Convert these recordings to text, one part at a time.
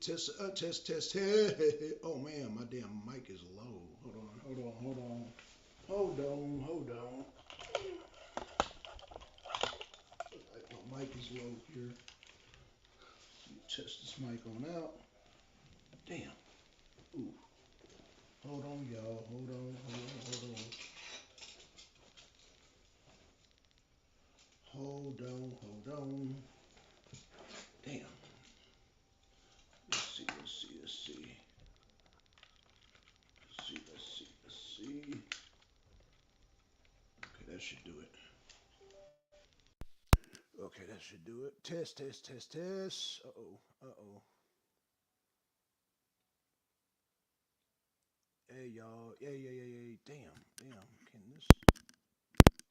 Test, test, test. Hey, hey, hey. Oh man, my damn mic is low. Hold on, hold on, hold on. Hold on, hold on. My mic is low here. Let me test this mic on out. Damn. Ooh. Hold on, y'all. Hold on, hold on, hold on. Hold on, hold on. Damn. Let's see, let's see, let's see. Let's see, let's see, let's see. Okay, that should do it. Okay, that should do it. Test, test, test, test. Uh oh, uh oh. Hey y'all. Yeah, yeah, yeah, yeah. Damn, damn.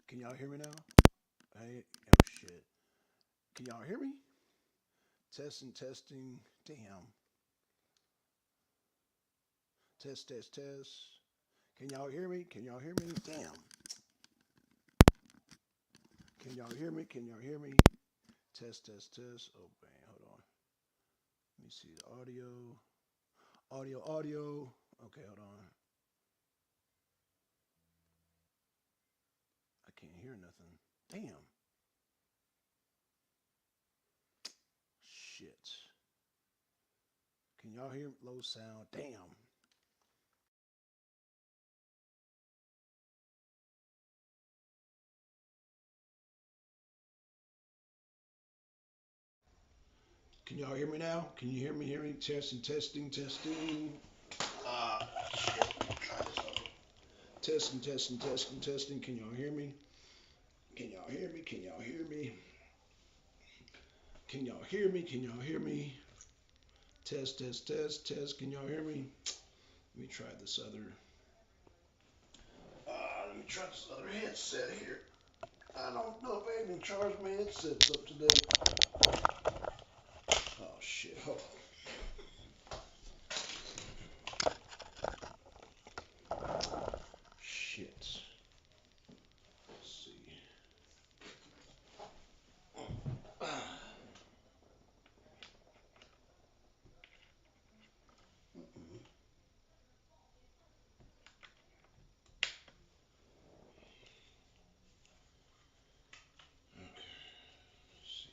Can y'all hear me now? Hey, oh shit. Can y'all hear me? Testing, testing. Damn. Test, test, test. Can y'all hear me? Can y'all hear me? Damn. Can y'all hear me? Can y'all hear me? Test, test, test. Oh, man, hold on. Let me see the audio. Audio, audio. Okay, hold on. I can't hear nothing. Damn. Shit. Can y'all hear low sound? Damn. Can y'all hear me now? Can you hear me? Hear me? Testing, testing, testing. Ah, shit. Try this out. Testing, testing, testing, testing. Can y'all hear me? Can y'all hear me? Can y'all hear me? Can y'all hear me? Can y'all hear me? Test, test, test, test. Can y'all hear me? Let me try this other. Let me try this other headset here. I don't know if I even charged my headsets up today. Oh shit! Hold on. Shit. Let's see. Ah. Okay. Let's see.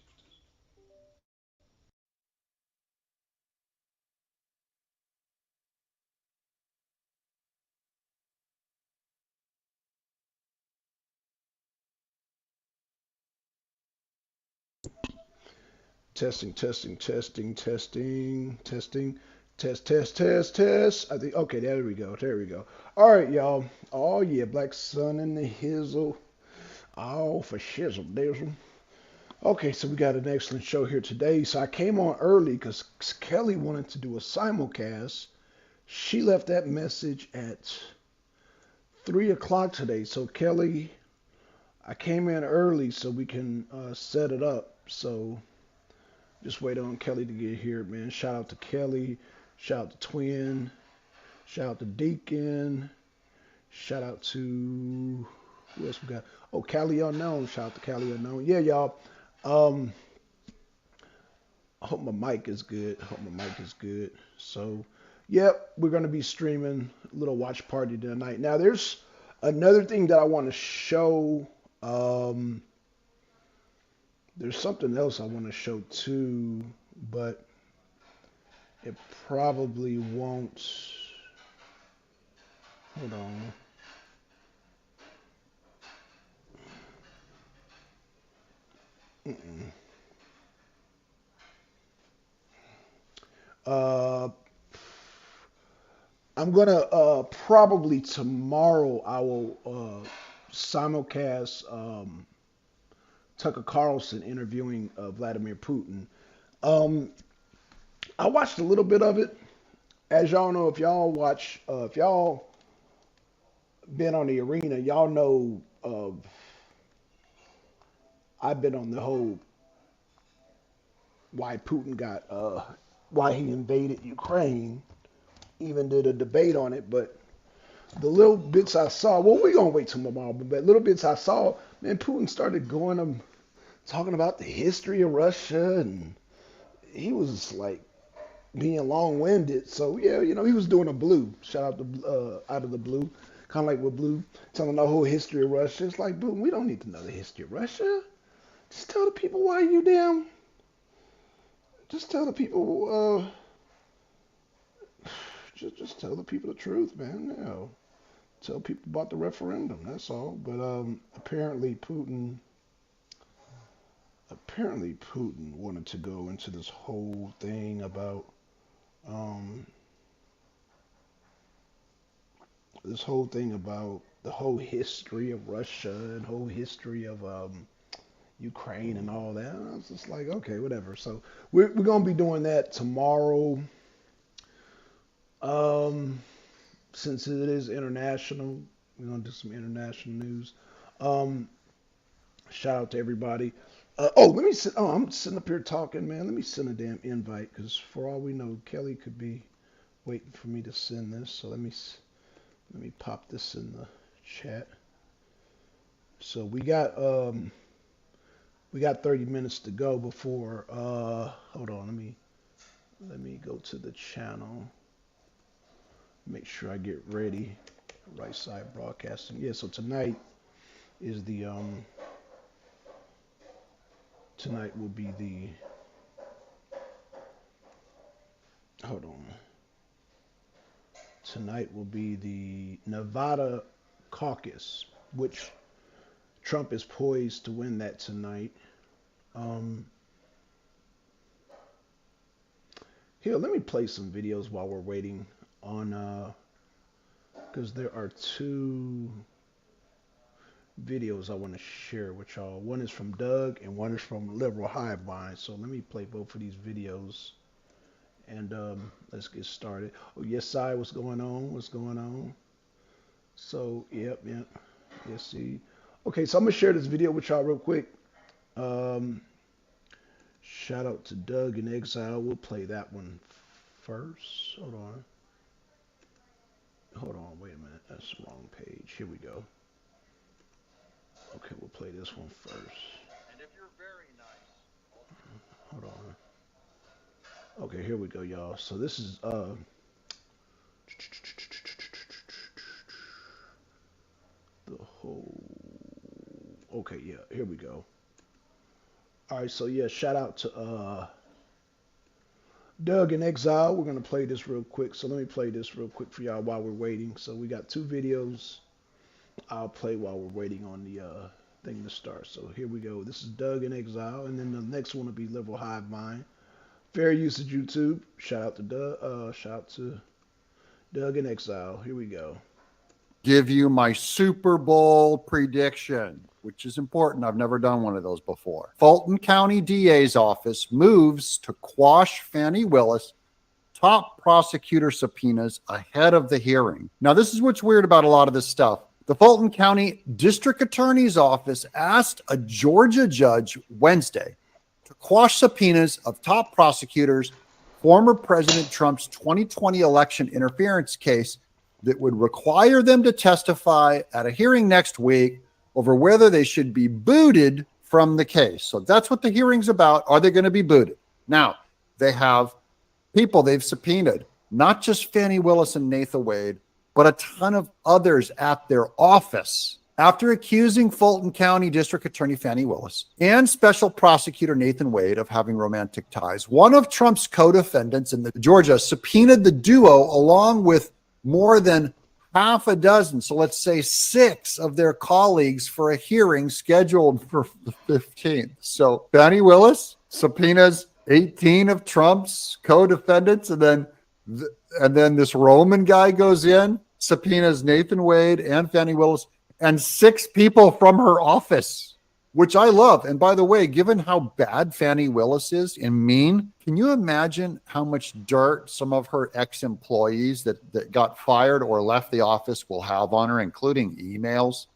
Testing, testing, testing, testing, testing, test, test, test, test. I think okay, there we go. There we go. All right, y'all. Oh yeah, Black Sun in the Hizzle. Oh for shizzle dizzle. Okay, so we got an excellent show here today. So I came on early because Kelly wanted to do a simulcast. She left that message at 3 o'clock today. So Kelly, I came in early so we can set it up. So just wait on Kelly to get here, man. Shout out to Kelly. Shout out to Twin. Shout out to Deacon. Shout out to who else we got? Oh, Cali Unknown. Shout out to Cali Unknown. Yeah, y'all. Um, I hope my mic is good. I hope my mic is good. So, yep, we're gonna be streaming a little watch party tonight. Now, there's another thing that I want to show. Um, there's something else I want to show too, but it probably won't. Hold on. Mm-mm. Uh, I'm gonna probably tomorrow I will simulcast Tucker Carlson interviewing Vladimir Putin. Um, I watched a little bit of it. As y'all know, if y'all been on the arena, y'all know I've been on the whole why Putin got why he invaded Ukraine. Even did a debate on it, but the little bits I saw, well, we're gonna wait till tomorrow, but little bits I saw, man, Putin started going talking about the history of Russia, and he was like being long-winded. So yeah, he was doing a blue. Shout out to out of the blue, kind of like with blue, telling the whole history of Russia. It's like, boom, we don't need to know the history of Russia. Just tell the people why you damn. Just tell the people. Just tell the people the truth, man. Tell people about the referendum. That's all. But apparently Putin wanted to go into this whole thing about um, the whole history of Russia and whole history of Ukraine and all that. And I was just like, okay, whatever. So we're gonna be doing that tomorrow. Um, since it is international, we're gonna do some international news. Um, Shout out to everybody. Let me. I'm sitting up here talking, man. Let me send a damn invite because for all we know, Kelly could be waiting for me to send this. So let me pop this in the chat. So we got 30 minutes to go before. Hold on. Let me go to the channel. Make sure I get ready. Right side broadcasting. Yeah. So is the tonight will be the. Hold on. Tonight will be the Nevada caucus, which Trump is poised to win that tonight. Um, Here, let me play some videos while we're waiting on, because there are two videos I want to share with y'all. One is from Doug and one is from Liberal Hive Mind. So let me play both of these videos and let's get started. Oh, yes, Si, what's going on? What's going on? So, yep. Yes, see. Okay, so I'm gonna share this video with y'all real quick. Um, Shout out to Doug in Exile. We'll play that one first. Hold on. Wait a minute. That's the wrong page. Here we go. Okay, we'll play this one first. And if you're very nice. Hold on. Okay, here we go, y'all. So this is the whole. Okay, yeah. Here we go. All right, so yeah, shout out to Doug in Exile. We're gonna play this real quick. So let me play this real quick for y'all while we're waiting. So we got two videos I'll play while we're waiting on the thing to start. So here we go. This is Doug in Exile, and then the next one will be Liberal Hive Mind. Fair usage YouTube. Shout out to Doug. Shout out to Doug in Exile. Here we go. Give you my Super Bowl prediction, which is important. I've never done one of those before. Fulton County DA's office moves to quash Fani Willis top prosecutor subpoenas ahead of the hearing. Now, this is what's weird about a lot of this stuff. The Fulton County District Attorney's Office asked a Georgia judge Wednesday to quash subpoenas of top prosecutors, former President Trump's 2020 election interference case that would require them to testify at a hearing next week over whether they should be booted from the case. So that's what the hearing's about. Are they going to be booted? Now, they have people they've subpoenaed, not just Fani Willis and Nathan Wade, but a ton of others at their office after accusing Fulton County District Attorney Fani Willis and Special Prosecutor Nathan Wade of having romantic ties. One of Trump's co-defendants in Georgia subpoenaed the duo along with more than half a dozen, so let's say 6 of their colleagues for a hearing scheduled for the 15th. So Fani Willis subpoenas 18 of Trump's co-defendants, and then this Roman guy goes in, subpoenas Nathan Wade and Fani Willis and 6 people from her office, which I love. And by the way, given how bad Fani Willis is and mean, can you imagine how much dirt some of her ex-employees that got fired or left the office will have on her, including emails?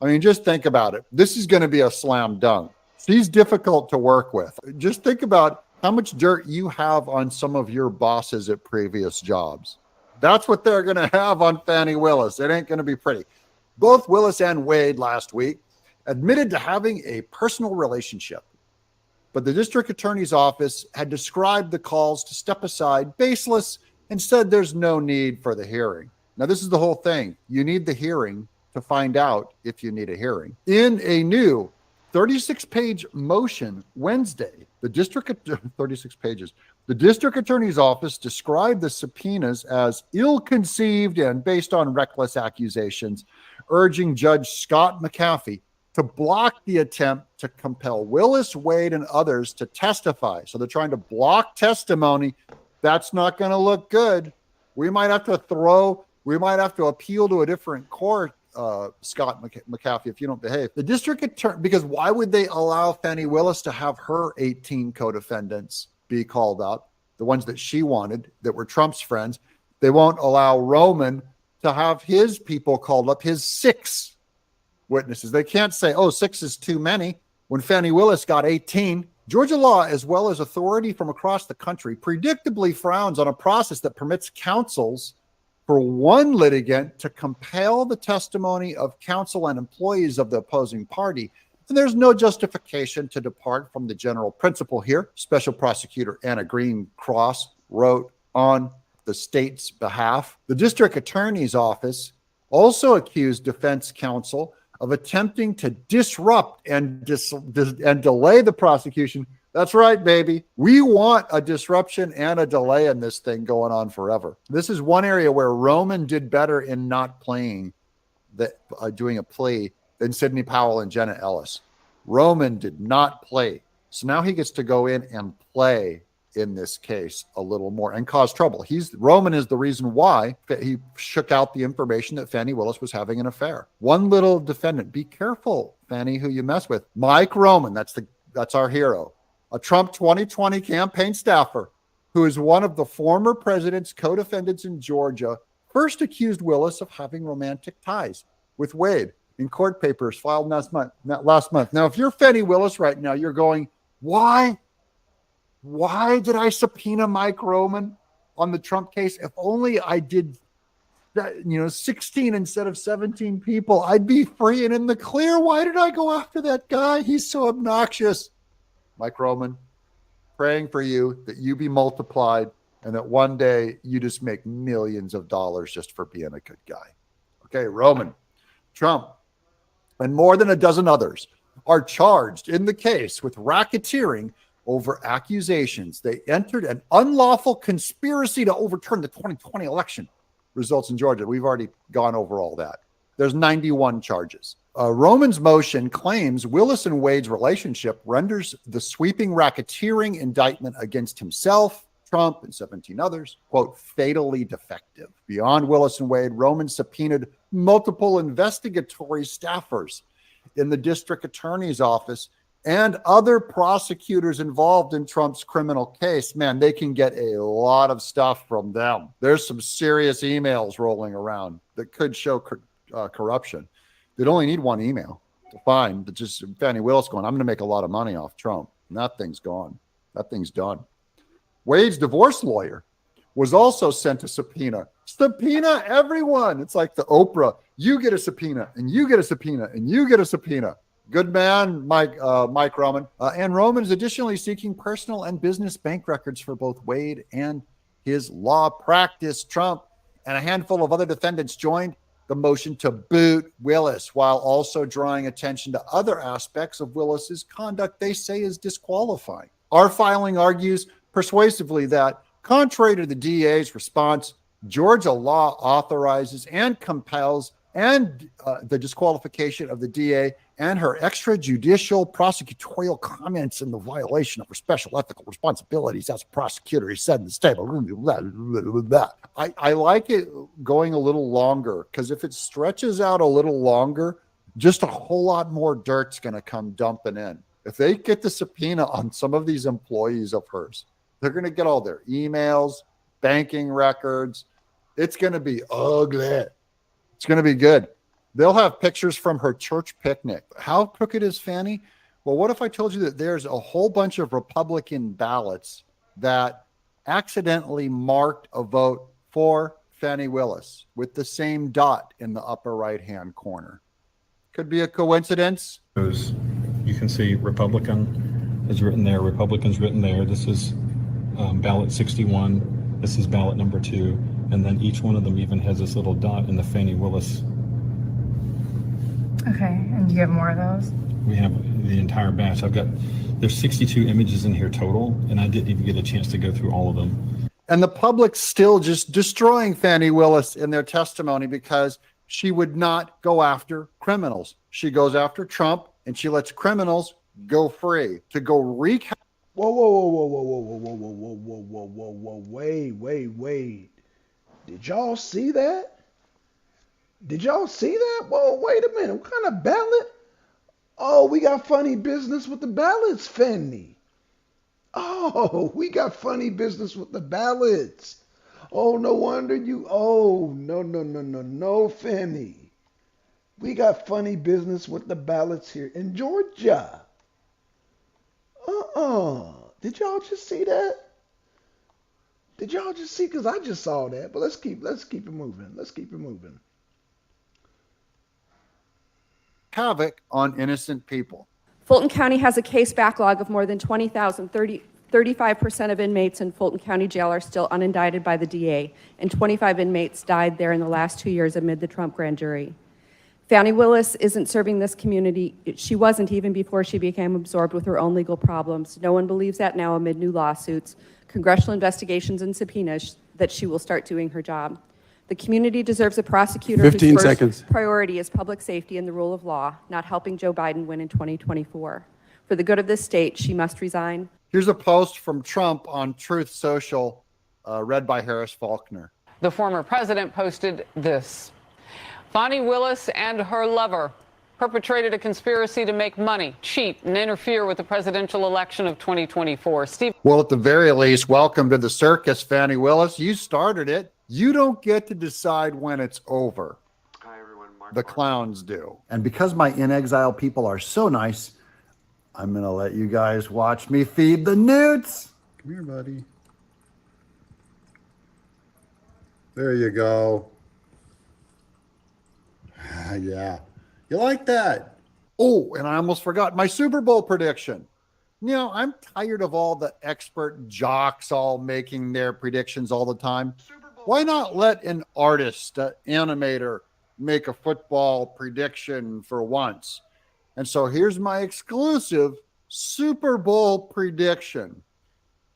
I mean, just think about it. This is going to be a slam dunk. She's difficult to work with. Just think about how much dirt you have on some of your bosses at previous jobs. That's what they're going to have on Fani Willis. It ain't going to be pretty. Both Willis and Wade last week admitted to having a personal relationship But the district attorney's office had described the calls to step aside baseless and said there's no need for the hearing. Now, this is the whole thing. You need the hearing to find out if you need a hearing. In a new 36-page motion Wednesday, the district 36 pages. The district attorney's office described the subpoenas as ill-conceived and based on reckless accusations, urging Judge Scott McAfee to block the attempt to compel Willis, Wade, and others to testify. So they're trying to block testimony. That's not going to look good. We might have to appeal to a different court, Scott McAfee, if you don't behave. The district attorney, because why would they allow Fani Willis to have her 18 co-defendants be called out, the ones that she wanted, that were Trump's friends? They won't allow Roman to have his people called up, his 6 witnesses. They can't say, 6 is too many, when Fani Willis got 18. Georgia law, as well as authority from across the country, predictably frowns on a process that permits counsels for one litigant to compel the testimony of counsel and employees of the opposing party. And there's no justification to depart from the general principle here. Special Prosecutor Anna Green Cross wrote on the state's behalf. The district attorney's office also accused defense counsel of attempting to disrupt and delay the prosecution. That's right, baby. We want a disruption and a delay in this thing going on forever. This is one area where Roman did better in not playing, doing a plea, than Sidney Powell and Jenna Ellis. Roman did not play. So now he gets to go in and play in this case a little more and cause trouble. Roman is the reason why he shook out the information that Fani Willis was having an affair. One little defendant. Be careful, Fani, who you mess with. Mike Roman, that's our hero. A Trump 2020 campaign staffer who is one of the former president's co-defendants in Georgia, first accused Willis of having romantic ties with Wade in court papers filed last month. Now, if you're Fani Willis right now, you're going, why did I subpoena Mike Roman on the Trump case? If only I did that, 16 instead of 17 people, I'd be free and in the clear. Why did I go after that guy? He's so obnoxious. Mike Roman, praying for you that you be multiplied and that one day you just make millions of dollars just for being a good guy. Okay, Roman, Trump, and more than a dozen others are charged in the case with racketeering over accusations they entered an unlawful conspiracy to overturn the 2020 election results in Georgia. We've already gone over all that. There's 91 charges. Roman's motion claims Willis and Wade's relationship renders the sweeping racketeering indictment against himself, Trump, and 17 others, quote, fatally defective. Beyond Willis and Wade, Roman subpoenaed multiple investigatory staffers in the district attorney's office and other prosecutors involved in Trump's criminal case. Man, they can get a lot of stuff from them. There's some serious emails rolling around that could show corruption. They'd only need one email to find that just Fani Willis going, I'm going to make a lot of money off Trump. And that thing's gone. That thing's done. Wade's divorce lawyer was also sent a subpoena. Subpoena everyone. It's like the Oprah. You get a subpoena, and you get a subpoena, and you get a subpoena. Good man, Mike Roman. And Roman is additionally seeking personal and business bank records for both Wade and his law practice. Trump and a handful of other defendants joined the motion to boot Willis, while also drawing attention to other aspects of Willis's conduct they say is disqualifying. Our filing argues persuasively that, contrary to the DA's response, Georgia law authorizes and compels the disqualification of the DA and her extrajudicial prosecutorial comments in the violation of her special ethical responsibilities as a prosecutor, he said in the statement. I like it going a little longer, because if it stretches out a little longer, just a whole lot more dirt's going to come dumping in. If they get the subpoena on some of these employees of hers, they're going to get all their emails, banking records. It's going to be ugly. It's going to be good. They'll have pictures from her church picnic. How crooked is Fani? Well, what if I told you that there's a whole bunch of Republican ballots that accidentally marked a vote for Fani Willis with the same dot in the upper right-hand corner? Could be a coincidence. You can see Republican is written there, Republicans written there. This is ballot 61. This is ballot number 2. And then each one of them even has this little dot in the Fani Willis. Okay, and do you have more of those? We have the entire batch. There's 62 images in here total, and I didn't even get a chance to go through all of them. And the public's still just destroying Fani Willis in their testimony because she would not go after criminals. She goes after Trump, and she lets criminals go free to go wreak. Whoa, whoa, whoa, whoa, whoa, whoa, whoa, whoa, whoa, whoa, whoa, whoa, whoa, wait. Did y'all see that? Did y'all see that? Whoa, wait a minute. What kind of ballot? Oh, we got funny business with the ballots, Fanny. Oh, we got funny business with the ballots. Oh, no wonder you. Oh, no, Fanny. We got funny business with the ballots here in Georgia. Did y'all just see that? Did y'all just see? Because I just saw that. But let's keep it moving. Let's keep it moving. Havoc on innocent people. Fulton County has a case backlog of more than 20,000. 35% of inmates in Fulton County Jail are still unindicted by the DA, and 25 inmates died there in the last 2 years amid the Trump grand jury. Fani Willis isn't serving this community. She wasn't even before she became absorbed with her own legal problems. No one believes that now amid new lawsuits, congressional investigations, and subpoenas that she will start doing her job. The community deserves a prosecutor whose first priority is public safety and the rule of law, not helping Joe Biden win in 2024. For the good of this state, she must resign. Here's a post from Trump on Truth Social, read by Harris Faulkner. The former president posted this. Fani Willis and her lover perpetrated a conspiracy to make money, cheat, and interfere with the presidential election of 2024. Well, at the very least, welcome to the circus, Fani Willis. You started it. You don't get to decide when it's over. Hi, everyone. The clowns do. And because my In Exile people are so nice, I'm going to let you guys watch me feed the newts. Come here, buddy. There you go. Yeah. You like that? Oh, and I almost forgot my Super Bowl prediction. You know, I'm tired of all the expert jocks all making their predictions all the time. Why not let an artist, an animator, make a football prediction for once? And so here's my exclusive Super Bowl prediction.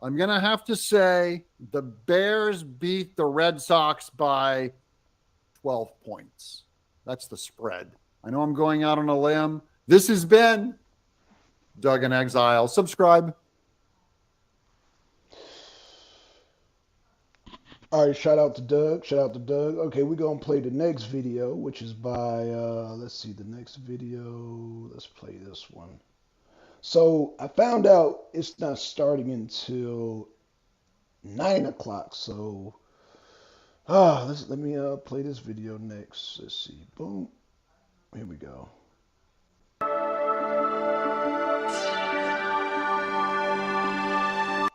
I'm going to have to say the Bears beat the Red Sox by 12 points. That's the spread. I know I'm going out on a limb. This has been Doug in Exile. Subscribe. All right, shout out to Doug. Okay, we're going to play the next video, which is by, let's see, the next video. Let's play this one. So I found out it's not starting until 9 o'clock. So, let me play this video next. Let's see. Boom. Here we go.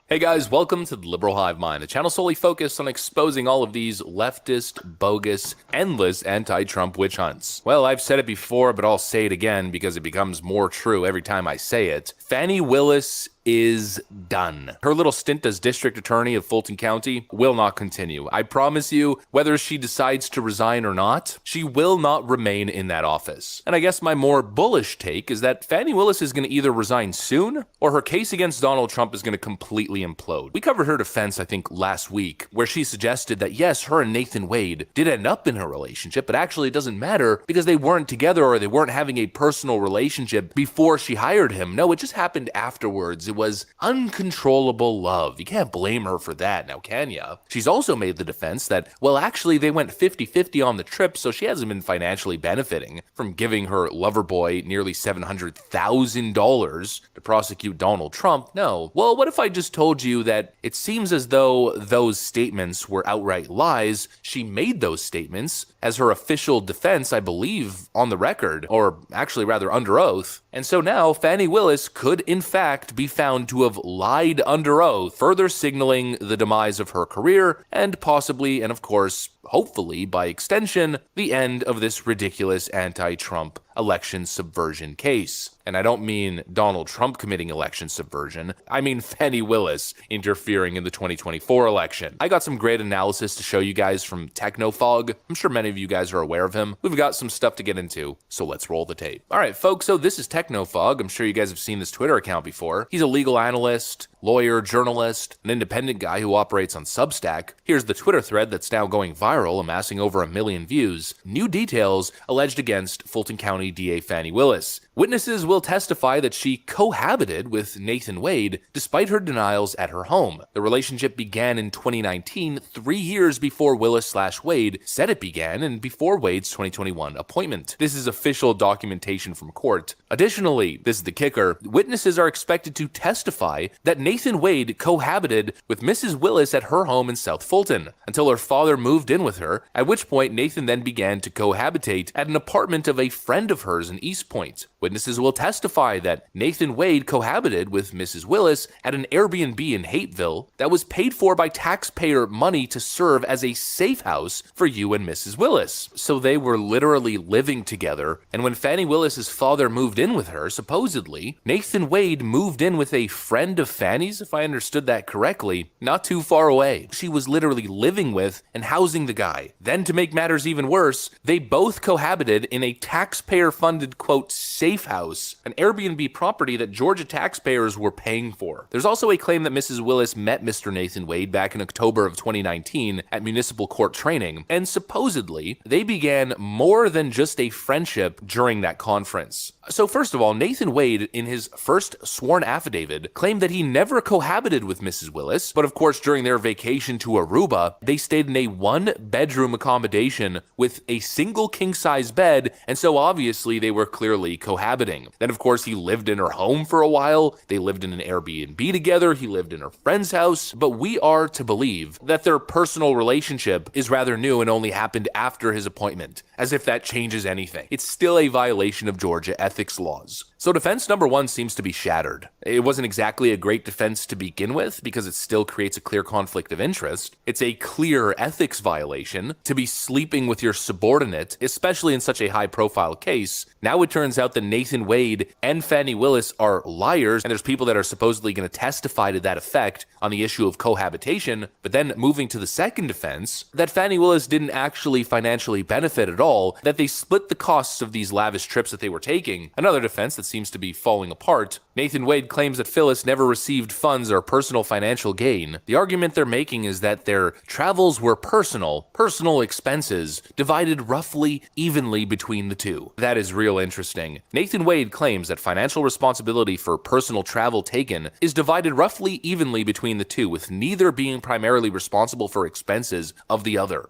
Hey guys, welcome to the Liberal Hive Mind, a channel solely focused on exposing all of these leftist, bogus, endless anti-Trump witch hunts. Well, I've said it before, but I'll say it again because it becomes more true every time I say it. Fani Willis is done. Her little stint as district attorney of Fulton County will not continue. I promise you, whether she decides to resign or not, she will not remain in that office. And I guess my more bullish take is that Fani Willis is going to either resign soon or her case against Donald Trump is going to completely implode. We covered her defense, I think, last week, where she suggested that yes, her and Nathan Wade did end up in a relationship, but actually it doesn't matter because they weren't together or they weren't having a personal relationship before she hired him. No, it just happened afterwards. It was uncontrollable love. You can't blame her for that now, can ya? She's also made the defense that, well, actually they went 50-50 on the trip, so she hasn't been financially benefiting from giving her lover boy nearly $700,000 to prosecute Donald Trump. No. Well, what if I just told you that it seems as though those statements were outright lies? She made those statements as her official defense, I believe, on the record, or actually rather under oath. And so now Fani Willis could in fact be found to have lied under oath, further signaling the demise of her career and possibly, and of course, hopefully by extension, the end of this ridiculous anti-Trump election subversion case. And I don't mean Donald Trump committing election subversion. I mean Fani Willis interfering in the 2024 election. I got some great analysis to show you guys from Technofog. I'm sure many of you guys are aware of him. We've got some stuff to get into, so let's roll the tape. All right, folks, so this is Technofog. I'm sure you guys have seen this Twitter account before. He's a legal analyst, lawyer, journalist, an independent guy who operates on Substack. Here's the Twitter thread that's now going viral, amassing over 1 million views. New details alleged against Fulton County DA Fani Willis. Witnesses will testify that she cohabited with Nathan Wade despite her denials at her home. The relationship began in 2019, 3 years before Willis/Wade said it began and before Wade's 2021 appointment. This is official documentation from court. Additionally, this is the kicker, witnesses are expected to testify that Nathan Wade cohabited with Mrs. Willis at her home in South Fulton until her father moved in with her, at which point Nathan then began to cohabitate at an apartment of a friend of hers in East Point. Witnesses will testify that Nathan Wade cohabited with Mrs. Willis at an Airbnb in Hateville that was paid for by taxpayer money to serve as a safe house for you and Mrs. Willis. So they were literally living together, and when Fani Willis's father moved in with her, supposedly, Nathan Wade moved in with a friend of Fani's, if I understood that correctly, not too far away. She was literally living with and housing the guy. Then to make matters even worse, they both cohabited in a taxpayer-funded, quote, safe house, an Airbnb property that Georgia taxpayers were paying for. There's also a claim that Mrs. Willis met Mr. Nathan Wade back in October of 2019 at municipal court training, and supposedly they began more than just a friendship during that conference. So first of all, Nathan Wade, in his first sworn affidavit, claimed that he never cohabited with Mrs. Willis, but of course during their vacation to Aruba, they stayed in a 1-bedroom accommodation with a single king-size bed, and so obviously they were clearly cohabiting. Then of course he lived in her home for a while, they lived in an Airbnb together, he lived in her friend's house, but we are to believe that their personal relationship is rather new and only happened after his appointment, as if that changes anything. It's still a violation of Georgia ethics laws. So defense number 1 seems to be shattered. It wasn't exactly a great defense to begin with because it still creates a clear conflict of interest. It's a clear ethics violation to be sleeping with your subordinate, especially in such a high-profile case. Now it turns out that Nathan Wade and Fani Willis are liars, and there's people that are supposedly going to testify to that effect on the issue of cohabitation. But then moving to the second defense, that Fani Willis didn't actually financially benefit at all, that they split the costs of these lavish trips that they were taking. Another defense that seems to be falling apart. Nathan Wade claims that Phyllis never received funds or personal financial gain. The argument they're making is that their travels were personal expenses, divided roughly evenly between the two. That is real interesting. Nathan Wade claims that financial responsibility for personal travel taken is divided roughly evenly between the two, with neither being primarily responsible for expenses of the other.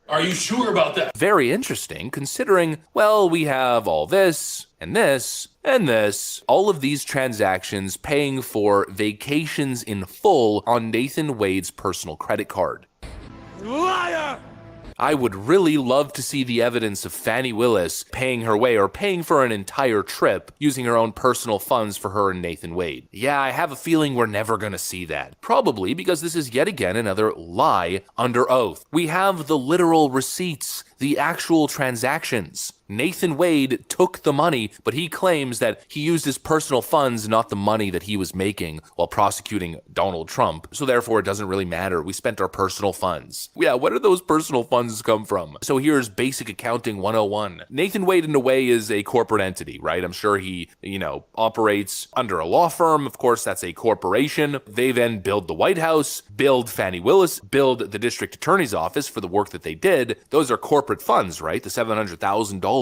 Are you sure about that? Very interesting, considering, well, we have all this, and this, and this. All of these transactions paying for vacations in full on Nathan Wade's personal credit card. Liar! I would really love to see the evidence of Fani Willis paying her way or paying for an entire trip using her own personal funds for her and Nathan Wade. Yeah, I have a feeling we're never going to see that. Probably because this is yet again another lie under oath. We have the literal receipts, the actual transactions. Nathan Wade took the money, but he claims that he used his personal funds, not the money that he was making while prosecuting Donald Trump. So therefore, it doesn't really matter. We spent our personal funds. Yeah, where do those personal funds come from? So here's basic accounting 101. Nathan Wade, in a way, is a corporate entity, right? I'm sure he, operates under a law firm. Of course, that's a corporation. They then build the White House, build Fani Willis, build the district attorney's office for the work that they did. Those are corporate funds, right? The $700,000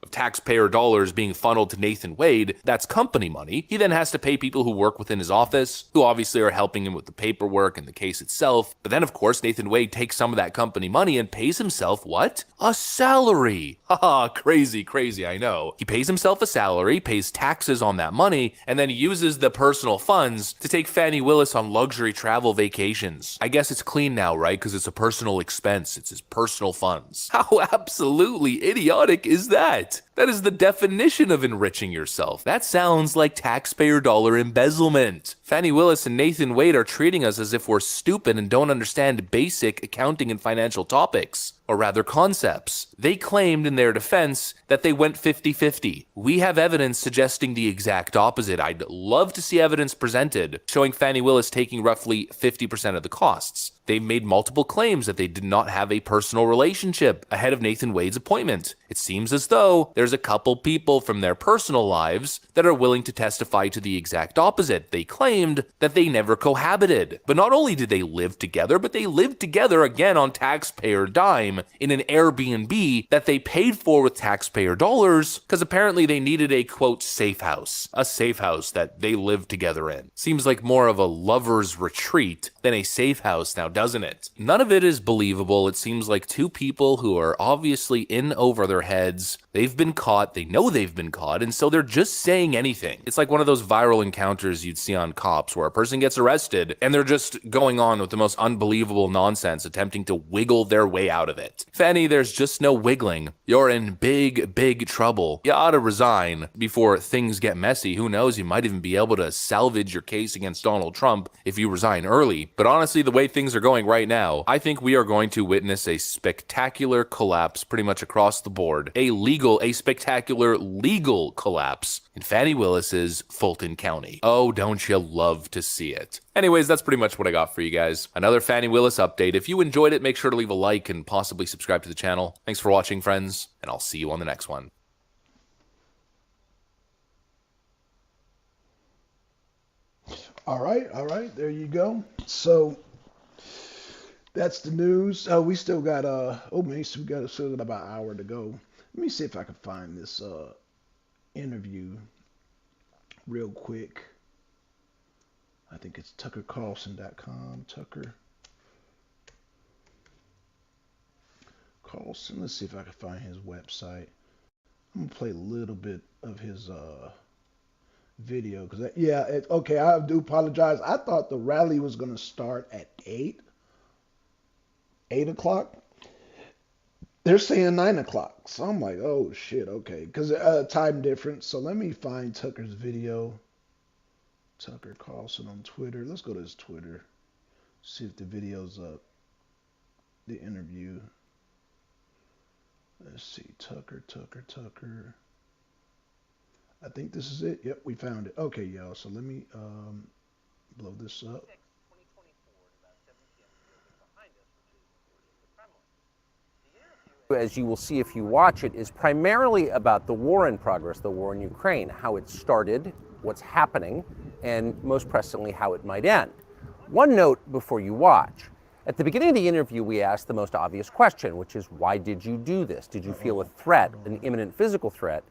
of taxpayer dollars being funneled to Nathan Wade, that's company money. He then has to pay people who work within his office, who obviously are helping him with the paperwork and the case itself. But then, of course, Nathan Wade takes some of that company money and pays himself what? A salary. Haha, crazy, I know. He pays himself a salary, pays taxes on that money, and then uses the personal funds to take Fani Willis on luxury travel vacations. I guess it's clean now, right? Because it's a personal expense. It's his personal funds. How absolutely idiotic is that? That is the definition of enriching yourself. That sounds like taxpayer dollar embezzlement. Fani Willis and Nathan Wade are treating us as if we're stupid and don't understand basic accounting and financial topics, or rather concepts. They claimed in their defense that they went 50-50. We have evidence suggesting the exact opposite. I'd love to see evidence presented showing Fani Willis taking roughly 50% of the costs. They made multiple claims that they did not have a personal relationship ahead of Nathan Wade's appointment. It seems as though there's a couple people from their personal lives that are willing to testify to the exact opposite. They claimed that they never cohabited. But not only did they live together, but they lived together again on taxpayer dime in an Airbnb that they paid for with taxpayer dollars because apparently they needed a quote safe house. A safe house that they lived together in. Seems like more of a lover's retreat than a safe house now, doesn't it? None of it is believable. It seems like two people who are obviously in over their heads. They've been caught. They know they've been caught. And so they're just saying anything. It's like one of those viral encounters you'd see on Cops where a person gets arrested and they're just going on with the most unbelievable nonsense, attempting to wiggle their way out of it. Fani, there's just no wiggling. You're in big, big trouble. You ought to resign before things get messy. Who knows? You might even be able to salvage your case against Donald Trump if you resign early. But honestly, the way things are going right now, I think we are going to witness a spectacular collapse pretty much across the board. A spectacular legal collapse in Fani Willis's Fulton County. Oh, don't you love to see it? Anyways, that's pretty much what I got for you guys. Another Fani Willis update. If you enjoyed it, make sure to leave a like and possibly subscribe to the channel. Thanks for watching, friends, and I'll see you on the next one. All right, there you go. So that's the news. We still got still got about an hour to go. Let me see if I can find this interview real quick. I think it's tuckercarlson.com. Tucker Carlson. Let's see if I can find his website. I'm gonna play a little bit of his video because okay, I do apologize. I thought the rally was gonna start at 8 o'clock. They're saying 9 o'clock, so I'm like, oh shit, okay, because time difference. So let me find Tucker's video. Tucker Carlson on Twitter. Let's go to his Twitter. See if the video's up. The interview. Let's see, Tucker. I think this is it. Yep, we found it. Okay, y'all. So let me blow this up. As you will see if you watch it, is primarily about the war in progress, the war in Ukraine, how it started, what's happening, and most pressingly, how it might end. One note before you watch. At the beginning of the interview, we asked the most obvious question, which is, why did you do this? Did you feel a threat, an imminent physical threat?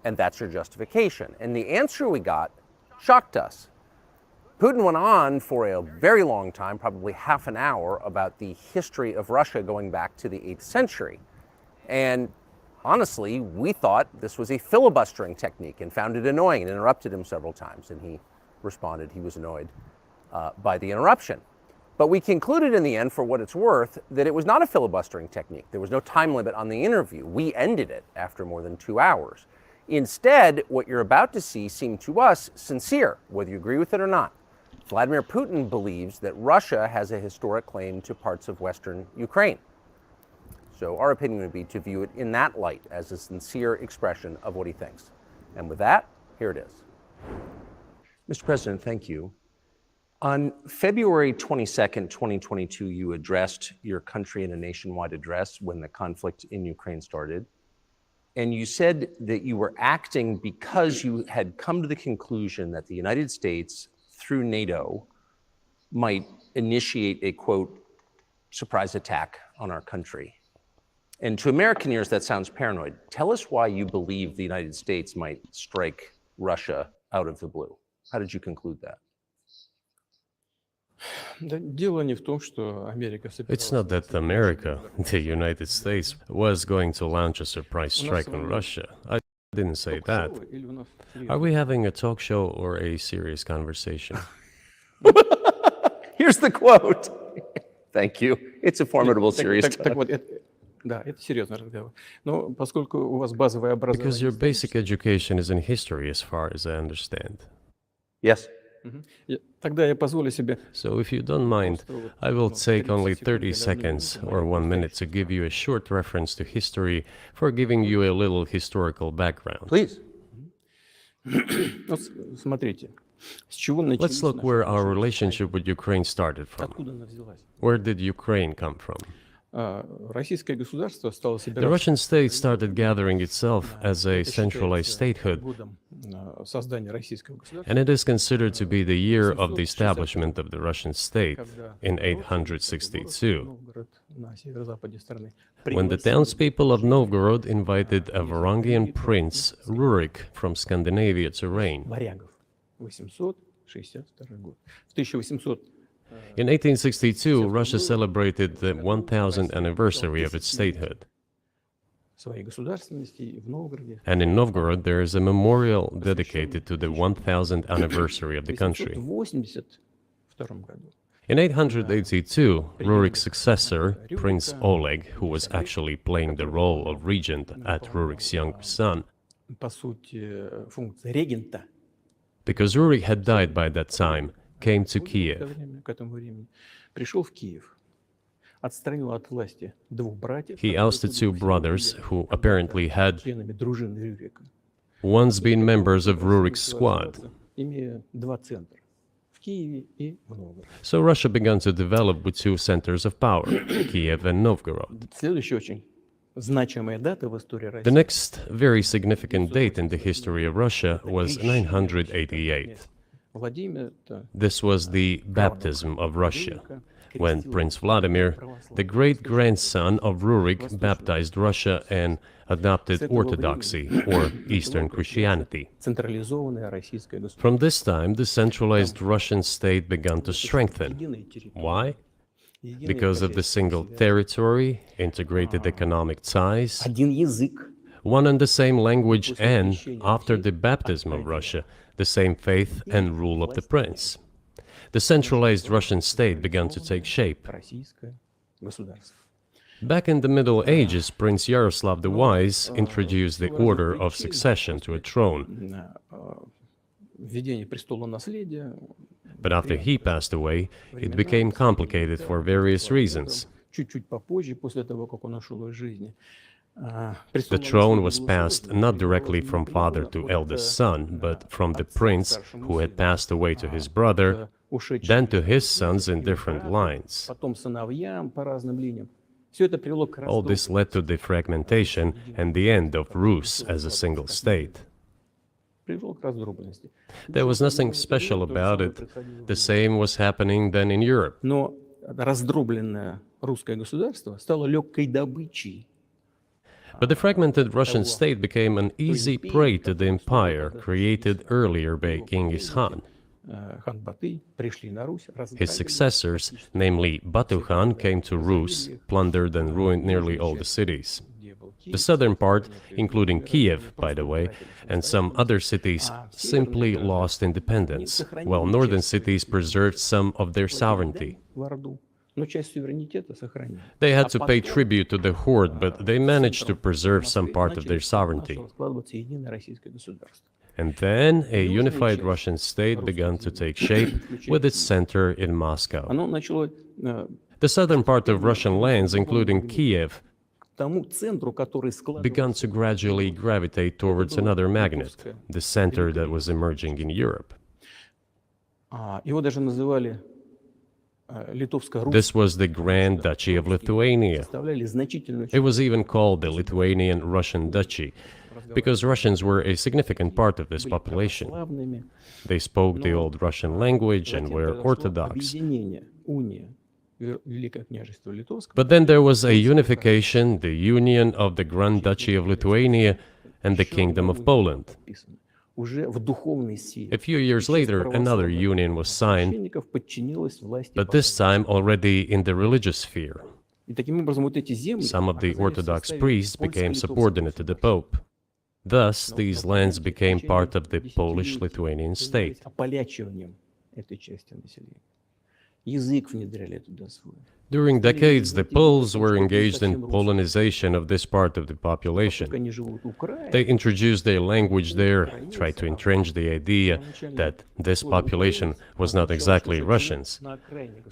And that's your justification. And the answer we got shocked us. Putin went on for a very long time, probably half an hour, about the history of Russia going back to the 8th century. And honestly, we thought this was a filibustering technique and found it annoying and interrupted him several times. And he responded he was annoyed by the interruption. But we concluded in the end, for what it's worth, that it was not a filibustering technique. There was no time limit on the interview. We ended it after more than 2 hours. Instead, what you're about to see seemed to us sincere, whether you agree with it or not. Vladimir Putin believes that Russia has a historic claim to parts of Western Ukraine. So our opinion would be to view it in that light, as a sincere expression of what he thinks. And with that, here it is. Mr. President, thank you. On February 22nd, 2022, you addressed your country in a nationwide address when the conflict in Ukraine started. And you said that you were acting because you had come to the conclusion that the United States, through NATO, might initiate a, quote, surprise attack on our country. And to American ears, that sounds paranoid. Tell us why you believe the United States might strike Russia out of the blue. How did you conclude that? It's not that America, the United States, was going to launch a surprise strike on Russia. I didn't say that. Are we having a talk show or a serious conversation? Here's the quote. Thank you. It's a formidable, serious. Да, это серьезный разговор. Но поскольку у вас базовое образование... Because your basic education is in history, as far as I understand. Yes. Тогда я позволю себе... So, if you don't mind, I will take only 30 seconds or 1 minute to give you a short reference to history for giving you a little historical background. Please. Вот смотрите, с чего началась Let's look наша where our отношения? relationship with Ukraine started from. Откуда она взялась? Where did Ukraine come from? Российское государство стало The собираться Russian state started gathering itself as a это centralized считается statehood, годом создания российского государства, and it is considered to be the year of the establishment of the Russian state когда in Новгород, 862, Новгород на северо-западе страны, when the пригласили townspeople of Novgorod invited a Varangian prince, Rurik, from Scandinavia to reign. варягов. 862 год. В 1800 In 1862, Russia celebrated the 1000th anniversary of its statehood. своей государственности и в Новгороде. And in Novgorod, there is a memorial dedicated to the 1000th anniversary of the В country. 882 году In 882, Rurik's successor, Prince Oleg, who was actually playing the role of regent at Rurik's younger son, по сути, функция регента because Rurik had died by that time, came to Kiev. к этому времени пришел в Киев, отстранил от власти двух братьев, He ousted two brothers who apparently had членами дружины Рюрика, once been members of Rurik's squad. имея два центра в Киеве и в Новгороде. So Russia began to develop with two centers of power, Kiev and Novgorod. Следующая очень значимая дата в истории The России. next very significant date in the history of Russia was 988. Владимир This was the baptism of Russia, when Prince Vladimir, the great-grandson of Rurik, baptized Russia and adopted Orthodoxy, or Eastern Christianity. централизованное российское государство. From this time, the centralized Russian state began to strengthen. Единая территория, Why? единое Because of the single хозяйственное territory, integrated economic ties, один язык. one and the same language, and, after the baptism of Russia, the same faith and rule of the prince. The centralized Russian state began to take shape. Российское государство. Back in the Middle Ages, Prince Yaroslav the Wise introduced the order of succession to a throne, Введение престола наследия. but after he passed away, it became complicated for various reasons. Чуть-чуть попозже, после того, как он ушел из жизни. The throne was passed not directly from father to eldest son, but from the prince who had passed away to his brother, then to his sons in different lines. Потом сыновьям по разным линиям. Все это привело к All this led to the fragmentation and the end of Rus as a single state. привело к раздробленности. There was nothing special about it. The same was happening then in Europe. Но раздробленное русское государство стало легкой добычей. But the fragmented Russian state became an easy prey to the empire created earlier by Genghis Khan. Хан Батый пришли на Русь, His successors, namely Batu Khan, came to Rus, plundered and ruined nearly all the cities. The southern part, including Kiev, by the way, and some other cities, simply lost independence, while northern cities preserved some of their sovereignty. в Орду. Но часть суверенитета сохранили. They had to pay tribute to the horde, but they managed to preserve some part of their sovereignty. Начало складываться единое российское государство. And then a unified Russian state began to take shape with its center in Moscow. Оно начало The southern part of Russian lands, including Kiev, к тому центру, который began складывался to gradually gravitate towards another magnet, the center that was emerging in Europe. Его даже называли Литовско-Русь. This was the Grand Duchy of Lithuania. Представляли значительную It was even called the Lithuanian-Russian Duchy, because Russians were a significant part of this population. славными. They spoke the old Russian language and Затем were произошло Orthodox. объединение, уния Великое княжество Литовское. But then there was a unification, the union of the Grand Duchy of Lithuania and the Kingdom of Poland. Подписано. Уже в духовной силе. A few years later, another union was signed, Священников подчинилось власти. but this time already in the religious sphere. И таким образом вот эти земли Some of the оказались в Orthodox составе priests became польско-литовского subordinate to the Pope. Thus, these lands became part of the Polish-Lithuanian state. Ополячиванием этой части населения. Язык внедряли туда свой. During decades, the Poles were engaged in Polonization of this part of the population. They introduced their language there, tried to entrench the idea that this population was not exactly Russians,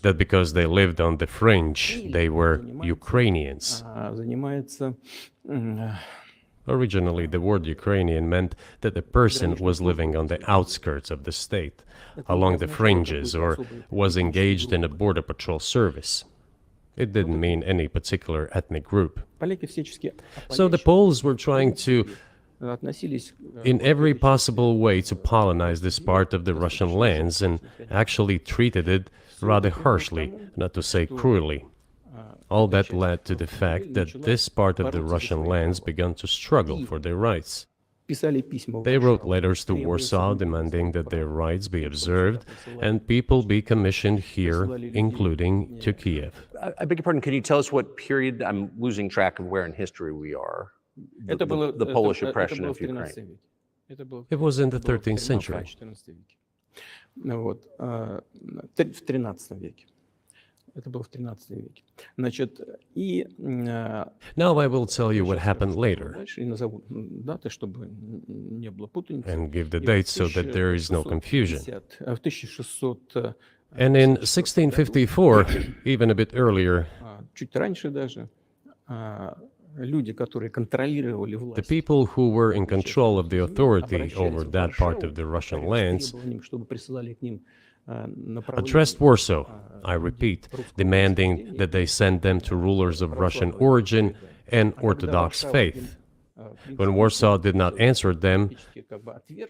that because they lived on the fringe, they were Ukrainians. Originally, the word Ukrainian meant that a person was living on the outskirts of the state, along the fringes, or was engaged in a border patrol service. It didn't mean any particular ethnic group. So the Poles were trying to, in every possible way, to colonize this part of the Russian lands, and actually treated it rather harshly, not to say cruelly. All that led to the fact that this part of the Russian lands began to struggle for their rights. They wrote letters to Warsaw demanding that their rights be observed and people be commissioned here, including to Kiev. I beg your pardon, can you tell us what period? I'm losing track of where in history we are. The Polish oppression of Ukraine. It was in the 13th century. Now I will tell you what happened later and give the dates so that there is no confusion. And in 1654, even a bit earlier, the people who were in control of the authority over that part of the Russian lands addressed Warsaw, I repeat, demanding that they send them to rulers of Russian origin and Orthodox faith. When Warsaw did not answer them,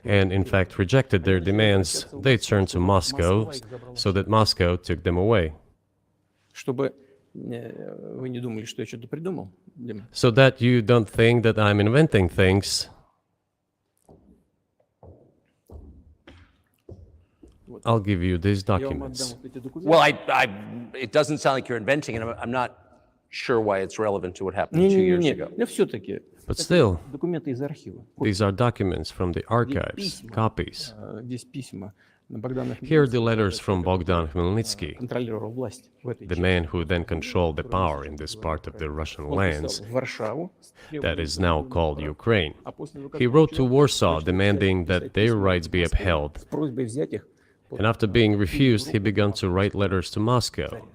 and in fact rejected their demands, they turned to Moscow, so that Moscow took them away. So that you don't think that I'm inventing things, I'll give you these documents. Well, it doesn't sound like you're inventing it. I'm not sure why it's relevant to what happened 2 years ago. But still, these are documents from the archives, copies. Here are the letters from Bogdan Khmelnytsky, the man who then controlled the power in this part of the Russian lands that is now called Ukraine. He wrote to Warsaw demanding that their rights be upheld. And after being refused, he began to write letters to Moscow,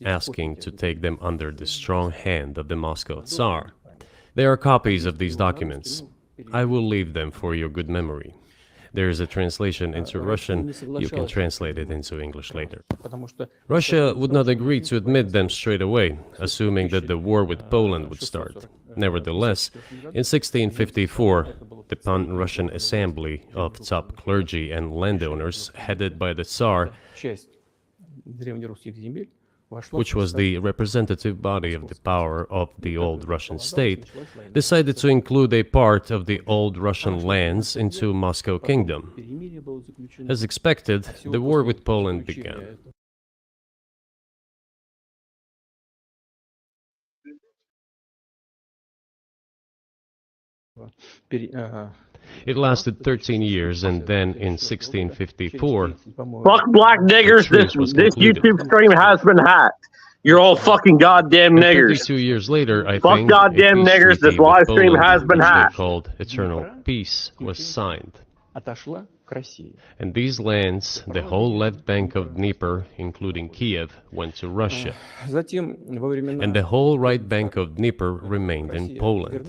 asking to take them under the strong hand of the Moscow Tsar. There are copies of these documents. I will leave them for your good memory. There is a translation into Russian. You can translate it into English later. Russia would not agree to admit them straight away, assuming that the war with Poland would start. Nevertheless, in 1654, the Pan-Russian Assembly of top clergy and landowners, headed by the Tsar, which was the representative body of the power of the old Russian state, decided to include a part of the old Russian lands into Moscow Kingdom. As expected, the war with Poland began. It lasted 13 years, and then in 1654... Fuck black niggers, this YouTube stream has been hacked. You're all fucking goddamn niggers. 32 years later, I Fuck think... goddamn niggers, this live stream has been hacked. ...called Eternal Peace was signed. And these lands, the whole left bank of Dnieper, including Kiev, went to Russia. And the whole right bank of Dnieper remained in Poland.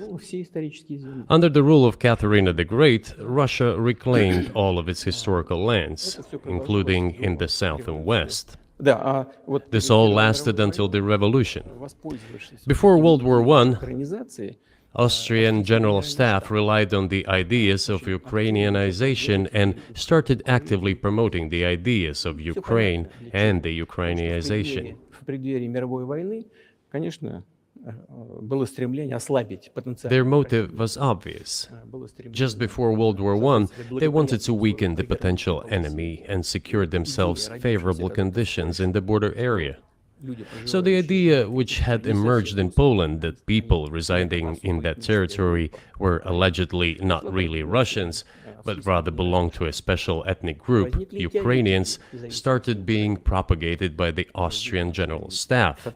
Under the rule of Catherine the Great, Russia reclaimed all of its historical lands, including in the south and west. This all lasted until the revolution. Before World War I, Austrian General Staff relied on the ideas of Ukrainianization and started actively promoting the ideas of Ukraine and the Ukrainianization. Their motive was obvious. Just before World War I, they wanted to weaken the potential enemy and secure themselves favorable conditions in the border area. So the idea which had emerged in Poland that people residing in that territory were allegedly not really Russians, but rather belonged to a special ethnic group, Ukrainians, started being propagated by the Austrian General Staff.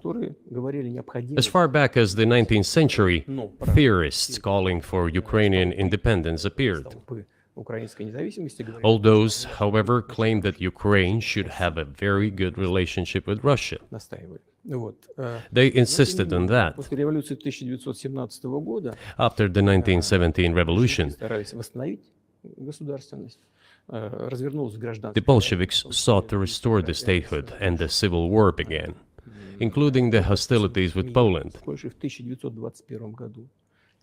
As far back as the 19th century, theorists calling for Ukrainian independence appeared. All those, however, claimed that Ukraine should have a very good relationship with Russia. They insisted on that. After the 1917 revolution, the Bolsheviks sought to restore the statehood and the civil war began, including the hostilities with Poland.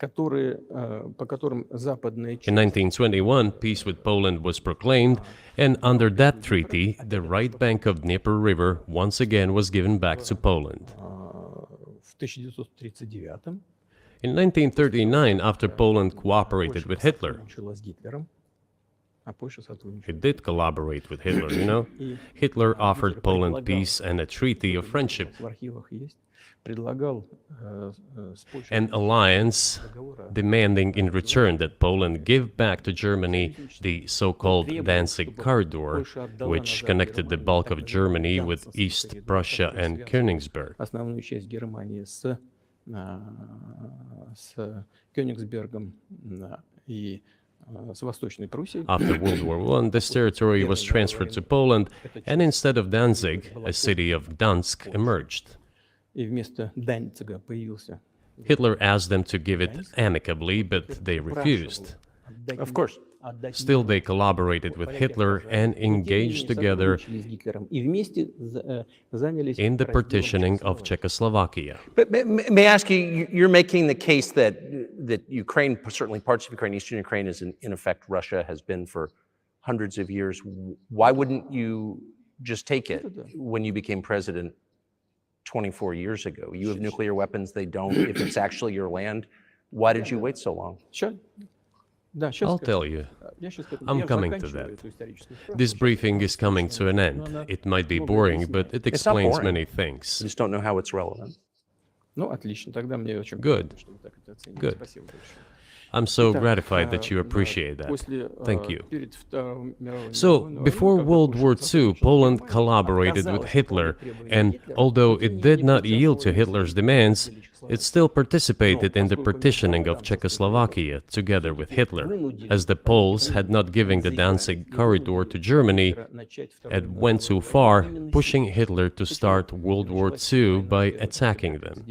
In 1921, peace with Poland was proclaimed, and under that treaty, the right bank of Dnieper River once again was given back to Poland. In 1939, after Poland cooperated with Hitler, it did collaborate with Hitler, you know? Hitler offered Poland peace and a treaty of friendship. An alliance demanding in return that Poland give back to Germany the so-called Danzig corridor, which connected the bulk of Germany with East Prussia and Königsberg. After World War I, this territory was transferred to Poland, and instead of Danzig, a city of Gdansk emerged. Hitler asked them to give it amicably, but they refused. Of course. Still, they collaborated with Hitler and engaged together in the partitioning of Czechoslovakia. But may I ask you, you're making the case that Ukraine, certainly parts of Ukraine, Eastern Ukraine, is in effect Russia, has been for hundreds of years. Why wouldn't you just take it when you became president 24 years ago? You have nuclear weapons, they don't. If it's actually your land, why did you wait so long? I'll tell you. I'm coming to that. This briefing is coming to an end. It might be boring, but it explains many things. I just don't know how it's relevant. Good. Good. I'm so gratified that you appreciate that. Thank you. So, before World War II, Poland collaborated with Hitler, and although it did not yield to Hitler's demands, it still participated in the partitioning of Czechoslovakia together with Hitler, as the Poles had not given the Danzig corridor to Germany and went too far, pushing Hitler to start World War II by attacking them.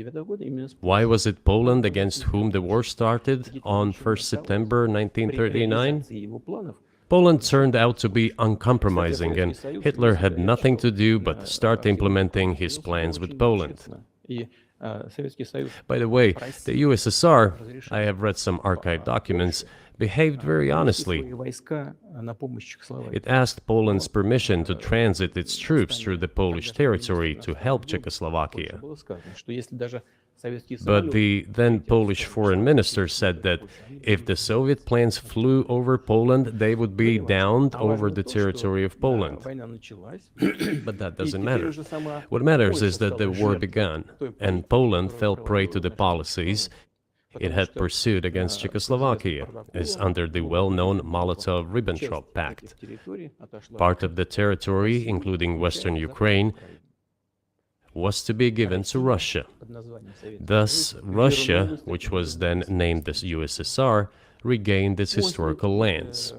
Why was it Poland against whom the war started on 1st September 1939? Poland turned out to be uncompromising, and Hitler had nothing to do but start implementing his plans with Poland. By the way, the USSR, I have read some archive documents, behaved very honestly. It asked Poland's permission to transit its troops through the Polish territory to help Czechoslovakia. But the then Polish foreign minister said that if the Soviet planes flew over Poland, they would be downed over the territory of Poland. But that doesn't matter. What matters is that the war began, and Poland fell prey to the policies it had pursued against Czechoslovakia, as under the well-known Molotov-Ribbentrop Pact. Part of the territory, including western Ukraine, was to be given to Russia. Thus, Russia, which was then named the USSR, regained its historical lands.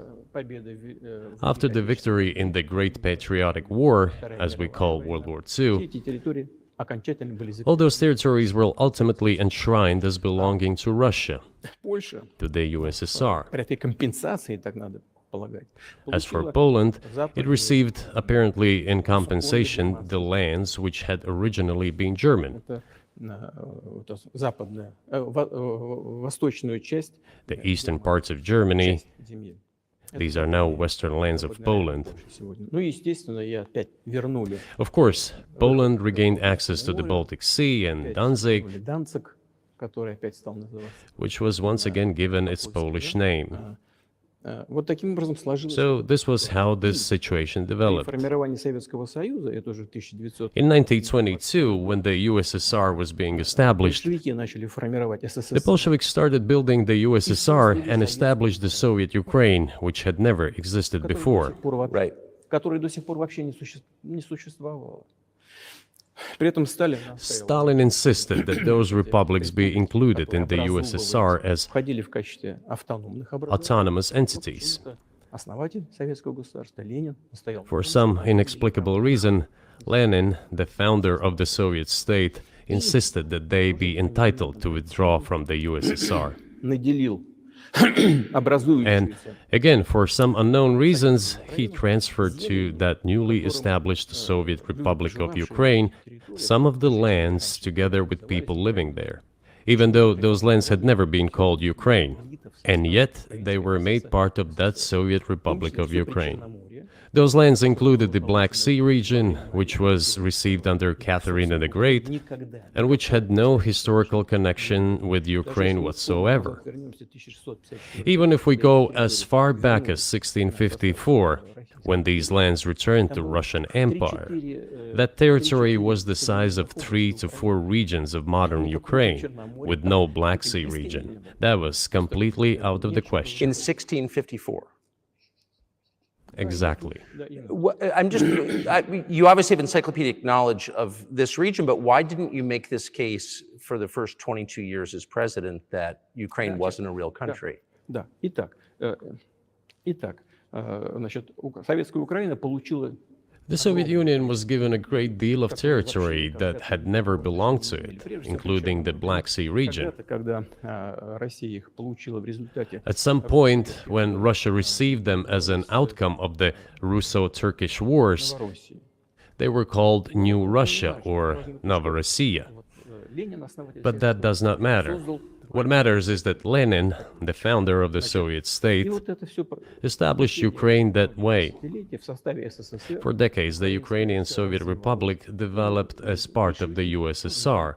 After the victory in the Great Patriotic War, as we call World War II, all those territories were ultimately enshrined as belonging to Russia, to the USSR. As for Poland, it received, apparently in compensation, the lands which had originally been German. The eastern parts of Germany, these are now western lands of Poland. Of course, Poland regained access to the Baltic Sea and Danzig, which was once again given its Polish name. Вот таким образом сложилось. So this was how this situation developed. Формирование Советского Союза, это уже 1900. In 1922, when the USSR was being established, Большевики начали формировать the СССР. Bolsheviks started building the USSR and established the Soviet Ukraine, which had never existed before. Right. Который до сих пор вообще не существовало. При этом Сталин Stalin insisted that those republics be included in the USSR as входили в качестве автономных autonomous entities. Основатель советского государства Ленин настоял. For some inexplicable reason, Lenin, the founder of the Soviet state, insisted that they be entitled to withdraw from the USSR. Наделил And again, for some unknown reasons, he transferred to that newly established Soviet Republic of Ukraine some of the lands together with people living there, even though those lands had never been called Ukraine, and yet they were made part of that Soviet Republic of Ukraine. Those lands included the Black Sea region, which was received under Catherine the Great, and which had no historical connection with Ukraine whatsoever. Even if we go as far back as 1654, when these lands returned to Russian Empire, that territory was the size of 3 to 4 regions of modern Ukraine, with no Black Sea region. That was completely out of the question. In 1654. Exactly. You obviously have encyclopedic knowledge of this region, but why didn't you make this case for the first 22 years as president that Ukraine wasn't a real country? Да. Итак, значит, советская Украина получила. The Soviet Union was given a great deal of territory that had never belonged to it, including the Black Sea region. At some point, when Russia received them as an outcome of the Russo-Turkish Wars, they were called New Russia or Novorossiya. But that does not matter. What matters is that Lenin, the founder of the Soviet state, established Ukraine that way. For decades, the Ukrainian Soviet Republic developed as part of the USSR.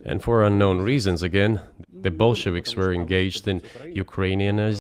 And for unknown reasons, again, the Bolsheviks were engaged in Ukrainianization.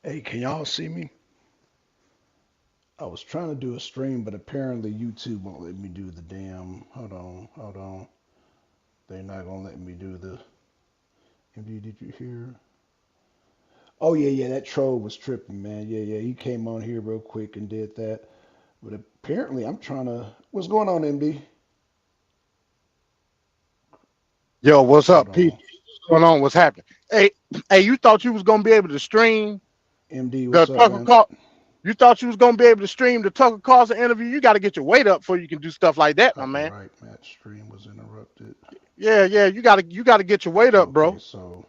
Hey, can y'all see me? I was trying to do a stream, but apparently YouTube won't let me do the damn. Hold on. They're not gonna let me do the. MD, did you hear? Oh yeah, that troll was tripping, man. Yeah, he came on here real quick and did that. But apparently, I'm trying to. What's going on, MD? Yo, what's up, Pete? What's going on? What's happening? Hey, you thought you was gonna be able to stream MD? the What's up, Tucker man? Carlson? You thought you was gonna be able to stream the Tucker Carlson interview? You got to get your weight up before you can do stuff like that, my man. Right, Matt. Stream was interrupted. Yeah, you gotta get your weight up, bro. Okay, so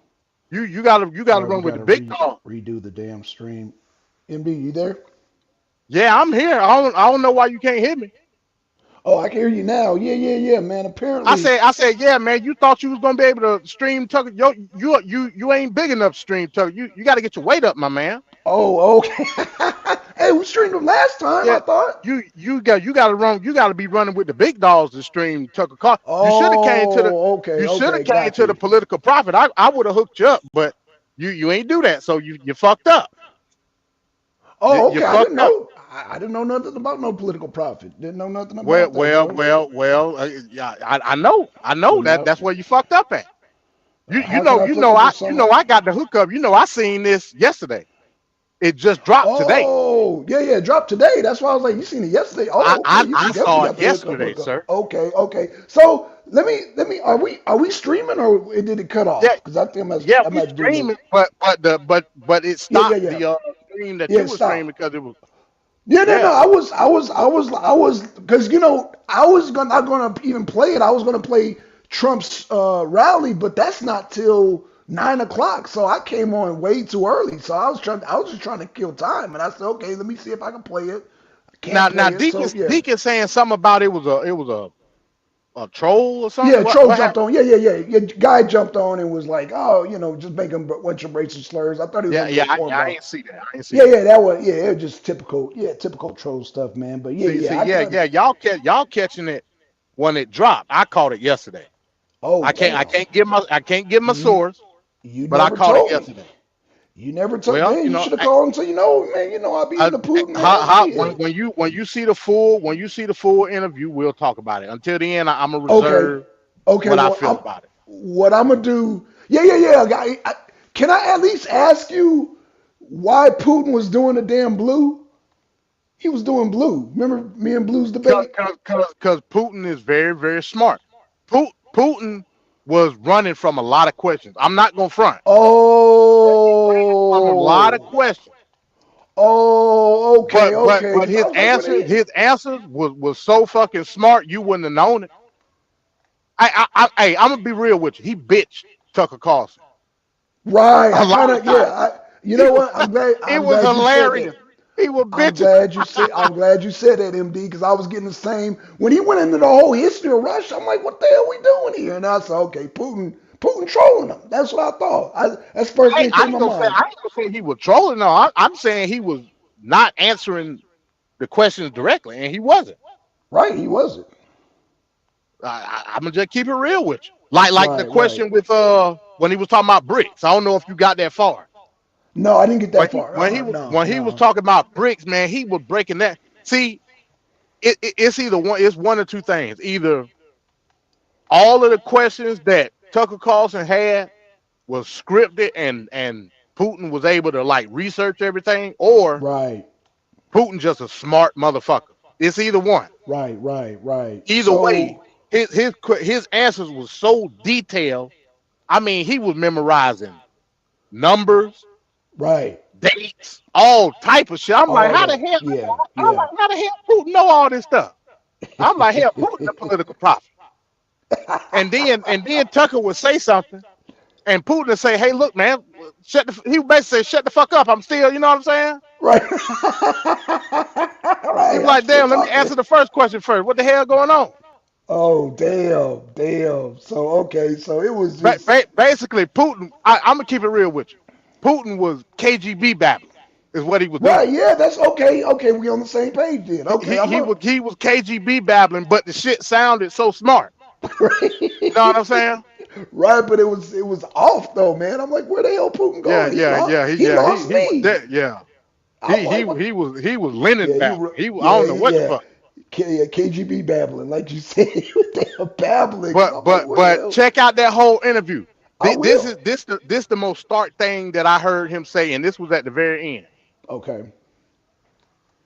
you gotta run with the big dog. Redo the damn stream. MD, you there? Yeah, I'm here. I don't know why you can't hear me. Oh, I can hear you now. Yeah, man. Apparently, I said, yeah, man. You thought you was gonna be able to stream Tucker? You ain't big enough to stream Tucker. You got to get your weight up, my man. Oh, okay. Hey, we streamed them last time. Yeah, I thought you got to run. You got to be running with the big dogs to stream Tucker Carlson. Oh, you should have came to the. okay. You should have Okay, came got to you. the political prophet. I would have hooked you up, but you ain't do that. So you fucked up. Oh, You okay. I fucked didn't know. I didn't know nothing about no political prophet. Didn't know nothing about that. bro. Yeah, I know Yep. that's where you fucked up at. You How can I fuck up with someone? I got the hookup. I seen this yesterday. It just dropped today. Oh, yeah, it dropped today. That's why I was like, you seen it yesterday? Oh, okay. I definitely saw got it the hookup, yesterday, hookup. sir. Okay. So let me. Are we streaming or did it cut off? Yeah, Because I think I'm we streaming, but it stopped the stream that Yeah, you it were stopped. streaming because it was. No. Yeah. I was because I was not gonna even play it. I was gonna play Trump's rally, but that's not till 9 o'clock. So I came on way too early. So I was just trying to kill time, and I said, okay, let me see if I can play it. I can't Now play it, so, yeah. Deacon saying something about it was a troll or something. Yeah, What troll jumped happened? on. Yeah. Guy jumped on and was like, oh, just making a bunch of racist slurs. I thought he was Yeah, gonna yeah, get informed I about. ain't see that. I ain't see Yeah, that. that was it was just typical troll stuff, man. But Y'all catching it when it dropped. I caught it yesterday. Oh, I can't give my source, You but I never caught told it me. yesterday. You never told Well, me. You should have called and said, man, I'll be in the Putin. when you see the full interview, we'll talk about it. Until the end, I'm gonna reserve Okay. what Well, I feel about it. What I'm gonna do? Yeah. Can I at least ask you why Putin was doing the damn blue? He was doing blue. Remember me and Blue's debate? Because Putin is very, very smart. Putin was running from a lot of questions. I'm not gonna front. Oh, From a lot of questions. Oh, okay. But his answers was so fucking smart. You wouldn't have known it. I'm gonna be real with you. He bitched Tucker Carlson. Right. You know what? I'm glad. It was hilarious. He was bitching. I'm glad you said that, MD, because I was getting the same when he went into the whole history of Russia. I'm like, what the hell we doing here? And I said, okay, Putin trolling him. That's what I thought. That's the first thing that came to my mind. I ain't gonna say he was trolling. No, I'm saying he was not answering the questions directly, and he wasn't. Right, he wasn't. I'm gonna just keep it real with you. Like the question with when he was talking about BRICS. I don't know if you got that far. No, I didn't get that far. When he was talking about BRICS, man, he was breaking that. See, it's either one or two things. Either all of the questions that Tucker Carlson had was scripted and Putin was able to like research everything, or Putin just a smart motherfucker. It's either one. Right. Either way, his answers was so detailed. I mean, he was memorizing numbers, dates, all type of shit. I'm like, how the hell? How the hell Putin know all this stuff? I'm like, hell, Putin the political prophet. And then Tucker would say something, and Putin would say, "Hey, look, man, he would basically say, shut the fuck up. I'm still, you know what I'm saying?" Right. He's like, damn, let me answer the first question first. What the hell going on? Oh, damn. So, okay, so it was just... basically Putin. I'm gonna keep it real with you. Putin was KGB babbling, is what he was doing. Right, yeah, that's okay. Okay, we on the same page then. Okay, he was KGB babbling, but the shit sounded so smart. You know what I'm saying? Right, but it was off though, man. I'm like, where the hell Putin going? He lost me. He was Lenin babbling. I don't know what the fuck. KGB babbling, like you said, damn babbling. But check out that whole interview. This the most stark thing that I heard him say, and this was at the very end. Okay.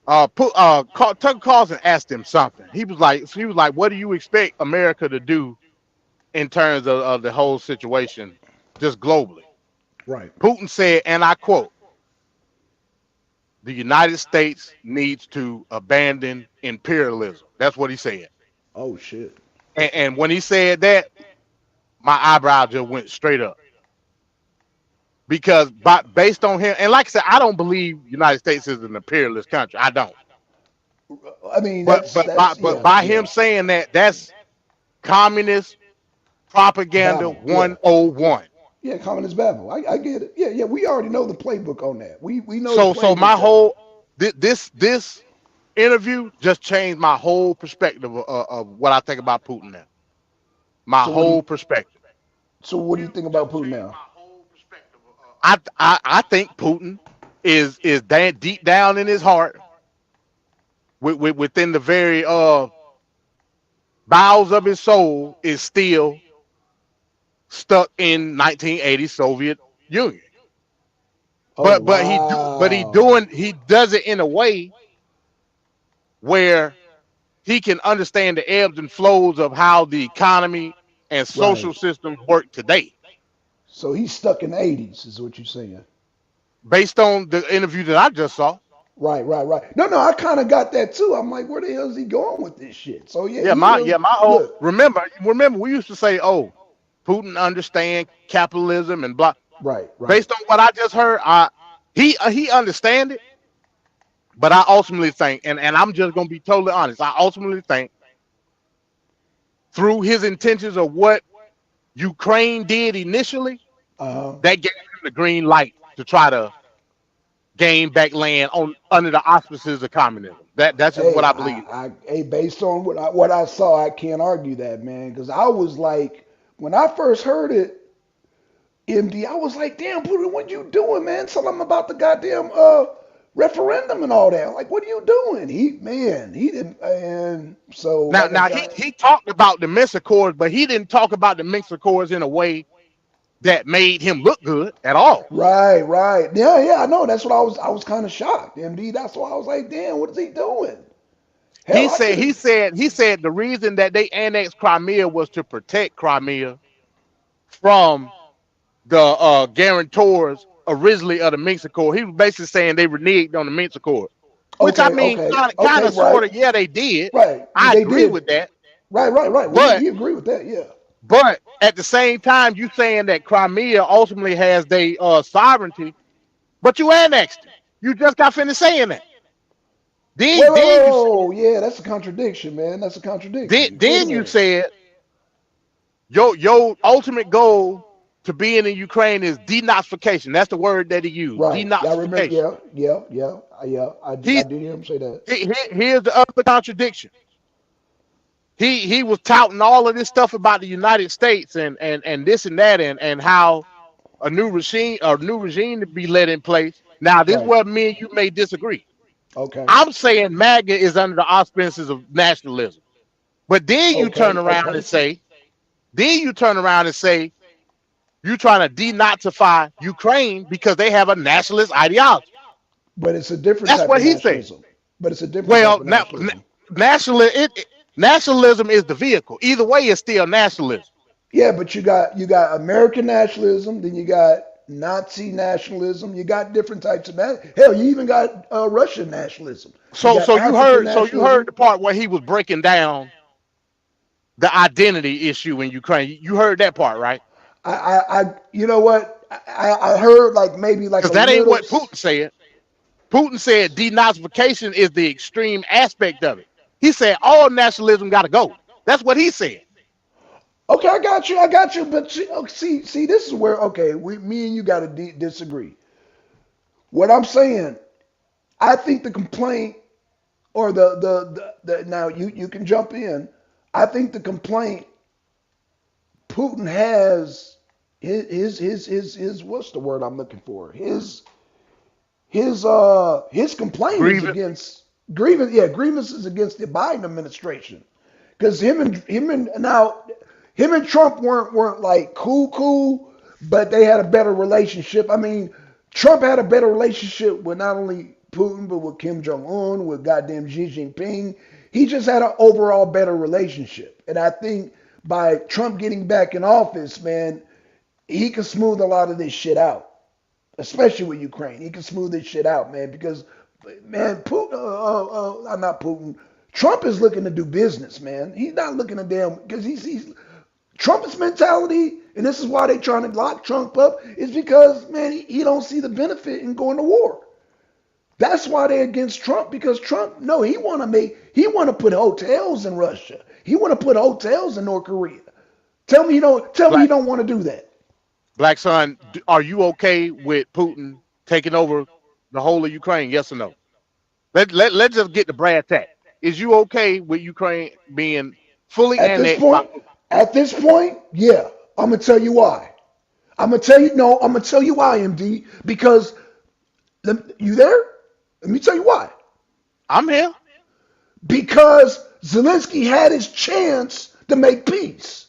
Tucker Carlson asked him something. He was like, what do you expect America to do in terms of the whole situation, just globally? Right. Putin said, and I quote, the United States needs to abandon imperialism. That's what he said. Oh shit. And when he said that, my eyebrow just went straight up. Because based on him, and like I said, I don't believe United States is an imperialist country. I don't. I mean, But by him saying that, that's communist propaganda Babble, yeah. 101. Yeah, communist Babel. I get it. Yeah, we already know the playbook on that. We know. So my whole this interview just changed my whole perspective of what I think about Putin now. My whole perspective. So what do you think about Putin now? I think Putin is deep down in his heart, within the very bowels of his soul, is still stuck in 1980 Soviet Union. Oh, But he does it in a way where he can understand the ebbs and flows of how the economy and social systems work today. So he's stuck in the 80s, is what you're saying. Based on the interview that I just saw. Right. No, I kind of got that too. I'm like, where the hell is he going with this shit? So my whole remember we used to say, oh, Putin understand capitalism and blah. Right. Based on what I just heard, he understand it. But I ultimately think, and I'm just gonna be totally honest, I ultimately think through his intentions of what Ukraine did initially, that gave him the green light to try to gain back land under the auspices of communism. That's just what I believe. Based on what I saw, I can't argue that, man. Because I was like, when I first heard it, MD, I was like, damn, Putin, what you doing, man? Tell him about the goddamn referendum and all that. Like, what are you doing? He didn't. And so now he talked about the Minsk Accords, but he didn't talk about the Minsk Accords in a way that made him look good at all. Right. Yeah, I know. That's what I was kind of shocked, MD. That's why I was like, damn, what is he doing? Hell, he said the reason that they annexed Crimea was to protect Crimea from the guarantors originally of the Minsk Accord. He was basically saying they reneged on the Minsk Accord, which kind of sort of, yeah, they did. Right. I agree with that. Right. But we agree with that, yeah. But at the same time, you saying that Crimea ultimately has their sovereignty, but you annexed it. You just got finished saying that. Yeah, that's a contradiction, man. That's a contradiction. Then you said your ultimate goal to being in Ukraine is denazification. That's the word that he used. Right. Denazification. Yeah. I did hear him say that. Here's the other contradiction. He was touting all of this stuff about the United States and this and that and how a new regime to be let in place. Now this is where me and you may disagree. Okay. I'm saying MAGA is under the auspices of nationalism. But then you turn around and say, you're trying to denazify Ukraine because they have a nationalist ideology. But it's a different That's type what of he nationalism. said. But it's a different type of nationalism. Nationalism is the vehicle. Either way, it's still nationalism. Yeah, but you got American nationalism, then you got Nazi nationalism, you got different types of hell, you even got Russian nationalism. So you heard the part where he was breaking down the identity issue in Ukraine. You heard that part, right? I you know what? I heard because that ain't what Putin said. Putin said denazification is the extreme aspect of it. He said all nationalism got to go. That's what he said. Okay, I got you. But see, this is where me and you got to disagree. What I'm saying, I think the complaint or the now you can jump in. I think the complaint Putin has his what's the word I'm looking for? His complaint is against grievances against the Biden administration. Because him and Trump weren't like cool, but they had a better relationship. I mean, Trump had a better relationship with not only Putin, but with Kim Jong-un, with goddamn Xi Jinping. He just had an overall better relationship. And I think by Trump getting back in office, man, he can smooth a lot of this shit out, especially with Ukraine. He can smooth this shit out, man, because Man, Putin, not Putin. Trump is looking to do business, man. He's not looking to damn because he's Trump's mentality, and this is why they trying to lock Trump up, is because man, he don't see the benefit in going to war. That's why they're against Trump, because Trump, no, he want to put hotels in Russia. He want to put hotels in North Korea. Tell me you don't want to do that. Black Son, are you okay with Putin taking over the whole of Ukraine? Yes or no? Let's just get the brass tack. Is you okay with Ukraine being fully annexed? At this point, yeah. I'm gonna tell you why. I'm gonna tell you why, MD. Because you there? Let me tell you why. I'm here. Because Zelensky had his chance to make peace.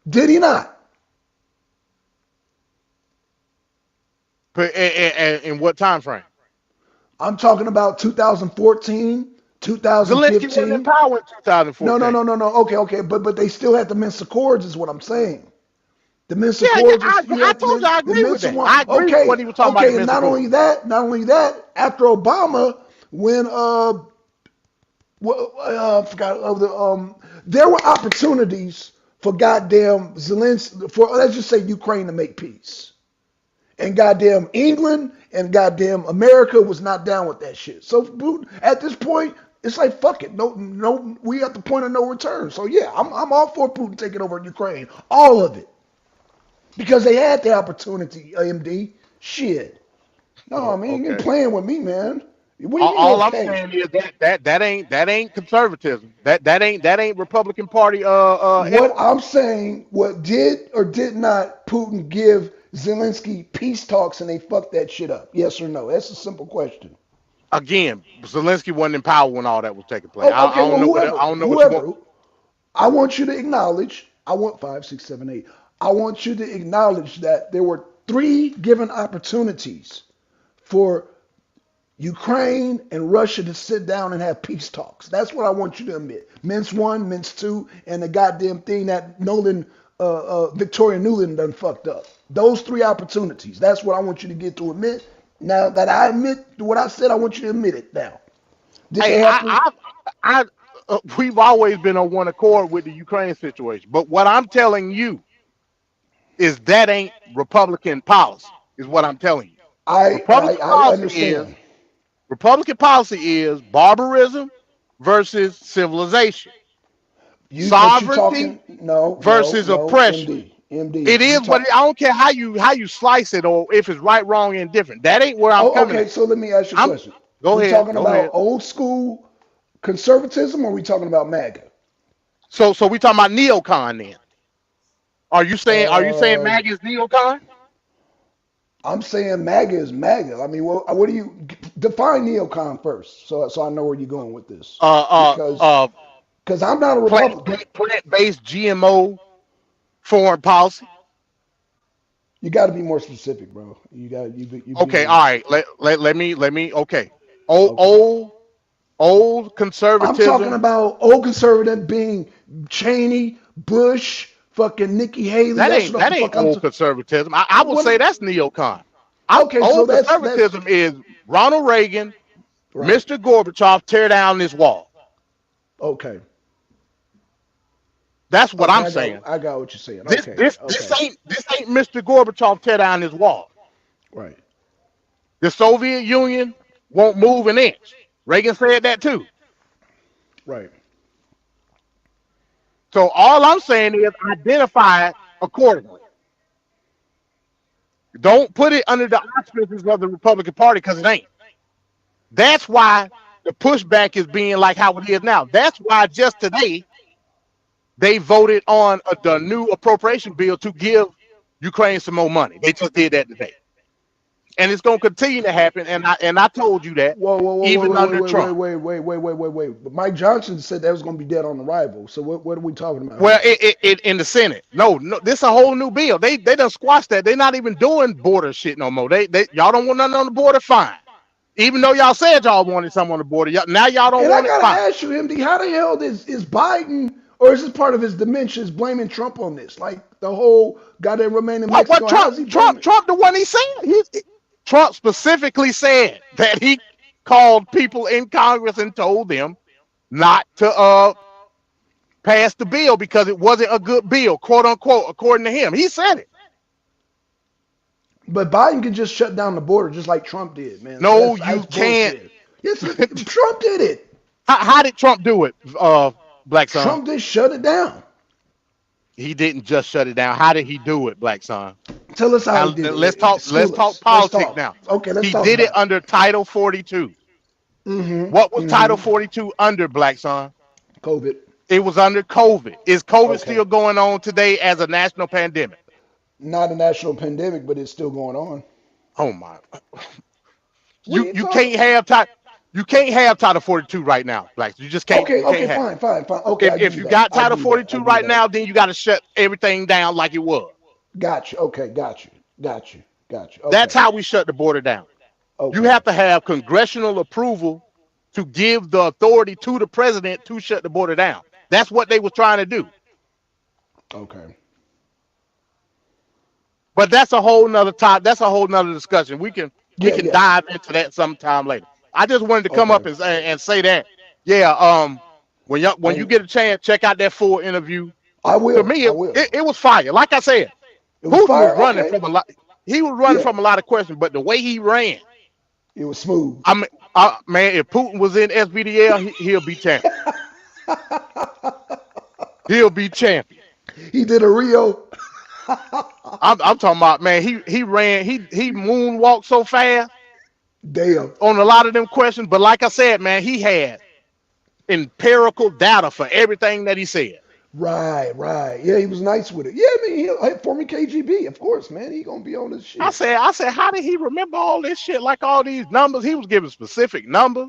Did he not? In what time frame? I'm talking about 2014, 2015. Zelensky was in power in 2014. No. Okay. But they still had the Minsk Accords, is what I'm saying. The Minsk Yeah, Accords. I told you I agree with that. I agree with what he was talking about. Okay, and not only that, after Obama, when I forgot of the there were opportunities for goddamn Zelensky, for let's just say Ukraine, to make peace. And goddamn England and goddamn America was not down with that shit. So at this point, it's like fuck it. No, we at the point of no return. So yeah, I'm all for Putin taking over Ukraine, all of it, because they had the opportunity. AMD shit. No, I mean you're playing with me, man. All I'm saying is that ain't conservatism. That ain't Republican Party. What I'm saying, what did or did not Putin give Zelensky peace talks and they fucked that shit up? Yes or no? That's a simple question. Again, Zelensky wasn't in power when all that was taking place. Oh, okay, I don't know what you want. I want you to acknowledge. I want 5, 6, 7, 8. I want you to acknowledge that there were 3 given opportunities for Ukraine and Russia to sit down and have peace talks. That's what I want you to admit. Minsk 1, Minsk 2, and the goddamn thing that Victoria Nuland done fucked up. Those 3 opportunities. That's what I want you to get to admit. Now that I admit what I said, I want you to admit it now. We've always been on one accord with the Ukraine situation. But what I'm telling you is that ain't Republican policy, is what I'm telling you. I understand. Republican policy is barbarism versus civilization. Sovereignty versus oppression. MD. It is, but I don't care how you slice it or if it's right, wrong, and different. That ain't where I'm coming. Okay, so let me ask you a question. Go ahead. We talking about old school conservatism, or are we talking about MAGA? So we talking about neocon then? Are you saying MAGA is neocon? I'm saying MAGA is MAGA. I mean, what do you define neocon first, so I know where you're going with this? Because I'm not a Republican. Plant-based GMO foreign policy. You got to be more specific, bro. Okay, all right. Let me. Okay, old conservatism. I'm talking about old conservative being Cheney, Bush, fucking Nikki Haley. That ain't old conservatism. I would say that's neocon. Okay, old conservatism is Ronald Reagan, right. Mr. Gorbachev, tear down this wall. Okay. That's what I'm saying. I got what you're saying. This ain't Mr. Gorbachev tear down this wall. Right. The Soviet Union won't move an inch. Reagan said that too. Right. So all I'm saying is identify it accordingly. Don't put it under the auspices of the Republican Party, because it ain't. That's why the pushback is being like how it is now. That's why just today they voted on the new appropriation bill to give Ukraine some more money. They just did that today. And it's going to continue to happen. And I told you that. Even under Trump. Wait. But Mike Johnson said that was going to be dead on arrival. So what are we talking about? Well, it in the Senate. No, this is a whole new bill. They done squashed that. They're not even doing border shit no more. Y'all don't want nothing on the border, fine. Even though y'all said y'all wanted something on the border, now y'all don't want it. I gotta ask you, MD, how the hell is Biden, or is this part of his dementia, is blaming Trump on this? Like the whole goddamn remain in Mexico. Trump the one he said. Trump specifically said that he called people in Congress and told them not to pass the bill because it wasn't a good bill, quote unquote, according to him. He said it. But Biden can just shut down the border just like Trump did, man. No, That's you can't. bullshit. Yes, Trump did it. How did Trump do it, Black Son? Trump just shut it down. He didn't just shut it down. How did he do it, Black Son? Tell us how he did it. Let's talk politics now. Okay, let's he talk. He did it about under Title 42. Mm-hmm. What was Title 42 under, Black Son? COVID. It was under COVID. Is COVID Okay. still going on today as a national pandemic? Not a national pandemic, but it's still going on. Oh my! You can't have Title 42 right now, Black. You just can't. Okay, you can't okay, have fine. Okay, If you got Title 42 right now, then you got to shut everything down like it was. Got you. Okay, got you. Okay. That's how we shut the border down. Okay. You have to have congressional approval to give the authority to the president to shut the border down. That's what they were trying to do. Okay. But that's a whole nother time. That's a whole nother discussion. We can dive into that sometime later. I just wanted to come up and say that. Yeah. When you get a chance, check out that full interview. I will. To me, it was fire. Like I said, Putin was running from a lot. He was running from a lot of questions, but the way he ran, it was smooth. I mean, man, if Putin was in SBDL, he'll be champion. He'll be champion. He did a Rio. I'm talking about, man. He ran. He moonwalked so fast. Damn. On a lot of them questions, but like I said, man, he had empirical data for everything that he said. Right. Yeah, he was nice with it. Yeah, I mean, he former KGB, of course, man. He gonna be on this shit. I said, how did he remember all this shit? Like all these numbers, he was giving specific numbers,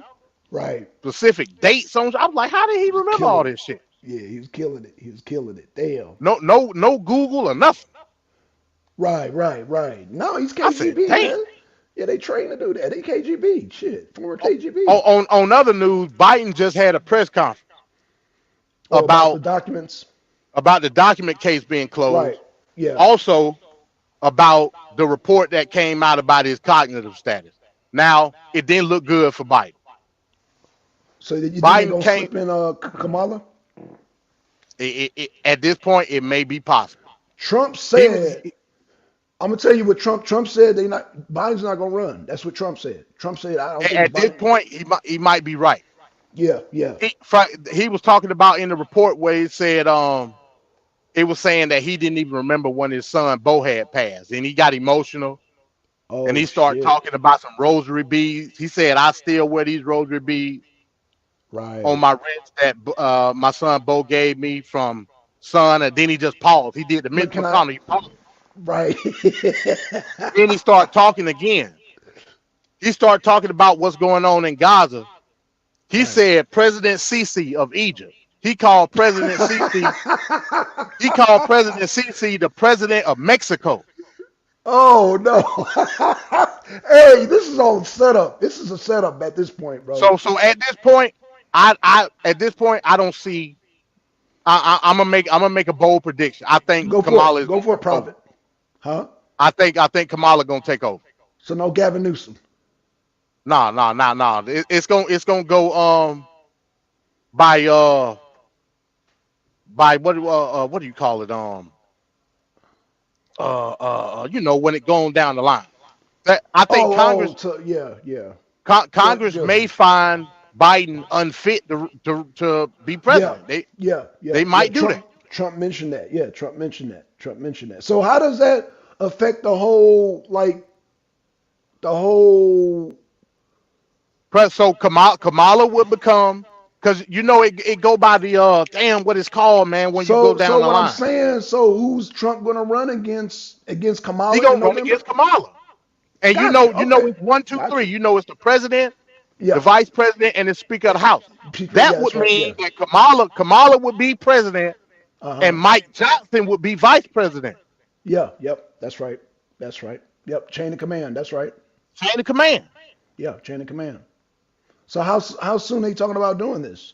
right? Specific dates on. I was like, how did he remember all this shit? Yeah, he was killing it. Damn. No Google or nothing. Right. No, he's KGB, man. Yeah, they trained to do that. They KGB, shit, former KGB. On other news, Biden just had a press conference about the documents, about the document case being closed. Right. Yeah. Also about the report that came out about his cognitive status. Now, it didn't look good for Biden. So you think Biden they're gonna flip in Kamala? At this point, it may be possible. Trump said, I'm gonna tell you what Trump said. Biden's not gonna run. That's what Trump said. Trump said, I don't think at this point, he might be right. Yeah. He was talking about in the report where he said it was saying that he didn't even remember when his son Bo had passed, and he got emotional. And he started talking about some rosary beads. He said, I still wear these rosary beads on my wrist that my son Bo gave me from son. And then he just paused. He did the mental comment. Right. Then he started talking again. He started talking about what's going on in Gaza. He said President Sisi of Egypt. He called President Sisi. He called President Sisi the president of Mexico. Oh no! Hey, this is all set up. This is a setup at this point, bro. So at this point, I don't see. I'm gonna make a bold prediction. I think Kamala is go for a profit. Huh? I think Kamala gonna take over. So no Gavin Newsom. No. It's gonna go by what do you call it when it going down the line. I think Congress. Congress may find Biden unfit to be president. They might do that. Trump mentioned that. Yeah, Trump mentioned that. So how does that affect the whole So Kamala would become, because it go by the what it's called, man, when you go down the line. So what I'm saying, so who's Trump gonna run against Kamala? He gonna run against Kamala. And it's 1, 2, 3. It's the president, the vice president, and the speaker of the House. That would mean that Kamala would be president, and Mike Johnson would be vice president. Yeah, yep, that's right. Yep, chain of command, that's right. Chain of command. Yeah, chain of command. So how soon they talking about doing this?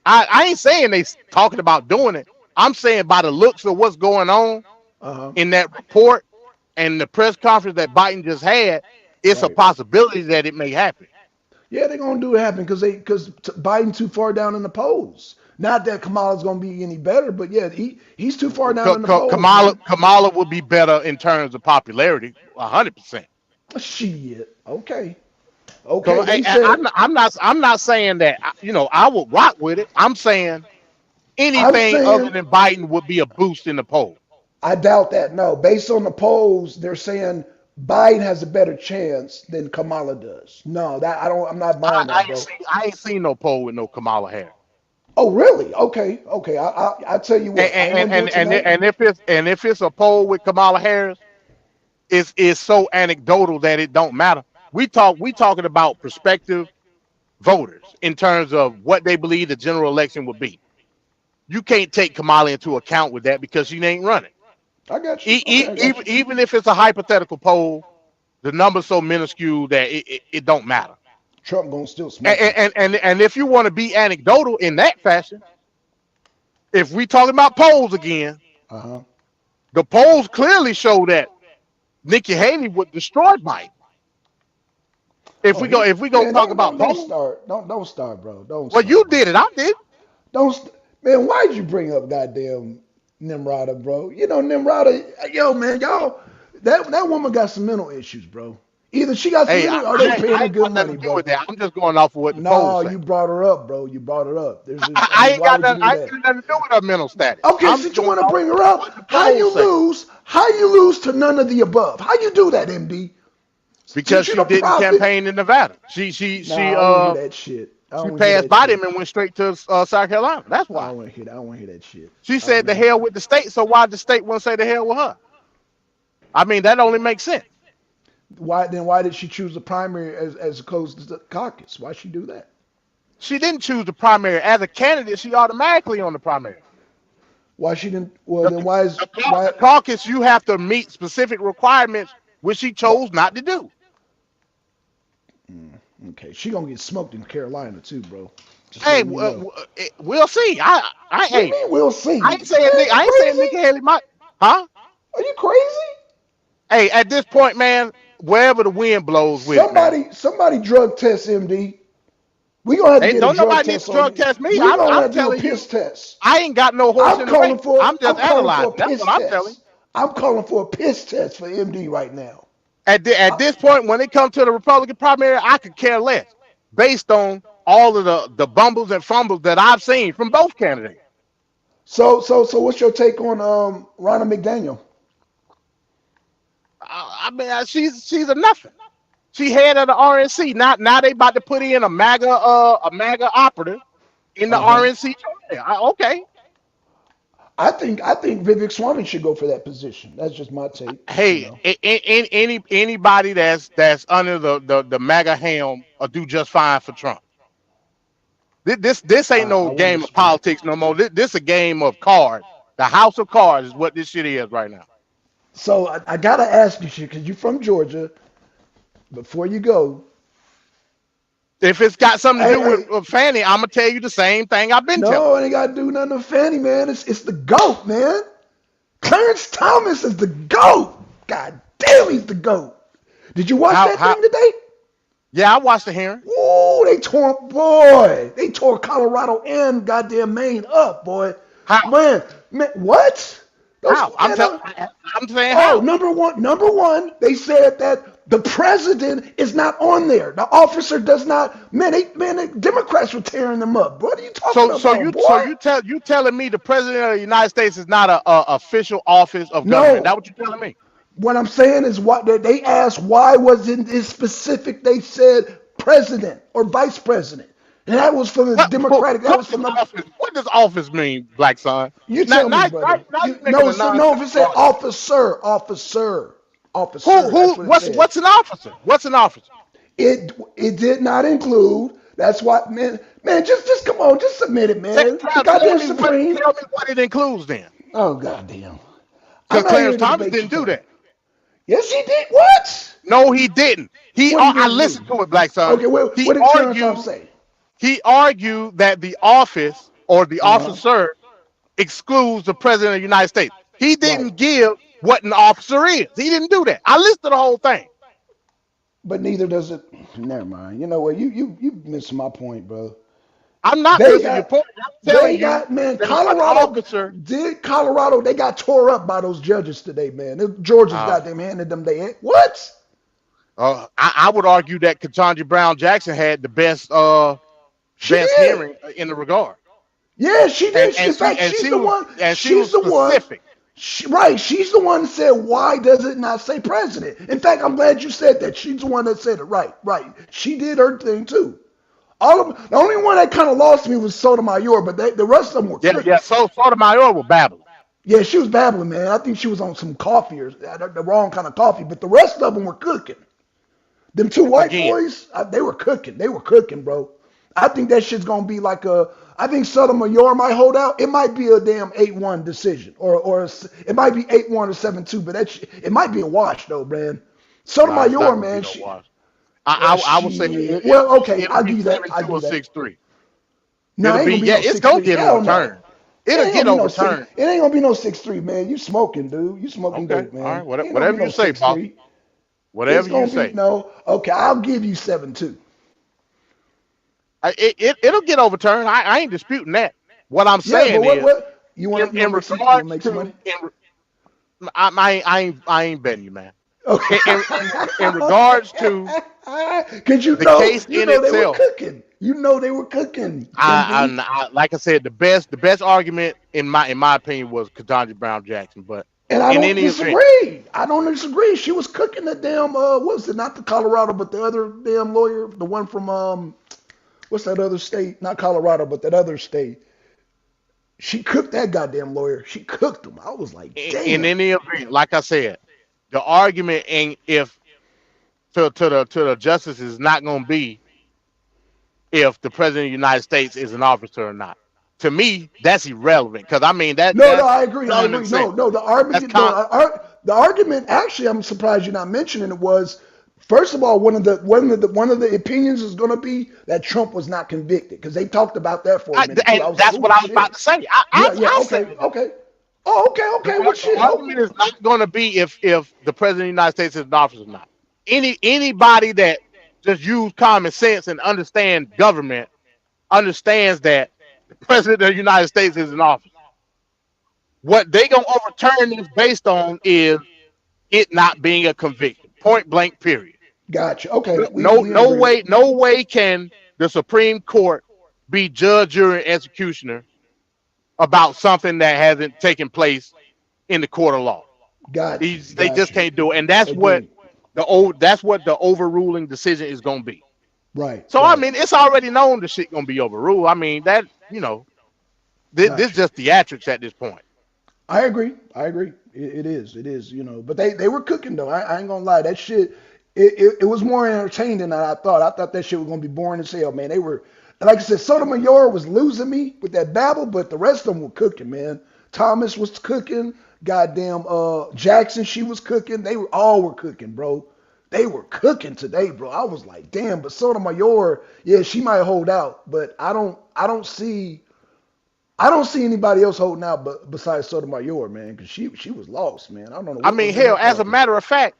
I ain't saying they talking about doing it. I'm saying by the looks of what's going on in that report and the press conference that Biden just had, it's a possibility that it may happen. Yeah, they're gonna do it happen because Biden too far down in the polls. Not that Kamala's gonna be any better, but yeah, he's too far down in the polls. Kamala would be better in terms of popularity, 100%. Shit. Okay. So, I'm not saying that I would rock with it. I'm saying anything other than Biden would be a boost in the poll. I doubt that. No, based on the polls, they're saying Biden has a better chance than Kamala does. No, I'm not buying that, bro. I ain't seen no poll with no Kamala Harris. Oh, really? Okay. I tell you what. And if it's a poll with Kamala Harris, it's so anecdotal that it don't matter. We talking about prospective voters in terms of what they believe the general election would be. You can't take Kamala into account with that because she ain't running. I got you. Even if it's a hypothetical poll, the number's so minuscule that it don't matter. Trump gonna still smack. And if you want to be anecdotal in that fashion, if we talking about polls again, the polls clearly show that Nikki Haley would destroy Biden. If we go talk about polls, don't start, bro. Don't. Well, you did it. I did. Man, why'd you bring up goddamn Nimrata, bro? You know Nimrata, yo, man, y'all. That woman got some mental issues, bro. Either she got some mental, or they paying her good money, bro. I'm just going off of what the polls say. You brought her up, bro. You brought her up. I ain't got nothing to do with her mental status. Okay, since you want to bring her up, how you lose to none of the above? How you do that, MD? Because she didn't campaign in Nevada. She that shit. She passed by them and went straight to South Carolina. That's why. I don't want to hear that shit. She said the hell with the state, so why the state won't say the hell with her? I mean, that only makes sense. Why did she choose the primary as opposed to the caucus? Why she do that? She didn't choose the primary. As a candidate, she automatically on the primary. Why she didn't? Well, then why is the caucus? You have to meet specific requirements, which she chose not to do. Okay, she gonna get smoked in Carolina too, bro. Hey, we'll see. What do you mean we'll see? I ain't saying Nikki Haley might. Huh? Are you crazy? Hey, at this point, man, wherever the wind blows with somebody drug test MD. We gonna have to get a drug test. Drug test me. I'm telling you, piss test. I ain't got no horse in the race. I'm just analyzing. That's what I'm telling you. I'm calling for a piss test for MD right now. At this point, when it comes to the Republican primary, I could care less, based on all of the bumbles and fumbles that I've seen from both candidates. So what's your take on Ronna McDaniel? I mean, she's a nothing. She head of the RNC. Now they about to put in a MAGA operative in the RNC. Okay. I think Vivek Swamy should go for that position. That's just my take. Hey, anybody that's under the MAGA helm will do just fine for Trump. This ain't no game of politics no more. This a game of cards. The house of cards is what this shit is right now. So I gotta ask you, because you're from Georgia. Before you go, if it's got something to do with Fannie, I'm gonna tell you the same thing I've been telling. No, it ain't got to do nothing with Fannie, man. It's the GOAT, man. Clarence Thomas is the GOAT. God damn, he's the GOAT. Did you watch that thing today? Yeah, I watched the hearing. Ooh, they tore Colorado and goddamn Maine up, boy. Man, what? I'm saying how. Number one, they said that the president is not on there. The officer does not. The Democrats were tearing them up. What are you talking about? So you telling me the president of the United States is not a official office of government? That's what you're telling me. What I'm saying is what they asked. Why wasn't it specific? They said president or vice president. And that was from the Democratic. That was from the office. What does office mean, Black Son? You tell me, brother. No, if it said officer. What's an officer? What's an officer? It did not include. That's what, man. Just come on, just submit it, man. Tell me what it includes then. Oh goddamn. Because Clarence Thomas didn't do that. Yes, he did. What? No, he didn't. I listened to it, Black Son. Okay, what did Clarence Thomas say? He argued that the office or the officer excludes the president of the United States. He didn't give what an officer is. He didn't do that. I listened to the whole thing. But neither does it. Never mind. You know what? You missed my point, bro. I'm not They missing your got point. I'm telling they you got man. that an Colorado officer. Colorado. They got tore up by those judges today, man. Georgia's goddamn handed them they what? I would argue that Ketanji Brown Jackson had the best hearing in the regard. Yeah, she did. In fact, she's the one. She's the one. Right, she's the one that said, "Why does it not say president?" In fact, I'm glad you said that. She's the one that said it. Right. She did her thing too. The only one that kind of lost me was Sotomayor, but the rest of them were yeah. So Sotomayor was babbling. Yeah, she was babbling, man. I think she was on some coffee or the wrong kind of coffee, but the rest of them were cooking. Them two white boys, they were cooking. They were cooking, bro. I think that shit's gonna be like I think Sotomayor might hold out. It might be a damn 8-1 decision, or it might be 8-1 or 7-2. But it might be a wash though, man. Sotomayor, man. I would say. Well, okay, I'll give you that. I'll give you that. 6-3. No, it's gonna get overturned. It'll get overturned. It ain't gonna be no 6-3, man. You smoking, dude. You smoking dope, man. All right, whatever you say, Bob. Whatever you say. Okay, I'll give you 7-2. It'll get overturned. I ain't disputing that. What I'm saying is, what you want to make some money? I ain't betting you, man. Okay. In regards to the case in itself, they were cooking. I like I said, the best argument in my opinion was Ketanji Brown Jackson, but I don't disagree. I don't disagree. She was cooking the damn what was it? Not the Colorado, but the other damn lawyer, the one from what's that other state? Not Colorado, but that other state. She cooked that goddamn lawyer. She cooked him. I was like, damn. In any event, like I said, the argument ain't if to the justice is not going to be if the president of the United States is an officer or not. To me, that's irrelevant because I mean that. No, I agree. No, the argument. The argument. Actually, I'm surprised you're not mentioning it. Was first of all one of the opinions is going to be that Trump was not convicted because they talked about that for a minute. That's what I was about to say. Okay. Oh, okay. What shit? The argument is not going to be if the president of the United States is an officer or not. Anybody that just use common sense and understand government understands that the president of the United States is an officer. What they gonna overturn this based on is it not being a conviction. Point blank. Period. Gotcha. Okay. No way can the Supreme Court be judge, jury, and executioner about something that hasn't taken place in the court of law. Gotcha. They just can't do it, and that's what the overruling decision is going to be. Right. So I mean, it's already known the shit going to be overruled. I mean that this just theatrics at this point. I agree. It is. But they were cooking though. I ain't gonna lie. That shit. It was more entertaining than I thought. I thought that shit was gonna be boring as hell, man. They were, like I said, Sotomayor was losing me with that babble, but the rest of them were cooking, man. Thomas was cooking. Goddamn, Jackson, she was cooking. They all were cooking, bro. They were cooking today, bro. I was like, damn. But Sotomayor, yeah, she might hold out, but I don't see anybody else holding out, but besides Sotomayor, man, because she was lost, man. I don't know. I mean, hell, as a matter of fact,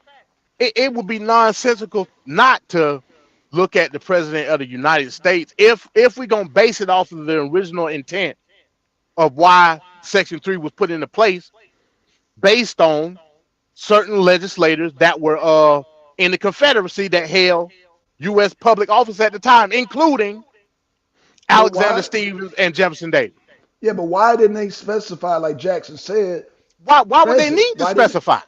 it would be nonsensical not to look at the president of the United States if we're gonna base it off of the original intent of why Section 3 was put into place, based on certain legislators that were in the Confederacy that held U.S. public office at the time, including Alexander Stephens and Jefferson Davis. Yeah, but why didn't they specify, like Jackson said? Why would they need to specify?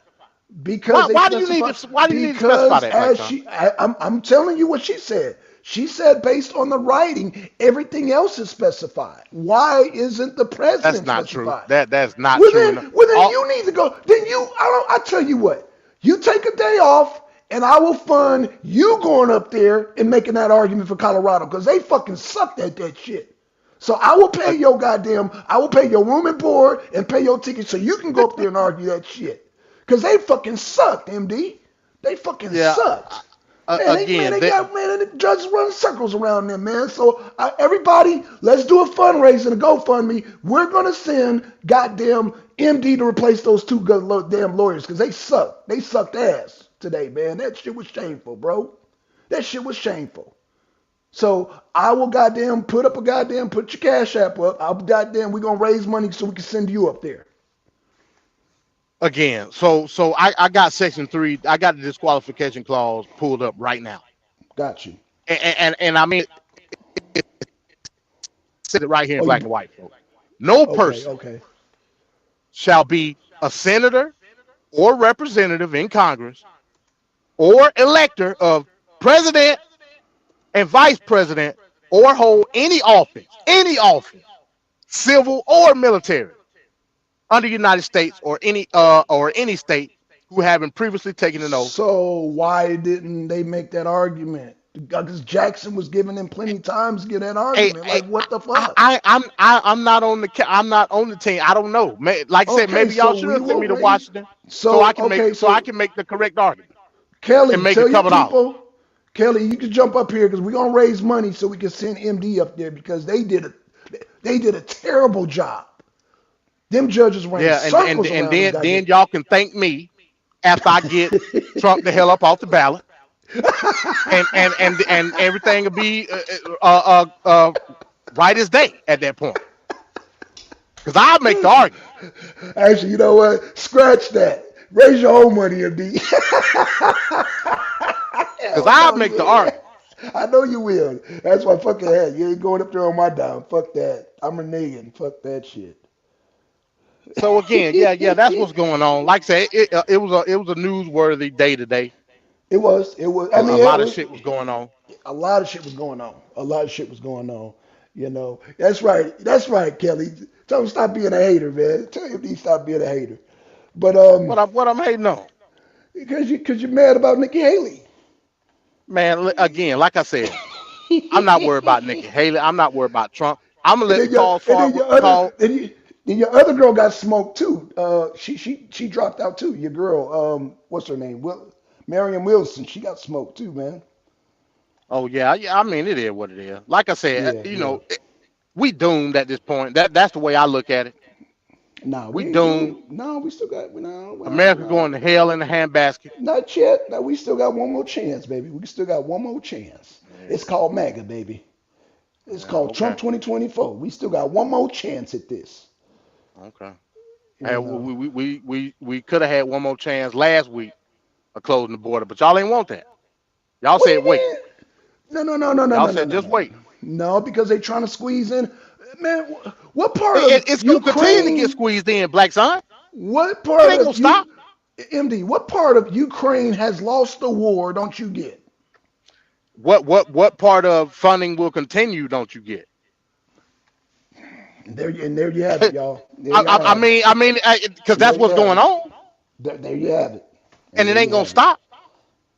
Because why do you need to specify that? I'm telling you what she said. She said based on the writing, everything else is specified. Why isn't the president specified? That's not true. Then you need to go. I tell you what. You take a day off, and I will fund you going up there and making that argument for Colorado because they fucking sucked at that shit. So I will pay your room and board and pay your ticket so you can go up there and argue that shit. Because they fucking sucked, MD. They fucking sucked. The judges run circles around them, man. So everybody, let's do a fundraiser and a GoFundMe. We're going to send goddamn MD to replace those two damn lawyers because they sucked. They sucked ass today, man. That shit was shameful, bro. That shit was shameful. So I will goddamn put your cash app up. We're gonna raise money so we can send you up there. Again, so I got section 3. I got the disqualification clause pulled up right now. Got you. And I mean, it said it right here in black and white. Folks. No person shall be a senator or representative in Congress or elector of president and vice president or hold any office, civil or military, under the United States or any state who haven't previously taken an oath. So why didn't they make that argument? Because Jackson was giving them plenty of times to get that argument. What the fuck? I'm not on the team. I don't know. Like I said, maybe y'all should have sent me to Washington so I can make the correct argument. Kelly, tell your people, Kelly, you can jump up here because we're gonna raise money so we can send MD up there because they did a terrible job. Them judges ran circles around and then y'all can thank me after I get Trump the hell up off the ballot. and everything will be right as day at that point. Because I'll make the argument. Actually, you know what? Scratch that. Raise your own money, MD. Because I'll make the argument. I know you will. That's why fucking hell. You ain't going up there on my dime. Fuck that. I'm reneging. Fuck that shit. So again, yeah, that's what's going on. Like I said, it was a newsworthy day today. It was. I mean, a lot of shit was going on. A lot of shit was going on. You know. That's right, Kelly. Tell him stop being a hater, man. Tell him he stop being a hater. But what I'm hating on? Because you're mad about Nikki Haley. Man, again, like I said, I'm not worried about Nikki Haley. I'm not worried about Trump. I'm gonna let Paul call. Then your other girl got smoked too. She dropped out too. Your girl, what's her name? Marion Wilson. She got smoked too, man. Oh yeah. I mean, it is what it is. Like I said, we doomed at this point. That's the way I look at it. No, we doomed. No, we still got America going to hell in a handbasket. Not yet. No, we still got one more chance, baby. We still got one more chance. It's called MAGA, baby. It's called Trump 2024. We still got one more chance at this. Okay. And we could have had one more chance last week of closing the border, but y'all ain't want that. Y'all said wait. No. Y'all said just wait. No, because they trying to squeeze in. Man, what part of it's going to continue to get squeezed in, Black Son? What part it ain't gonna stop? MD, what part of Ukraine has lost the war? Don't you get? What part of funding will continue? Don't you get? There you have it, y'all. I mean, because that's what's going on. There you have it. And it ain't gonna stop.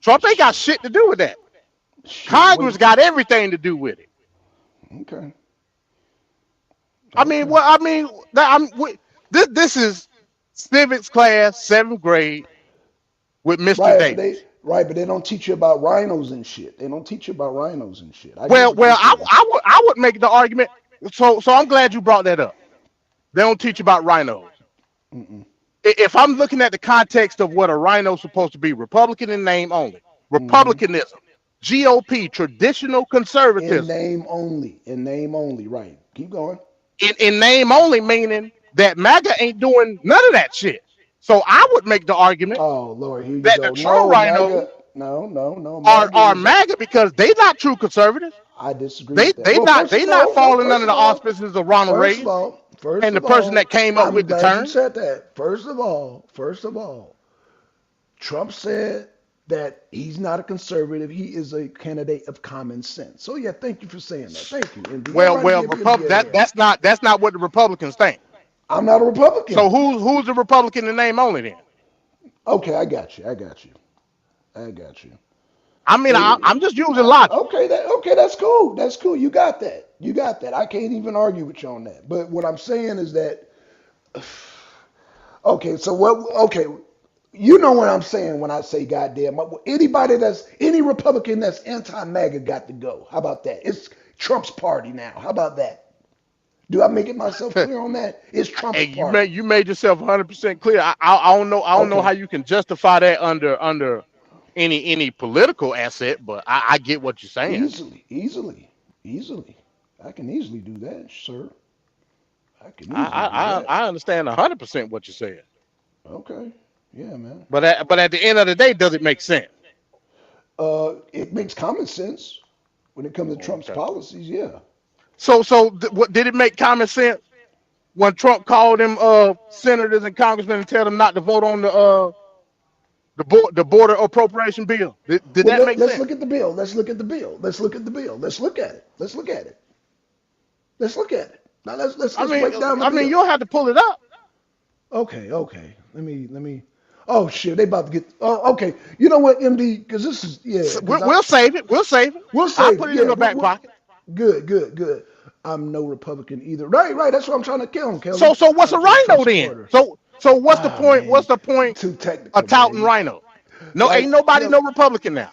Trump ain't got shit to do with that. Congress got everything to do with it. Okay. This is civics class, 7th grade, with Mr. Davis. But they don't teach you about rhinos and shit. They don't teach you about rhinos and shit. I would make the argument. So I'm glad you brought that up. They don't teach about rhinos. Mm-mm. If I'm looking at the context of what a rhino's supposed to be, Republican in name only, Republicanism, GOP, traditional conservatism. In name only, right. Keep going. In name only, meaning that MAGA ain't doing none of that shit. So I would make the argument Lord, here you that go. the true rhinos are MAGA because they not true conservatives. I disagree. They not falling under the auspices of Ronald Reagan and the person that came up with the term. You said that. First of all, Trump said that he's not a conservative. He is a candidate of common sense. So yeah, thank you for saying that. Thank you. And that's not what the Republicans think. I'm not a Republican. So who's the Republican in name only then? Okay, I got you. I mean, I'm just using logic. Okay, that's cool. That's cool. You got that. I can't even argue with you on that. But what I'm saying is that, you know what I'm saying when I say goddamn. Any Republican that's anti-MAGA got to go. How about that? It's Trump's party now. How about that? Do I make it myself clear on that? It's Trump's party. You made yourself 100% clear. I don't know how you can justify that under any political asset, but I get what you're saying. Easily. I can easily do that, sir. I can easily do that. I understand 100% what you're saying. Okay. Yeah, man. But at the end of the day, does it make sense? It makes common sense when it comes to Trump's policies. Yeah. So what did it make common sense when Trump called them senators and congressmen and tell them not to vote on the border appropriation bill? Did that make sense? Let's look at the bill. Let's look at the bill. Let's look at the bill. Let's look at it. Let's look at it. Let's look at it. Now let's break down the bill. You'll have to pull it up. Okay. Let me. Oh shit! They about to get. Oh, okay. You know what, MD? Because this is We'll save it. We'll save it. I'll put it in the back pocket. Good. I'm no Republican either. Right. That's what I'm trying to kill him, Kelly. So what's a rhino then? So what's the point? Man. What's the point? Too technical. Of touting rhino? No, ain't nobody no Republican now.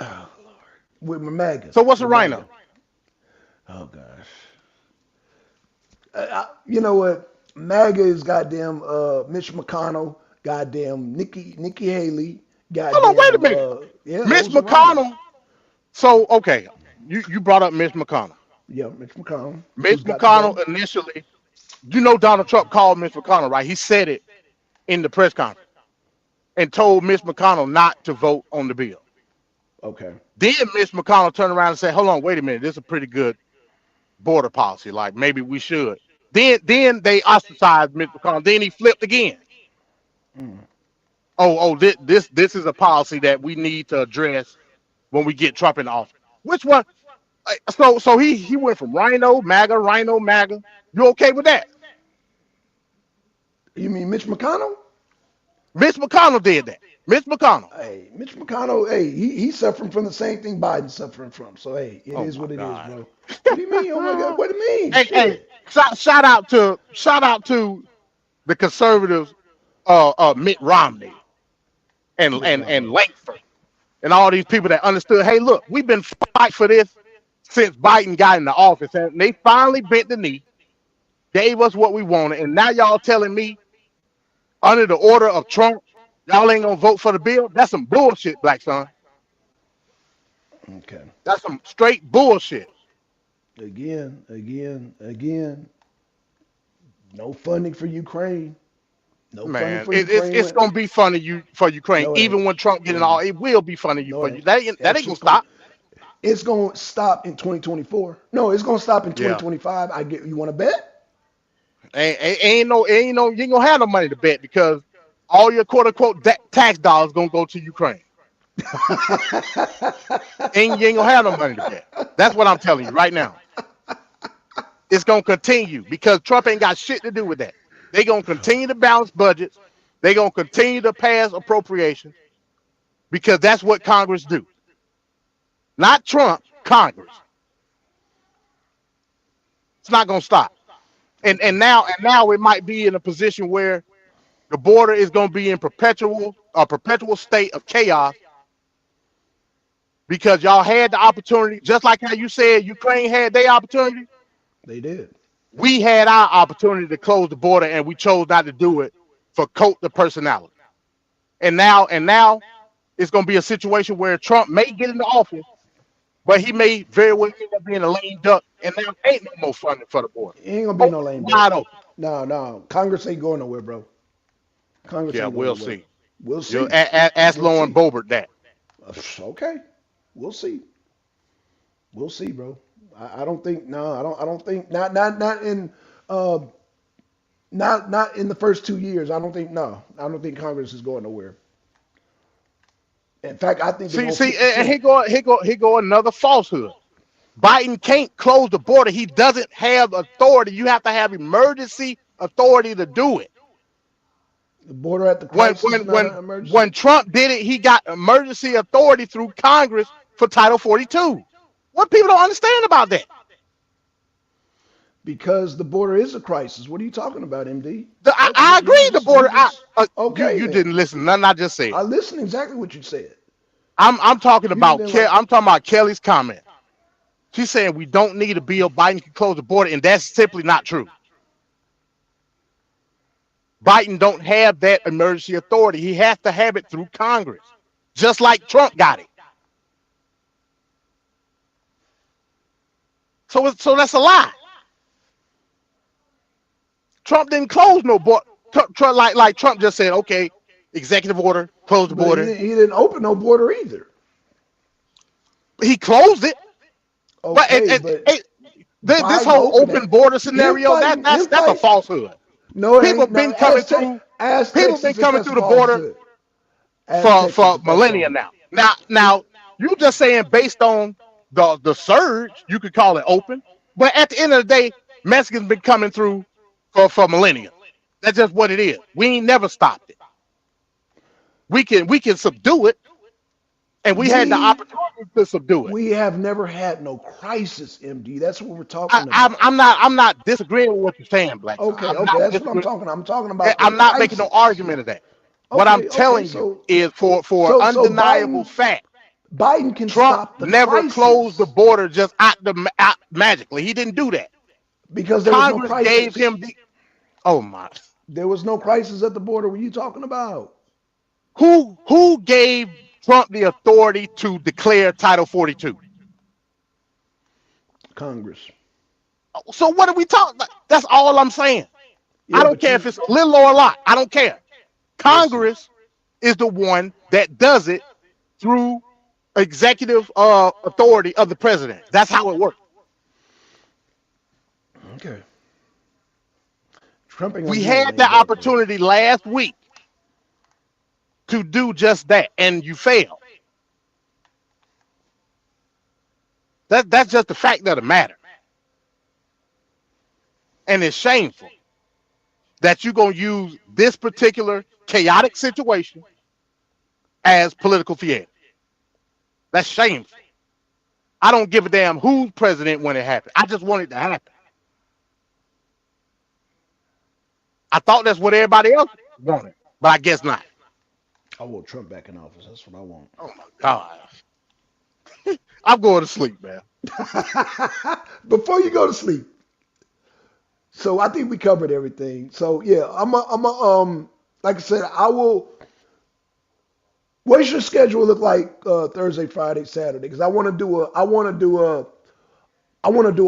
Oh Lord. With my MAGA. So what's a rhino? Oh gosh. You know what? MAGA is goddamn Mitch McConnell. Goddamn Nikki Haley. Goddamn, hold on, wait a minute. Mitch McConnell. So okay, you brought up Mitch McConnell. Yeah, Mitch McConnell. Mitch McConnell initially, you know, Donald Trump called Mitch McConnell, right? He said it in the press conference and told Mitch McConnell not to vote on the bill. Okay. Then Mitch McConnell turned around and said, "Hold on, wait a minute. This is a pretty good border policy. Like maybe we should." Then they ostracized Mitch McConnell. Then he flipped again. This is a policy that we need to address when we get Trump in office. Which one? So he went from rhino, MAGA. You okay with that? You mean Mitch McConnell? Mitch McConnell did that. Mitch McConnell. Hey, Mitch McConnell. Hey, he's suffering from the same thing Biden's suffering from. So hey, it is what it is, bro. What do you mean? Oh my God, what do you mean? Hey, shout out to the conservatives. Mitt Romney and Langford and all these people that understood, hey, look, we've been fighting for this since Biden got in the office, and they finally bent the knee, gave us what we wanted, and now y'all telling me under the order of Trump, y'all ain't gonna vote for the bill? That's some bullshit, Black Son. Okay. That's some straight bullshit. Again. No funding for Ukraine. No man, it's gonna be funny for Ukraine. No, even when Trump get in all, it will be funny for you. That ain't gonna stop. It's gonna stop in 2024. No, it's gonna stop in 2025. I get. You want to bet? Ain't no. You ain't gonna have no money to bet because all your quote unquote tax dollars gonna go to Ukraine. You ain't gonna have no money to bet. That's what I'm telling you right now. It's gonna continue because Trump ain't got shit to do with that. They're going to continue to balance budgets. They're going to continue to pass appropriations because that's what Congress do. Not Trump, Congress. It's not going to stop. And now it might be in a position where the border is going to be in perpetual state of chaos because y'all had the opportunity, just like how you said Ukraine had their opportunity. They did. We had our opportunity to close the border and we chose not to do it for coat the personality. And now it's going to be a situation where Trump may get into office, but he may very well end up being a lame duck. And there ain't no more funding for the border. It ain't going to be no lame duck. No. Congress ain't going nowhere, bro. Congress ain't going nowhere. We'll see. Ask Lauren Boebert that. Okay. We'll see, bro. I don't think not in the first 2 years. I don't think Congress is going nowhere. In fact, I think and here go another falsehood. Biden can't close the border. He doesn't have authority. You have to have emergency authority to do it. The border at the crisis when Trump did it, he got emergency authority through Congress for Title 42. What people don't understand about that? Because the border is a crisis. What are you talking about, MD? I agree. The border. Okay, you didn't listen. Nothing I just said. I listened exactly what you said. I'm talking about. I'm talking about Kelly's comment. She's saying we don't need a bill. Biden can close the border, and that's simply not true. Biden don't have that emergency authority. He has to have it through Congress. just like Trump got it. So that's a lie. Trump didn't close no border. Like Trump just said, okay, executive order, close the border. He didn't open no border either. He closed it. Okay, This whole open border scenario, that's a falsehood. No, people been coming through. People been coming through the border for millennia now. Now you just saying based on the surge, you could call it open. But at the end of the day, Mexicans been coming through for millennia. That's just what it is. We ain't never stopped it. We can subdue it, and we had the opportunity to subdue it. We have never had no crisis, MD. That's what we're talking about. I'm not disagreeing with what you're saying, Black. Okay, that's what I'm talking. I'm talking about. I'm not making no argument of that. What I'm telling you is for undeniable fact. Biden can Trump stop the never crisis. closed the border just out magically. He didn't do that because there was Congress no crisis. gave him oh my! There was no crisis at the border. What are you talking about? Who gave Trump the authority to declare Title 42? Congress. So what are we talking about? That's all I'm saying. Yeah, I don't care if it's little or a lot. I don't care. Congress is the one that does it through executive authority of the president. That's how it works. Okay. We had the opportunity last week to do just that, and you failed. That's just the fact of the matter. And it's shameful that you're going to use this particular chaotic situation as political theater. That's shameful. I don't give a damn who's president when it happened. I just want it to happen. I thought that's what everybody else wanted, but I guess not. I want Trump back in office. That's what I want. Oh my God. I'm going to sleep, man. Before you go to sleep. So I think we covered everything. So yeah, I'm like I said, I will. What's your schedule look like Thursday, Friday, Saturday? Because I want to do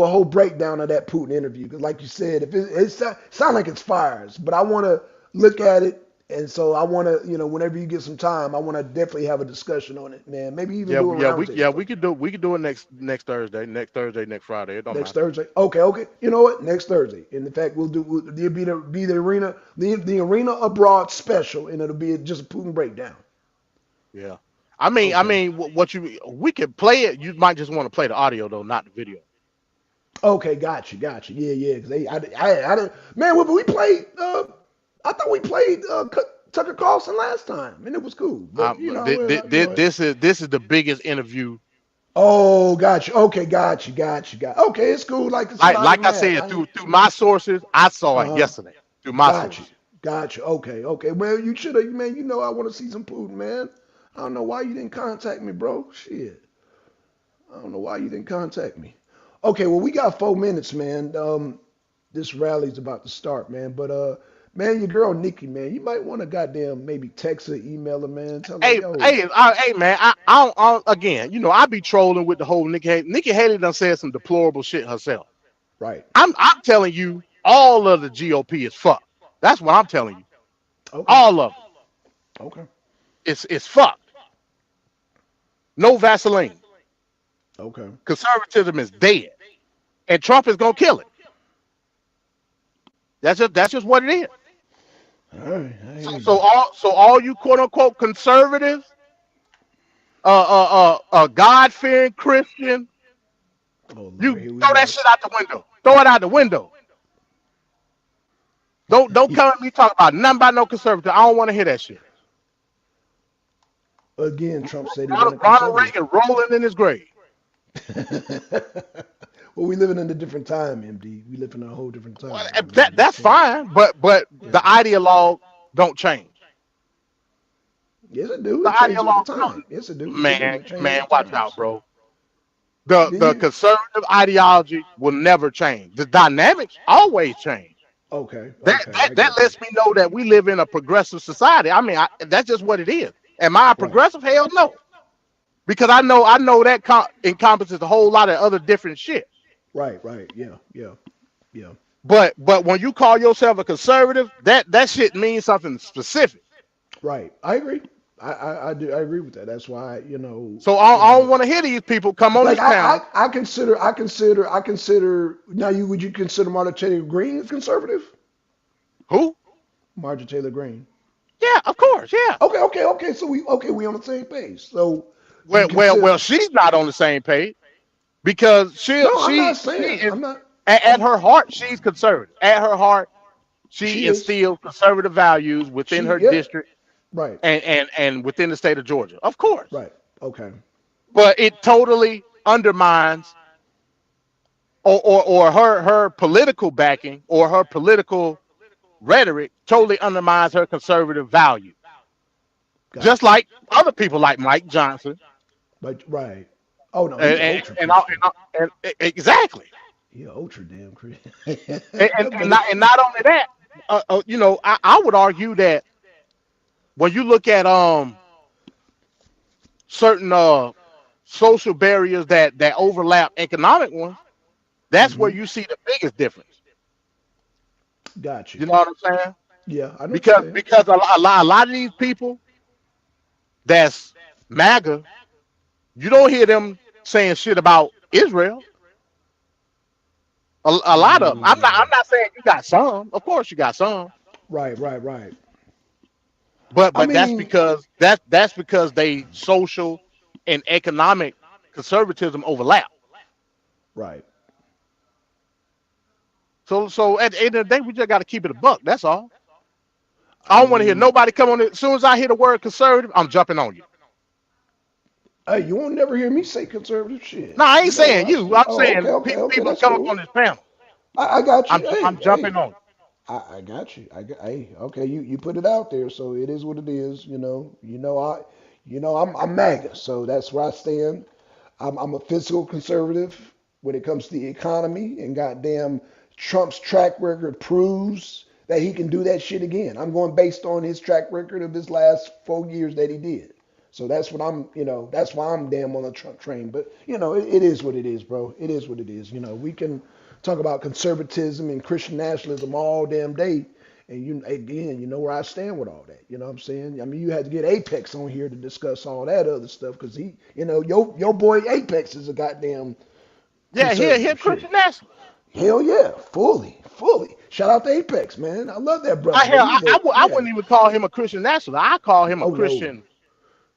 a whole breakdown of that Putin interview. Because like you said, if it sounds like it's fires, but I want to look at it. And so I want to, whenever you get some time, I want to definitely have a discussion on it, man. Maybe even do a we could do it next Thursday, next Friday. It don't matter. Thursday. Okay. You know what? Next Thursday. And in fact, we'll be the arena, the arena abroad special, and it'll be just a Putin breakdown. Yeah. I mean, we could play it. You might just want to play the audio though, not the video. Okay, got you. Yeah. Because man, we played. I thought we played Tucker Carlson last time, and it was cool. But, this is the biggest interview. Oh, got you. Okay, got you. Okay, it's cool. Like I said, through my sources, I saw it yesterday. Through my sources. Got you. Okay. Well, you should have, man. I want to see some Putin, man. I don't know why you didn't contact me, bro. Shit. I don't know why you didn't contact me. Okay, well, we got 4 minutes, man. This rally's about to start, man. But man, your girl Nikki, man, you might want to goddamn maybe text her, email her, man. Tell her, hey, man. I again, I be trolling with the whole Nikki Haley. Nikki Haley done said some deplorable shit herself. Right. I'm telling you, all of the GOP is fucked. That's what I'm telling you. Okay. All of it. Okay. It's fucked. No Vaseline. Okay. Conservatism is dead, and Trump is gonna kill it. That's just what it is. All right. So all you quote unquote conservatives, God-fearing Christian, you throw that shit out the window. Throw it out the window. Don't come at me talking about nothing about no conservative. I don't want to hear that shit. Again, Trump said Ronald Reagan rolling in his grave. Well, we living in a different time, MD. We live in a whole different time. Well, that's fine, but the ideologue don't change. Yes, it do. The ideologue, yes, it do. Man, watch out, bro. The conservative ideology will never change. The dynamics always change. Okay. That lets me know that we live in a progressive society. I mean, that's just what it is. Am I a progressive? Hell no. Because I know that encompasses a whole lot of other different shit. Right. Yeah. But when you call yourself a conservative, that shit means something specific. Right. I agree. I do. I agree with that. That's why, So I don't want to hear these people come on like this panel. I consider. Now, would you consider Marjorie Taylor Greene as conservative? Who? Marjorie Taylor Greene. Yeah, of course. Yeah. Okay. So we on the same page. So well, she's not on the same page because I'm not. At her heart, she's conservative. At her heart, she instills conservative values within her district, right, and within the state of Georgia, of course. Right. Okay. But it totally undermines, or her political backing or her political rhetoric totally undermines her conservative value. Just like other people like Mike Johnson. But right. Oh no. And exactly. Yeah, ultra damn Christian. and not only that, I would argue that when you look at certain social barriers that overlap economic ones, that's where you see the biggest difference. Gotcha. You know what I'm saying? Yeah, I know. Because a lot of these people that's MAGA, you don't hear them saying shit about Israel. A lot of them. I'm not saying you got some. Of course you got some. Right. But that's because they social and economic conservatism overlap. Right. So at the end of the day, we just got to keep it a buck. That's all. I don't want to hear nobody come on it. As soon as I hear the word conservative, I'm jumping on you. Hey, you won't never hear me say conservative shit. No, I ain't saying you. I'm saying people come cool. up on this panel. I got you. I'm jumping on. I got you. Hey, okay, you put it out there, so it is what it is. I'm MAGA, so that's where I stand. I'm a fiscal conservative when it comes to the economy, and goddamn Trump's track record proves that he can do that shit again. I'm going based on his track record of his last 4 years that he did. So that's what that's why I'm damn on the Trump train. But it is what it is, bro. It is what it is. We can talk about conservatism and Christian nationalism all damn day, and you know where I stand with all that. You know what I'm saying? I mean, you had to get Apex on here to discuss all that other stuff because he, your boy Apex is a goddamn he Christian nationalist. Hell yeah, fully. Shout out to Apex, man. I love that brother. I wouldn't even call him a Christian nationalist. I call him a Christian.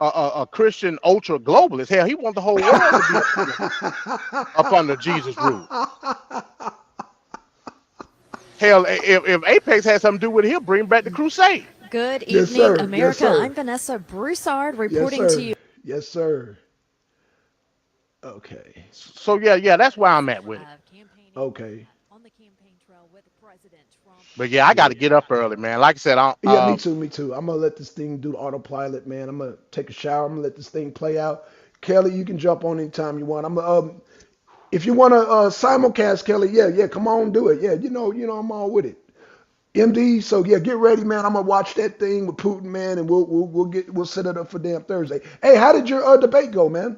A Christian ultra globalist. Hell, he wants the whole world to be up under Jesus' rule. Hell, if Apex has something to do with it, he'll bring back the crusade. Good evening, America. I'm Vanessa Broussard reporting to you. Yes, sir. Okay. So yeah, that's where I'm at with it. Okay. But yeah, I got to get up early, man. Like I said, me too. I'm gonna let this thing do the autopilot, man. I'm gonna take a shower. I'm gonna let this thing play out. Kelly, you can jump on anytime you want. If you want to simulcast, Kelly, yeah, come on, do it. Yeah, I'm all with it. MD, so yeah, get ready, man. I'm gonna watch that thing with Putin, man, and we'll set it up for damn Thursday. Hey, how did your debate go, man?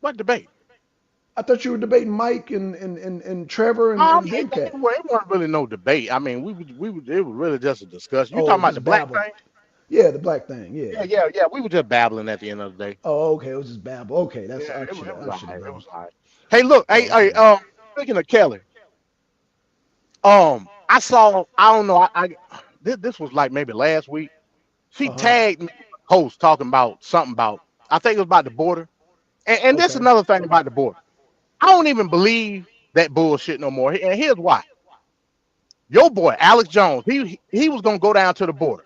What debate? I thought you were debating Mike and Trevor and Demcat. It wasn't really no debate. I mean, it was really just a discussion. You talking about the black thing? Yeah, the black thing. Yeah. We were just babbling at the end of the day. Oh, okay. It was just babble. Okay, that's it was all right. Hey, look. Hey, speaking of Kelly, I saw. I don't know. This was like maybe last week. She tagged me, host, talking about something about. I think it was about the border. And this is another thing about the border. I don't even believe that bullshit no more. And here's why. Your boy, Alex Jones, he was gonna go down to the border.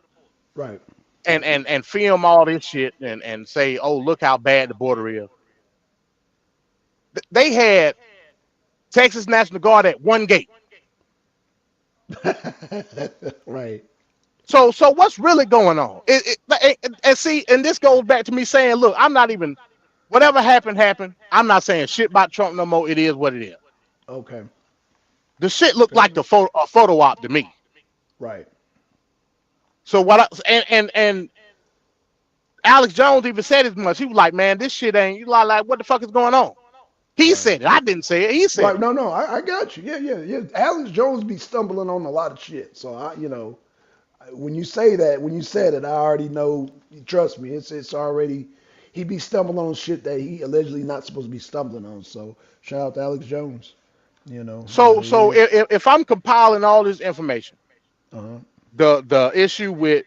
Right. And film all this shit and say, oh, look how bad the border is. They had Texas National Guard at one gate. Right. So what's really going on? And this goes back to me saying, look, I'm not even. Whatever happened. I'm not saying shit about Trump no more. It is what it is. Okay. The shit looked like a photo op to me. Right. So what? And Alex Jones even said as much. He was like, man, this shit ain't, you like, what the fuck is going on? He said it. I didn't say it. He said Right, it. no, I got you. Yeah. Alex Jones be stumbling on a lot of shit. So when you say that, when you said it, I already know. Trust me, it's already. He be stumbling on shit that he allegedly not supposed to be stumbling on. So shout out to Alex Jones. So if I'm compiling all this information, the issue with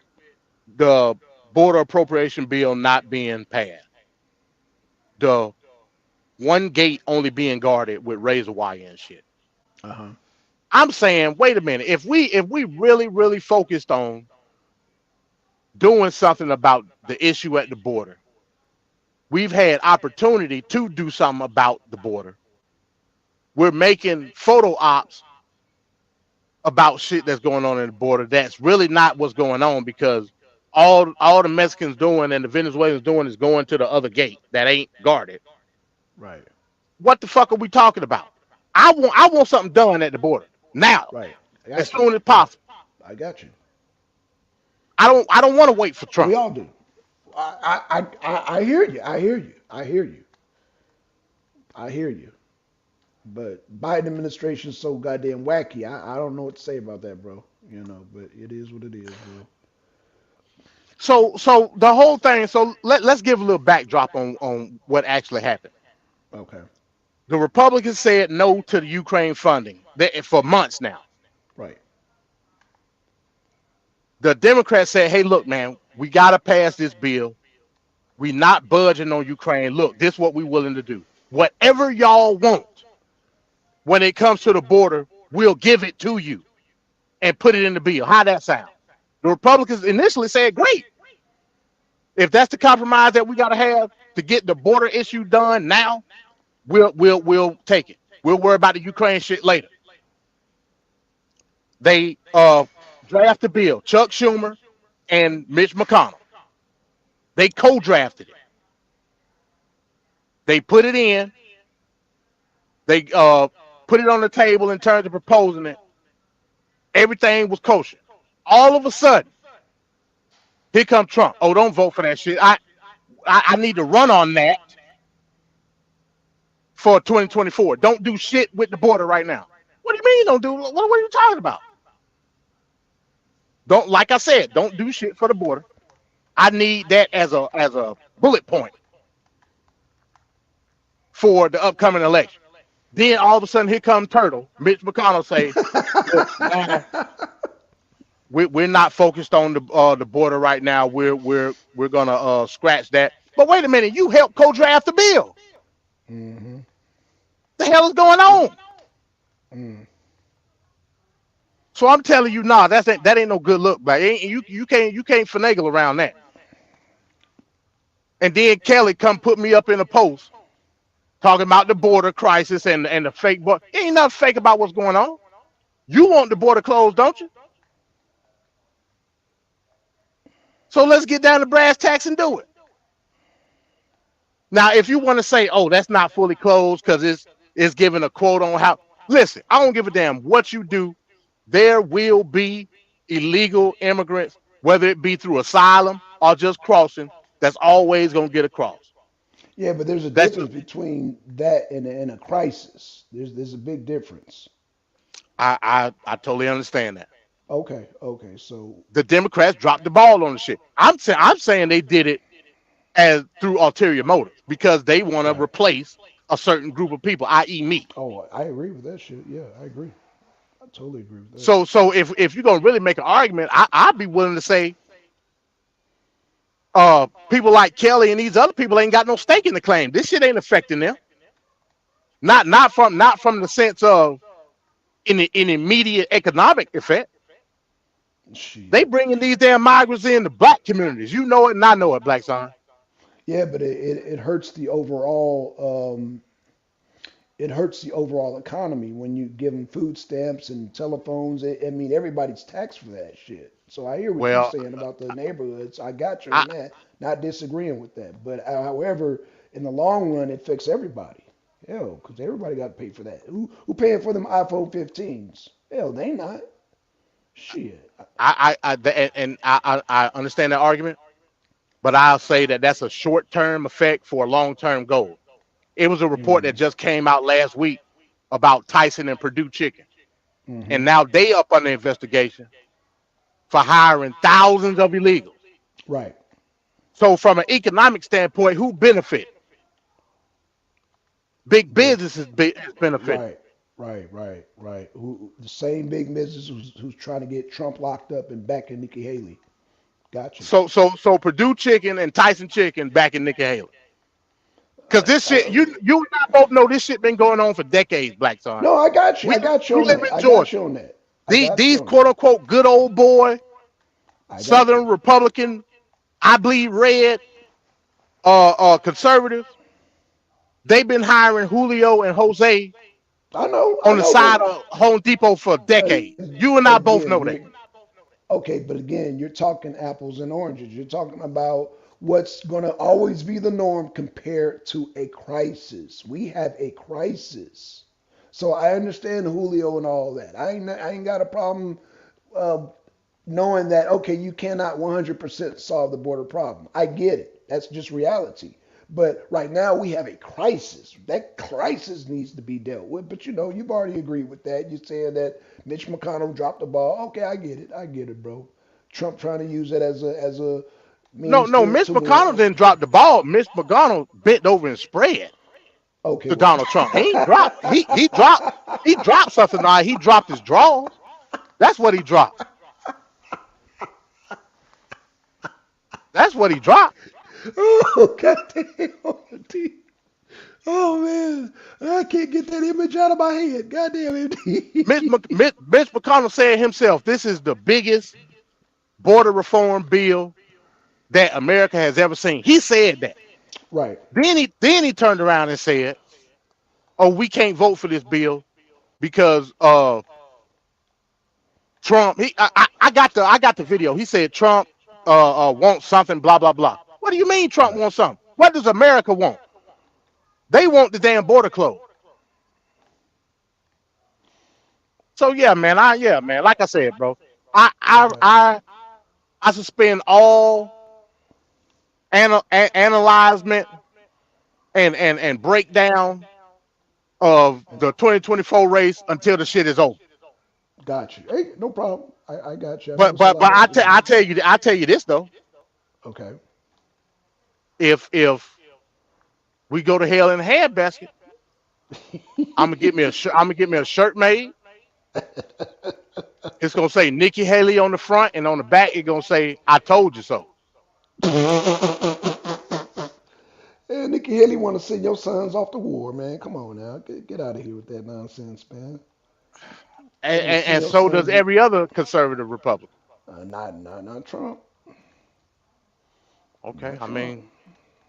the border appropriation bill not being passed, the one gate only being guarded with razor wire and shit. I'm saying, wait a minute. If we really focused on doing something about the issue at the border, we've had opportunity to do something about the border. We're making photo ops about shit that's going on in the border. That's really not what's going on, because all the Mexicans doing and the Venezuelans doing is going to the other gate that ain't guarded. Right. What the fuck are we talking about? I want something done at the border now. Right. As soon as possible. I got you. I don't want to wait for Trump. We all do. I hear you. I hear you. But Biden administration is so goddamn wacky. I don't know what to say about that, bro. But it is what it is, bro. So the whole thing. So let's give a little backdrop on what actually happened. Okay. The Republicans said no to the Ukraine funding for months now. Right. The Democrats said, hey, look, man, we got to pass this bill. We not budging on Ukraine. Look, this is what we willing to do. Whatever y'all want when it comes to the border, we'll give it to you and put it in the bill. How that sound? The Republicans initially said, great. If that's the compromise that we got to have to get the border issue done now, we'll take it. We'll worry about the Ukraine shit later. They draft the bill. Chuck Schumer and Mitch McConnell. They co-drafted it. They put it in. They put it on the table in terms of proposing it. Everything was kosher. All of a sudden, here comes Trump. Oh, don't vote for that shit. I need to run on that for 2024. Don't do shit with the border right now. What do you mean don't do? What are you talking about? Don't, like I said, don't do shit for the border. I need that as a bullet point for the upcoming election. Then all of a sudden, here comes Turtle. Mitch McConnell say, we're not focused on the border right now. We're gonna scratch that. But wait a minute, you helped co-draft the bill. Mm-hmm. The hell is going on? So I'm telling you, nah, that ain't no good look, but you can't finagle around that. And then Kelly come put me up in a post talking about the border crisis and the fake border. Ain't nothing fake about what's going on. You want the border closed, don't you? So let's get down to brass tacks and do it. Now, if you want to say, oh, that's not fully closed because it's giving a quote on how, listen, I don't give a damn what you do. There will be illegal immigrants, whether it be through asylum or just crossing, that's always going to get across. Yeah, but there's a difference between that and a crisis. There's a big difference. I totally understand that. Okay, so the Democrats dropped the ball on the shit. I'm saying they did it as through ulterior motives because they want to replace a certain group of people, i.e. me. Oh, I agree with that shit. Yeah, I agree. I totally agree with that. So if you're gonna really make an argument, I'd be willing to say people like Kelly and these other people ain't got no stake in the claim. This shit ain't affecting them. Not from the sense of in immediate economic effect. They bringing these damn migrants in the black communities. You know it and I know it, Black Son. Yeah, but it hurts the overall economy when you give them food stamps and telephones. I mean, everybody's taxed for that shit. So I hear what you're saying about the neighborhoods. I got you on that. Not disagreeing with that. But however, in the long run, it affects everybody. Hell, because everybody got to pay for that. Who paying for them iPhone 15s? Hell, they not. Shit. I understand that argument, but I'll say that that's a short-term effect for a long-term goal. It was a report that just came out last week about Tyson and Purdue Chicken, and now they up under investigation for hiring thousands of illegals. Right. So from an economic standpoint, who benefit? Big businesses benefit. Right. Who the same big business who's trying to get Trump locked up and back in Nikki Haley. Gotcha. So Purdue Chicken and Tyson Chicken back in Nikki Haley. Because this shit, you and I both know this shit been going on for decades, Black Son. No, I got you. I got you on that. These quote unquote good old boy, Southern Republican, I bleed red, conservatives. They've been hiring Julio and Jose. On the side of Home Depot for decades. You and I both know that. Okay, but again, you're talking apples and oranges. You're talking about what's going to always be the norm compared to a crisis. We have a crisis. So I understand Julio and all that. I ain't got a problem knowing that, okay, you cannot 100% solve the border problem. I get it. That's just reality. But right now we have a crisis. That crisis needs to be dealt with. But you've already agreed with that. You're saying that Mitch McConnell dropped the ball. Okay, I get it, bro. Trump trying to use it as a means No, Mitch McConnell didn't drop the ball. Mitch McConnell bent over and spread. Okay. To Donald Trump. He dropped. He dropped something. Now he dropped his draws. That's what he dropped. That's what he dropped. Oh, goddamn. Oh, man. I can't get that image out of my head. Goddamn it. Mitch McConnell said himself, this is the biggest border reform bill that America has ever seen. He said that. Right. Then he turned around and said, oh, we can't vote for this bill because Trump. I got the video. He said Trump wants something, blah, blah, blah. What do you mean Trump wants something? What does America want? They want the damn border closed. So yeah, man. Like I said, bro, I suspend all analyzement and breakdown of the 2024 race until the shit is over. Got you. Hey, no problem. I got you. But I tell you this though. Okay. If we go to hell in a handbasket, I'm gonna get me a shirt made. It's gonna say Nikki Haley on the front, and on the back it's gonna say "I told you so." Hey, Nikki Haley want to send your sons off to war, man. Come on now, get out of here with that nonsense, man. And so does every other conservative Republican. Not Trump. Okay, I mean,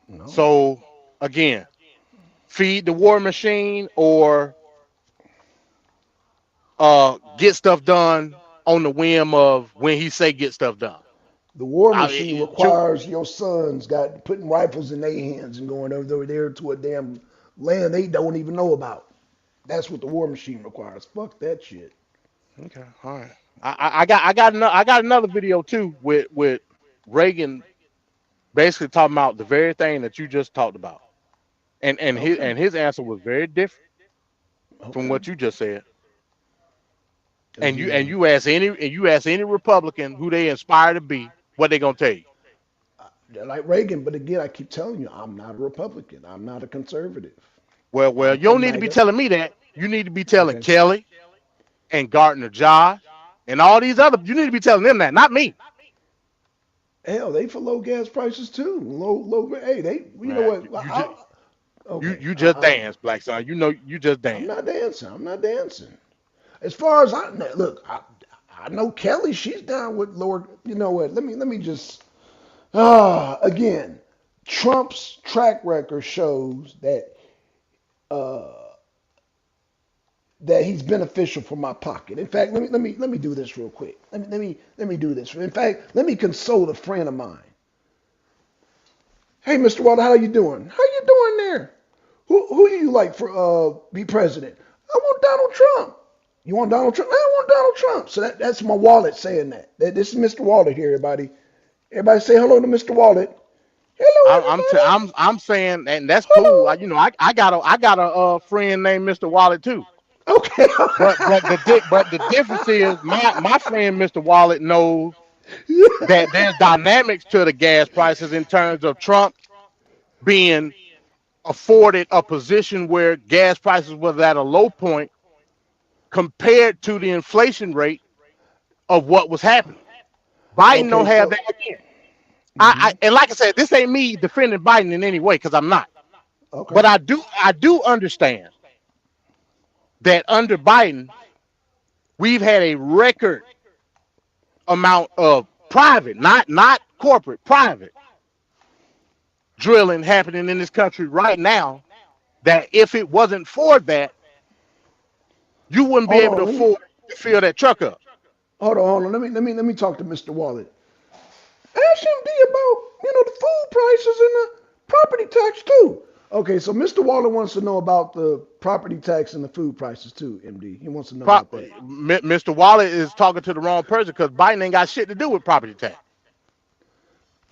no. So again, feed the war machine or get stuff done on the whim of when he say get stuff done. The war machine requires your sons putting rifles in their hands and going over there to a damn land they don't even know about. That's what the war machine requires. Fuck that shit. Okay, all right. I got another video too with Reagan basically talking about the very thing that you just talked about, and his answer was very different from what you just said. And you ask any Republican who they inspire to be, what they gonna tell you? They're like Reagan, but again, I keep telling you, I'm not a Republican. I'm not a conservative. Well, you don't need to be telling me that. You need to be telling Kelly and Gardner Josh and all these other. You need to be telling them that, not me. Hell, they for low gas prices too. Low. Hey, you know what? You just dance, Black Son. You know you just dance. I'm not dancing. As far as I know Kelly, she's down with Lord. You know what? Let me just again, Trump's track record shows that that he's beneficial for my pocket. In fact, let me do this real quick. Let me do this. In fact, let me console a friend of mine. Hey, Mr. Walter, how you doing? How you doing there? Who do you like for be president? I want Donald Trump. You want Donald Trump? I want Donald Trump. So that's my wallet saying that. This is Mr. Wallet here, everybody. Everybody say hello to Mr. Wallet. I'm saying, and that's cool. I got a friend named Mr. Wallet too. Okay. but the difference is my friend Mr. Wallet knows that there's dynamics to the gas prices in terms of Trump being afforded a position where gas prices was at a low point compared to the inflation rate of what was happening. Biden don't have that again. And like I said, this ain't me defending Biden in any way, because I'm not. Okay. But I do understand that under Biden, we've had a record amount of private, not corporate, private drilling happening in this country right now, that if it wasn't for that, you wouldn't be able to afford to fill that truck up. Hold on. Let me talk to Mr. Wallet. Ask MD about the food prices and the property tax too. Okay, so Mr. Wallet wants to know about the property tax and the food prices too, MD. He wants to know about that. Mr. Wallet is talking to the wrong person, because Biden ain't got shit to do with property tax.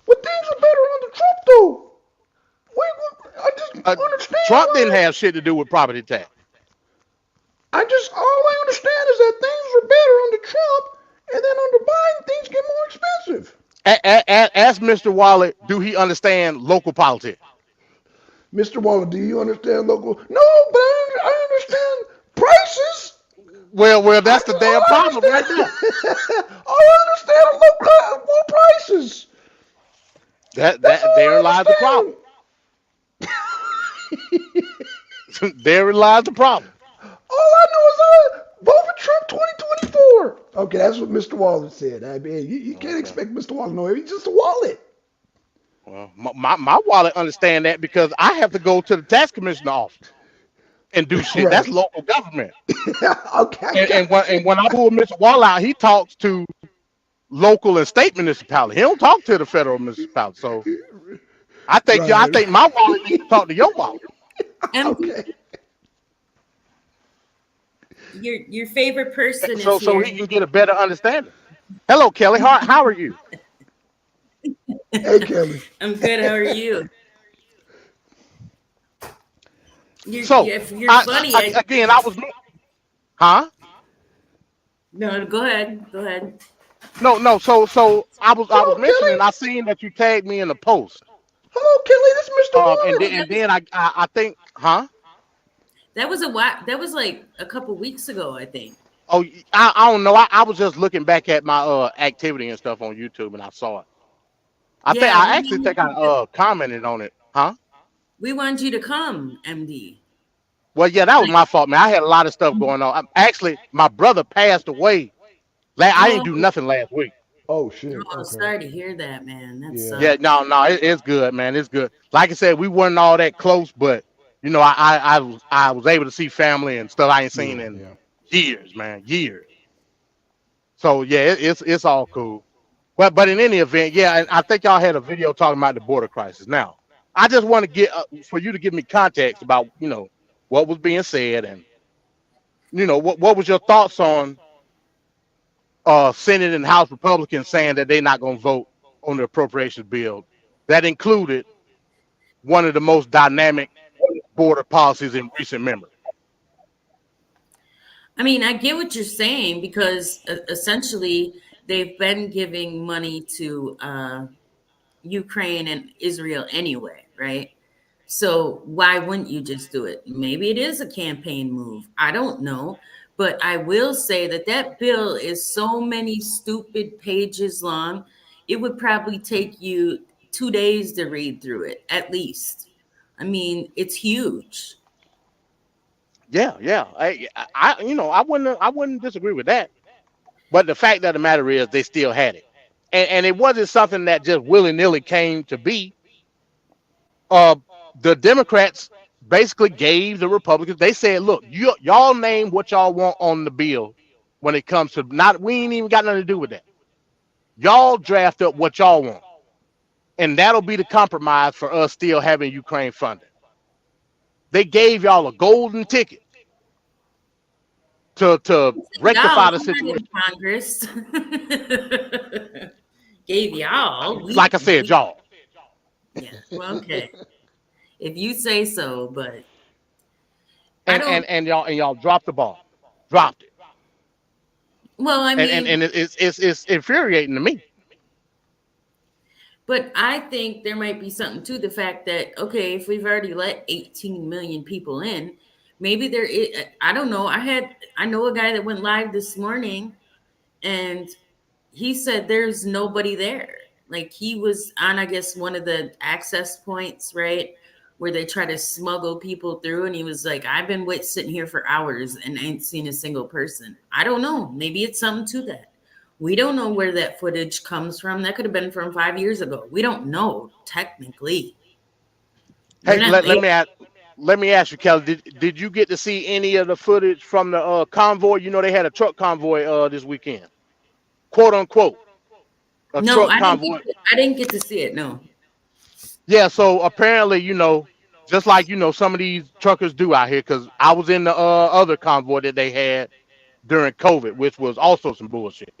But things are better under Trump though. I just understand. Trump didn't have shit to do with property tax. All I understand is that things were better under Trump, and then under Biden, things get more expensive. Ask Mr. Wallet, do he understand local politics? Mr. Wallet, do you understand local? No, but I understand prices. Well, that's the damn problem right there. I understand low prices. There lies the problem. There lies the problem. All I know is vote for Trump 2024. Okay, that's what Mr. Wallet said. I mean, you can't expect Mr. Wallet to know. He's just a wallet. Well, my wallet understand that, because I have to go to the tax commissioner office and do shit. Right. That's local government. Okay. And when I pull Mr. Wallet out, he talks to local and state municipality. He don't talk to the federal municipality. So I think I think my wallet needs to talk to your wallet. Okay. Your favorite person is so here. He can get a better understanding. Hello, Kelly. How are you? Hey, Kelly. I'm good. How are you? You're funny. I was. Huh? No, go ahead. Go ahead. No. So I was mentioning. I seen that you tagged me in the post. Hello, Kelly. This is Mr. Wallet. And then I think, huh? That was like a couple weeks ago, I think. Oh, I don't know. I was just looking back at my activity and stuff on YouTube, and I saw it. I actually think I commented on it, huh? We wanted you to come, MD. Well, yeah, that was my fault, man. I had a lot of stuff going on. Actually, my brother passed away. I didn't do nothing last week. Oh shit! Oh, sorry to hear that, man. That's yeah. No, it's good, man. It's good. Like I said, we weren't all that close, but I was able to see family and stuff I ain't seen in years, man, years. So yeah, it's all cool. But in any event, yeah, and I think y'all had a video talking about the border crisis. Now, I just want to get for you to give me context about what was being said, and what was your thoughts on Senate and House Republicans saying that they're not going to vote on the appropriations bill that included one of the most dynamic border policies in recent memory. I mean, I get what you're saying, because essentially they've been giving money to Ukraine and Israel anyway, right? So why wouldn't you just do it? Maybe it is a campaign move. I don't know. But I will say that bill is so many stupid pages long. It would probably take you 2 days to read through it, at least. I mean, it's huge. Yeah. I wouldn't disagree with that. But the fact of the matter is, they still had it, and it wasn't something that just willy-nilly came to be. The Democrats basically gave the Republicans. They said, "Look, y'all name what y'all want on the bill. When it comes to we ain't even got nothing to do with that. Y'all draft up what y'all want, and that'll be the compromise for us still having Ukraine funding." They gave y'all a golden ticket to rectify the situation. Congress gave y'all. Like I said, y'all. Yeah. Well, okay. If you say so, but and y'all dropped the ball. Dropped it. Well, I mean, And it's infuriating to me. but I think there might be something to the fact that, okay, if we've already let 18 million people in, maybe there is, I don't know. I know a guy that went live this morning and he said there's nobody there. Like he was on, I guess, one of the access points, right? Where they try to smuggle people through. And he was like, I've been sitting here for hours and I ain't seen a single person. I don't know. Maybe it's something to that. We don't know where that footage comes from. That could have been from 5 years ago. We don't know technically. Hey, let me ask you, Kelly. Did you get to see any of the footage from the convoy? You know, they had a truck convoy this weekend, quote unquote. No, I didn't get to see it. No. Yeah, so apparently, you know, just like some of these truckers do out here, because I was in the other convoy that they had during COVID, which was also some bullshit.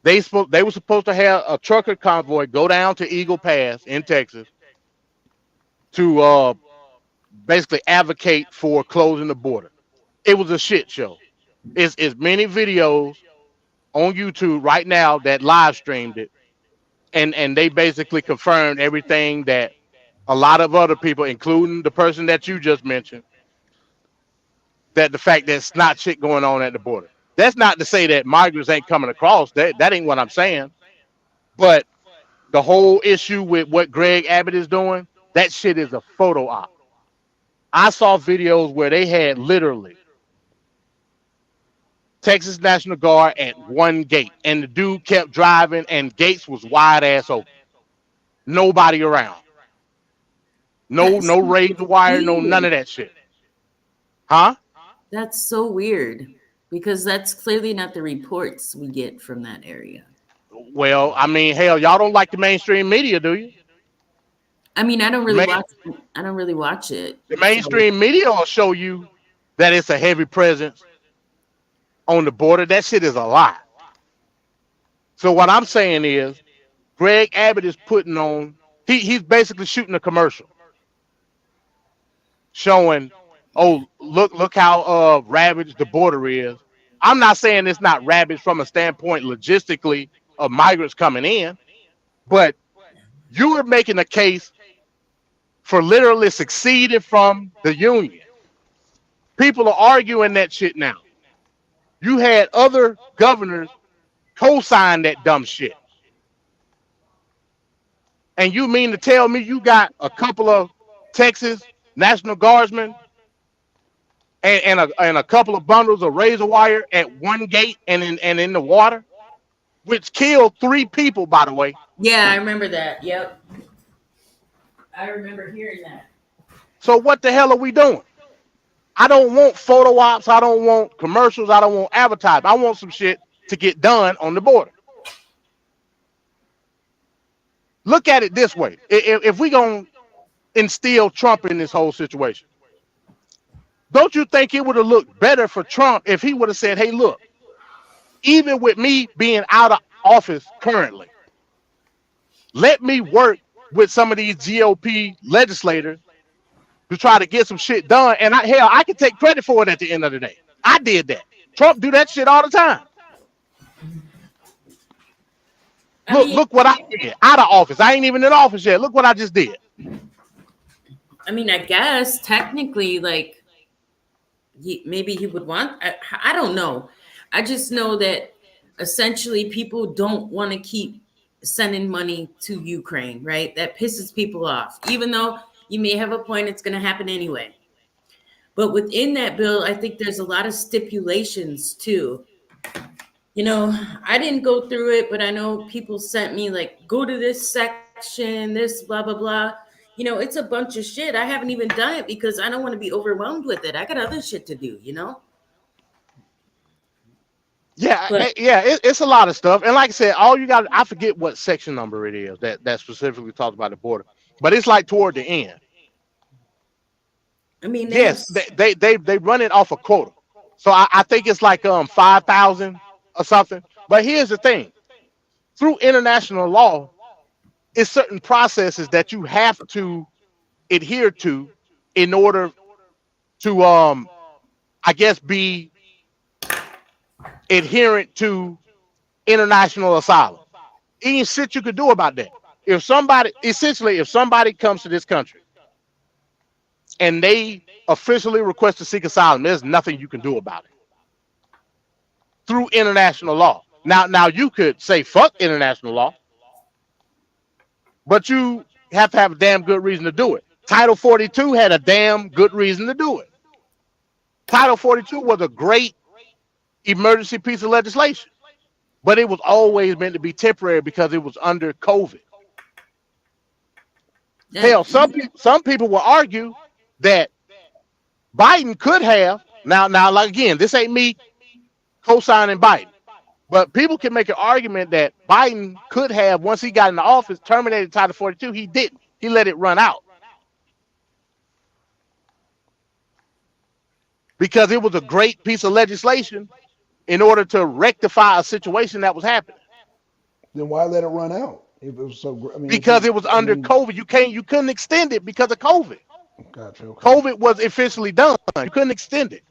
They were supposed to have a trucker convoy go down to Eagle Pass in Texas to basically advocate for closing the border. It was a shit show. It's many videos on YouTube right now that live streamed it, and they basically confirmed everything that a lot of other people, including the person that you just mentioned, that the fact there's not shit going on at the border. That's not to say that migrants ain't coming across. That ain't what I'm saying. But the whole issue with what Greg Abbott is doing, that shit is a photo op. I saw videos where they had literally Texas National Guard at one gate, and the dude kept driving, and gates was wide ass open. Nobody around. No razor wire, no none of that shit. Huh? That's so weird because that's clearly not the reports we get from that area. Well, I mean, hell, y'all don't like the mainstream media, do you? I mean, I don't really watch it. The mainstream media will show you that it's a heavy presence on the border. That shit is a lie. So what I'm saying is, Greg Abbott is putting on. He's basically shooting a commercial, showing, oh, look how ravaged the border is. I'm not saying it's not ravaged from a standpoint logistically of migrants coming in, but you are making a case for literally succeeding from the union. People are arguing that shit now. You had other governors co-sign that dumb shit. And you mean to tell me you got a couple of Texas National Guardsmen and a couple of bundles of razor wire at one gate and in the water, which killed 3 people, by the way. Yeah, I remember that. Yep. I remember hearing that. So what the hell are we doing? I don't want photo ops. I don't want commercials. I don't want advertising. I want some shit to get done on the border. Look at it this way. If we gonna instill Trump in this whole situation, don't you think it would have looked better for Trump if he would have said, hey, look, even with me being out of office currently, let me work with some of these GOP legislators to try to get some shit done. And I can take credit for it at the end of the day. I did that. Trump do that shit all the time. Look what I did out of office. I ain't even in office yet. Look what I just did. I mean, I guess technically, like, maybe he would want. I don't know. I just know that essentially people don't want to keep sending money to Ukraine, right? That pisses people off, even though you may have a point, it's going to happen anyway. But within that bill, I think there's a lot of stipulations too. You know, I didn't go through it, but I know people sent me like, go to this section, this blah, blah, blah. You know, it's a bunch of shit. I haven't even done it because I don't want to be overwhelmed with it. I got other shit to do, you know? Yeah, it's a lot of stuff. And like I said, I forget what section number it is that specifically talks about the border. But it's like toward the end. I mean, yes, they run it off a quota. So I think it's like 5,000 or something. But here's the thing. Through international law, it's certain processes that you have to adhere to in order to I guess be adherent to international asylum. Ain't shit you could do about that. If somebody comes to this country and they officially request to seek asylum, there's nothing you can do about it through international law. Now you could say fuck international law, but you have to have a damn good reason to do it. Title 42 had a damn good reason to do it. Title 42 was a great emergency piece of legislation, but it was always meant to be temporary because it was under COVID. Hell, some people will argue that Biden could have, now like again, this ain't me co-signing Biden, but people can make an argument that Biden could have, once he got in the office, terminated Title 42. He didn't. He let it run out because it was a great piece of legislation in order to rectify a situation that was happening. Then why let it run out? If it was so great, I mean, because it was under COVID. You couldn't extend it because of COVID. Gotcha. Okay. COVID was officially done. You couldn't extend it.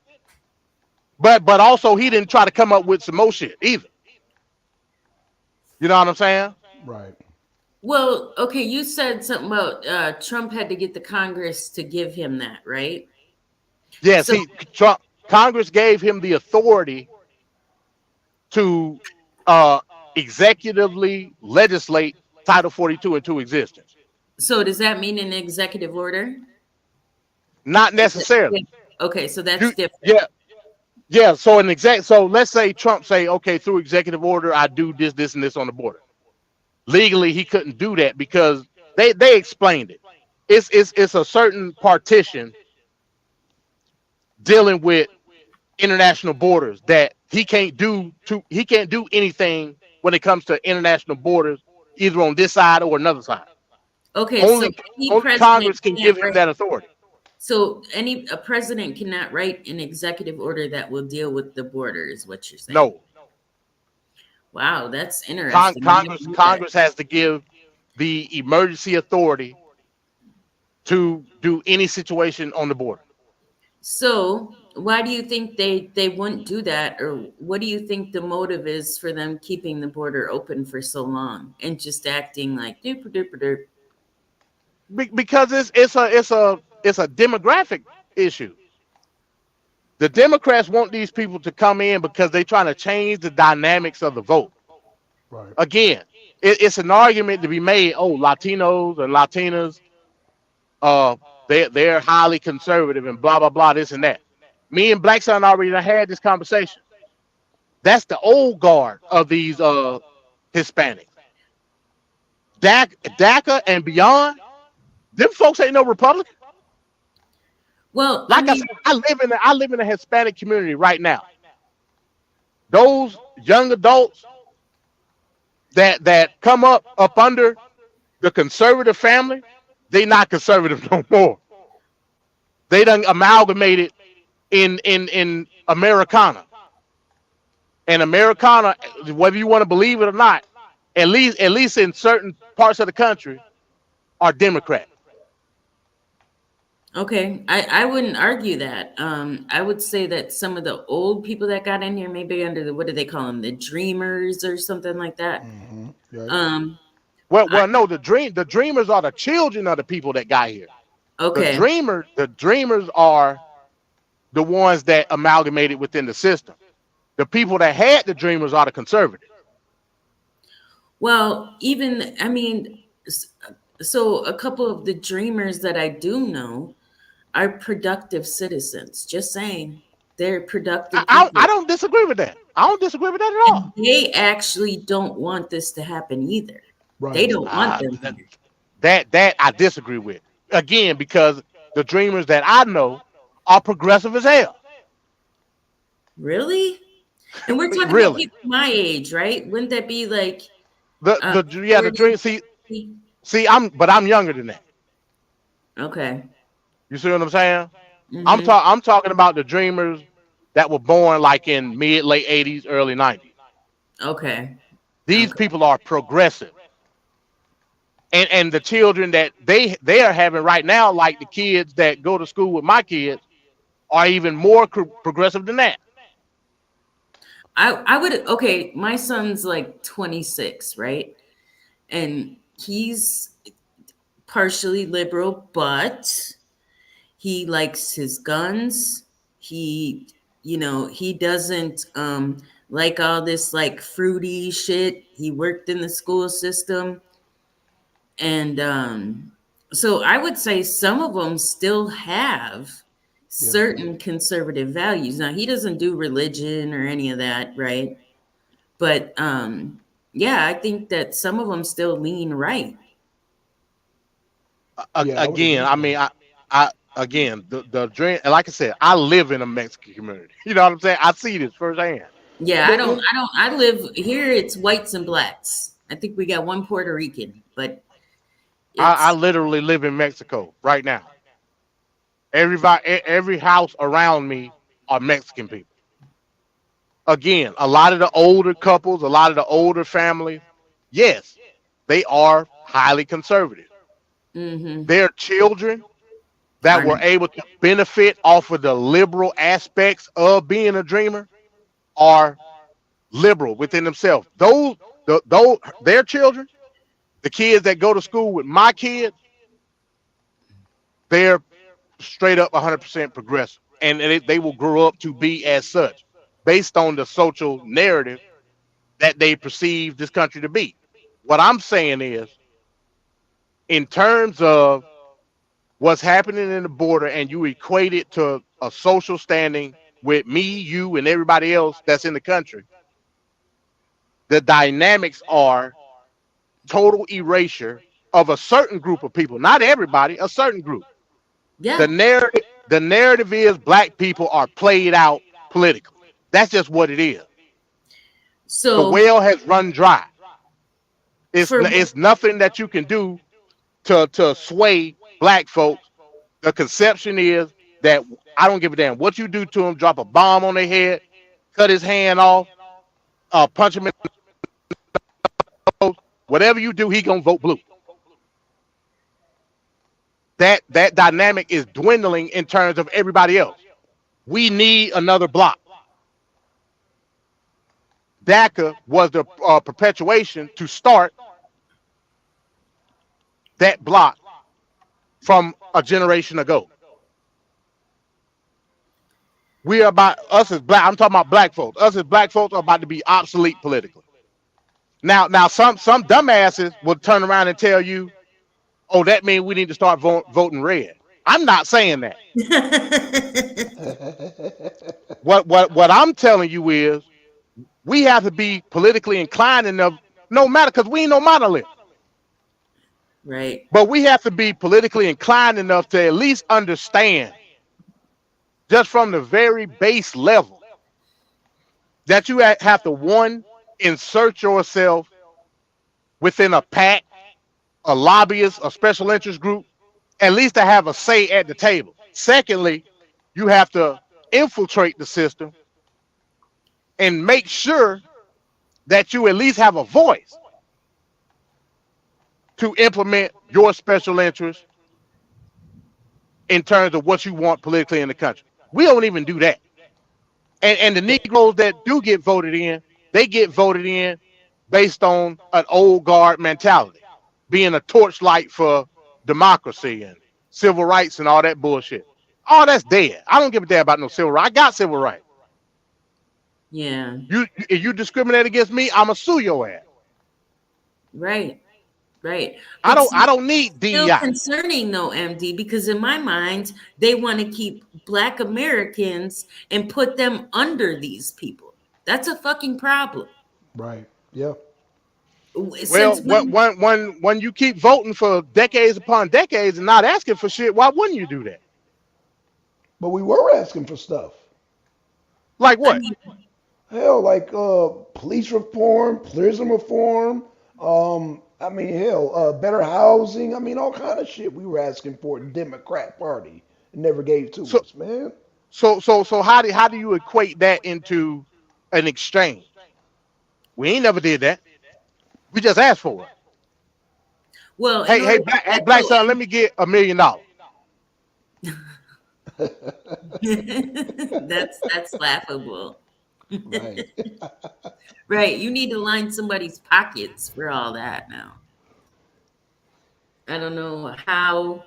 But also he didn't try to come up with some more shit either. You know what I'm saying? Right. Well, okay, you said something about Trump had to get the Congress to give him that, right? Yeah, so, Congress gave him the authority to executively legislate Title 42 into existence. So does that mean an executive order? Not necessarily. Okay, so that's different. Yeah. So so let's say Trump say, okay, through executive order, I do this, and this on the border. Legally, he couldn't do that because they explained it. It's a certain partition dealing with international borders that he can't do anything when it comes to international borders, either on this side or another side. Okay, only Congress can give him that authority. So a president cannot write an executive order that will deal with the border, is what you're saying? No. Wow, that's interesting. Congress has to give the emergency authority to do any situation on the border. So why do you think they wouldn't do that? Or what do you think the motive is for them keeping the border open for so long and just acting like doop? Because it's a demographic issue. The Democrats want these people to come in because they're trying to change the dynamics of the vote. Right. Again, it's an argument to be made. Oh, Latinos and Latinas, they're highly conservative and blah blah blah, this and that. Me and Black Son already had this conversation. That's the old guard of these Hispanics. DACA and beyond, them folks ain't no Republican. Well, like I said, I live in a Hispanic community right now. Those young adults that come up under the conservative family, they not conservative no more. They done amalgamated in Americana. And Americana, whether you want to believe it or not, at least in certain parts of the country, are Democrat. Okay, I wouldn't argue that. I would say that some of the old people that got in here, maybe under the, what do they call them, the Dreamers or something like that. Mm-hmm. Right. Well, no, the Dreamers are the children of the people that got here. Okay. The Dreamers are the ones that amalgamated within the system. The people that had the Dreamers are the conservatives. Well, so a couple of the Dreamers that I do know are productive citizens. Just saying, they're productive. I don't disagree with that. I don't disagree with that at all. And they actually don't want this to happen either. Right. They don't want them. That I disagree with. Again, because the Dreamers that I know are progressive as hell. Really? And we're talking about people my age, right? Wouldn't that be like the Dream? See, I'm younger than that. Okay. You see what I'm saying? Mm-hmm. I'm talking about the Dreamers that were born like in late 80s, early 90s. Okay. These people are progressive. and the children that they are having right now, like the kids that go to school with my kids, are even more progressive than that. I would, okay, my son's like 26, right? And he's partially liberal, but he likes his guns. He, he doesn't like all this like fruity shit. He worked in the school system. And so I would say some of them still have certain conservative values. Now, he doesn't do religion or any of that, right? But yeah, I think that some of them still lean right. Again, I mean, I again, the dream, like I said, I live in a Mexican community. You know what I'm saying? I see this firsthand. Yeah, I live here. It's whites and blacks. I think we got one Puerto Rican, but I literally live in Mexico right now. Every house around me are Mexican people. Again, a lot of the older couples, a lot of the older families, yes, they are highly conservative. Their children that were able to benefit off of the liberal aspects of being a dreamer are liberal within themselves. Their children, the kids that go to school with my kids, they're straight up 100% progressive, and they will grow up to be as such based on the social narrative that they perceive this country to be. What I'm saying is, in terms of what's happening in the border, and you equate it to a social standing with me, you, and everybody else that's in the country, the dynamics are total erasure of a certain group of people, not everybody, a certain group. Yeah. The narrative is black people are played out politically. That's just what it is. So the well has run dry. It's nothing that you can do to sway black folks. The conception is that I don't give a damn what you do to them. Drop a bomb on their head, cut his hand off, punch him in the nose. Whatever you do, he gonna vote blue. That dynamic is dwindling in terms of everybody else. We need another block. DACA was the perpetuation to start that block from a generation ago. We are about, us as black, I'm talking about black folks. Us as black folks are about to be obsolete politically. Now some dumbasses will turn around and tell you, oh, that means we need to start voting red. I'm not saying that. What I'm telling you is, we have to be politically inclined enough, no matter, because we ain't no monolith. Right. But we have to be politically inclined enough to at least understand, just from the very base level, that you have to, one, insert yourself within a PAC, a lobbyist, a special interest group, at least to have a say at the table. Secondly, you have to infiltrate the system and make sure that you at least have a voice to implement your special interest in terms of what you want politically in the country. We don't even do that. And the Negroes that do get voted in, they get voted in based on an old guard mentality, being a torchlight for democracy and civil rights and all that bullshit. All that's dead. I don't give a damn about no civil rights. I got civil rights. Yeah. If you discriminate against me, I'ma sue your ass. Right. I don't need DEI. Still concerning though, MD, because in my mind, they want to keep Black Americans and put them under these people. That's a fucking problem. Right. Yeah. Well, when you keep voting for decades upon decades and not asking for shit, why wouldn't you do that? But we were asking for stuff. Like what? Hell, like police reform, prison reform. I mean, hell, better housing. I mean, all kind of shit we were asking for. The Democrat Party never gave to us, man. So how do you equate that into an exchange? We ain't never did that. We just asked for it. Well, hey, Black Son, let me get $1 million. That's laughable. Right. Right. You need to line somebody's pockets for all that now. I don't know how.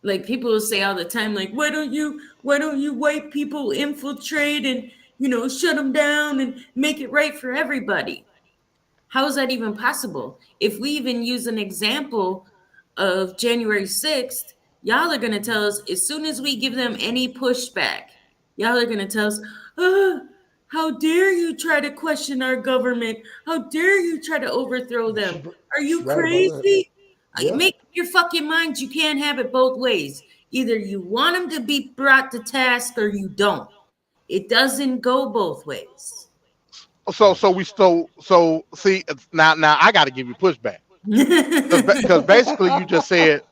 Like people will say all the time, like, why don't you white people infiltrate and, you know, shut them down and make it right for everybody? How is that even possible? If we even use an example of January 6th, y'all are going to tell us as soon as we give them any pushback, y'all are going to tell us, how dare you try to question our government? How dare you try to overthrow them? Are you crazy? Yeah. Make up your fucking minds. You can't have it both ways. Either you want them to be brought to task or you don't. It doesn't go both ways. So see now I got to give you pushback because basically you just said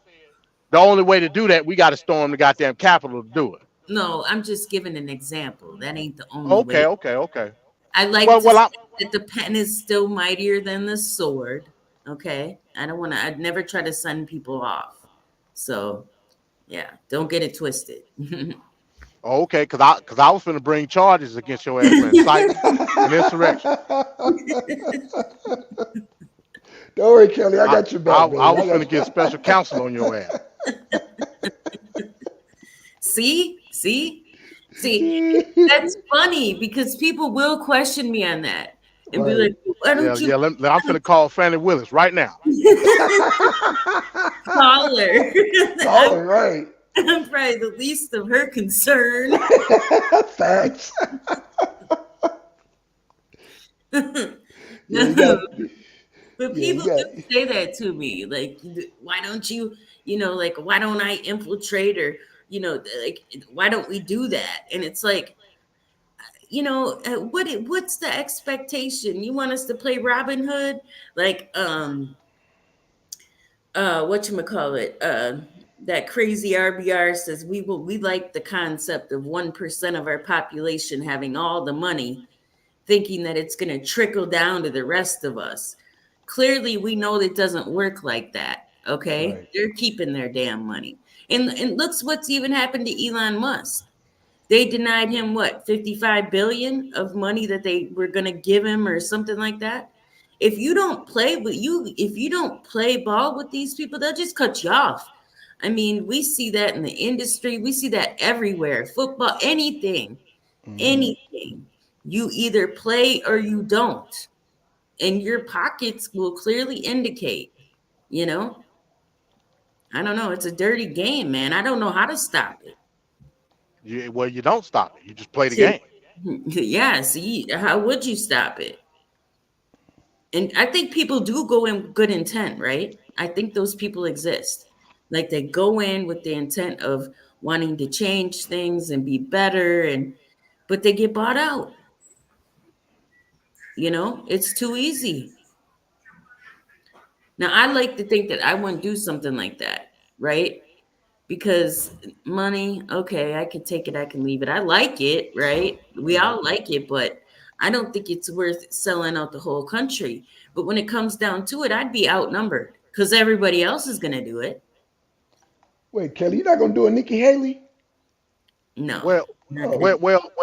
the only way to do that, we got to storm the goddamn Capitol to do it. No, I'm just giving an example. That ain't the only way. Okay. I like to say that the pen is still mightier than the sword. Okay, I'd never try to send people off. So, yeah, don't get it twisted. Okay, because I was going to bring charges against your ass for incitement and insurrection. Don't worry, Kelly, I got your back. I was going to get special counsel on your ass. See, that's funny because people will question me on that. And be like, why don't you? I'm going to call Fannie Willis right now. Call her. Call her, right. I'm probably the least of her concern. Facts. But people do say that to me. Like, why don't you, like, why don't I infiltrate or, like, why don't we do that? And it's like, what's the expectation? You want us to play Robin Hood? Like, whatchamacallit? That crazy RBR says we like the concept of 1% of our population having all the money, thinking that it's going to trickle down to the rest of us. Clearly, we know that doesn't work like that. Okay, right. They're keeping their damn money, and looks what's even happened to Elon Musk. They denied him what, $55 billion of money that they were going to give him or something like that. If you don't play ball with these people, they'll just cut you off. I mean, we see that in the industry. We see that everywhere. Football, anything. You either play or you don't. And your pockets will clearly indicate, I don't know. It's a dirty game, man. I don't know how to stop it. Well, you don't stop it. You just play the game. Yeah, see, how would you stop it? And I think people do go in good intent, right? I think those people exist. Like they go in with the intent of wanting to change things and be better, but they get bought out. It's too easy. Now, I like to think that I wouldn't do something like that, right? Because money, okay, I can take it, I can leave it. I like it, right? We all like it, but I don't think it's worth selling out the whole country. But when it comes down to it, I'd be outnumbered because everybody else is going to do it. Wait, Kelly, you're not going to do a Nikki Haley? No. Well,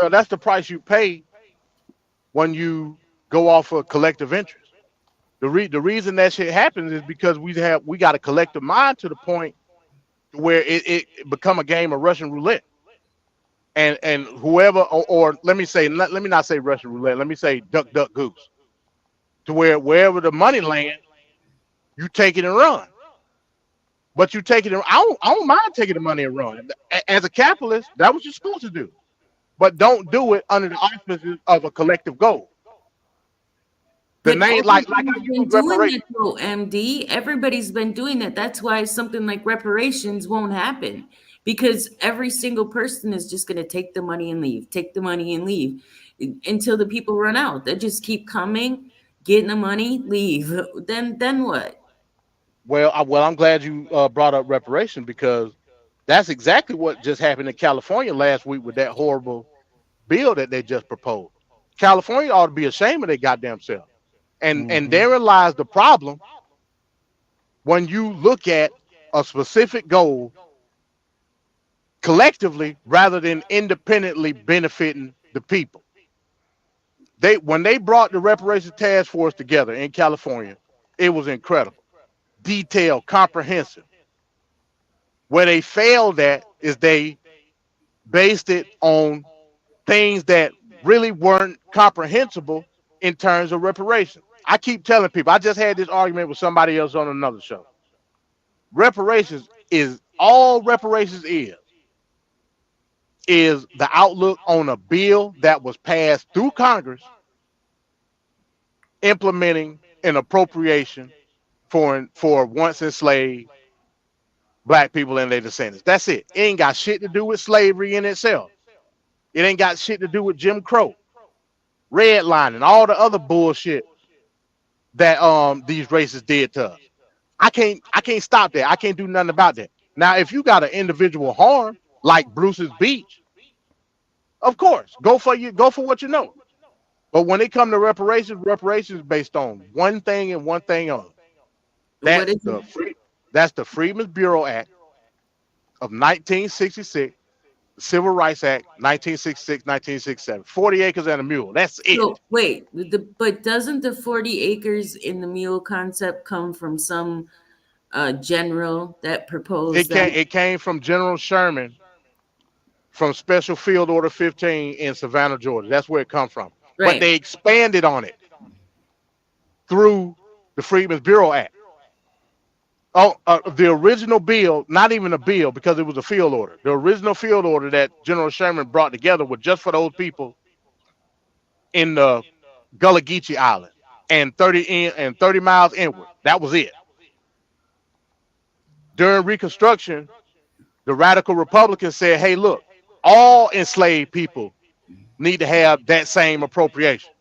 that's the price you pay when you go off of collective interest. The reason that shit happens is because we got a collective mind to the point where it become a game of Russian roulette, and whoever or let me not say Russian roulette, let me say duck goose, to where wherever the money lands, you take it and run. But you take it and I don't mind taking the money and run. As a capitalist, that's what you're supposed to do, but don't do it under the auspices of a collective goal. The name like I use reparations. MD, everybody's been doing that. That's why something like reparations won't happen, because every single person is just going to take the money and leave until the people run out. They just keep coming, getting the money, leave. Then what? Well, I'm glad you brought up reparations, because that's exactly what just happened in California last week with that horrible bill that they just proposed. California ought to be ashamed of their goddamn self. And therein lies the problem when you look at a specific goal collectively rather than independently benefiting the people. When they brought the reparations task force together in California, it was incredible, detailed, comprehensive. Where they failed at is they based it on things that really weren't comprehensible in terms of reparations. I keep telling people, I just had this argument with somebody else on another show. Reparations is all reparations is the outlook on a bill that was passed through Congress implementing an appropriation for once enslaved black people and their descendants. That's it. It ain't got shit to do with slavery in itself. It ain't got shit to do with Jim Crow, redlining, all the other bullshit that these racists did to us. I can't stop that. I can't do nothing about that. Now, if you got an individual harm like Bruce's Beach, of course, go for what you know. But when it comes to reparations based on one thing and one thing only. That's the Freedmen's Bureau Act of 1966, Civil Rights Act 1966, 1967. 40 acres and a mule. That's it. So, wait, but doesn't the 40 acres in the mule concept come from some general that proposed that? It came from General Sherman from Special Field Order 15 in Savannah, Georgia. That's where it comes from. Right. But they expanded on it through the Freedmen's Bureau Act. The original bill, not even a bill because it was a field order. The original field order that General Sherman brought together was just for those people in the Gullah Geechee Island and 30 miles inward. That was it. During Reconstruction, the radical Republicans said, hey, look, all enslaved people need to have that same appropriation.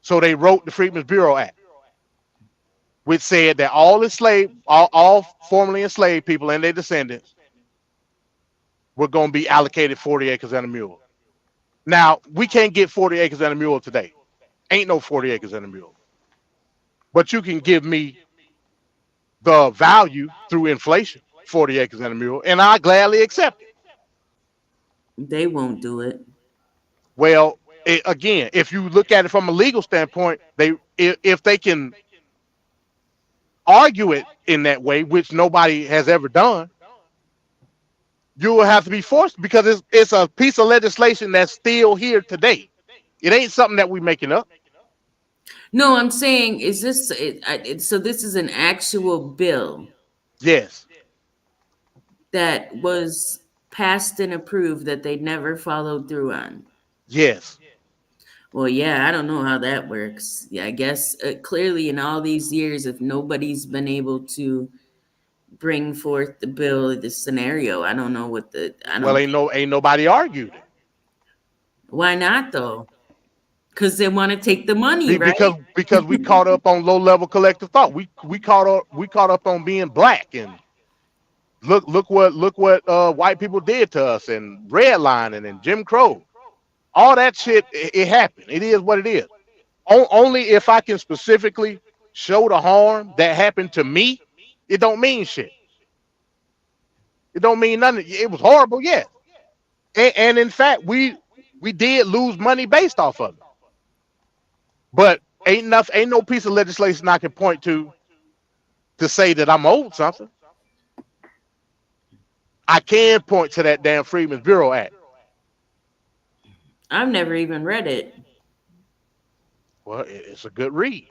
So they wrote the Freedmen's Bureau Act, which said that all formerly enslaved people and their descendants were going to be allocated 40 acres and a mule. Now, we can't get 40 acres and a mule today. Ain't no 40 acres and a mule. But you can give me the value through inflation, 40 acres and a mule, and I gladly accept it. They won't do it. Well, again, if you look at it from a legal standpoint, if they can argue it in that way, which nobody has ever done, you will have to be forced because it's a piece of legislation that's still here today. It ain't something that we're making up. No, I'm saying, is this so? This is an actual bill. Yes. That was passed and approved that they never followed through on. Yes. Well, yeah, I don't know how that works. Yeah, I guess clearly in all these years, if nobody's been able to bring forth the bill, the scenario, I don't know what ain't nobody argued it. Why not though? Because they want to take the money, right? Because we caught up on low level collective thought. We caught up on being black and look what white people did to us and redlining and Jim Crow. All that shit, it happened. It is what it is. Only if I can specifically show the harm that happened to me, it don't mean shit. It don't mean nothing. It was horrible, yeah. And in fact, we did lose money based off of it. But ain't no piece of legislation I can point to say that I'm owed something. I can point to that damn Freedmen's Bureau Act. I've never even read it. Well, it's a good read.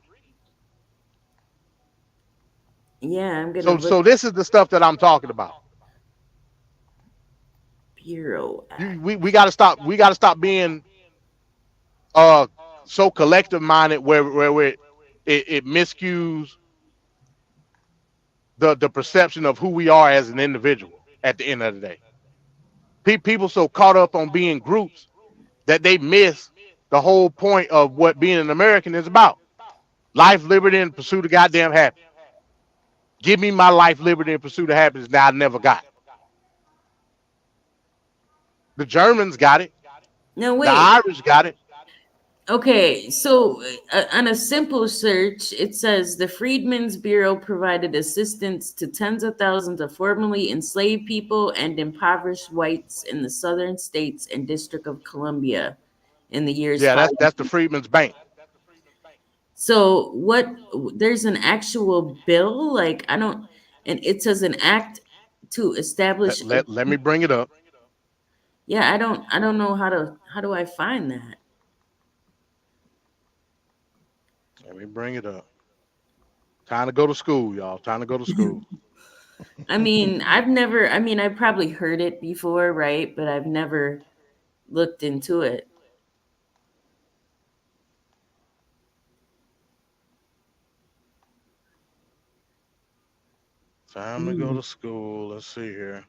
Yeah, I'm gonna. So this is the stuff that I'm talking about. Bureau Act. We gotta stop. We gotta stop being so collective minded where it miscues the perception of who we are as an individual at the end of the day. People so caught up on being groups that they miss the whole point of what being an American is about. Life, liberty, and pursuit of goddamn happiness. Give me my life, liberty, and pursuit of happiness that I never got. The Germans got it. No, wait. The Irish got it. Okay, so on a simple search, it says the Freedmen's Bureau provided assistance to tens of thousands of formerly enslaved people and impoverished whites in the southern states and District of Columbia in the years. Yeah, that's the Freedmen's Bank. So what? There's an actual bill, like I don't, and it says an act to establish. Let me bring it up. Yeah, I don't know how do I find that? Let me bring it up. Time to go to school, y'all. Time to go to school. I mean, I've probably heard it before, right? But I've never looked into it. Time to go to school. Let's see here.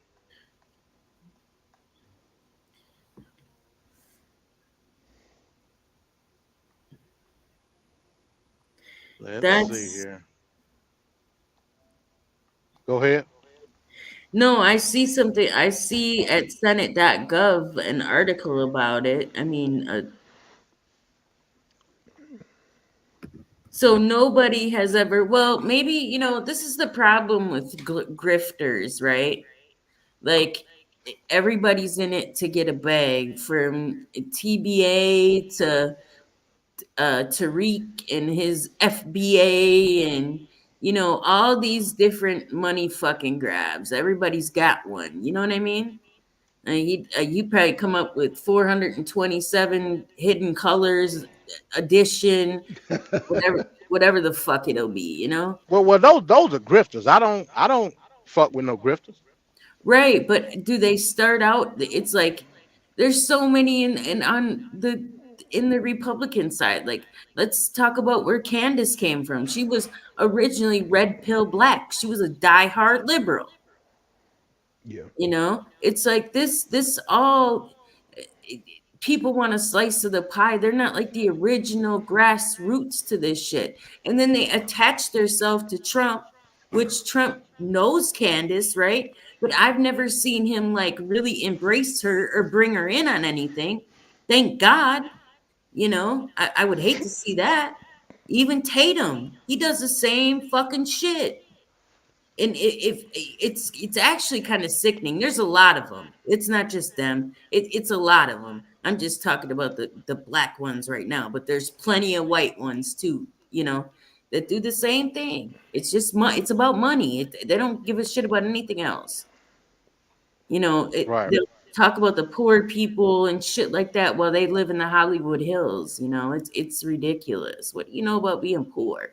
Let's see here. Go ahead. No, I see something. I see at Senate.gov an article about it. I mean, so nobody has ever. Well, maybe this is the problem with grifters, right? Like everybody's in it to get a bag, from TBA to Tariq and his FBA, and all these different money fucking grabs. Everybody's got one. You know what I mean? You probably come up with 427 hidden colors edition, whatever the fuck it'll be. Well, those are grifters. I don't fuck with no grifters. Right, but do they start out? It's like there's so many in the Republican side. Like, let's talk about where Candace came from. She was originally red pill black. She was a diehard liberal. Yeah. It's like this all people want a slice of the pie. They're not like the original grassroots to this shit. And then they attach themselves to Trump, which Trump knows Candace, right? But I've never seen him like really embrace her or bring her in on anything. Thank God. I would hate to see that. Even Tatum, he does the same fucking shit. And if it's actually kind of sickening. There's a lot of them. It's not just them. It's a lot of them. I'm just talking about the black ones right now, but there's plenty of white ones too, that do the same thing. It's just it's about money. They don't give a shit about anything else. Right. They'll talk about the poor people and shit like that while they live in the Hollywood Hills. It's ridiculous. What do you know about being poor?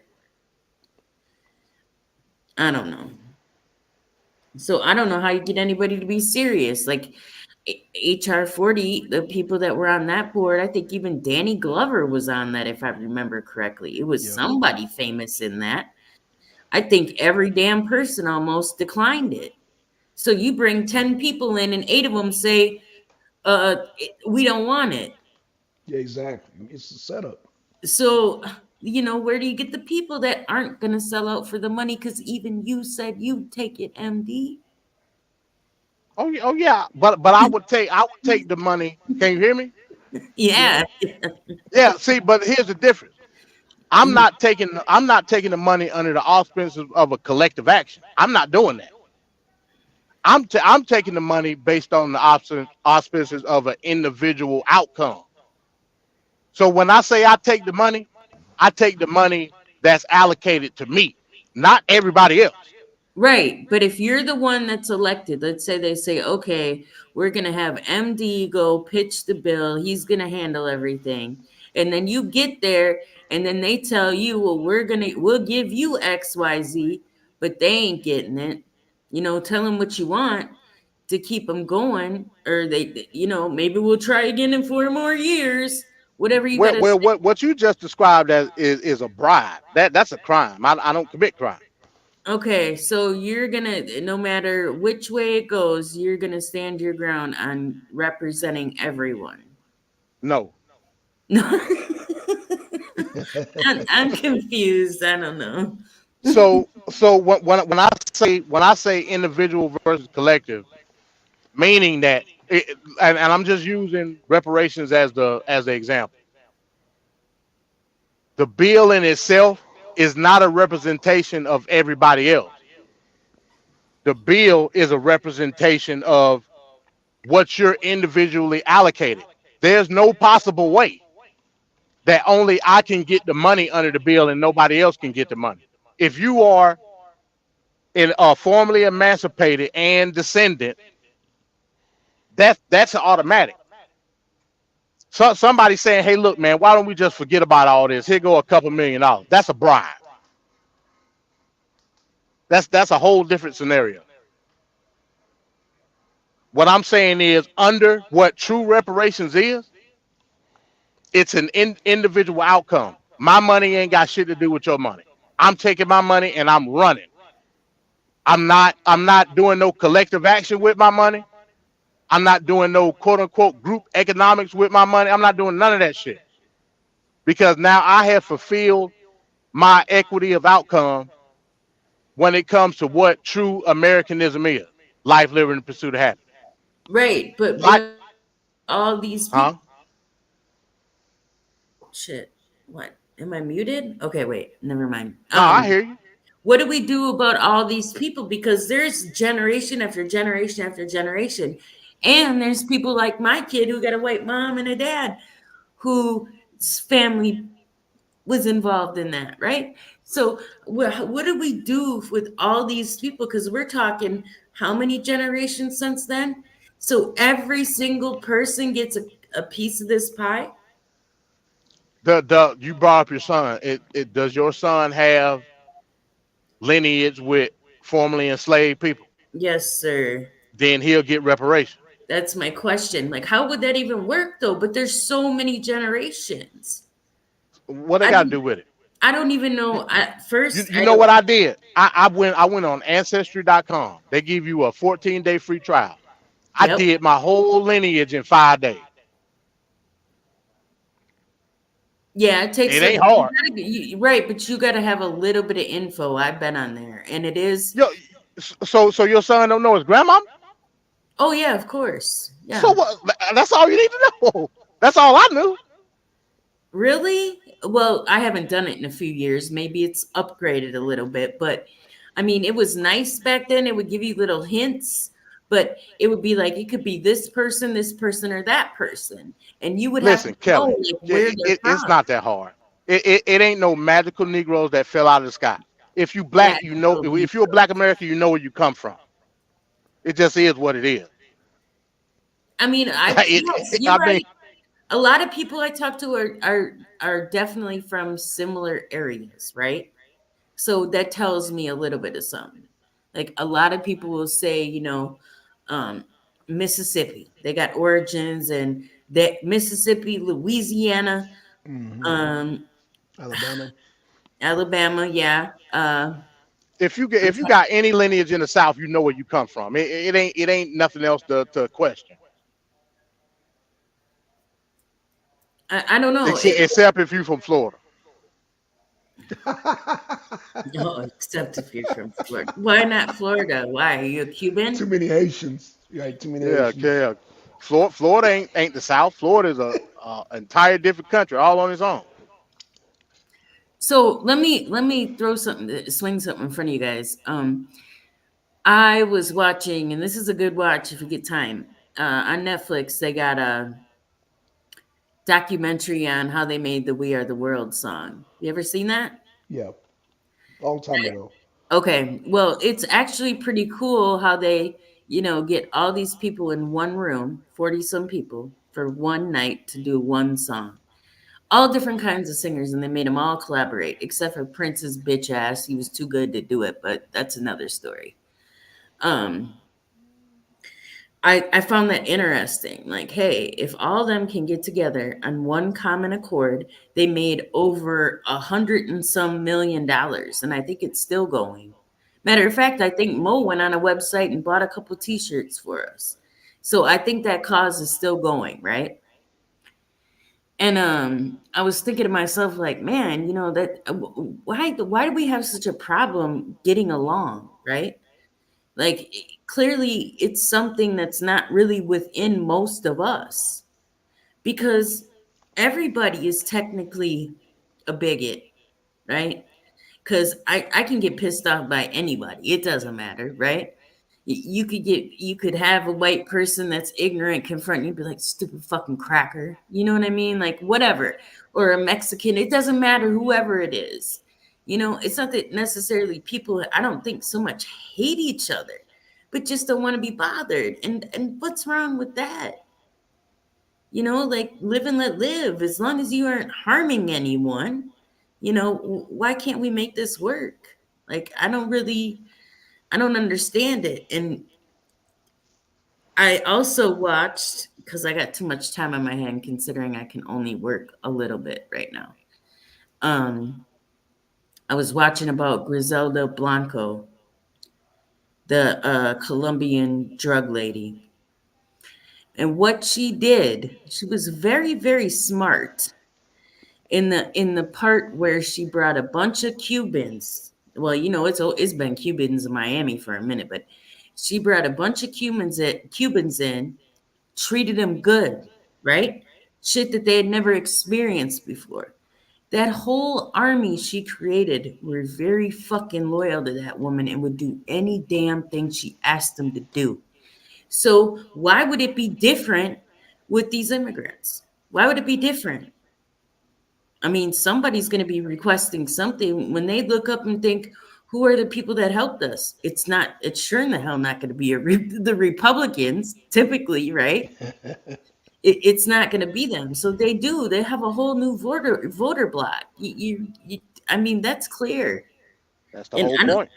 I don't know. So I don't know how you get anybody to be serious. Like HR 40, the people that were on that board, I think even Danny Glover was on that, if I remember correctly. It was somebody famous in that. I think every damn person almost declined it. So you bring 10 people in and 8 of them say, we don't want it. Yeah, exactly. It's a setup. So, where do you get the people that aren't going to sell out for the money? Because even you said you'd take it, MD. Oh yeah, but I would take the money. Can you hear me? Yeah. Yeah. See, but here's the difference. I'm not taking the money under the auspices of a collective action. I'm not doing that. I'm taking the money based on the auspices of an individual outcome. So when I say I take the money that's allocated to me, not everybody else. Right. But if you're the one that's elected, let's say they say, okay, we're going to have MD go pitch the bill. He's going to handle everything. And then you get there and then they tell you, well, we'll give you XYZ, but they ain't getting it. Tell them what you want to keep them going, or they, maybe we'll try again in 4 more years. Whatever you got. Well, what you just described as is a bribe. That's a crime. I don't commit crime. Okay, so you're gonna, no matter which way it goes, you're gonna stand your ground on representing everyone. No. I'm confused. I don't know. So when I say individual versus collective, meaning that, and I'm just using reparations as the example. The bill in itself is not a representation of everybody else. The bill is a representation of what you're individually allocated. There's no possible way that only I can get the money under the bill and nobody else can get the money. If you are formerly emancipated and descendant, that's an automatic. So somebody saying, hey, look, man, why don't we just forget about all this? Here go a couple $1 million. That's a bribe. That's a whole different scenario. What I'm saying is, under what true reparations is, it's an individual outcome. My money ain't got shit to do with your money. I'm taking my money and I'm running. I'm not doing no collective action with my money. I'm not doing no quote unquote group economics with my money. I'm not doing none of that shit. Because now I have fulfilled my equity of outcome when it comes to what true Americanism is. Life, liberty, and pursuit of happiness. Right, but all these people. Huh? Shit. What? Am I muted? Okay, wait. Never mind. No, I hear you. What do we do about all these people? Because there's generation after generation after generation. And there's people like my kid who got a white mom and a dad whose family was involved in that, right? So what do we do with all these people? Because we're talking how many generations since then? So every single person gets a piece of this pie? You brought up your son. Does your son have lineage with formerly enslaved people? Yes, sir. Then he'll get reparations. That's my question. Like, how would that even work, though? But there's so many generations. What they got to do with it? I don't even know. At first, You know what I did? I went on Ancestry.com. They give you a 14-day free trial. I did my whole lineage in 5 days. Yeah, it takes. It ain't hard, right? But you got to have a little bit of info. I've been on there, and it is. So your son don't know his grandma? Oh yeah, of course. Yeah. So what? That's all you need to know. That's all I knew. Really? Well, I haven't done it in a few years. Maybe it's upgraded a little bit, but I mean, it was nice back then. It would give you little hints, but it would be like it could be this person, or that person, and you would listen, have to know, Kelly. like, where It's not that hard. It ain't no magical Negroes that fell out of the sky. If you black, you know. If you're a Black American, you know where you come from. It just is what it is. I mean, you're right. A lot of people I talk to are definitely from similar areas, right? So that tells me a little bit of something. Like a lot of people will say, Mississippi. They got origins in that Mississippi, Louisiana, Alabama, yeah. If you got any lineage in the South, you know where you come from. It ain't nothing else to question. I don't know. Except if you're from Florida. No, except if you're from Florida. Why not Florida? Why? Are you a Cuban? Too many Haitians. Right, too many Haitians. Yeah. Florida ain't the South. Florida is a entire different country all on its own. So let me swing something in front of you guys. I was watching, and this is a good watch if you get time. On Netflix, they got a documentary on how they made the "We Are the World" song. You ever seen that? Yeah, long time ago. Okay, well, it's actually pretty cool how they, get all these people in one room, 40-some people, for one night to do one song. All different kinds of singers, and they made them all collaborate, except for Prince's bitch ass. He was too good to do it, but that's another story. I found that interesting. Like, hey, if all of them can get together on one common accord, they made over $100 and some million, and I think it's still going. Matter of fact, I think Mo went on a website and bought a couple T-shirts for us. So I think that cause is still going, right? And I was thinking to myself, like, man, why do we have such a problem getting along, right? Like, clearly it's something that's not really within most of us, because everybody is technically a bigot, right? Because I can get pissed off by anybody. It doesn't matter, right? You could have a white person that's ignorant confront you, be like, stupid fucking cracker. You know what I mean? Like, whatever. Or a Mexican, it doesn't matter, whoever it is. You know, it's not that necessarily people, I don't think so much hate each other, but just don't want to be bothered. And what's wrong with that? You know, like, live and let live. As long as you aren't harming anyone, you know, why can't we make this work? Like, I don't understand it. And I also watched, because I got too much time on my hand, considering I can only work a little bit right now. I was watching about Griselda Blanco, the Colombian drug lady. And what she did, she was very, very smart in the part where she brought a bunch of Cubans. Well, you know, it's been Cubans in Miami for a minute, but she brought a bunch of Cubans in, treated them good, right? Shit that they had never experienced before. That whole army she created were very fucking loyal to that woman and would do any damn thing she asked them to do. So why would it be different with these immigrants? Why would it be different? I mean, somebody's going to be requesting something when they look up and think, who are the people that helped us? It's sure in the hell not going to be the Republicans, typically, right? It's not going to be them. So they have a whole new voter block. I mean, that's clear. That's the whole point.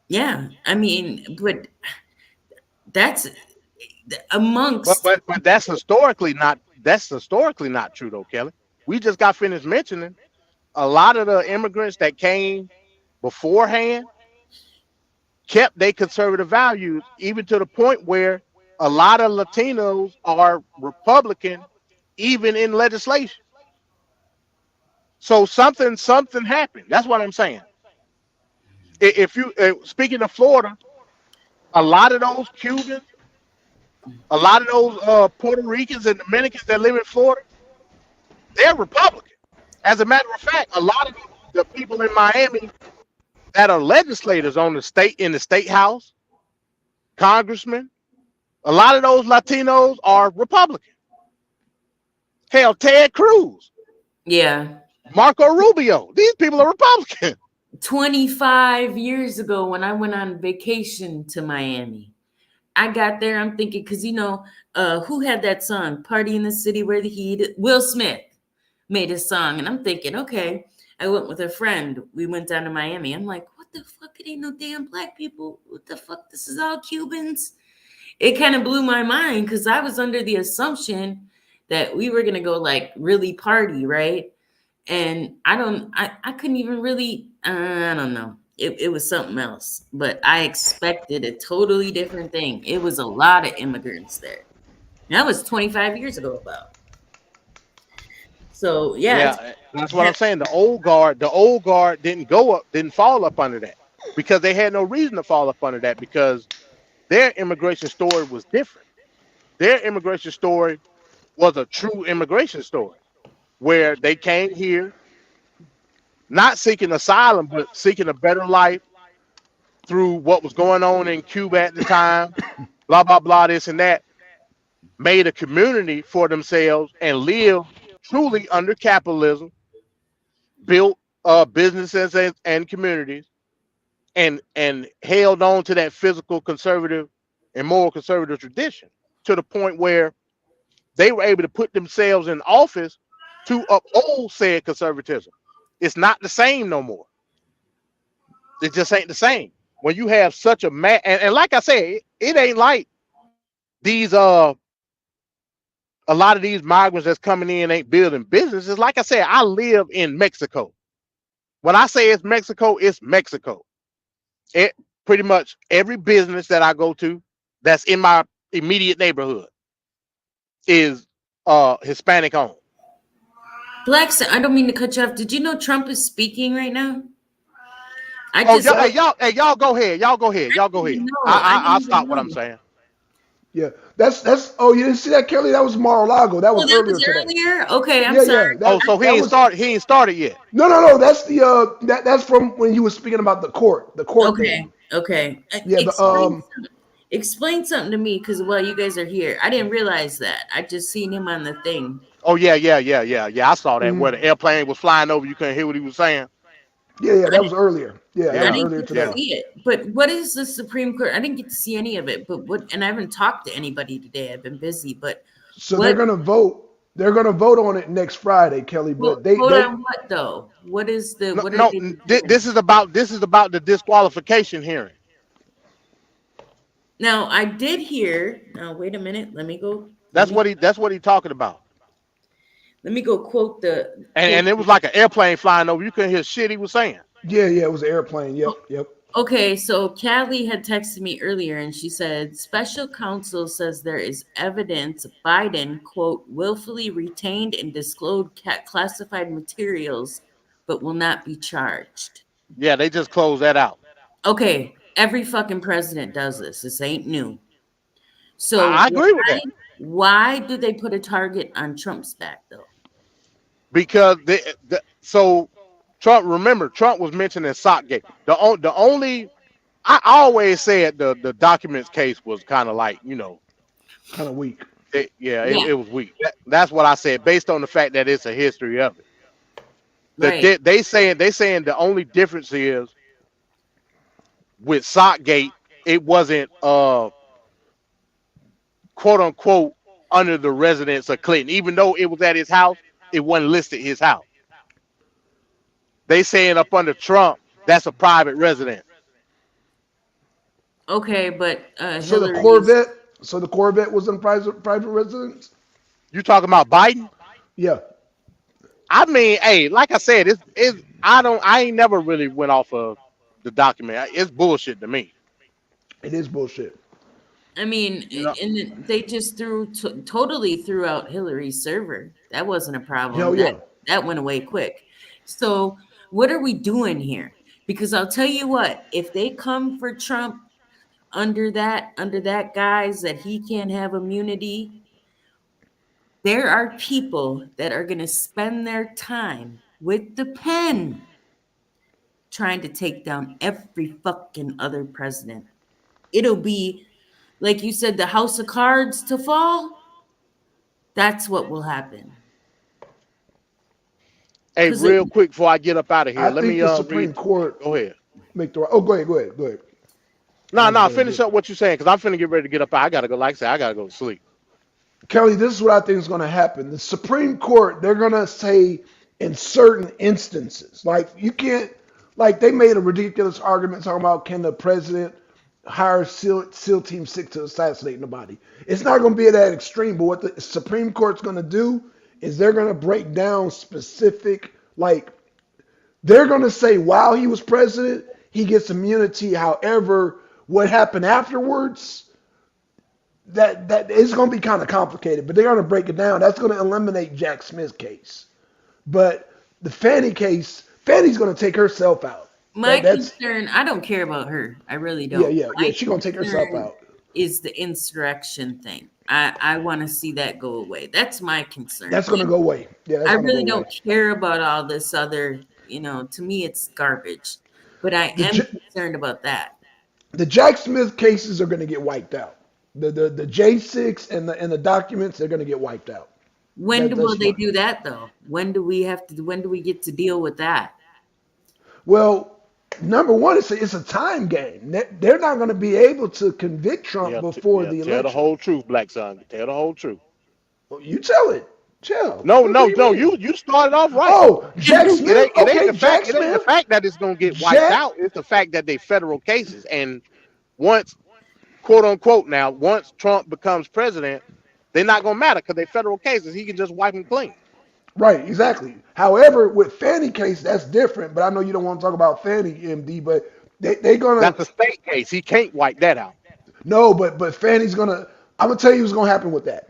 Yeah. I mean, but that's amongst. But that's historically not true though, Kelly. We just got finished mentioning a lot of the immigrants that came beforehand kept their conservative values, even to the point where a lot of Latinos are Republican, even in legislation. So something happened. That's what I'm saying. If you speaking of Florida, a lot of those Cubans, a lot of those Puerto Ricans and Dominicans that live in Florida, they're Republican. As a matter of fact, a lot of the people in Miami that are legislators in the state house, congressmen, a lot of those Latinos are Republican. Hell, Ted Cruz. Yeah. Marco Rubio. These people are Republican. 25 years ago, when I went on vacation to Miami, I got there, I'm thinking, because, you know, who had that song, Party in the City Where the Heat? Will Smith made a song. And I'm thinking, okay, I went with a friend. We went down to Miami. I'm like, what the fuck? It ain't no damn black people. What the fuck? This is all Cubans. It kind of blew my mind because I was under the assumption that we were going to go like really party, right? And I couldn't even really, I don't know. It was something else, but I expected a totally different thing. It was a lot of immigrants there. That was 25 years ago about. So yeah, that's what I'm saying. The old guard didn't fall up under that because they had no reason to fall up under that because their immigration story was different. Their immigration story was a true immigration story where they came here not seeking asylum, but seeking a better life through what was going on in Cuba at the time, blah, blah, blah, this and that, made a community for themselves and lived truly under capitalism, built businesses and communities, and held on to that physical conservative and moral conservative tradition to the point where they were able to put themselves in office to uphold said conservatism. It's not the same no more. It just ain't the same. When you have such a and like I said, it ain't like these a lot of these migrants that's coming in ain't building businesses. Like I said, I live in Mexico. When I say it's Mexico, it's Mexico. It pretty much every business that I go to that's in my immediate neighborhood is Hispanic owned. Blacks, I don't mean to cut you off. Did you know Trump is speaking right now? Y'all go ahead. Y'all go ahead. No, I'll stop what I'm saying. Yeah, that's. Oh, you didn't see that, Kelly? That was Mar-a-Lago. That was Oh, that earlier was today. earlier. Okay, I'm Yeah, sorry. yeah. So he ain't started. He ain't started yet. No. That's the that's from when you were speaking about the court Okay, thing. okay. Yeah, the Explain something to me, because while you guys are here, I didn't realize that. I just seen him on the thing. Oh yeah. I saw that where Mhm. the airplane was flying over. You couldn't hear what he was saying. Yeah, that was earlier. Yeah, I that was didn't earlier get to today. see it. But what is the Supreme Court? I didn't get to see any of it. But what? And I haven't talked to anybody today. I've been busy. But So they're gonna vote. They're gonna vote on it next Friday, Kelly. But they on what though? What is the? No, what no. are they This is about the disqualification hearing. Now I did hear. Now wait a minute. Let me go. That's what he talking about. Let me go quote the. And it was like an airplane flying over. You couldn't hear shit he was saying. Yeah, it was an airplane. Yep. Okay, so Callie had texted me earlier and she said, special counsel says there is evidence Biden, quote, willfully retained and disclosed classified materials, but will not be charged. Yeah, they just closed that out. Okay, every fucking president does this. This ain't new. So I agree with that. Why do they put a target on Trump's back, though? Because so Trump was mentioned in Sockgate. The only I always said the documents case was kind of like, kind of weak. It was weak. That's what I said, based on the fact that it's a history of it. Right. They saying the only difference is with Sockgate, it wasn't quote unquote under the residence of Clinton, even though it was at his house, it wasn't listed his house. They saying up under Trump, that's a private residence. Okay, but So the Corvette was in private residence? You talking about Biden? Yeah. I mean, hey, like I said, I ain't never really went off of the document. It's bullshit to me. It is bullshit. I mean, and they just totally threw out Hillary's server. That wasn't a problem. Hell yeah. That went away quick. So what are we doing here? Because I'll tell you what, if they come for Trump under that guise that he can't have immunity, there are people that are going to spend their time with the pen trying to take down every fucking other president. It'll be, like you said, the house of cards to fall. That's what will happen. Hey, real quick before I get up out of here, let me the Supreme Court. Go ahead. Go ahead. No, finish up what you're saying, because I'm finna get ready to get up. I gotta go. Like I said, I gotta go to sleep. Kelly, this is what I think is going to happen. The Supreme Court, they're going to say in certain instances, like you can't, like they made a ridiculous argument talking about can the president hire SEAL Team 6 to assassinate nobody. It's not going to be at that extreme, but what the Supreme Court's going to do is they're going to break down specific, like they're going to say while he was president, he gets immunity. However, what happened afterwards, that is going to be kind of complicated, but they're going to break it down. That's going to eliminate Jack Smith's case. But the Fannie case, Fannie's going to take herself out. My concern, I don't care about her. I really don't. Yeah. She's going to take herself out. Is the insurrection thing. I want to see that go away. That's my concern. That's going to go away. Yeah, I really don't care about all this other, to me it's garbage. But I am concerned about that. The Jack Smith cases are going to get wiped out. The J6 and the documents, they're going to get wiped out. When will they do that though? When do we get to deal with that? Well, number one, it's a time game. They're not going to be able to convict Trump before the election. Tell the whole truth, Black Son. Tell the whole truth. Well, you tell it. Chill. No. You started off right. Oh, Jack Smith. It ain't the fact that it's going to get wiped out. It's the fact that they federal cases. And once, quote unquote, once Trump becomes president, they're not going to matter because they're federal cases. He can just wipe them clean. Right, exactly. However, with Fannie case, that's different. But I know you don't want to talk about Fannie, MD, but they're going to... That's a state case. He can't wipe that out. No, but Fannie's going to... I'm going to tell you what's going to happen with that.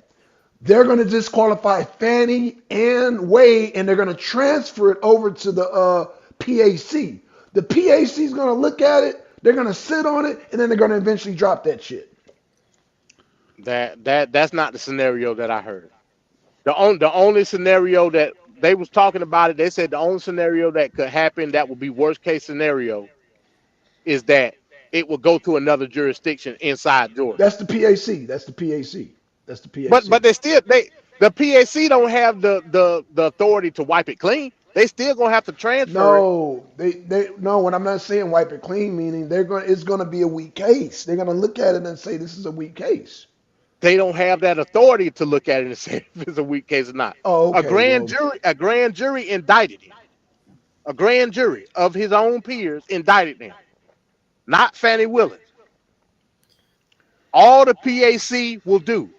They're going to disqualify Fannie and Wade, and they're going to transfer it over to the PAC. The PAC is going to look at it, they're going to sit on it, and then they're going to eventually drop that shit. That's not the scenario that I heard. The only scenario that they was talking about it, they said the only scenario that could happen that would be worst case scenario is that it will go to another jurisdiction inside Georgia. That's the PAC. That's the PAC. That's the PAC. But the PAC don't have the authority to wipe it clean. They still gonna have to transfer. No, no. When I'm not saying wipe it clean, meaning it's gonna be a weak case. They're gonna look at it and say this is a weak case. They don't have that authority to look at it and say if it's a weak case or not. Oh, okay, a grand jury indicted him. A grand jury of his own peers indicted him, not Fannie Willis. All the PAC will do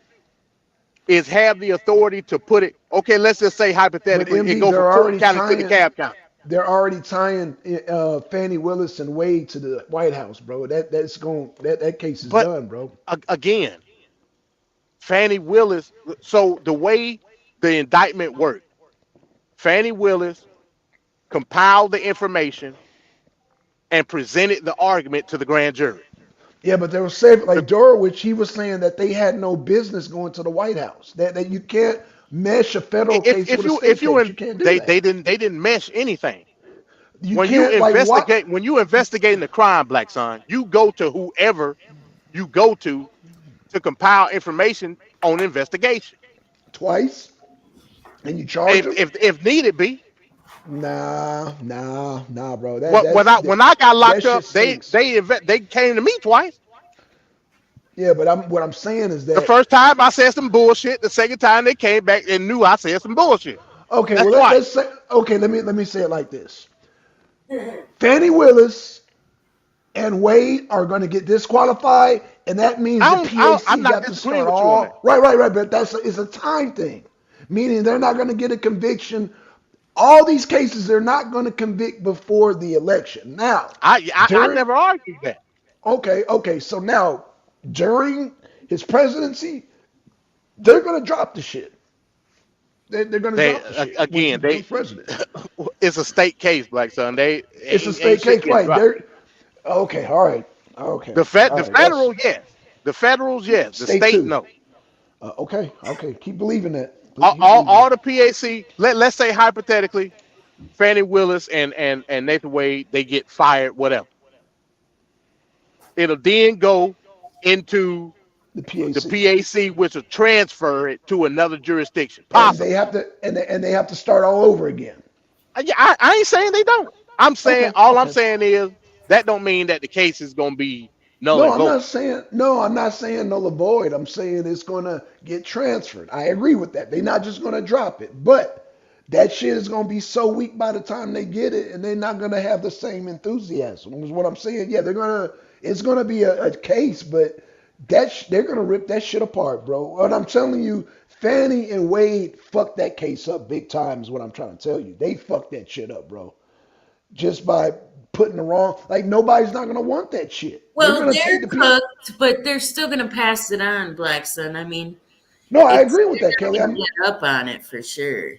is have the authority to put it. Okay, let's just say hypothetically it goes from Fulton County to DeKalb County. They're already tying Fannie Willis and Wade to the White House, bro. That case is done, bro. Again, Fannie Willis. So the way the indictment worked, Fannie Willis compiled the information and presented the argument to the grand jury. Yeah, but they were saying, like Dorowitz, he was saying that they had no business going to the White House. That you can't mesh a federal case with a state case. You can't do that. They didn't mesh anything. When you investigating the crime, Black Son, you go to whoever you go to compile information on investigation. Twice, and you charge them? If needed be. Nah, bro. When I got locked up, they came to me twice. Yeah, but what I'm saying is that the first time I said some bullshit. The second time they came back and knew I said some bullshit. Okay, let's say. Okay, let me say it like this. Fannie Willis and Wade are going to get disqualified, and that means the PAC got to start all. Right. But it's a time thing, meaning they're not going to get a conviction. All these cases, they're not going to convict before the election. Now, I never argued that. Okay. So now, during his presidency, they're going to drop the shit. They're going to drop the shit. Again, president. It's a state case, Black Son. It's a state case, right? Okay, all right. Okay. The federal, yes. The federals, yes. The state, no. Okay. Keep believing that. All the PAC, let's say hypothetically, Fannie Willis and Nathan Wade, they get fired, whatever. It'll then go into the PAC, which will transfer it to another jurisdiction. Possibly. And they have to start all over again. I ain't saying they don't. I'm saying I'm saying is that don't mean that the case is gonna be null and void. I'm not saying null and void. I'm saying it's gonna get transferred. I agree with that. They're not just gonna drop it, but that shit is gonna be so weak by the time they get it, and they're not gonna have the same enthusiasm. Is what I'm saying. Yeah, it's gonna be a case, but they're gonna rip that shit apart, bro. And I'm telling you, Fannie and Wade fucked that case up big time. Is what I'm trying to tell you. They fucked that shit up, bro. Just by putting the wrong, like nobody's not gonna want that shit. Well, they're cooked, but they're still gonna pass it on, Black Son. I mean, no, I agree with that, Kelly. I'm up on it for sure.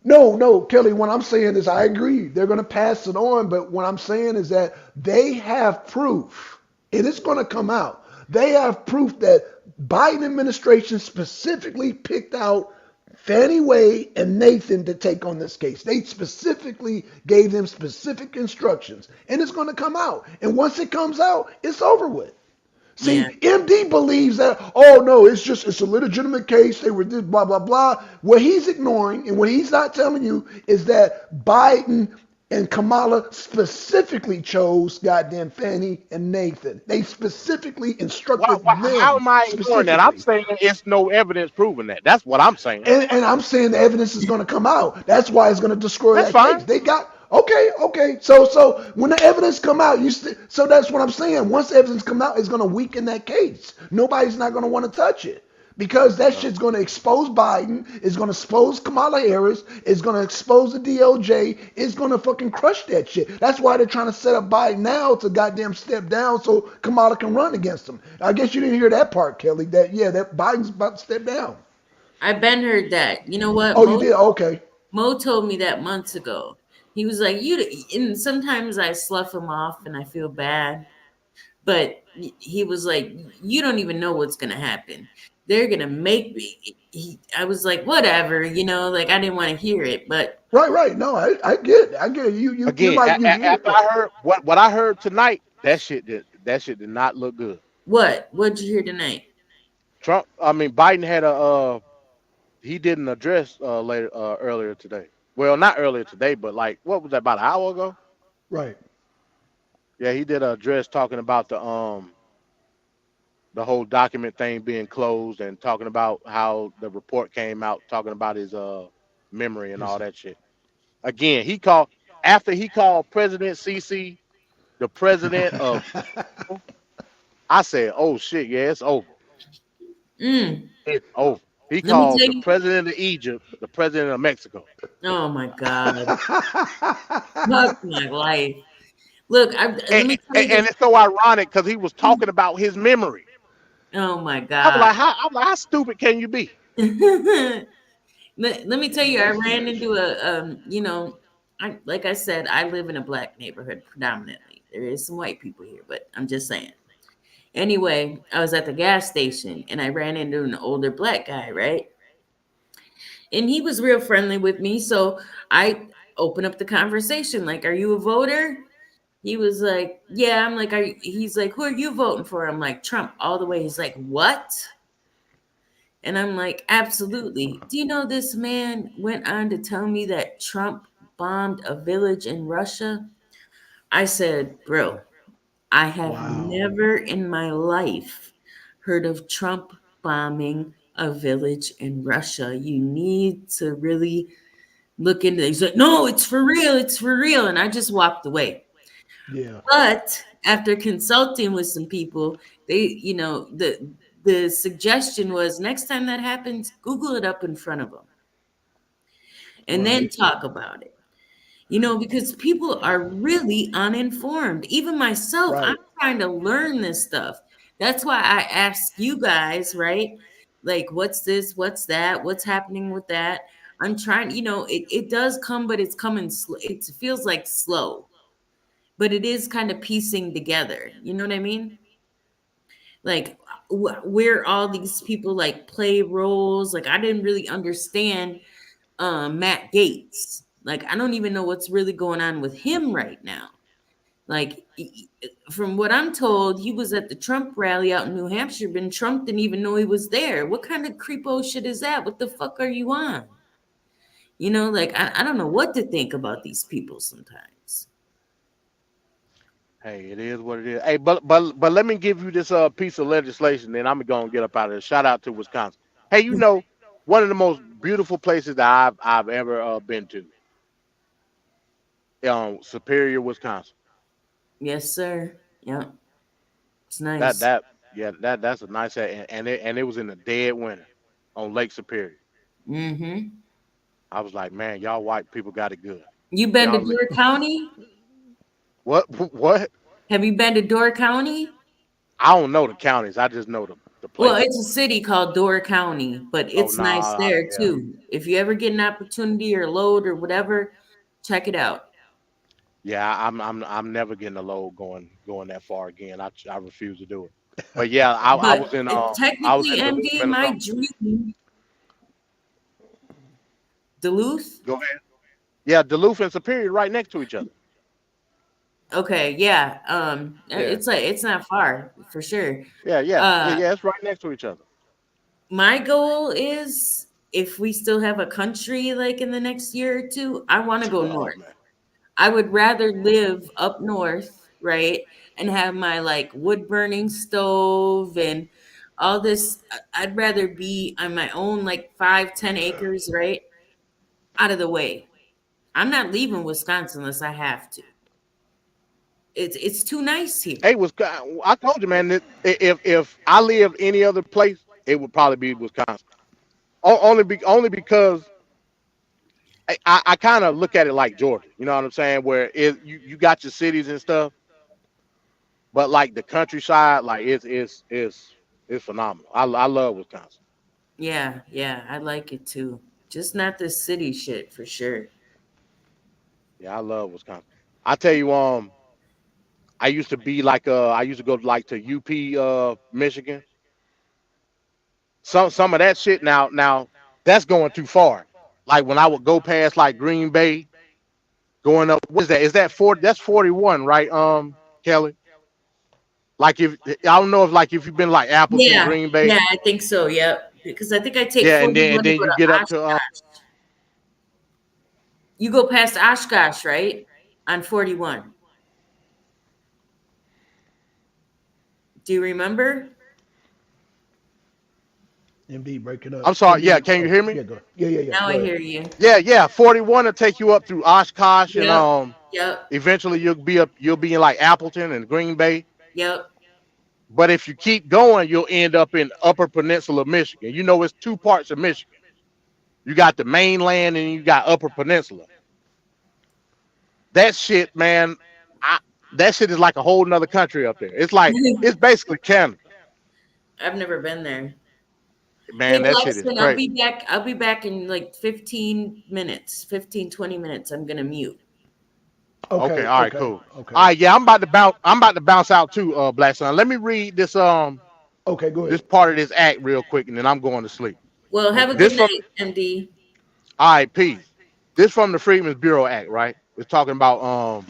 No, Kelly. What I'm saying is, I agree. They're gonna pass it on, but what I'm saying is that they have proof. It is gonna come out. They have proof that Biden administration specifically picked out Fannie Wade and Nathan to take on this case. They specifically gave them specific instructions, and it's going to come out. And once it comes out, it's over with. See, MD believes that, oh no, it's a legitimate case. They were this blah, blah, blah. What he's ignoring and what he's not telling you is that Biden and Kamala specifically chose goddamn Fannie and Nathan. They specifically instructed them. How am I ignoring that? I'm saying it's no evidence proving that. That's what I'm saying. And I'm saying the evidence is going to come out. That's why it's going to destroy that case. They got okay. So when the evidence come out, so that's what I'm saying. Once the evidence come out, it's going to weaken that case. Nobody's not going to want to touch it. Because that shit's going to expose Biden, it's going to expose Kamala Harris, it's going to expose the DOJ, it's going to fucking crush that shit. That's why they're trying to set up Biden now to goddamn step down so Kamala can run against him. I guess you didn't hear that part, Kelly, that Biden's about to step down. I've been heard that. You know what? Oh, you did? Okay. Mo told me that months ago. He was like, and sometimes I slough him off and I feel bad. But he was like, you don't even know what's going to happen. They're going to make me. I was like, whatever, you know, like I didn't want to hear it, but. Right. No, I get it. I get it. You Again, after I heard what I heard tonight, that shit did not look good. What'd you hear tonight? Biden had he did an address earlier today. Well, not earlier today, but like what was that, about an hour ago? Right. Yeah, he did an address talking about the whole document thing being closed and talking about how the report came out, talking about his memory and all that shit. Again, after he called President Sisi the president of, I said, oh shit, yeah, it's over. It's over. He called the president of Egypt the president of Mexico. Oh my God. Fuck my life. Look, and it's so ironic because he was talking about his memory. Oh my God. I'm like, how stupid can you be? Let me tell you, I ran into like I said, I live in a black neighborhood predominantly. There is some white people here, but I'm just saying. Anyway, I was at the gas station and I ran into an older black guy, right? And he was real friendly with me. So I opened up the conversation, like, are you a voter? He was like, yeah. I'm like, he's like, who are you voting for? I'm like, Trump all the way. He's like, what? And I'm like, absolutely. Do you know this man went on to tell me that Trump bombed a village in Russia? I said, bro, I have never in my life heard of Trump bombing a village in Russia. You need to really look into it. He's like, no, it's for real. It's for real. And I just walked away. Yeah. But after consulting with some people, they, the suggestion was next time that happens, Google it up in front of them and then talk about it. Because people are really uninformed. Even myself, I'm trying to learn this stuff. That's why I ask you guys, right? Like, what's this? What's that? What's happening with that? I'm trying, it does come, but it's coming slow. It feels like slow, but it is kind of piecing together. You know what I mean? Like, where all these people like play roles. Like, I didn't really understand Matt Gaetz. Like, I don't even know what's really going on with him right now. Like, from what I'm told, he was at the Trump rally out in New Hampshire, but Trump didn't even know he was there. What kind of creepo shit is that? What the fuck are you on? Like, I don't know what to think about these people sometimes. Hey, it is what it is. Hey, but let me give you this piece of legislation, then I'm gonna get up out of it. Shout out to Wisconsin. Hey, one of the most beautiful places that I've ever been to. Superior, Wisconsin. Yes, sir. Yeah, it's nice. That's a nice and it was in the dead winter on Lake Superior. Mm-hmm. I was like, man, y'all white people got it good. You been to Door County? What? Have you been to Door County? I don't know the counties. I just know the place. Well, it's a city called Door County, but it's nice there too. If you ever get an opportunity or load or whatever, check it out. Yeah, I'm never getting a load going that far again. I refuse to do it. But yeah, I was in technically MD, my dream. Duluth? Go ahead. Yeah, Duluth and Superior right next to each other. Okay, yeah. It's not far for sure. Yeah, it's right next to each other. My goal is, if we still have a country like in the next year or two, I want to go north. Man. I would rather live up north, right? And have my like wood burning stove and all this. I'd rather be on my own, like 5-10 acres, right? Out of the way. I'm not leaving Wisconsin unless I have to. It's too nice here. Hey, I told you, man, that if I lived any other place, it would probably be Wisconsin. Only because I kind of look at it like Georgia. You know what I'm saying? Where you got your cities and stuff, but like the countryside, like it's phenomenal. I love Wisconsin. Yeah, I like it too. Just not the city shit for sure. Yeah, I love Wisconsin. I tell you, I used to be like I used to go like to UP Michigan. Some of that shit now that's going too far. Like when I would go past like Green Bay, going up. What is that? Is that 40? That's 41, right? Kelly. Like if I don't know if like if you've been like Appleton, Yeah, Green Bay. yeah, I think so. Yep. Because I think I take Yeah, 41 to and then go you to get up to Oshkosh. You go past Oshkosh, right? On 41. Do you remember? MD, break it up. I'm sorry. Yeah, MD, can you hear me? yeah, go. Yeah. Now Go I ahead. hear you. Yeah. 41 will take you up through Oshkosh, Yep. and Yep. eventually you'll be in like Appleton and Green Bay. Yep. But if you keep going, you'll end up in Upper Peninsula, Michigan. You know, it's two parts of Michigan. You got the mainland and you got Upper Peninsula. That shit, man, that shit is like a whole nother country up there. It's like it's basically Canada. I've never been there. Man, Hey, that shit is Blackson, crazy. I'll be back in like 15 minutes, 15, 20 minutes. I'm gonna mute. Okay, all right, cool. Okay. All right, yeah, I'm about to bounce out too, Black Son. Let me read this okay, go ahead. this part of this act real quick, and then I'm going to sleep. Well, have a good night, MD. All right, peace. This from the Freedmen's Bureau Act, right? It's talking about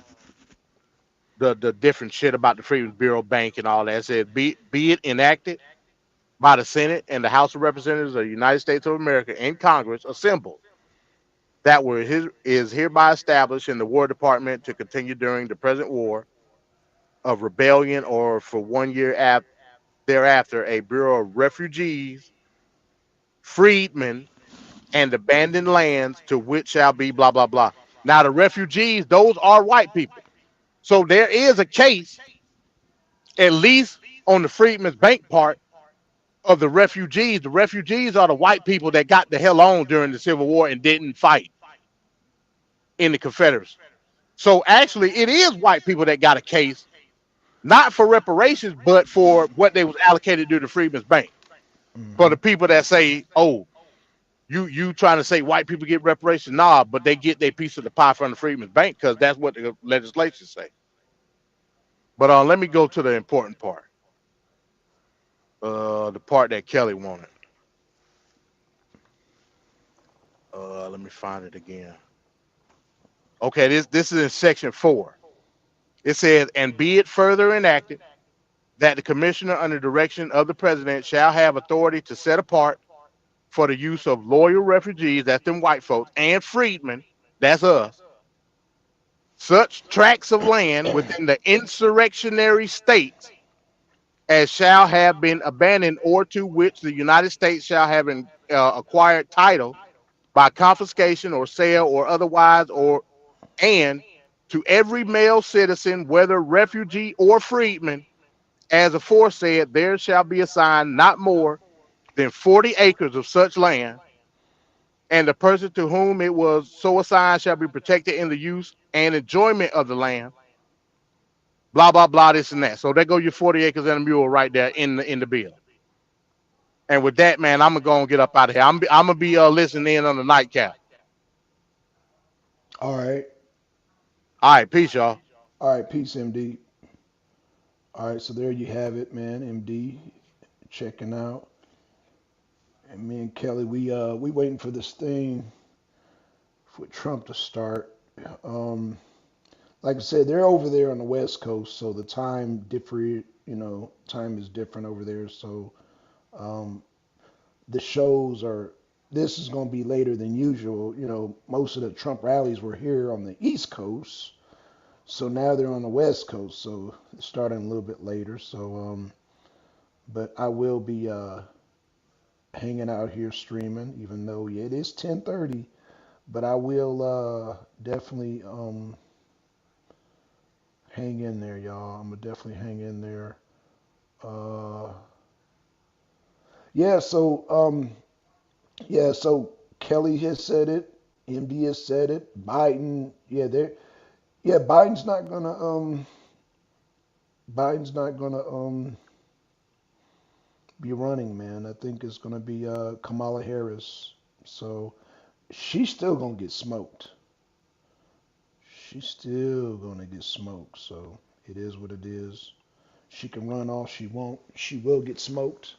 the different shit about the Freedmen's Bureau Bank and all that. It says be it enacted by the Senate and the House of Representatives of the United States of America and Congress assembled that is hereby established in the War Department to continue during the present war of rebellion or for 1 year thereafter a Bureau of Refugees, freedmen, and abandoned lands to which shall be blah, blah, blah. Now, the refugees, those are white people. So there is a case, at least on the Freedmen's Bank part, of the refugees. The refugees are the white people that got the hell on during the Civil War and didn't fight in the Confederacy. So actually, it is white people that got a case, not for reparations, but for what they was allocated to the Freedmen's Bank. For the people that say, oh, you trying to say white people get reparations? Nah, but they get their piece of the pie from the Freedmen's Bank because that's what the legislation say. But let me go to the important part. The part that Kelly wanted. Let me find it again. Okay, this is in section 4. It says, and be it further enacted that the commissioner under direction of the president shall have authority to set apart for the use of loyal refugees, that's them white folks, and freedmen, that's us, such tracts of land within the insurrectionary states as shall have been abandoned or to which the United States shall have acquired title by confiscation or sale or otherwise, and to every male citizen, whether refugee or freedman, as aforesaid, there shall be assigned not more than 40 acres of such land, and the person to whom it was so assigned shall be protected in the use and enjoyment of the land. Blah, blah, blah, this and that. So there go your 40 acres and a mule right there in the bill. And with that, man, I'm going to go and get up out of here. I'm going to be listening in on the nightcap. All right. All right, peace, y'all. All right, peace, MD. All right, so there you have it, man. MD checking out. And me and Kelly, we waiting for this thing for Trump to start. Like I said, they're over there on the West Coast, so the time time is different over there. So the shows this is going to be later than usual. You know, most of the Trump rallies were here on the East Coast. So now they're on the West Coast, so it's starting a little bit later. So, but I will be hanging out here streaming, even though it is 10:30. But I will definitely hang in there, y'all. I'm gonna definitely hang in there. Yeah. So Kelly has said it. MD has said it. Biden. Biden's not gonna be running, man. I think it's gonna be Kamala Harris. So she's still gonna get smoked. She's still gonna get smoked. So It is what it is. She can run all she wants. She will get smoked.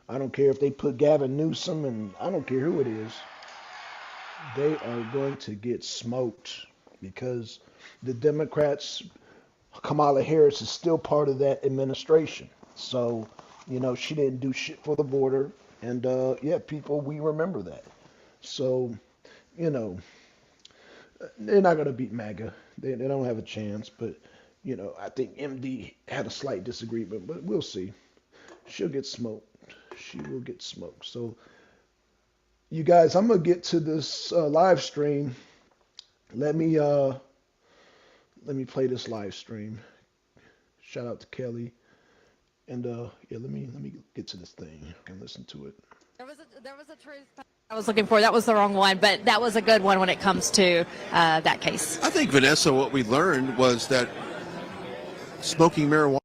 I don't care if they put Gavin Newsom, and I don't care who it is. They are going to get smoked because the Democrats, Kamala Harris is still part of that administration. So, she didn't do shit for the border. And, people, we remember that. So, they're not going to beat MAGA. They don't have a chance. But, I think MD had a slight disagreement, but we'll see. She'll get smoked. She will get smoked. So, you guys, I'm going to get to this live stream. Let me play this live stream. Shout out to Kelly. And let me get to this thing and listen to it. There was a truth I was looking for. That was the wrong one, but that was a good one when it comes to that case. I think, Vanessa, what we learned was that smoking marijuana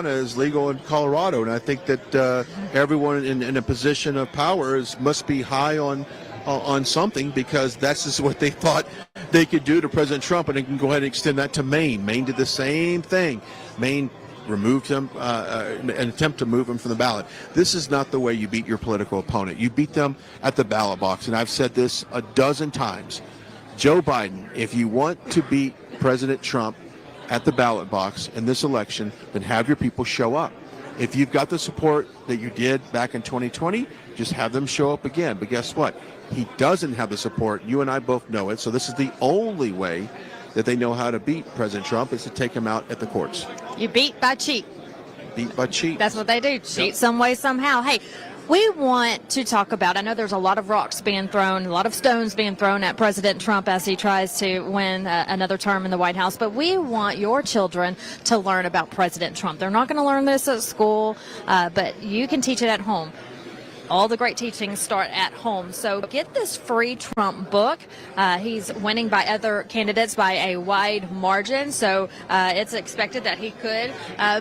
is legal in Colorado, and I think that everyone in a position of power must be high on something, because that's just what they thought they could do to President Trump, and they can go ahead and extend that to Maine. Maine did the same thing. Maine removed him, an attempt to move him from the ballot. This is not the way you beat your political opponent. You beat them at the ballot box, and I've said this a dozen times. Joe Biden, if you want to beat President Trump at the ballot box in this election, then have your people show up. If you've got the support that you did back in 2020, just have them show up again. But guess what? He doesn't have the support. You and I both know it. So this is the only way that they know how to beat President Trump, is to take him out at the courts. You beat by cheat. Beat by cheat. That's what they do. Cheat some way, somehow. Hey, we want to talk about, I know there's a lot of rocks being thrown, a lot of stones being thrown at President Trump as he tries to win another term in the White House, but we want your children to learn about President Trump. They're not going to learn this at school, but you can teach it at home. All the great teachings start at home. So get this free Trump book. He's winning by other candidates by a wide margin. So it's expected that he could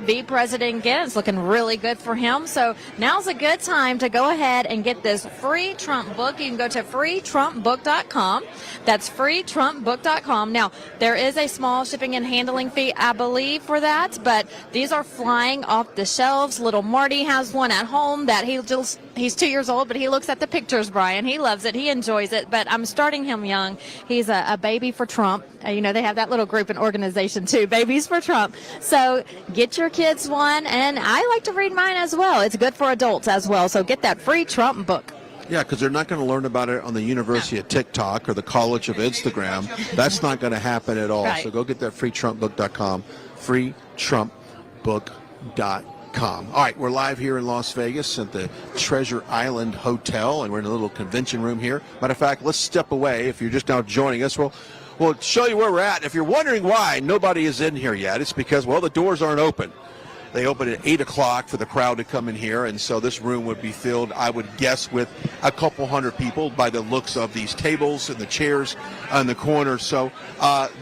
be president again. It's looking really good for him. So now's a good time to go ahead and get this free Trump book. You can go to freetrumpbook.com. That's freetrumpbook.com. Now, there is a small shipping and handling fee, I believe, for that. But these are flying off the shelves. Little Marty has one at home that he's 2 years old, but he looks at the pictures, Brian. He loves it. He enjoys it. But I'm starting him young. He's a baby for Trump. They have that little group and organization, too, Babies for Trump. So get your kids one. And I like to read mine as well. It's good for adults as well. So get that free Trump book. Yeah, because they're not going to learn about it on the University of TikTok or the College of Instagram. That's not going to happen at all. Right. So go get that freetrumpbook.com, freetrumpbook.com. All right, we're live here in Las Vegas at the Treasure Island Hotel, and we're in a little convention room here. Matter of fact, let's step away. If you're just now joining us, we'll show you where we're at. If you're wondering why nobody is in here yet, it's because, the doors aren't open. They open at 8 o'clock for the crowd to come in here, and so this room would be filled, I would guess, with a couple hundred people by the looks of these tables and the chairs on the corner. So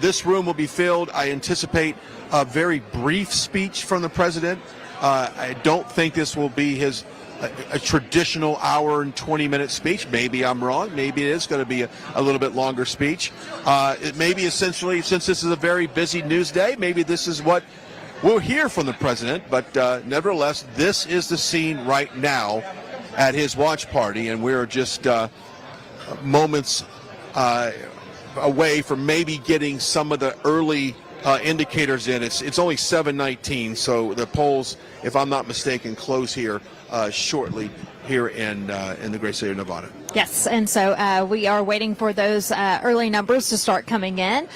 this room will be filled. I anticipate a very brief speech from the president. I don't think this will be a traditional hour and 20-minute speech. Maybe I'm wrong. Maybe it is going to be a little bit longer speech. It may be essentially, since this is a very busy news day, maybe this is what we'll hear from the president. But nevertheless, this is the scene right now at his watch party, and we're just moments away from maybe getting some of the early indicators in. It's only 7:19, so the polls, if I'm not mistaken, close here shortly here in the great state of Nevada. Yes, and so we are waiting for those early numbers to start coming in.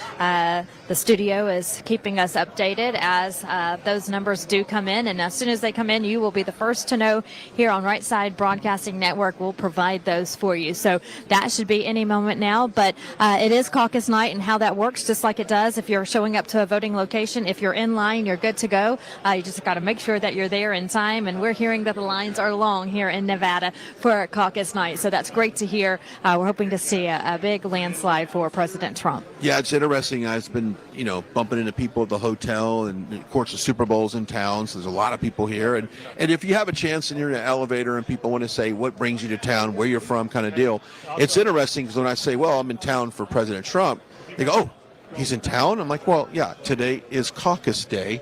The studio is keeping us updated as those numbers do come in, and as soon as they come in, you will be the first to know here on Right Side Broadcasting Network. We'll provide those for you. So that should be any moment now, but it is caucus night, and how that works, just like it does if you're showing up to a voting location. If you're in line, you're good to go. You just got to make sure that you're there in time, and we're hearing that the lines are long here in Nevada for caucus night, so that's great to hear. We're hoping to see a big landslide for President Trump. Yeah, it's interesting. I've been, bumping into people at the hotel, and of course the Super Bowl's in town, so there's a lot of people here. And if you have a chance and you're in an elevator and people want to say what brings you to town, where you're from, kind of deal, it's interesting because when I say, I'm in town for President Trump, they go, oh, he's in town? I'm like, well, yeah, today is caucus day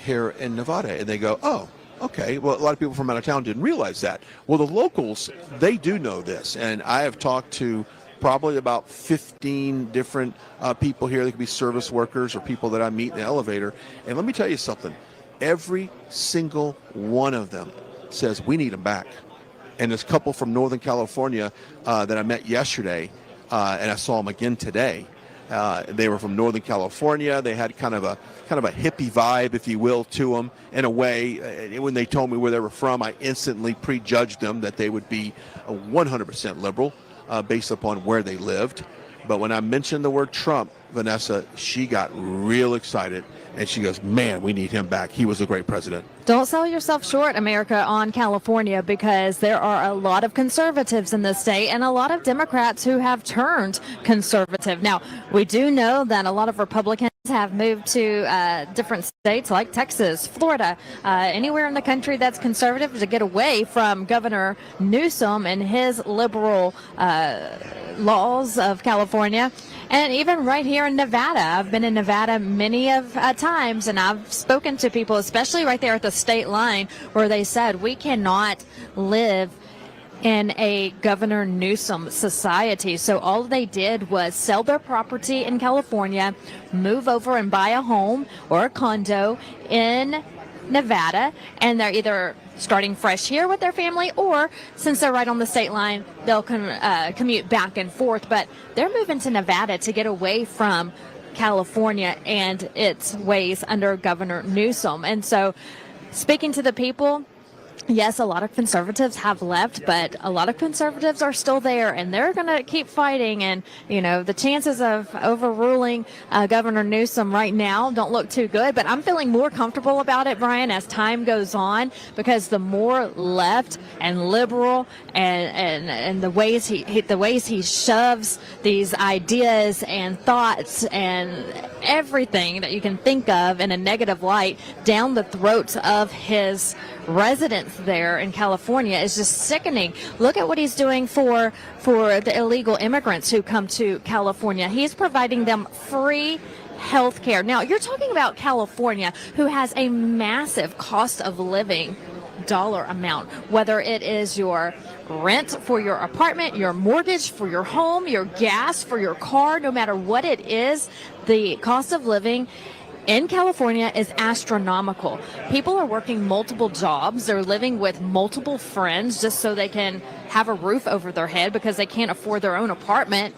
here in Nevada. And they go, oh, okay. Well, a lot of people from out of town didn't realize that. Well, the locals, they do know this. And I have talked to probably about 15 different people here. They could be service workers or people that I meet in the elevator. And let me tell you something. Every single one of them says, we need them back. And this couple from Northern California that I met yesterday, and I saw them again today. They were from Northern California. They had kind of a hippie vibe, if you will, to them in a way. When they told me where they were from, I instantly prejudged them that they would be 100% liberal based upon where they lived. But when I mentioned the word Trump, Vanessa, she got real excited. And she goes, man, we need him back. He was a great president. Don't sell yourself short, America, on California, because there are a lot of conservatives in this state and a lot of Democrats who have turned conservative. Now, we do know that a lot of Republicans have moved to different states like Texas, Florida, anywhere in the country that's conservative to get away from Governor Newsom and his liberal laws of California. And even right here in Nevada, I've been in Nevada many of times, and I've spoken to people, especially right there at the state line, where they said we cannot live in a Governor Newsom society. So all they did was sell their property in California, move over and buy a home or a condo in Nevada, and they're either starting fresh here with their family, or since they're right on the state line, they'll commute back and forth. But they're moving to Nevada to get away from California and its ways under Governor Newsom. And so, speaking to the people, yes, a lot of conservatives have left, but a lot of conservatives are still there, and they're going to keep fighting. And, you know, the chances of overruling Governor Newsom right now don't look too good, but I'm feeling more comfortable about it, Brian, as time goes on, because the more left and liberal and the ways he shoves these ideas and thoughts and everything that you can think of in a negative light down the throats of his residents there in California is just sickening. Look at what he's doing for the illegal immigrants who come to California. He's providing them free health care. Now, you're talking about California, who has a massive cost of living dollar amount, whether it is your rent for your apartment, your mortgage for your home, your gas for your car, no matter what it is, the cost of living in California is astronomical. People are working multiple jobs. They're living with multiple friends just so they can have a roof over their head because they can't afford their own apartment.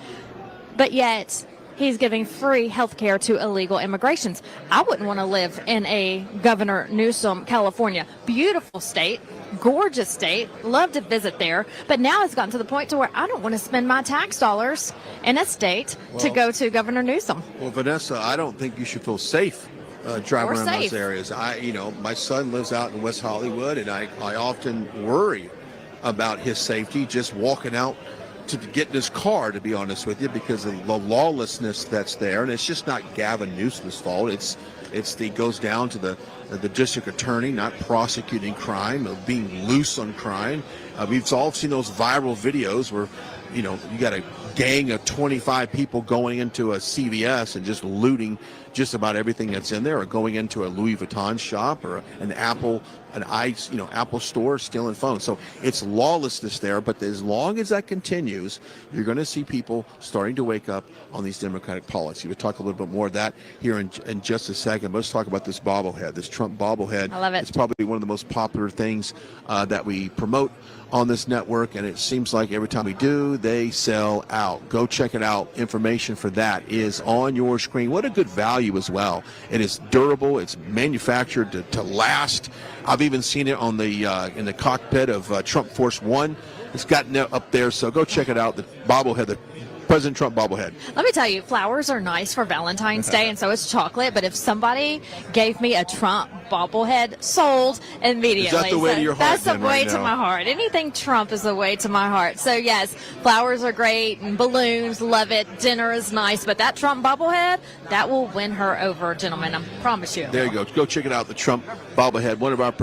But yet, he's giving free health care to illegal immigrations. I wouldn't want to live in a Governor Newsom, California. Beautiful state, gorgeous state, love to visit there. But now it's gotten to the point to where I don't want to spend my tax dollars in a state to go to Governor Newsom. Well, Vanessa, I don't think you should feel safe driving around those areas. My son lives out in West Hollywood, and I often worry about his safety just walking out to get in his car, to be honest with you, because of the lawlessness that's there. And it's just not Gavin Newsom's fault. It goes down to the district attorney not prosecuting crime, of being loose on crime. We've all seen those viral videos where, you got a gang of 25 people going into a CVS and just looting just about everything that's in there, or going into a Louis Vuitton shop or an Apple store, stealing phones. So it's lawlessness there, but as long as that continues, you're going to see people starting to wake up on these Democratic policies. We'll talk a little bit more of that here in just a second. Let's talk about this bobblehead, this Trump bobblehead. I love it. It's probably one of the most popular things that we promote on this network, and it seems like every time we do, they sell out. Go check it out. Information for that is on your screen. What a good value as well. It is durable. It's manufactured to last. I've even seen it on the in the cockpit of Trump Force One. It's gotten up there, so go check it out. The bobblehead, the President Trump bobblehead. Let me tell you, flowers are nice for Valentine's Day, and so is chocolate. But if somebody gave me a Trump bobblehead, sold immediately. Is that the way to your heart? That's the way to my heart. Anything Trump is the way to my heart. So yes, flowers are great, and balloons, love it. Dinner is nice, but that Trump bobblehead, that will win her over, gentlemen. I promise you. There you go. Go check it out. The Trump bobblehead, one of our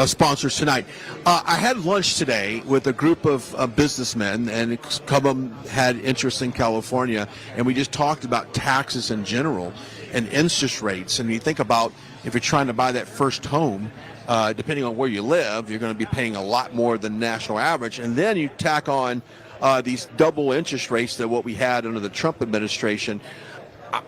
sponsors tonight. I had lunch today with a group of businessmen, and a couple of them had interest in California, and we just talked about taxes in general. and interest rates, and you think about if you're trying to buy that first home, depending on where you live, you're going to be paying a lot more than national average. And then you tack on these double interest rates that what we had under the Trump administration.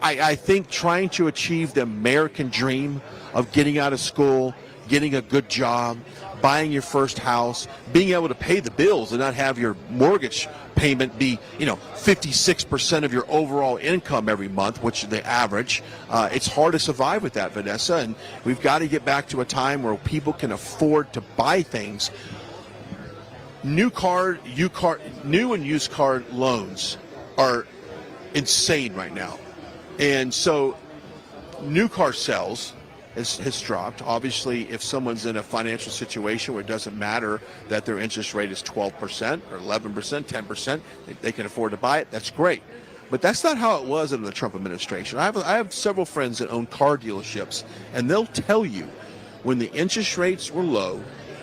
I think trying to achieve the American dream of getting out of school, getting a good job, buying your first house, being able to pay the bills and not have your mortgage payment be, 56% of your overall income every month, which is the average. It's hard to survive with that, Vanessa, and we've got to get back to a time where people can afford to buy things. New and used car loans are insane right now. And so new car sales has dropped. Obviously, if someone's in a financial situation where it doesn't matter that their interest rate is 12% or 11%, 10%, they can afford to buy it, that's great. But that's not how it was under the Trump administration. I have several friends that own car dealerships, and they'll tell you when the interest rates were low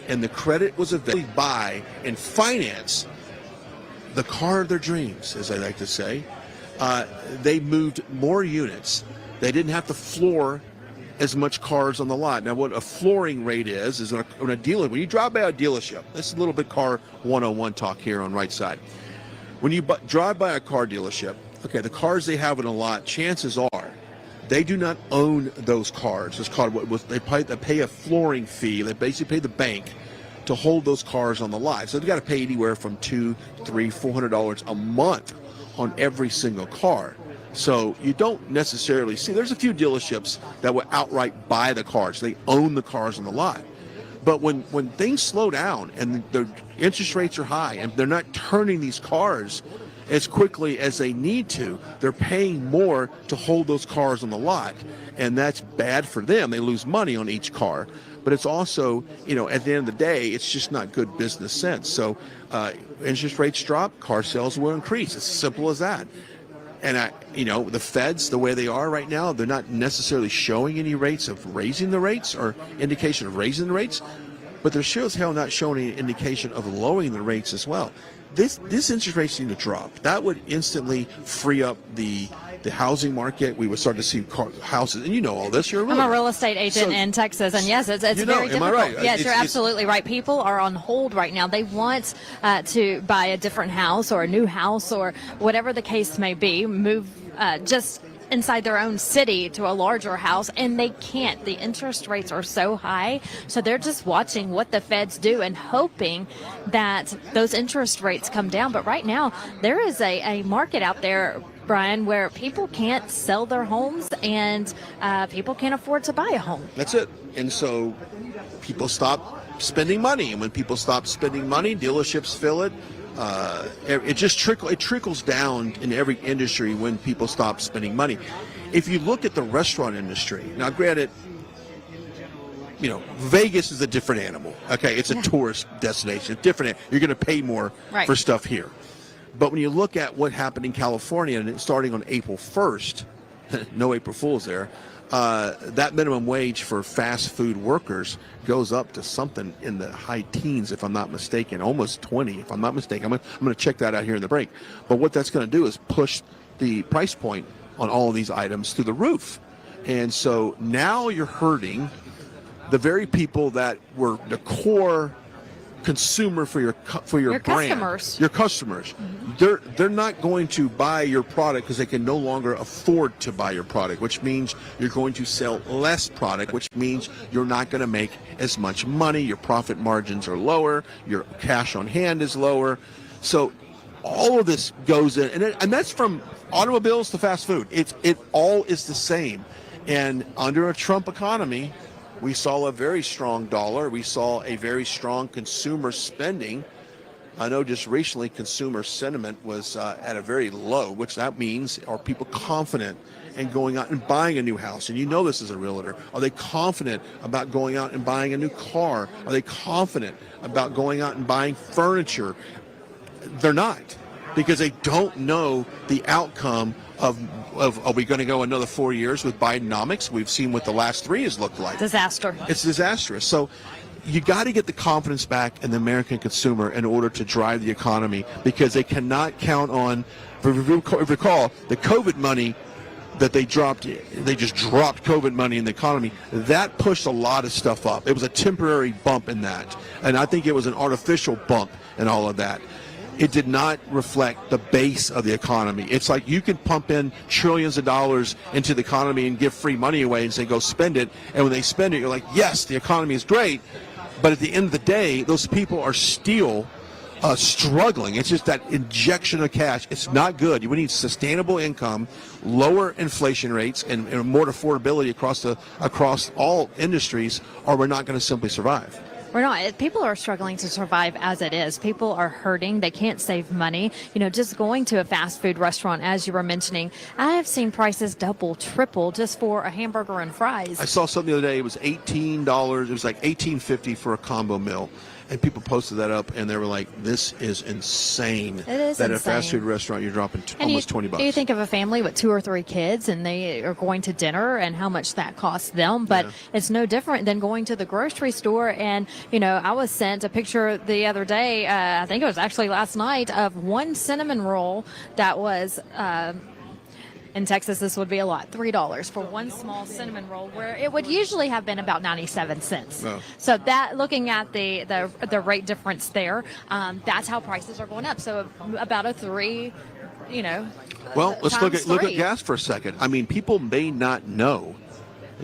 and the credit was available to buy and finance the car of their dreams, as I like to say, they moved more units. They didn't have to floor as much cars on the lot. Now, what a flooring rate is when you drive by a dealership, this is a little bit car 101 talk here on Right Side. When you drive by a car dealership, okay, the cars they have in a lot, chances are they do not own those cars. It's called they pay a flooring fee. They basically pay the bank to hold those cars on the lot. So they've got to pay anywhere from $200, $300, $400 a month on every single car. So you don't necessarily see, there's a few dealerships that will outright buy the cars. They own the cars on the lot. But when things slow down and the interest rates are high and they're not turning these cars as quickly as they need to, they're paying more to hold those cars on the lot. And that's bad for them. They lose money on each car. But it's also, at the end of the day, it's just not good business sense. So interest rates drop, car sales will increase. It's as simple as that. And the feds, the way they are right now, they're not necessarily showing any rates of raising the rates or indication of raising the rates, but they're sure as hell not showing any indication of lowering the rates as well. This interest rates need to drop. That would instantly free up the housing market. We would start to see houses, and you know all this. You're I'm a real estate agent in Texas, and yes, it's very difficult. Am I right? Yes, you're absolutely right. People are on hold right now. They want to buy a different house or a new house or whatever the case may be, move just inside their own city to a larger house, and they can't. The interest rates are so high, so they're just watching what the feds do and hoping that those interest rates come down. But right now, there is a market out there, Brian, where people can't sell their homes and people can't afford to buy a home. That's it. And so people stop spending money. And when people stop spending money, dealerships feel it. It trickles down in every industry when people stop spending money. If you look at the restaurant industry, now granted, Vegas is a different animal. Okay, it's a tourist destination. It's different. You're going to pay more for stuff here. But when you look at what happened in California, and starting on April 1st, no April Fools there, that minimum wage for fast food workers goes up to something in the high teens, if I'm not mistaken, almost 20, if I'm not mistaken. I'm going to check that out here in the break. But what that's going to do is push the price point on all of these items through the roof. And so now you're hurting the very people that were the core consumer for your brand, customers. Your customers. Mm-hmm. They're not going to buy your product because they can no longer afford to buy your product, which means you're going to sell less product, which means you're not going to make as much money. Your profit margins are lower. Your cash on hand is lower. So all of this goes in, and that's from automobiles to fast food. It all is the same. And under a Trump economy, we saw a very strong dollar. We saw a very strong consumer spending. I know just recently consumer sentiment was at a very low, which that means are people confident in going out and buying a new house? And you know this as a realtor. Are they confident about going out and buying a new car? Are they confident about going out and buying furniture? They're not, because they don't know the outcome of are we going to go another 4 years with Bidenomics? We've seen what the last 3 has looked like. Disaster. It's disastrous. So you got to get the confidence back in the American consumer in order to drive the economy, because they cannot count on, if you recall, the COVID money that they just dropped COVID money in the economy, that pushed a lot of stuff up. It was a temporary bump in that. And I think it was an artificial bump in all of that. It did not reflect the base of the economy. It's like you can pump in trillions of dollars into the economy and give free money away and say, go spend it. And when they spend it, you're like, yes, the economy is great. But at the end of the day, those people are still struggling. It's just that injection of cash. It's not good. We need sustainable income, lower inflation rates, and more affordability across all industries, or we're not going to simply survive. We're not. People are struggling to survive as it is. People are hurting. They can't save money. You know, just going to a fast food restaurant, as you were mentioning, I have seen prices double, triple just for a hamburger and fries. I saw something the other day. It was $18. It was like $18.50 for a combo meal. And people posted that up, and they were like, this is insane. It is that insane. At a fast food restaurant, you're dropping almost $20. You think of a family with 2 or 3 kids, and they are going to dinner and how much that costs them. But it's no different than going to the grocery store. And, you know, I was sent a picture the other day, I think it was actually last night, of one cinnamon roll that was... in Texas, this would be a lot. $3 for one small cinnamon roll, where it would usually have been about 97 cents. Oh. So that, looking at the rate difference there, that's how prices are going up. So about a 3, you know. Well, let's look at 3. gas for a second. I mean, people may not know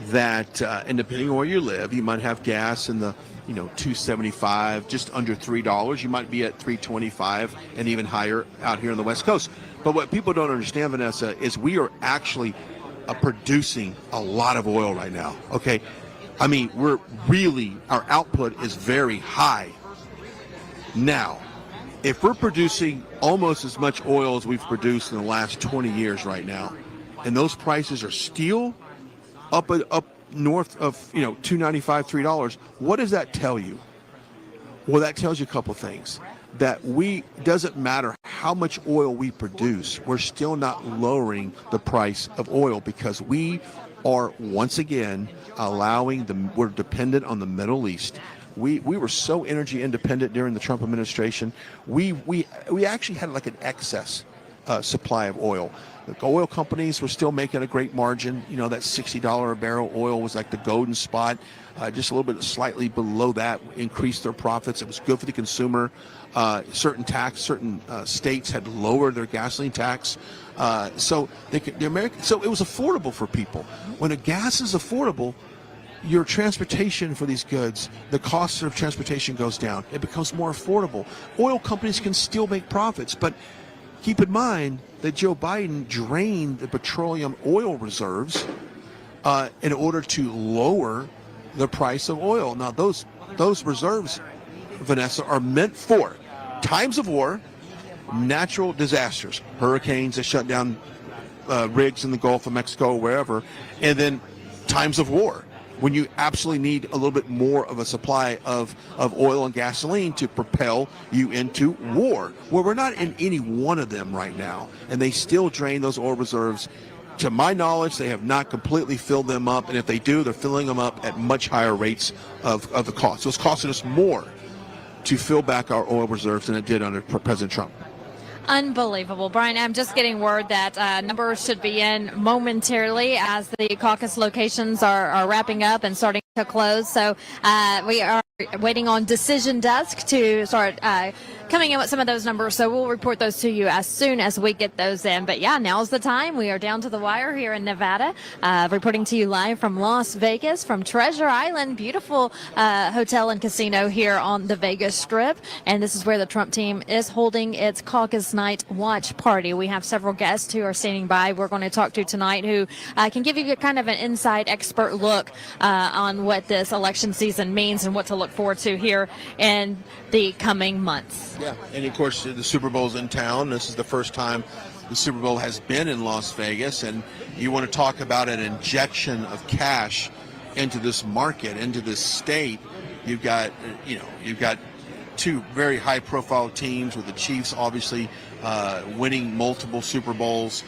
that, and depending on where you live, you might have gas in the $2.75, just under $3. You might be at $3.25 and even higher out here on the West Coast. But what people don't understand, Vanessa, is we are actually producing a lot of oil right now. Okay, I mean, our output is very high. Now, if we're producing almost as much oil as we've produced in the last 20 years right now, and those prices are still up north of $2.95, $3, what does that tell you? Well, that tells you a couple things. That doesn't matter how much oil we produce, we're still not lowering the price of oil, because we are once again we're dependent on the Middle East. We were so energy independent during the Trump administration. We actually had like an excess supply of oil. The oil companies were still making a great margin. You know, that $60 a barrel oil was like the golden spot. Just a little bit slightly below that increased their profits. It was good for the consumer. Certain states had lowered their gasoline tax. So it was affordable for people. When a gas is affordable, your transportation for these goods, the cost of transportation goes down. It becomes more affordable. Oil companies can still make profits, but keep in mind that Joe Biden drained the petroleum oil reserves in order to lower the price of oil. Now, those reserves, Vanessa, are meant for times of war, natural disasters, hurricanes that shut down rigs in the Gulf of Mexico or wherever, and then times of war, when you absolutely need a little bit more of a supply of oil and gasoline to propel you into war. Well, we're not in any one of them right now, and they still drain those oil reserves. To my knowledge, they have not completely filled them up, and if they do, they're filling them up at much higher rates of the cost. So it's costing us more to fill back our oil reserves than it did under President Trump. Unbelievable. Brian, I'm just getting word that numbers should be in momentarily as the caucus locations are wrapping up and starting to close. So we are waiting on Decision Desk to start coming in with some of those numbers. So we'll report those to you as soon as we get those in. But yeah, now's the time. We are down to the wire here in Nevada, reporting to you live from Las Vegas, from Treasure Island, beautiful hotel and casino here on the Vegas Strip. And this is where the Trump team is holding its caucus night watch party. We have several guests who are standing by. We're going to talk to tonight who can give you kind of an inside expert look on what this election season means and what to look forward to here in the coming months. Yeah, and of course the Super Bowl's in town. This is the first time the Super Bowl has been in Las Vegas, and you want to talk about an injection of cash into this market, into this state. You've got two very high-profile teams, with the Chiefs obviously winning multiple Super Bowls.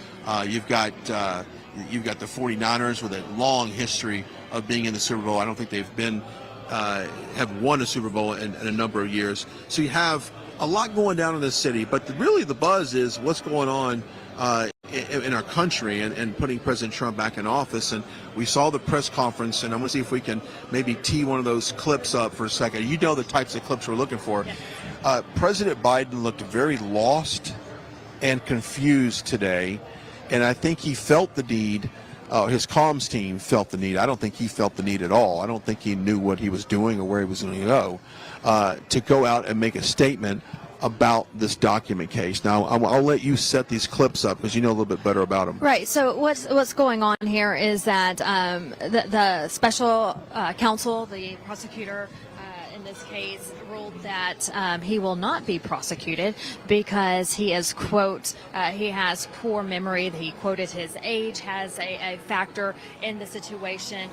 You've got the 49ers with a long history of being in the Super Bowl. I don't think they've been have won a Super Bowl in a number of years. So you have a lot going down in this city, but really the buzz is what's going on in our country and putting President Trump back in office. And we saw the press conference, and I'm going to see if we can maybe tee one of those clips up for a second. You know the types of clips we're looking for. President Biden looked very lost and confused today, and I think he felt the need. His comms team felt the need. I don't think he felt the need at all. I don't think he knew what he was doing or where he was going to go out and make a statement about this document case. Now, I'll let you set these clips up because you know a little bit better about them. Right. So what's going on here is that the special counsel, the prosecutor in this case, ruled that he will not be prosecuted because he is, quote, he has poor memory. He quoted his age has a factor in the situation,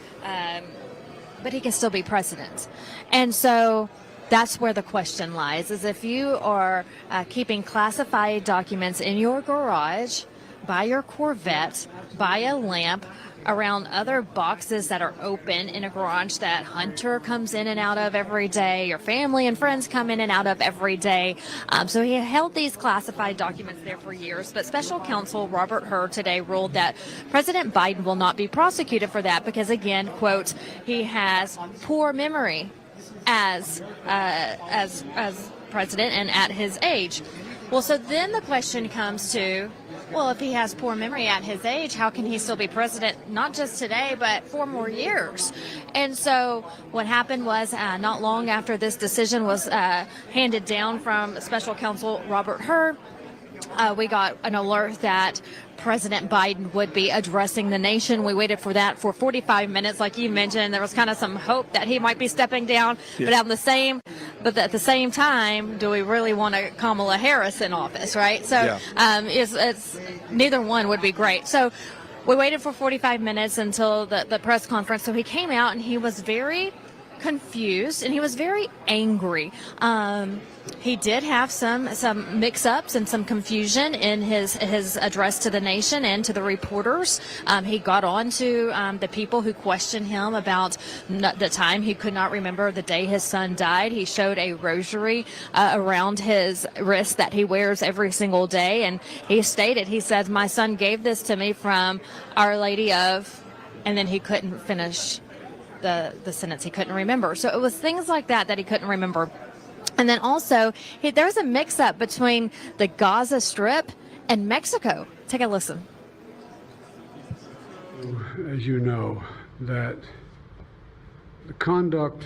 but he can still be president. And so that's where the question lies, is if you are keeping classified documents in your garage, by your Corvette, by a lamp, around other boxes that are open in a garage that Hunter comes in and out of every day, your family and friends come in and out of every day. So he held these classified documents there for years. But special counsel Robert Hur today ruled that President Biden will not be prosecuted for that because, again, quote, he has poor memory as president and at his age. Well, so then the question comes to, well, if he has poor memory at his age, how can he still be president, not just today, but 4 more years? And so what happened was not long after this decision was handed down from special counsel Robert Hur, we got an alert that President Biden would be addressing the nation. We waited for that for 45 minutes, like you mentioned. There was kind of some hope that he might be stepping down, but at the same time, do we really want a Kamala Harris in office, right? So it's neither one would be great. So we waited for 45 minutes until the press conference. So he came out and he was very confused and he was very angry. He did have some mix-ups and some confusion in his address to the nation and to the reporters. He got on to the people who questioned him about the time he could not remember the day his son died. He showed a rosary around his wrist that he wears every single day, and he stated, he said, "My son gave this to me from Our Lady of," and then he couldn't finish the sentence. He couldn't remember. So it was things like that he couldn't remember. And then also, there was a mix-up between the Gaza Strip and Mexico. Take a listen. As you know, that the conduct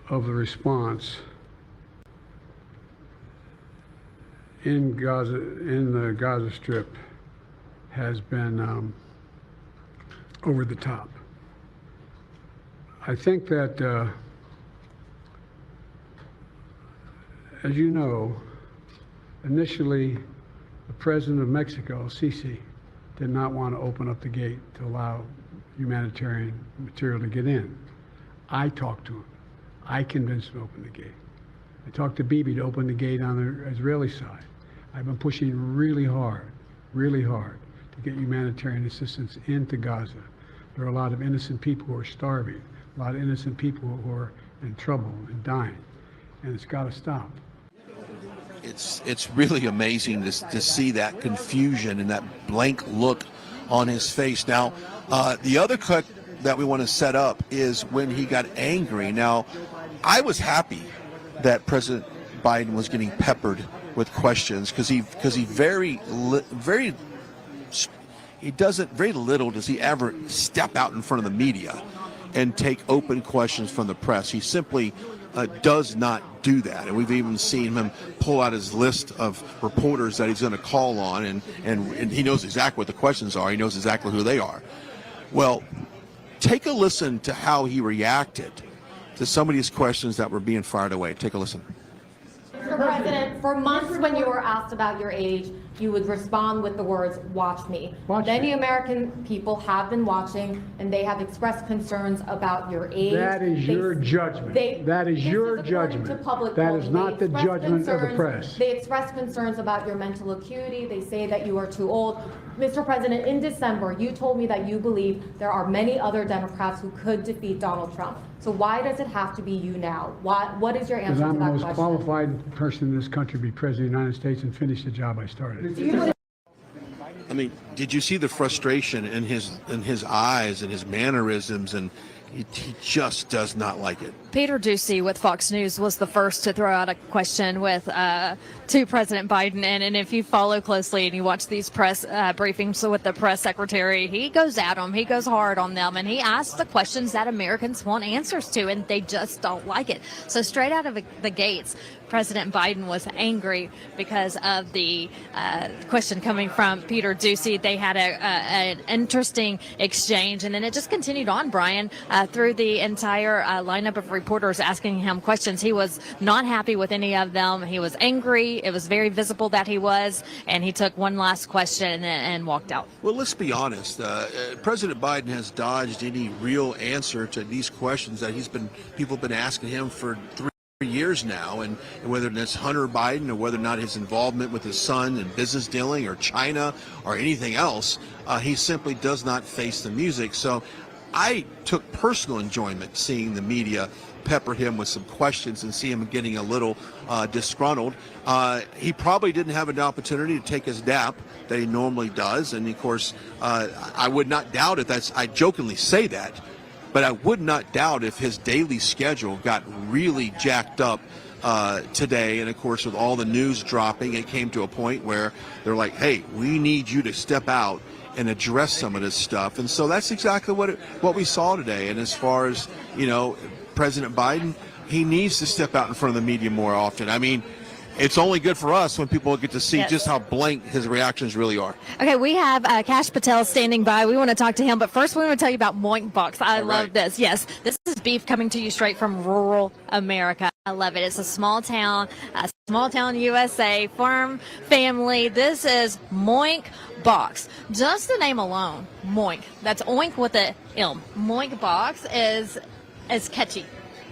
of the response in the Gaza Strip has been over the top. I think that as you know, initially, the president of Mexico, Sisi, did not want to open up the gate to allow humanitarian material to get in. I talked to him. I convinced him to open the gate. I talked to Bibi to open the gate on the Israeli side. I've been pushing really hard to get humanitarian assistance into Gaza. There are a lot of innocent people who are starving, a lot of innocent people who are in trouble and dying, and it's got to stop. It's really amazing to see that confusion and that blank look on his face. Now, the other clip that we want to set up is when he got angry. Now, I was happy that President Biden was getting peppered with questions because he very little does he ever step out in front of the media and take open questions from the press. He simply does not do that, and we've even seen him pull out his list of reporters that he's going to call on, and he knows exactly what the questions are. He knows exactly who they are. Well, take a listen to how he reacted to some of these questions that were being fired away. Take a listen. Mr. President, for months when you were asked about your age, you would respond with the words, "Watch me." Many American people have been watching, and they have expressed concerns about your age. That is your judgment. That is your judgment. That is not the judgment of the press. They express concerns about your mental acuity. They say that you are too old. Mr. President, in December, you told me that you believe there are many other Democrats who could defeat Donald Trump. So why does it have to be you now? What is your answer to that question? Because I'm the most qualified person in this country to be president of the United States and finish the job I started. I mean, did you see the frustration in his eyes and his mannerisms, and he just does not like it. Peter Doocy with Fox News was the first to throw out a question to President Biden. And if you follow closely and you watch these press briefings with the press secretary, he goes at them. He goes hard on them. And he asks the questions that Americans want answers to, and they just don't like it. So straight out of the gates, President Biden was angry because of the question coming from Peter Doocy. They had an interesting exchange, and then it just continued on, Brian, through the entire lineup of reporters asking him questions. He was not happy with any of them. He was angry. It was very visible that he was, and he took one last question and walked out. Well, let's be honest. President Biden has dodged any real answer to these questions that people have been asking him for 3 years now, and whether it's Hunter Biden or whether or not his involvement with his son in business dealing or China or anything else, he simply does not face the music. So I took personal enjoyment seeing the media pepper him with some questions and see him getting a little disgruntled. He probably didn't have an opportunity to take his nap that he normally does, and of course I would not doubt it. I jokingly say that, but I would not doubt if his daily schedule got really jacked up today. And of course, with all the news dropping, it came to a point where they're like, hey, we need you to step out and address some of this stuff. And so that's exactly what we saw today. And as far as, President Biden, he needs to step out in front of the media more often. I mean, it's only good for us when people get to see just how blank his reactions really are. Okay, we have Kash Patel standing by. We want to talk to him, but first we want to tell you about Moink Box. I love this. Yes, this is beef coming to you straight from rural America. I love it. It's a small town USA, farm family. This is Moink Box. Just the name alone, Moink. That's oink with a M. Moink Box is catchy.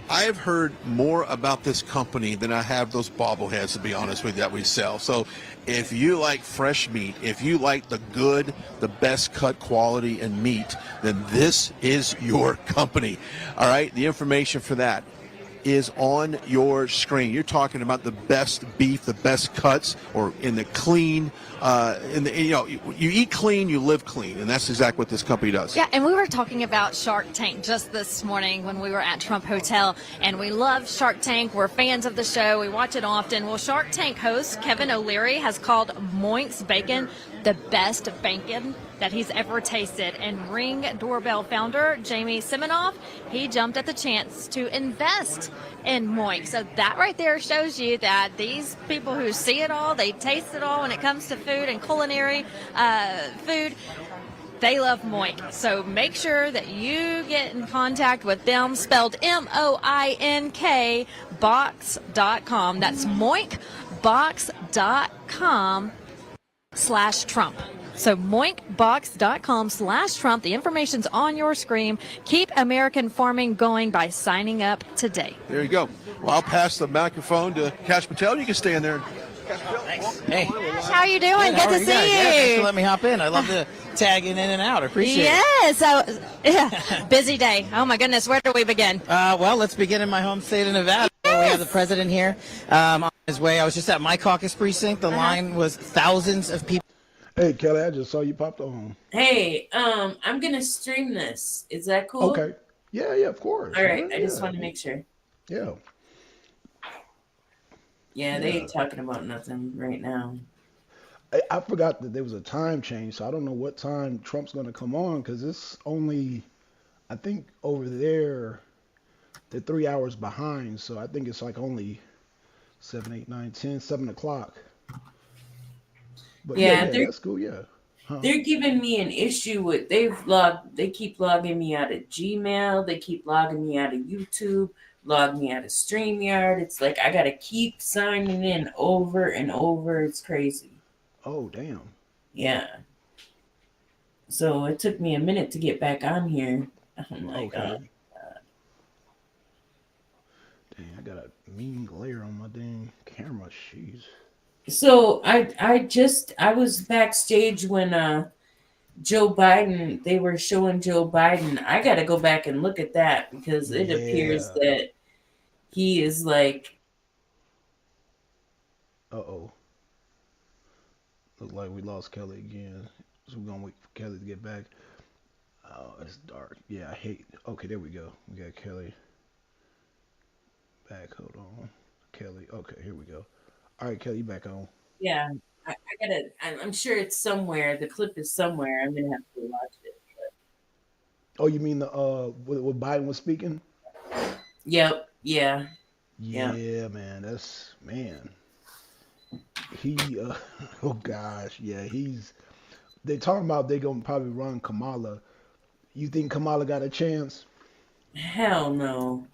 I have heard more about this company than I have those bobbleheads, to be honest with you, that we sell. So if you like fresh meat, if you like the best cut quality and meat, then this is your company. All right, the information for that is on your screen. You're talking about the best beef, the best cuts, or in the clean, you eat clean, you live clean, and that's exactly what this company does. Yeah, and we were talking about Shark Tank just this morning when we were at Trump Hotel, and we love Shark Tank. We're fans of the show. We watch it often. Well, Shark Tank host Kevin O'Leary has called Moink's bacon the best bacon that he's ever tasted. And Ring Doorbell founder Jamie Siminoff, he jumped at the chance to invest in Moink. So that right there shows you that these people who see it all, they taste it all when it comes to food and culinary food, they love Moink. So make sure that you get in contact with them, spelled MOINK box.com. That's moinkbox.com/Trump. So moinkbox.com/Trump. The information's on your screen. Keep American farming going by signing up today. There you go. Well, I'll pass the microphone to Kash Patel. You can stay in there. Thanks. Hey. Kash, how you doing? Good to see you. Yeah, thanks for letting me hop in. I love the tagging in and out. I appreciate it. Yeah, so busy day. Oh my goodness, where do we begin? Well, let's begin in my home state of Nevada. Where we have the president here on his way. I was just at my caucus precinct. The line was thousands of people. Hey, Kelly, I just saw you popped on. Hey, I'm gonna stream this. Is that cool? Okay. Yeah, of course. All right. Yeah. I just want to make sure. Yeah. Yeah, they ain't talking about nothing right now. I forgot that there was a time change, so I don't know what time Trump's going to come on, because it's only, I think over there, they're 3 hours behind, so I think it's like only 7, 8, 9, 10, 7 o'clock. But yeah, that's cool, yeah. Huh. They're giving me an issue with, they keep logging me out of Gmail, they keep logging me out of YouTube, log me out of StreamYard. It's like I gotta keep signing in over and over. It's crazy. Oh, damn. Yeah. So it took me a minute to get back on here. I'm like, Dang, I got a mean glare on my dang camera. Jeez. So I was backstage when Joe Biden, they were showing Joe Biden. I got to go back and look at that because it appears that he is like. Uh-oh. Look like we lost Kelly again. So we're gonna wait for Kelly to get back. Oh, it's dark. Yeah, I hate. Okay, there we go. We got Kelly back. Hold on, Kelly. Okay, here we go. All right, Kelly, you back on. Yeah, I gotta. I'm sure it's somewhere. The clip is somewhere. I'm gonna have to watch it. Oh, you mean the what Biden was speaking? Yep. Yeah. Yeah, man. That's man. He. Oh gosh. Yeah, he's. They talking about they gonna probably run Kamala. You think Kamala got a chance? Hell no.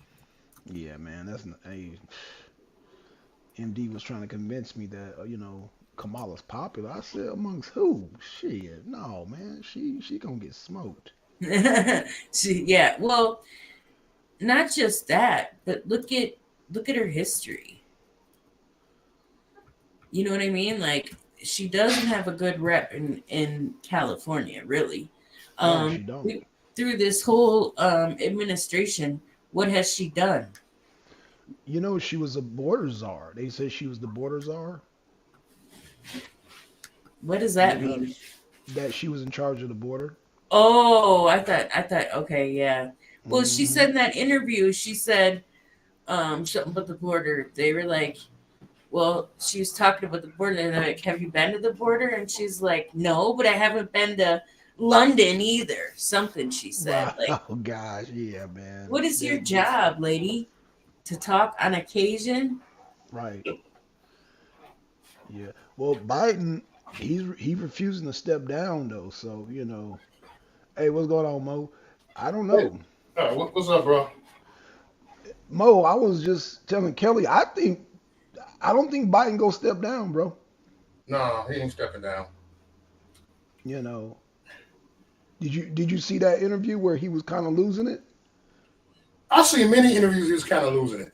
Yeah, man. That's not. Hey, MD was trying to convince me that Kamala's popular. I said amongst who? Shit, no, man. She gonna get smoked. Yeah. Well, not just that, but look at her history. You know what I mean? Like she doesn't have a good rep in California, really. No, she don't. Through this whole administration, what has she done? You know, she was a border czar. They said she was the border czar. What does that mean? That she was in charge of the border. Oh, I thought, okay, yeah. Well, she said in that interview, she said something about the border. They were like, well, she was talking about the border. And they're like, have you been to the border? And she's like, no, but I haven't been to London either. Something she said. Wow. Like, Oh gosh, yeah, man. what is your job, lady? To talk on occasion? Right. Yeah. Well, Biden, he's refusing to step down though. So hey, what's going on, Mo? I don't know. What's up, bro? Mo, I was just telling Kelly, I don't think Biden gonna step down, bro. No, he ain't stepping down. Did you see that interview where he was kind of losing it? I seen many interviews he was kind of losing it.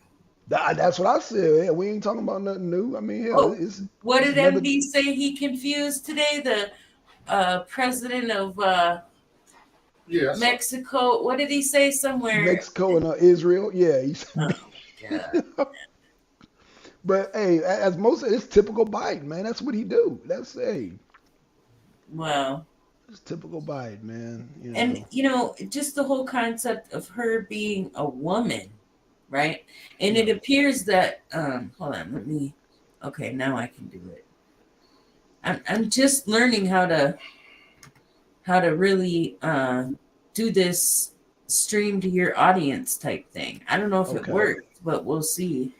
That's what I said. Yeah, we ain't talking about nothing new. I mean, hell, What did MD say he confused today? The president of Yes. Mexico. What did he say somewhere? Mexico and Israel. Yeah, Yeah. But hey, as most it's typical Biden, man. That's what he do. Wow. It's typical Biden, man. And just the whole concept of her being a woman, right? And it appears that hold on, okay, now I can do it. I'm just learning how to really do this stream to your audience type thing. I don't know if it worked, but we'll see.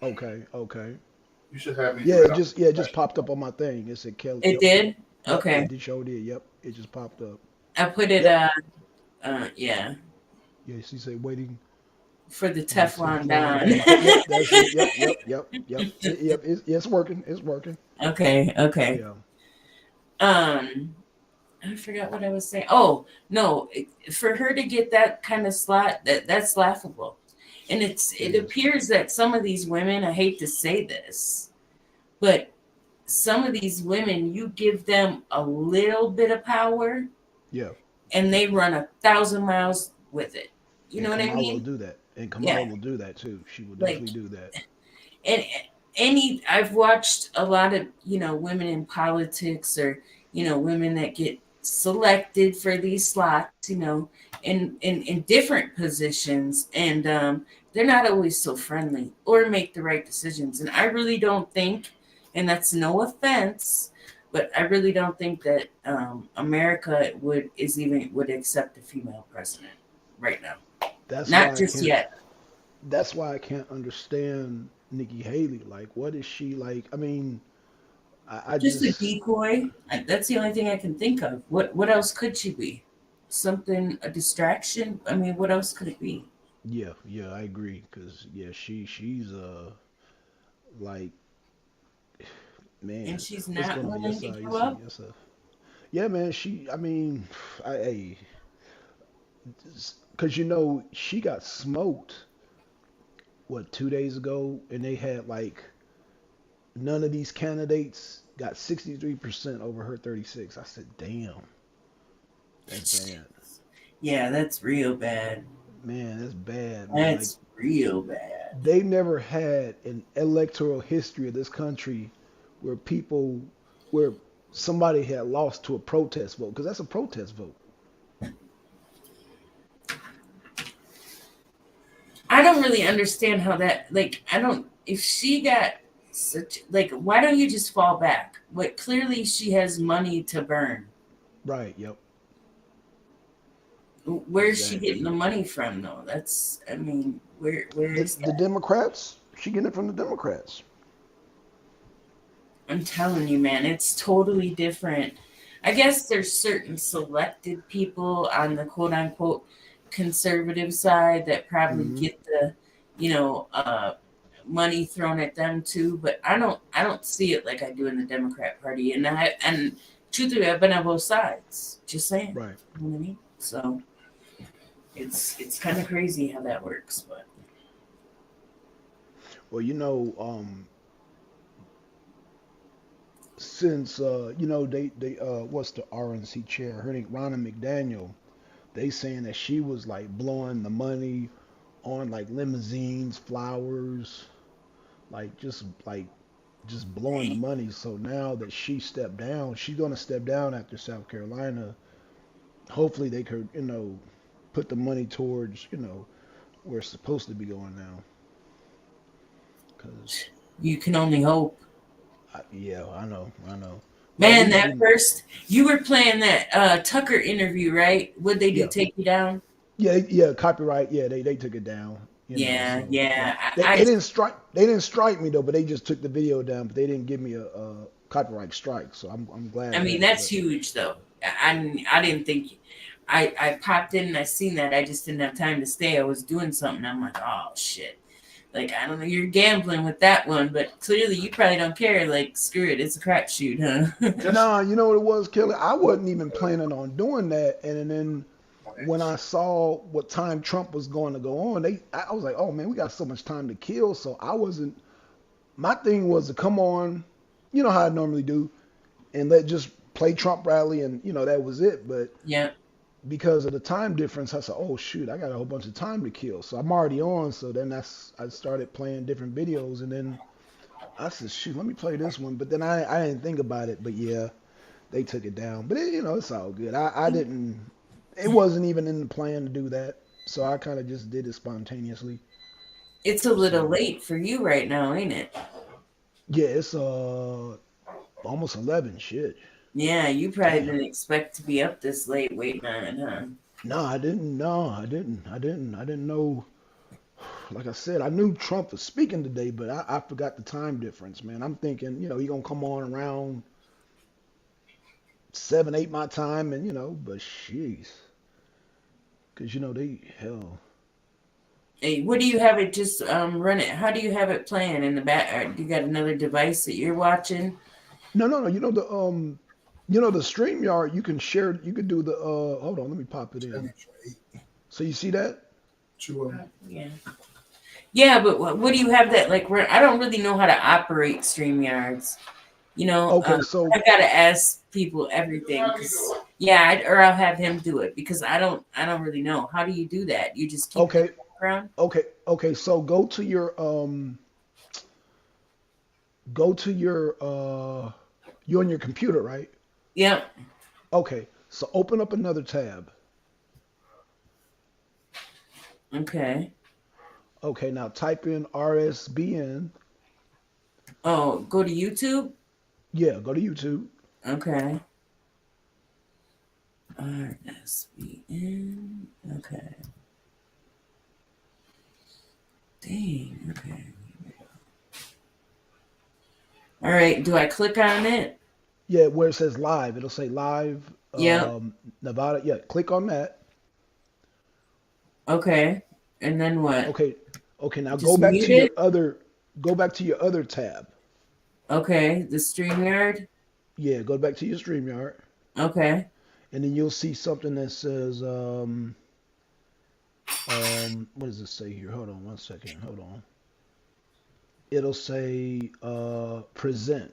Okay. You should have me. Yeah, it just popped up on my thing. It said Kelly. It did? Yep, Okay. It sure did. Yep, it just popped up. I put it yeah. Yeah. Yeah, she said waiting for the Teflon Don. Yep, that's it. Yep. It's working. It's working. Okay. Yeah. I forgot what I was saying. Oh no, for her to get that kind of slot, that's laughable. And it appears that some of these women, I hate to say this, but some of these women, you give them a little bit of power, yeah, and they run 1,000 miles with it. You know what I mean? Kamala will do that, and Kamala will do that too. She will definitely do that. And I've watched a lot of women in politics, or women that get selected for these slots, in different positions, and they're not always so friendly or make the right decisions. And I really don't think, and that's no offense, but I really don't think that America would accept a female president right now. That's not just yet. That's why I can't understand Nikki Haley. Like, what is she like? I mean, I just a decoy. That's the only thing I can think of. What else could she be? Something, a distraction? I mean, what else could it be? Yeah, I agree. Cause she's like, man. And she's not willing to give up. Yeah, man. Cause she got smoked. What, 2 days ago, and they had like none of these candidates got 63% over her 36. I said, damn. That's bad. Yeah, that's real bad. Man, that's bad. Man. That's real bad. They never had an electoral history of this country where somebody had lost to a protest vote, because that's a protest vote. I don't really understand how that, like, I don't, if she got such, like, why don't you just fall back? What, clearly she has money to burn. Right, yep. Where's she getting the money from, though? That's, I mean, where is The Democrats? She getting it from the Democrats. I'm telling you, man, it's totally different. I guess there's certain selected people on the quote unquote conservative side that probably get the, money thrown at them too. But I don't see it like I do in the Democrat Party. And truthfully, I've been on both sides. Just saying. Right. You know what I mean? So it's kind of crazy how that works, but. Well, since they what's the RNC chair? Her name Ronna McDaniel. They saying that she was like blowing the money on like limousines, flowers, just blowing the money. So now that she stepped down, she's gonna step down after South Carolina. Hopefully they could put the money towards where it's supposed to be going now. Cause you can only hope. Yeah, I know. Man, that first you were playing that Tucker interview, right? Would they do take you down? Yeah, copyright. Yeah, they took it down. Yeah. They didn't strike me though, but they just took the video down. But they didn't give me a copyright strike, so I'm glad. I mean, that's huge though. I didn't think. I popped in and I seen that. I just didn't have time to stay. I was doing something. I'm like, oh shit. Like, I don't know, you're gambling with that one, but clearly you probably don't care. Like, screw it, it's a crapshoot, huh? No, you know what it was, Kelly? I wasn't even planning on doing that. And then when I saw what time Trump was going to go on, I was like, oh man, we got so much time to kill. So my thing was to come on, you know how I normally do, and just play Trump rally, and that was it. But yeah. Because of the time difference, I said, "Oh shoot, I got a whole bunch of time to kill." So I'm already on. So then I started playing different videos, and then I said, "Shoot, let me play this one." But then I didn't think about it. But yeah, they took it down. But it's all good. I didn't. It wasn't even in the plan to do that. So I kind of just did it spontaneously. It's a little late for you right now, ain't it? Yeah, it's almost 11. Shit. Yeah, you probably didn't expect to be up this late waiting on it, huh? No, I didn't. I didn't know. Like I said, I knew Trump was speaking today, but I forgot the time difference, man. I'm thinking, he gonna come on around 7, 8 my time, and but jeez, because hell. Hey, what do you have it just run it? How do you have it playing in the back? Do you got another device that you're watching? No. The StreamYard, you can share. You can do the. Hold on, let me pop it in. So you see that? Yeah. Yeah, but what do you have that like? I don't really know how to operate StreamYards. Okay, so I gotta ask people everything. Or I'll have him do it because I don't really know. How do you do that? You just keep it in the background? Okay. So go to your you're on your computer, right? Yeah. Okay. So open up another tab. Okay. Okay, now type in RSBN. Oh, go to YouTube? Yeah, go to YouTube. Okay. RSBN. Okay. Dang, okay. All right, do I click on it? Yeah, where it says live, it'll say live. Yeah. Nevada. Yeah, click on that. Okay. And then what? Okay. Now Just go back mute to your it? other tab. Okay, the StreamYard. Yeah, go back to your StreamYard. Okay. And then you'll see something that says what does it say here? Hold on one second. Hold on. It'll say present.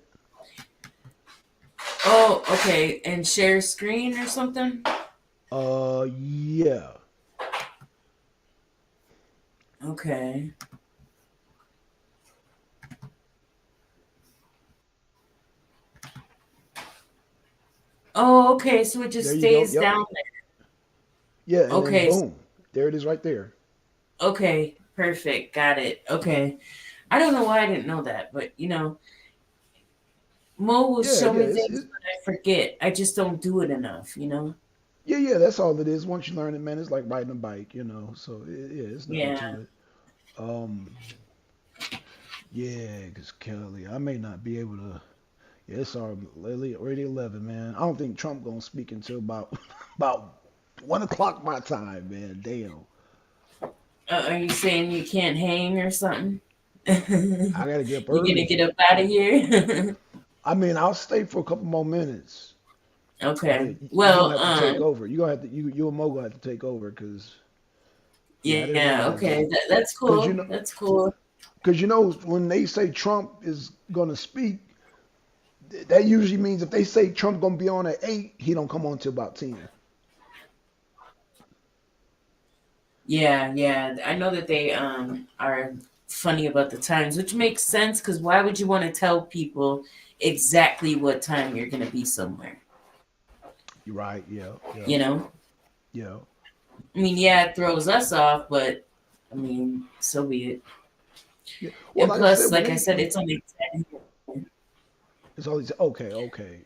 Oh, okay. And share screen or something? Yeah. Okay. Oh, okay. So it just There you stays go. Yep. down there. Yeah, and Okay. then boom. There it is right there. Okay. Perfect. Got it. Okay. I don't know why I didn't know that, but Mo will show me things, but I forget. I just don't do it enough, Yeah, that's all it is. Once you learn it, man, it's like riding a bike, So it's nothing Yeah. to it. Yeah, because Kelly, I may not be able to. Yeah, it's already 11, man. I don't think Trump gonna speak until about 1 o'clock my time, man. Damn. Are you saying you can't hang or something? I gotta get up You're early. gonna get up out of here? I mean, I'll stay for a couple more minutes. Okay. You're Well, gonna have to take over. You're gonna have to. You and Mo gonna have to take over because. Yeah. Okay. That's cool. That's cool. Because when they say Trump is gonna speak, that usually means if they say Trump gonna be on at 8, he don't come on till about 10. Yeah. I know that they are funny about the times, which makes sense because why would you want to tell people exactly what time you're gonna be somewhere? You're right. Yeah. Yeah. I mean, it throws us off, but I mean, so be it. Yeah. Well, And plus, like I said, it's only 10. It's always okay.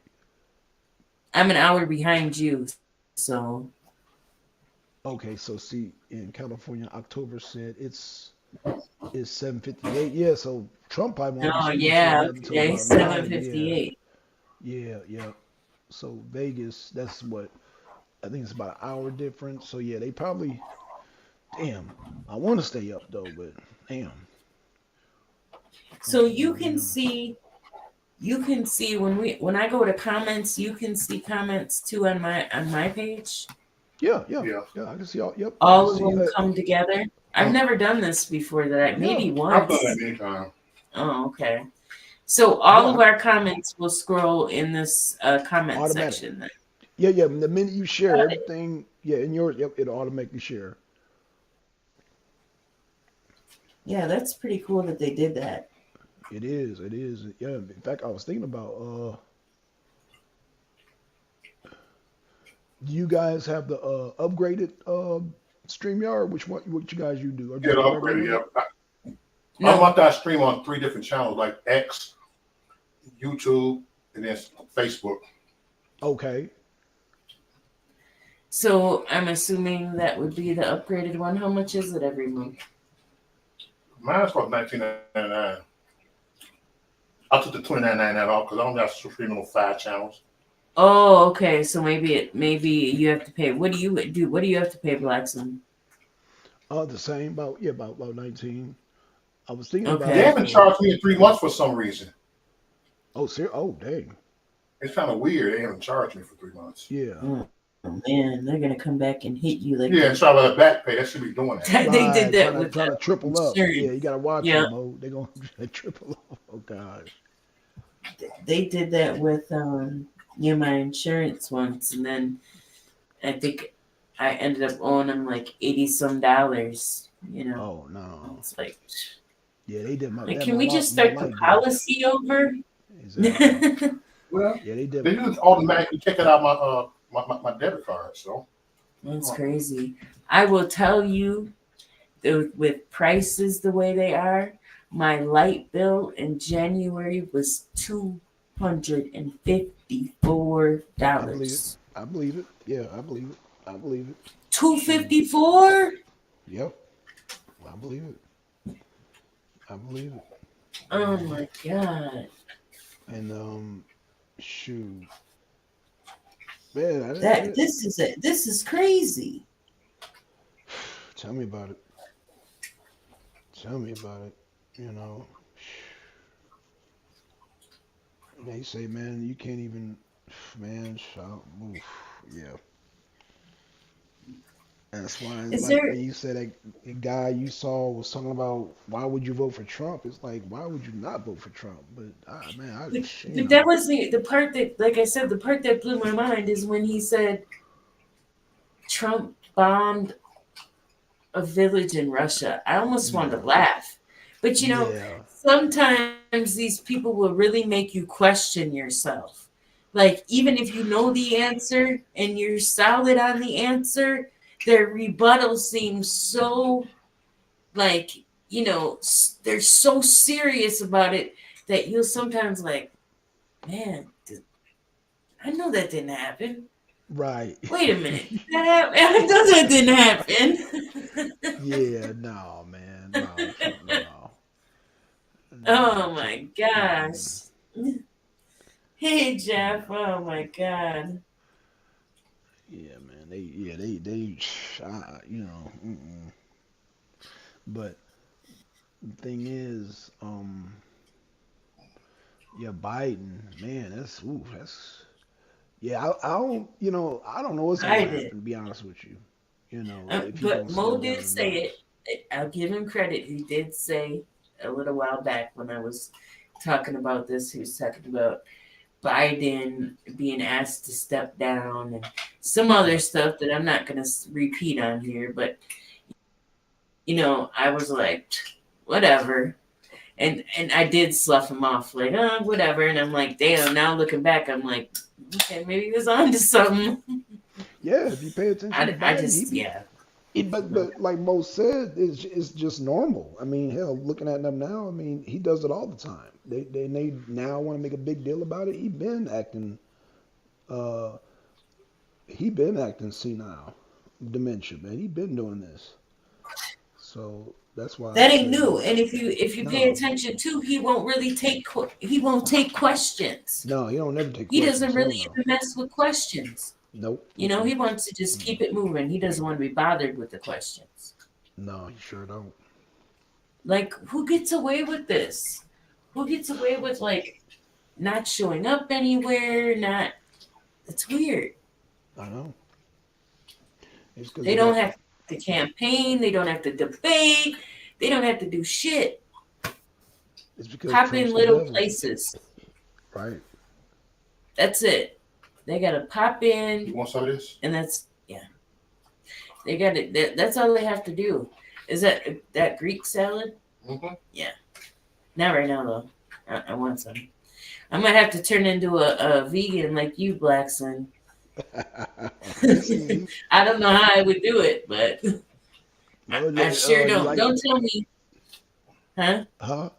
I'm an hour behind you, so. Okay, so see, in California, October said it's 7:58. Yeah, so Trump probably won't. Oh speak yeah, until okay, about 9. 7:58. Yeah. So Vegas, that's what I think it's about an hour difference. So yeah, they probably. Damn, I want to stay up though, but damn. So you can see when I go to comments, you can see comments too on my page. Yeah. I can see all. Yep. All of them come together. I've never done this before. Maybe once. I've done that many times. Oh, okay. So all of our comments will scroll in this comment section. Then. Yeah. The minute you share everything, in yours, it'll automatically share. Yeah, that's pretty cool that they did that. It is. Yeah. In fact, I was thinking about. Do you guys have the upgraded StreamYard? What you guys do? Yeah, the upgraded. Yeah. I want that stream on 3 different channels, like X, YouTube, and then Facebook. Okay. So I'm assuming that would be the upgraded one. How much is it every month? Mine's for $19.99. I took the $29.99 off because I don't got streaming on 5 channels. Oh, okay. So maybe you have to pay. What do you do? What do you have to pay, Blackson? The same. About 19. I was thinking about. They haven't charged me in 3 months for some reason. Oh, seriously? Oh, dang. It's kind of weird. They haven't charged me for 3 months. Yeah. Oh, man, they're gonna come back and hit you like. Yeah, and try to back pay. That should be doing that. They did that with trying to triple up. insurance. Yeah, you gotta watch Yeah. them, Mo. They're gonna triple up. Oh God. They did that with my insurance once, and then I think I ended up owing them like $80-some. Oh no. It's like. Yeah, they did. Like, can we just start the policy over? Exactly. Well, yeah, they did. They just automatically take it out my debit card. So that's crazy. I will tell you, with prices the way they are, my light bill in January was $254. I believe it. Yeah, I believe it. $254? Yep. I believe it. Oh my God. And shoot. Man, this is crazy. Tell me about it. They say, man, you can't even, man, yeah. That's why when you said that guy you saw was talking about why would you vote for Trump? It's like, why would you not vote for Trump? But that was the part that, like I said, the part that blew my mind is when he said Trump bombed a village in Russia. I almost wanted to laugh. But sometimes these people will really make you question yourself. Like, even if you know the answer and you're solid on the answer, their rebuttal seems so, like, you know, they're so serious about it that you'll sometimes like, man, I know that didn't happen. Right. Wait a minute. I know that didn't happen. Yeah, no, man. No, Trump, no. Oh my gosh. Hey Jeff. Oh my God. Yeah, man. They you know, but the thing is, yeah, Biden, man, that's yeah, I don't, you know, I don't know what's gonna happen, to be honest with you. You know, if he But gonna Mo slow down did or say not. it. I'll give him credit. He did say a little while back when I was talking about this, he was talking about Biden being asked to step down and some other stuff that I'm not going to repeat on here. But, you know, I was like, whatever. And I did slough him off, like, oh, whatever. And I'm like, damn, now looking back, I'm like, okay, maybe he was on to something. Yeah, if you pay attention to Biden, I just, yeah. But like Mo said, it's just normal. I mean, hell, looking at them now, I mean, he does it all the time. They now want to make a big deal about it. He been acting senile, dementia, man. He been doing this. So that's why That I ain't say, new. And if you pay no, attention too, he won't really take questions. no, he don't never take He questions. doesn't Hell really no. even mess with questions. Nope. You know, he wants to just keep it moving. He doesn't want to be bothered with the questions. No, he sure don't. Like, who gets away with this? Who gets away with, like, not showing up anywhere? It's weird. I know. It's 'cause They don't have to campaign. They don't have to debate. They don't have to do shit. It's because Pop Trump's in the little devil. places. Right. That's it. They got to pop in. You want some of this? And that's, yeah. They got it. That's all they have to do. Is that Greek salad? Mm-hmm. Yeah. Not right now, though. I want some. I might have to turn into a vegan like you, Blackson. I don't know how I would do it, but I sure don't. Don't tell me. Huh? Huh?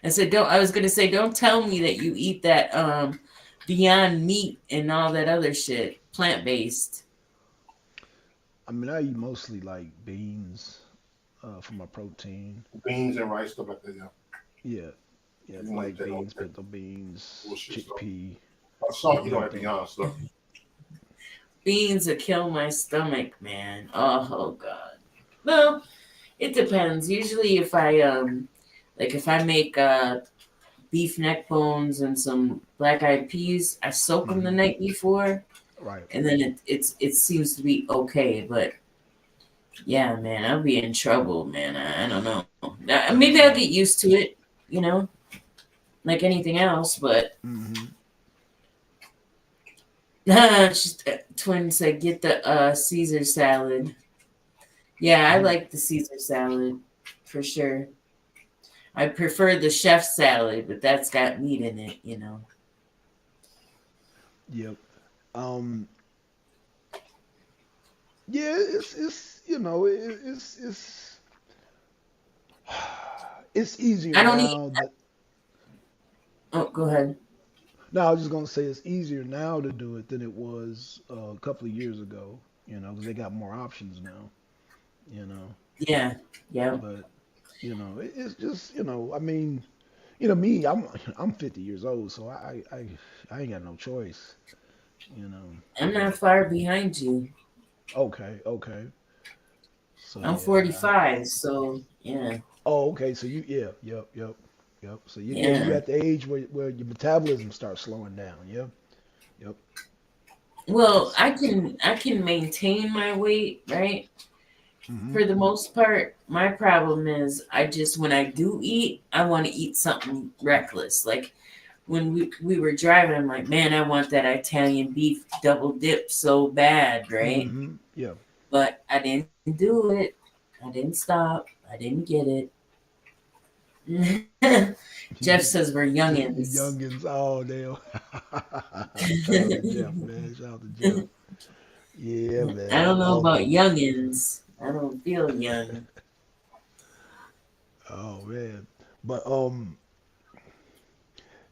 I said, I was going to say, don't tell me that you eat that Beyond Meat and all that other shit, plant-based. I mean, I eat mostly like beans for my protein. Beans and rice, stuff like that, yeah. Yeah. Yeah, You like like that, beans, okay. pinto beans, Bullshit stuff. chickpea. Salt, you don't have Beyond stuff. Beans will kill my stomach, man. Oh God. Well, it depends. Usually if I make beef neck bones and some black eyed peas, I soak them the night before. Right. And then it seems to be okay, but yeah, man, I'll be in trouble, man. I don't know. Maybe I'll get used to it, you know, like anything else, but Twin said get the Caesar salad. Yeah, I like the Caesar salad for sure. I prefer the chef salad, but that's got meat in it, you know. Yep. Yeah, it's you know it's easier I don't now. Oh, go ahead. No, I was just gonna say it's easier now to do it than it was a couple of years ago. You know, because they got more options now. You know. Yeah. Yeah. But you know, it's just I mean, me, I'm 50 years old, so I ain't got no choice. You know. I'm not far behind you. Okay. So I'm 45, so yeah. Oh, okay. So yep. So you're at the age where your metabolism starts slowing down. Yep. Well, I can maintain my weight, right? For the most part. My problem is when I do eat, I want to eat something reckless. Like when we were driving, I'm like, man, I want that Italian beef double dip so bad, right? Yeah. But I didn't do it. I didn't stop. I didn't get it. Jeff says we're youngins. Youngins, oh damn. Shout out to Jeff, man. Shout out to Jeff. Yeah, man. I don't know about youngins. I don't feel young. Oh man. But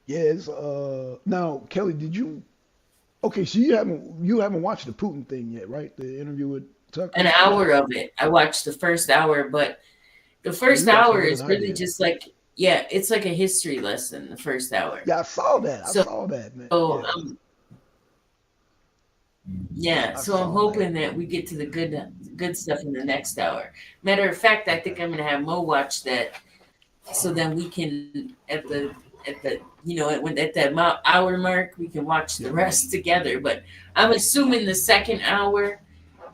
yeah, it's now Kelly, did you okay, so you haven't watched the Putin thing yet, right? The interview with Tucker? An hour of it. I watched the first hour, but the first hour is really just like, yeah, it's like a history lesson, the first hour. Yeah, I saw that. I saw that, man. So, so I'm hoping that we get to the good stuff in the next hour. Matter of fact, I think I'm gonna have Mo watch that, so then we can at that hour mark we can watch the rest together. But I'm assuming the second hour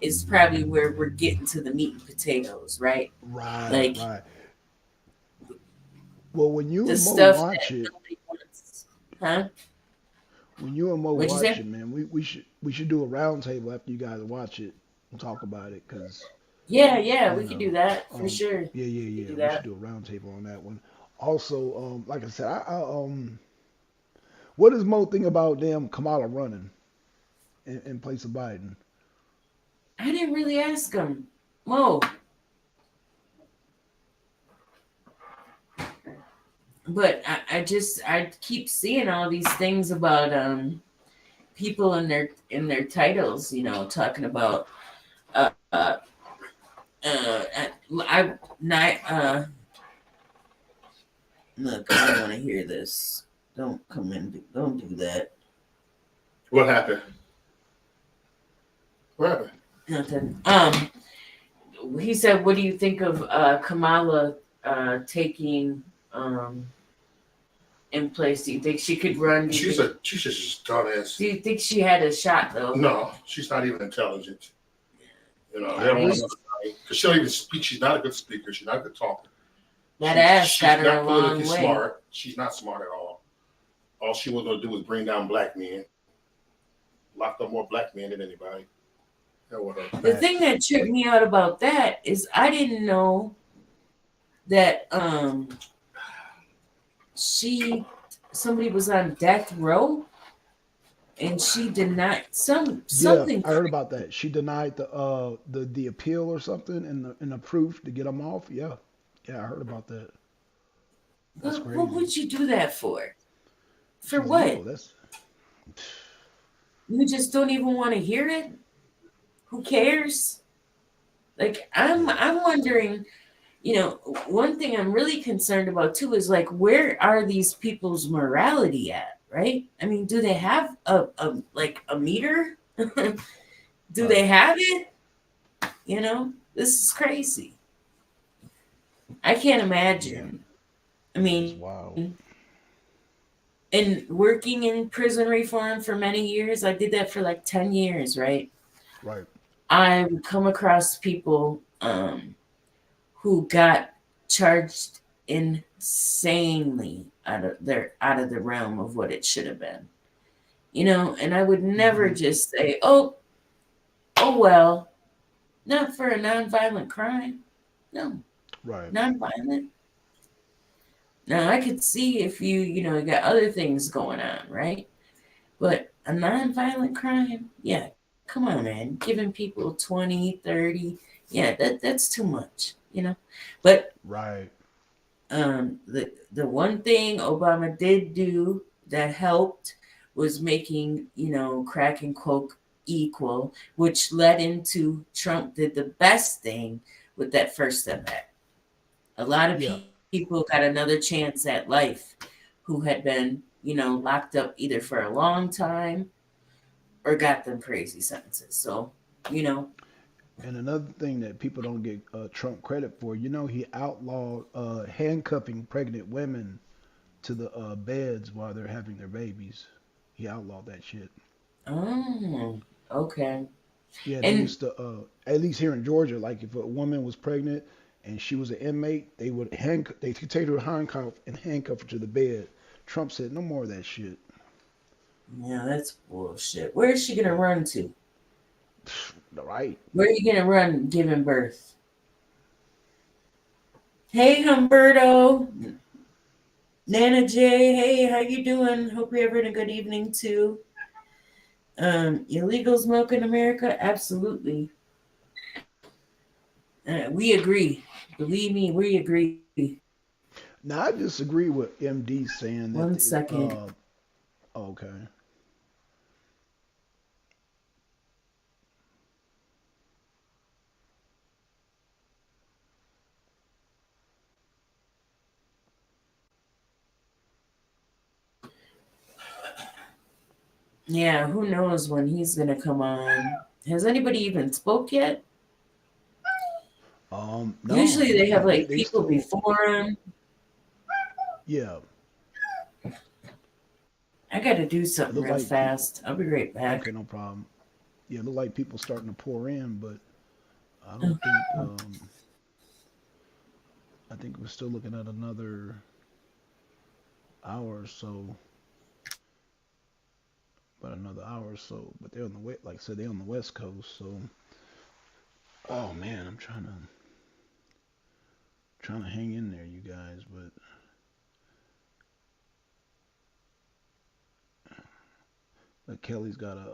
is probably where we're getting to the meat and potatoes, right? Right. Well, when you and Mo watch it, when you and Mo watch it, man, we should do a round table after you guys watch it and talk about it, because we can do that for sure. We should do a round table on that one. Also, like I said, what does Mo think about damn Kamala running in place of Biden? I didn't really ask him, Mo. But I keep seeing all these things about people in their titles, talking about look, I don't want to hear this. Don't come in. Don't do that. What happened? Nothing. He said, "What do you think of Kamala taking in place? Do you think she could run? She's just dumbass. Do you think she had a shot though? No, she's not even intelligent. Because she don't even speak. She's not a good speaker. She's not a good talker. That ass got her a long way. Smart. She's not smart at all. All she was going to do was bring down black men. Locked up more black men than anybody. The thing that tripped me out about that is I didn't know that somebody was on death row and she denied something. Yeah, I heard about that. She denied the appeal or something and the proof to get them off. Yeah, I heard about that. That's crazy. What would you do that for? For what? You just don't even want to hear it? Who cares? Like, I'm wondering, one thing I'm really concerned about too is like, where are these people's morality at, right? I mean, do they have a meter? Do they have it? This is crazy. I can't imagine. I mean, wow. And working in prison reform for many years, I did that for like 10 years, right? Right. I've come across people who got charged insanely out of the realm of what it should have been. And I would never just say, oh well, not for a nonviolent crime. No. Right. Nonviolent. Now I could see if you got other things going on, right? But a nonviolent crime, yeah. Come on, man. Giving people 20, 30, yeah, that's too much, But right. The one thing Obama did do that helped was making, crack and coke equal, which led into Trump did the best thing with that First Step Act. A lot of people got another chance at life who had been, locked up either for a long time or got them crazy sentences. So, And another thing that people don't get Trump credit for, he outlawed handcuffing pregnant women to the beds while they're having their babies. He outlawed that shit. Oh, okay. Yeah, they used to, at least here in Georgia, like if a woman was pregnant and she was an inmate, they could take her handcuff and handcuff her to the bed. Trump said, no more of that shit. Yeah, that's bullshit. Where is she gonna run to? Right. Where are you gonna run giving birth? Hey, Humberto. Nana J, hey, how you doing? Hope you're having a good evening too. Illegal smoke in America? Absolutely. We agree. Believe me, we agree. Now I disagree with MD saying that. One second. Okay. Yeah, who knows when he's gonna come on? Has anybody even spoke yet? No, Usually they have like they people still, before him. yeah. I gotta do It something look real like fast. I'll be right back. okay, no problem. Yeah, it look like people starting to pour in, but I don't think. I think we're still looking at another hour or so. About another hour or so, but they're on the way. Like I said, they're on the West Coast, so. Oh man, I'm trying to hang in there, you guys, but Kelly's gonna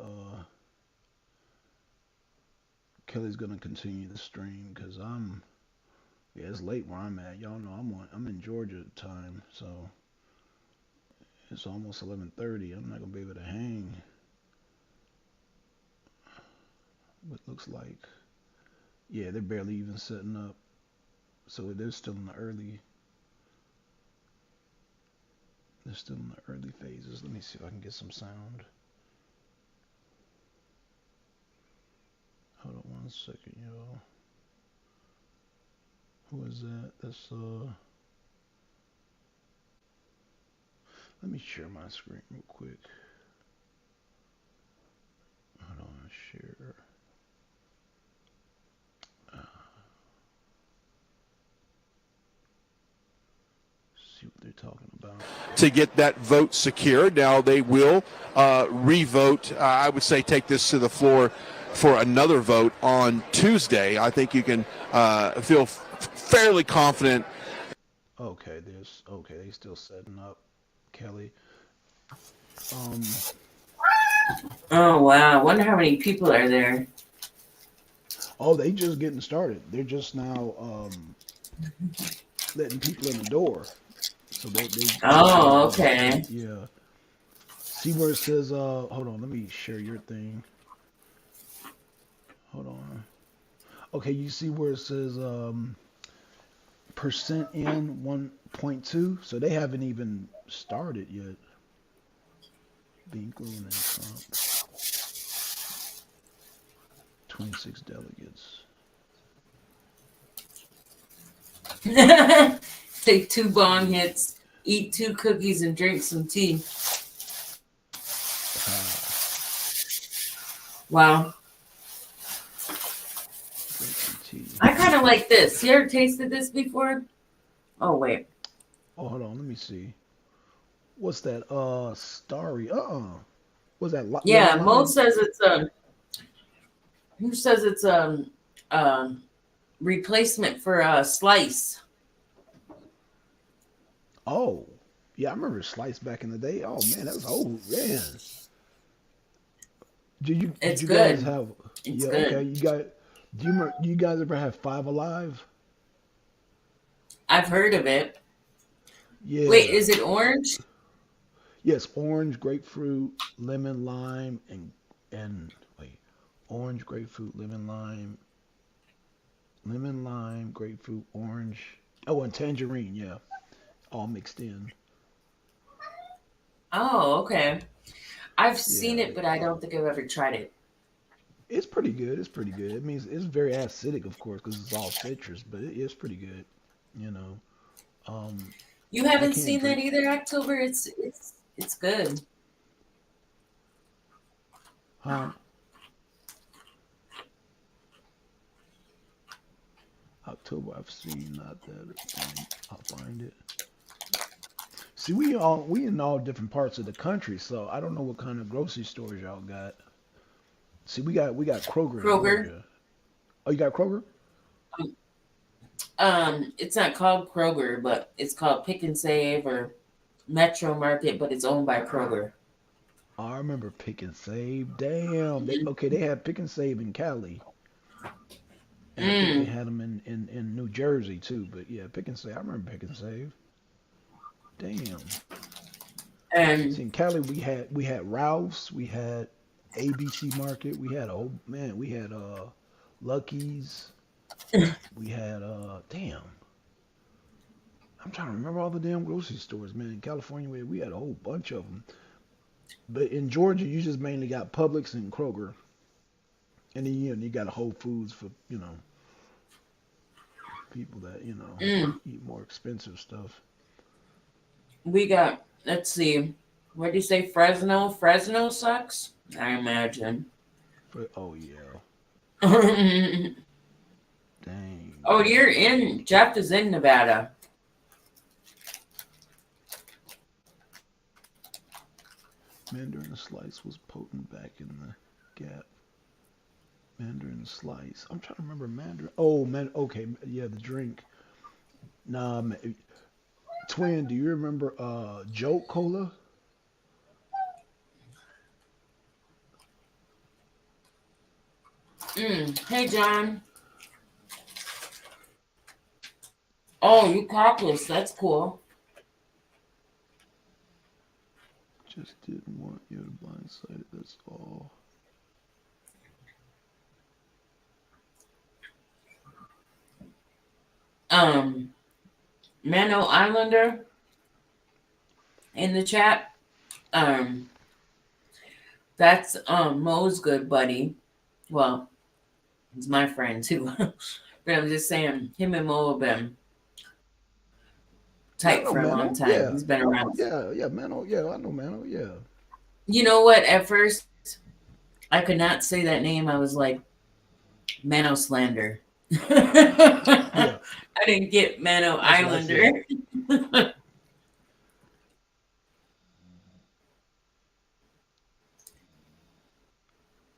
continue the stream because yeah, it's late where I'm at. Y'all know I'm in Georgia time, so it's almost 11:30. I'm not gonna be able to hang. But looks like, yeah, they're barely even setting up, so they're still in the early. They're still in the early phases. Let me see if I can get some sound. Hold on one second, y'all. Who is that? That's let me share my screen real quick. Hold on, share. See what they're talking about. To get that vote secured. Now they will re-vote. I would say take this to the floor for another vote on Tuesday. I think you can feel fairly confident. Okay, they still setting up, Kelly. Oh wow! I wonder how many people are there. Oh, they just getting started. They're just now letting people in the door. So they Oh, okay. Yeah. See where it says hold on, let me share your thing. Hold on. Okay, you see where it says percent in 1.2? So they haven't even started yet. Binkley and Trump. 26 delegates. Take 2 bong hits, eat 2 cookies, and drink some tea. Wow. I kind of like this. You ever tasted this before? Oh, wait. Oh, hold on. Let me see. What's that? Starry. What's that? Yeah, Mo says it's who says it's replacement for Slice. Oh, yeah, I remember Slice back in the day. Oh man, that was old, man. Did you good. guys have? It's yeah, good. okay. Do you guys ever have Five Alive? I've heard of it. Yeah. Wait, is it orange? Yes, orange, grapefruit, lemon, lime, and wait, orange, grapefruit, lemon, lime, grapefruit, orange. Oh, and tangerine. Yeah, all mixed in. Oh, okay. I've seen it, but I don't think I've ever tried it. It's pretty good. It's pretty good. It means it's very acidic, of course, because it's all citrus, but it is pretty good. You know. You haven't seen that either, October? It's good. Huh? October, I've seen not that. I'll find it. See, we in all different parts of the country, so I don't know what kind of grocery stores y'all got. See, we got Kroger. in Kroger. Georgia. Oh, you got Kroger? It's not called Kroger, but it's called Pick and Save or Metro Market, but it's owned by Kroger. I remember Pick and Save. Damn. They had Pick and Save in Cali. And I think they had them in New Jersey too. But yeah, Pick and Save. I remember Pick and Save. Damn. And see, in Cali we had Ralph's, we had ABC Market, we had Lucky's, we had damn. I'm trying to remember all the damn grocery stores, man. In California, we had a whole bunch of them. But in Georgia, you just mainly got Publix and Kroger. And then you got Whole Foods for, people that, eat more expensive stuff. We got, let's see, what did you say, Fresno? Fresno sucks, I imagine. Oh, yeah. Dang. Oh, Jeff is in Nevada. Mandarin Slice was potent back in the Gap. Mandarin Slice. I'm trying to remember Mandarin. Oh, man. Okay. Yeah, the drink. Nah, man. Twin, do you remember Jolt Cola? Hey, John. Oh, you cockless. That's cool. Just didn't want you to blindside it. That's all. Mano Islander in the chat. That's Mo's good buddy. Well, he's my friend too. But I'm just saying, him and Mo have been tight for a long time. Yeah. He's been around. Yeah, Mano. Yeah, I know Mano. Yeah. You know what? At first, I could not say that name. I was like, Mano Slander. Yeah. I didn't get Mano Islander.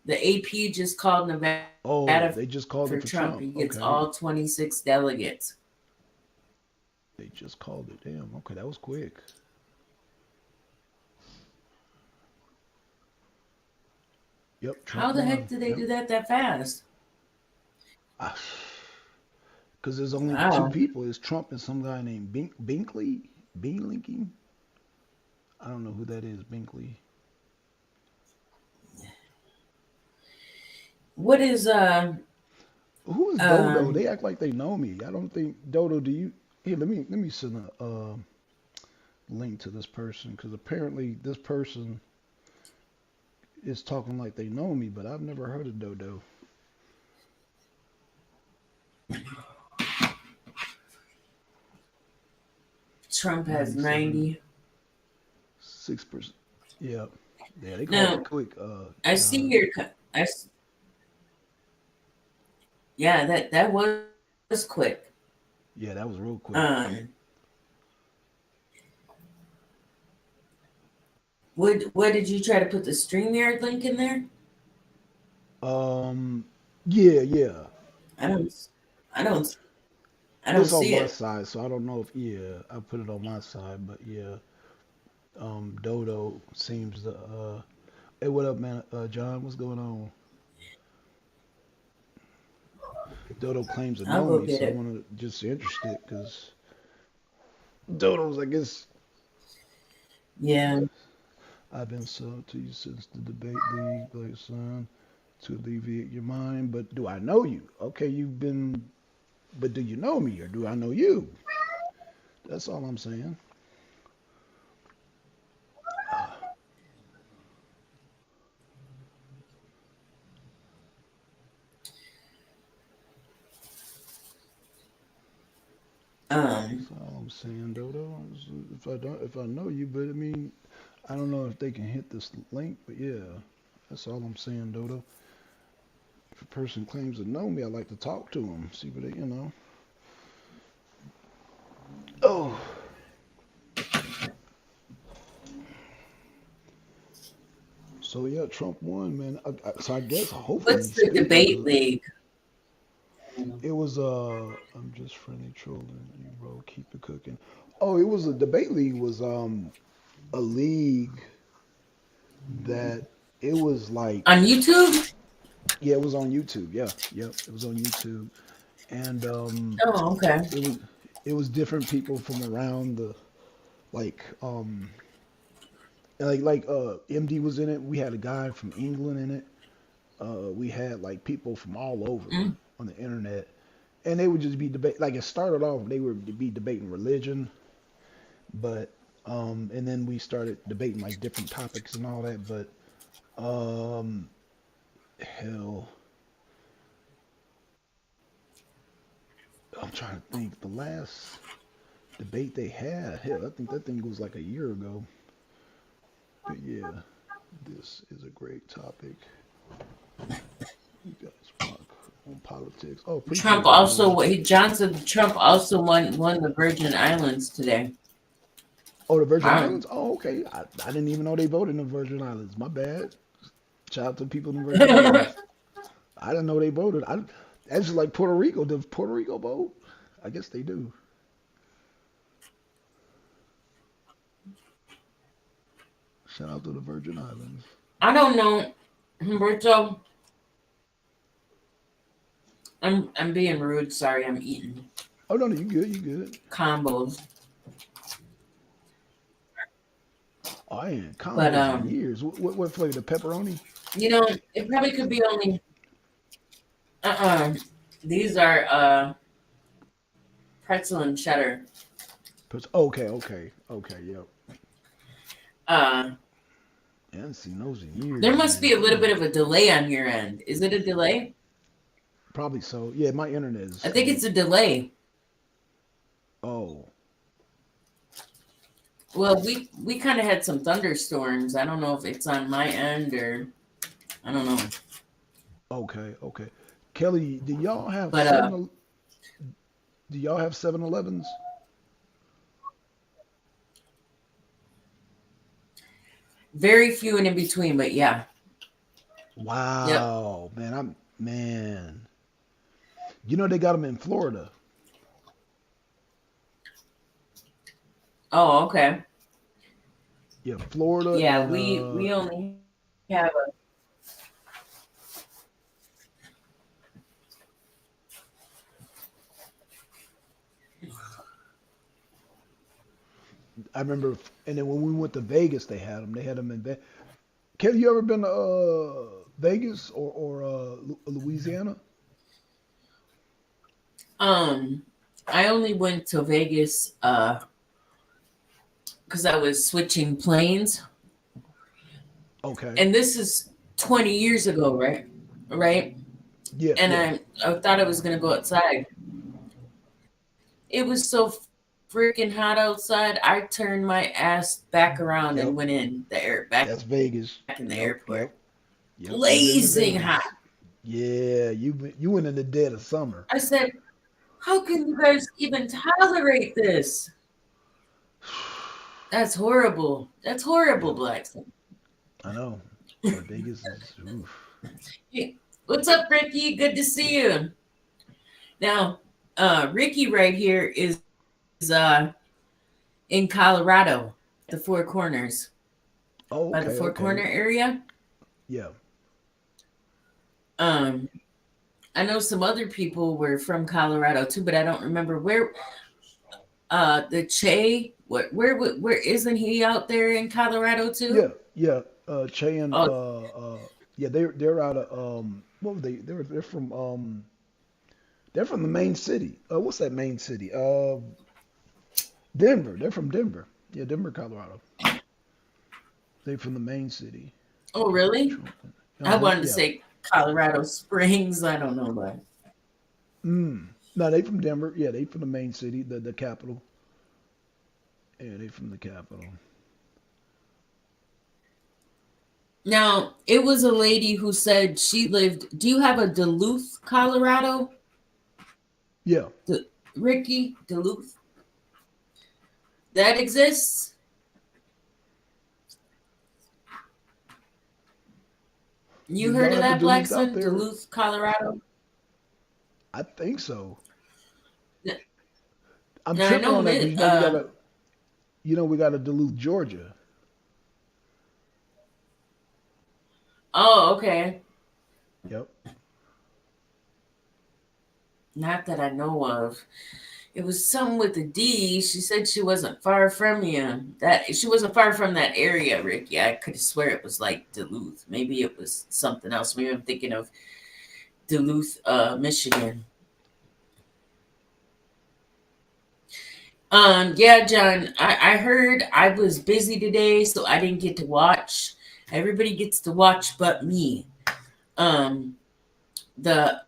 The AP just called Nevada. Oh, they just called it for Trump. He gets Okay. all 26 delegates. They just called it. Damn. Okay, that was quick. Yep. Trump How the won. heck did they do that fast? Because there's only Wow. two people. It's Trump and some guy named Binkley. Binkley? I don't know who that is, Binkley. What is Who is Dodo? They act like they know me. I don't think Dodo. Do you? Here, let me send a link to this person because apparently this person is talking like they know me, but I've never heard of Dodo. Trump has 90. 6%. Yeah. Yeah, they call Now, it quick. I see your. Yeah, that was quick. Yeah, that was real quick. What did you try to put the StreamYard link in there? Yeah. I don't It's on see my it. side, so I don't know if I put it on my side, but yeah. Dodo seems to hey, what up, man? John, what's going on? Dodo claims to I'll know go me, get so I it. want to just interested because Dodo's, I guess. Yeah. I've been sold to you since the debate league, like son, to alleviate your mind. But do I know you? Okay, you've been, but do you know me or do I know you? That's all I'm saying. That's all I'm saying, Dodo. If I know you, but I mean, I don't know if they can hit this link, but yeah, that's all I'm saying, Dodo. If a person claims to know me, I like to talk to them, see what they, Oh. So yeah, Trump won, man. So I guess hopefully. What's the debate league? It was I'm just friendly trolling you, bro. Keep it cooking. Oh, it was a debate league. Was a league that it was like On YouTube? yeah, it was on YouTube. Yeah, yep, it was on YouTube, and Oh, okay. it was different people from around the like MD was in it. We had a guy from England in it. We had like people from all over on the internet, and they would just be debate. Like it started off, they would be debating religion, but and then we started debating like different topics and all that. But hell, I'm trying to think. The last debate they had, hell, I think that thing was like a year ago. But yeah, this is a great topic. You guys rock on politics. Oh, Trump also Johnson Trump also won the Virgin Islands today. Oh, the Virgin Islands? Oh, okay. I didn't even know they voted in the Virgin Islands. My bad. Shout out to people in the Virgin Islands. I didn't know they voted. That's just like Puerto Rico. Does Puerto Rico vote? I guess they do. Shout out to the Virgin Islands. I don't know, Humberto. I'm being rude. Sorry, I'm eating. Oh no, you good? You good? Combos. Oh, I ain't combos But in years. What flavor? The pepperoni? you know, it probably could be only. These are pretzel and cheddar. Okay. Yep. Uh, I haven't seen those in years. there must man. be a little bit of a delay on your end. Is it a delay? Probably so. Yeah, my internet is. I think it's a delay. Oh. Well, we kind of had some thunderstorms. I don't know if it's on my end or I don't know. Okay. Kelly, do y'all have But, 7-Elevens? Very few and in between, but yeah. Wow, man. You know they got them in Florida. Oh, okay. Yeah, Florida. Yeah, and, we only have a. I remember, and then when we went to Vegas, they had them. They had them in Vegas. Kelly, you ever been to Vegas or Louisiana? I only went to Vegas because I was switching planes. Okay. And this is 20 years ago, right? Right? Yeah. And I thought I was gonna go outside. It was so freaking hot outside. I turned my ass back around and went in the air back. That's Vegas. Back in the airport. Yep. Blazing hot. Yeah, you went in the dead of summer. I said, how can you guys even tolerate this? That's horrible. That's horrible, Blackson. I know. Vegas is oof. Hey, what's up, Ricky? Good to see you. Now, Ricky right here is in Colorado, the Four Corners. Oh, by the Four Corner area. Yeah. I know some other people were from Colorado too, but I don't remember where. The Che, where isn't he out there in Colorado too? Yeah. Che and yeah, they're out of what were they? They're from the main city. What's that main city? Denver. They're from Denver. Yeah, Denver, Colorado. They're from the main city. Oh, really? I wanted to say Colorado Springs. I don't know why. No, they from Denver. Yeah, they from the main city, the capital. Yeah, they from the capital. Now, it was a lady who said she lived. Do you have a Duluth, Colorado? Yeah. Ricky, Duluth? That exists? You heard of that, Blackson? Duluth, Colorado? I think so. Yeah. I'm Now I tripping know on that because that. we got a Duluth, Georgia. Oh, okay. Yep. Not that I know of. It was something with the D. She said she wasn't far from you. That she wasn't far from that area, Ricky. I could swear it was like Duluth. Maybe it was something else. Maybe I'm thinking of Duluth, Michigan. Yeah, John. I heard I was busy today, so I didn't get to watch. Everybody gets to watch but me. The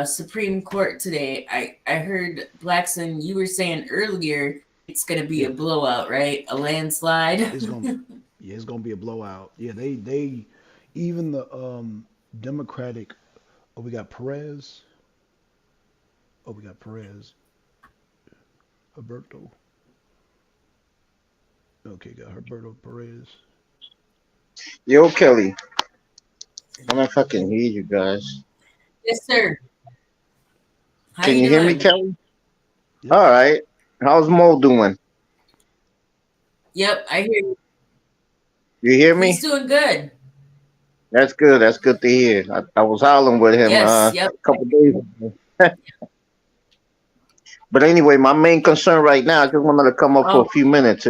Supreme Court today. I heard Blackson, you were saying earlier it's gonna be a blowout, right? A landslide. It's gonna it's gonna be a blowout. Yeah, they even the Democratic. Oh, we got Perez. Oh, we got Perez. Alberto. Okay, got Alberto Perez. Yo, Kelly. I don't know if I can hear you guys. Yes, sir. How Can you you hear me, doing? Kelly? All right. How's Mo doing? Yep, I hear you. You hear He's me? doing good. That's good. That's good to hear. I was howling with him Yes, a yep. couple days ago. But anyway, my main concern right now, I just wanted to come up for a Oh, few minutes.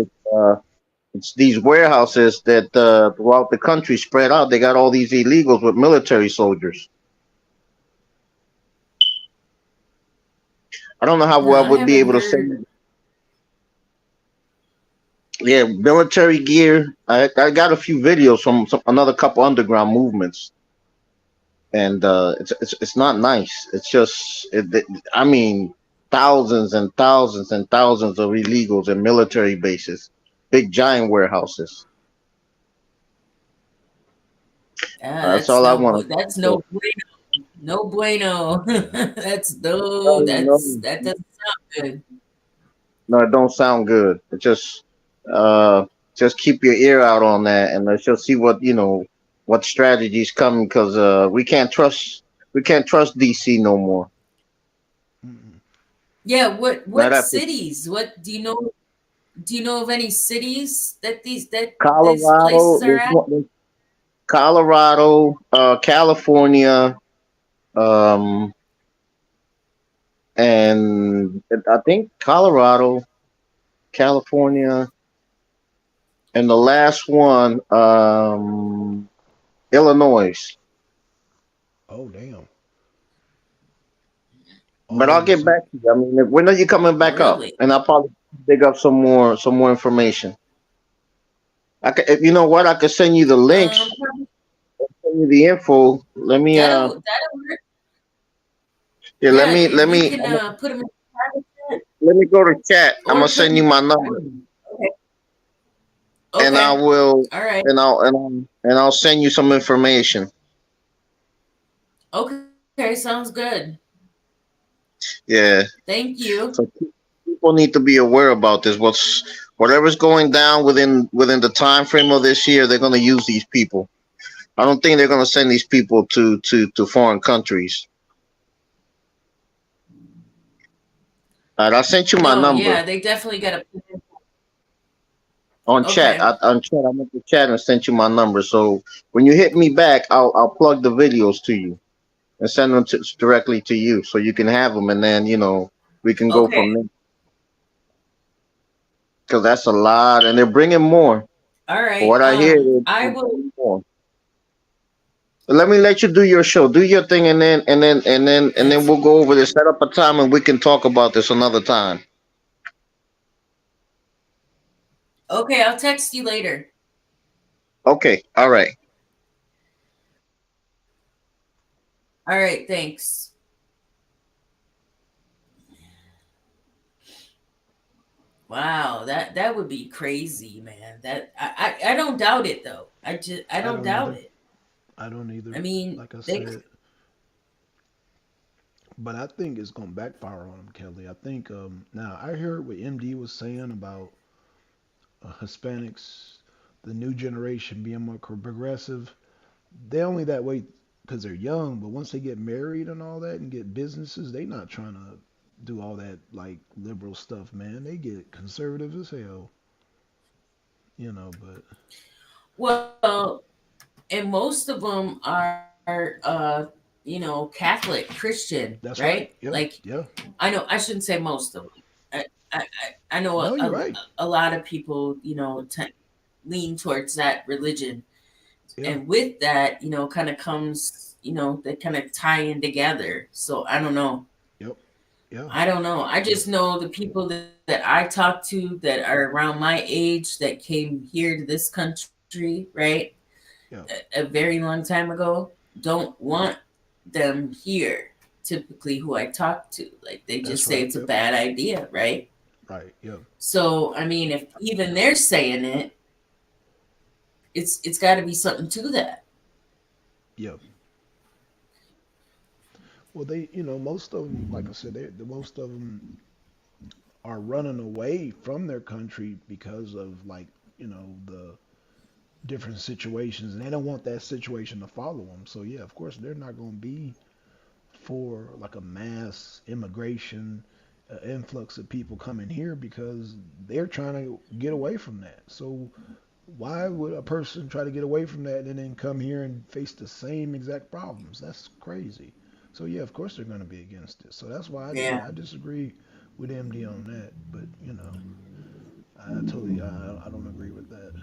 It's these warehouses that throughout the country spread out. They got all these illegals with military soldiers. I don't know how no, well I I would be haven't able to heard. send. Yeah, military gear. I got a few videos from another couple underground movements, and it's not nice. It's just I mean, thousands and thousands and thousands of illegals in military bases, big giant warehouses. That's That's all I no want to that's know. no bueno. No bueno. That's No, no, no, that doesn't sound good. no, it don't sound good. It just keep your ear out on that, and let's just see what strategies coming because we can't trust DC no more. Yeah, Not what after cities? What do you know of any cities that these Colorado. places are at? There's Colorado, California, um, and I think Colorado, California, and the last one, Illinois. Oh, damn. But I'll get back to you. I mean, when are you coming back up? Really? And I'll probably dig up some more information. If you know what, I could send you the links, send you the info. Let me That'll work. yeah, Yeah, let we me can put them in private chat. let me go to chat. I'm Or gonna put send you my number, okay. and I Okay. will, All right. and I'll send you some information. Okay, sounds good. Yeah. Thank you. So people need to be aware about this. Whatever's going down within the time frame of this year, they're gonna use these people. I don't think they're gonna send these people to foreign countries. All right, I sent you my No, number yeah, they definitely got to. on chat. Okay. On chat, I went to chat and sent you my number. So when you hit me back, I'll plug the videos to you and send them directly to you, so you can have them, and then we can go Okay. from there. Because that's a lot, and they're bringing more. All right. From what I hear, I they're will. bringing more. Let me let you do your show, do your thing, and then we'll go over this. Set up a time, and we can talk about this another time. Okay, I'll text you later. Okay, all right. All right, thanks. Wow, that would be crazy, man. That I don't doubt it though. I don't doubt either. it. I don't either. I mean, like I they said, but I think it's gonna backfire on them, Kelly. I think now I heard what MD was saying about Hispanics, the new generation being more progressive. They're only that way because they're young, but once they get married and all that and get businesses, they not trying to do all that like liberal stuff, man. They get conservative as hell, you know. But well, and most of them are you know, Catholic Christian, that's right? right. Yeah, Like, yeah. I know I shouldn't say most of them. I know No, you're right. a lot of people, you know, lean towards that religion. Yeah. And with that, you know, kind of comes, you know, they kind of tie in together. So I don't know. Yep. Yeah. I don't know. I just know the people that I talk to that are around my age that came here to this country, right? Yeah. A very long time ago, don't want them here. Typically, who I talk to, like they just That's say right. it's a Yep. bad idea, right? Right. Yeah. So I mean, if even they're saying it, it's got to be something to that. Yeah. Well, they, you know, most of them, like I said, the most of them are running away from their country because of like, you know, the different situations, and they don't want that situation to follow them. So yeah, of course, they're not going to be for like a mass immigration influx of people coming here because they're trying to get away from that. So why would a person try to get away from that and then come here and face the same exact problems? That's crazy. So yeah, of course they're going to be against it. So that's why I disagree with MD on that. But you know, I totally I don't agree with that.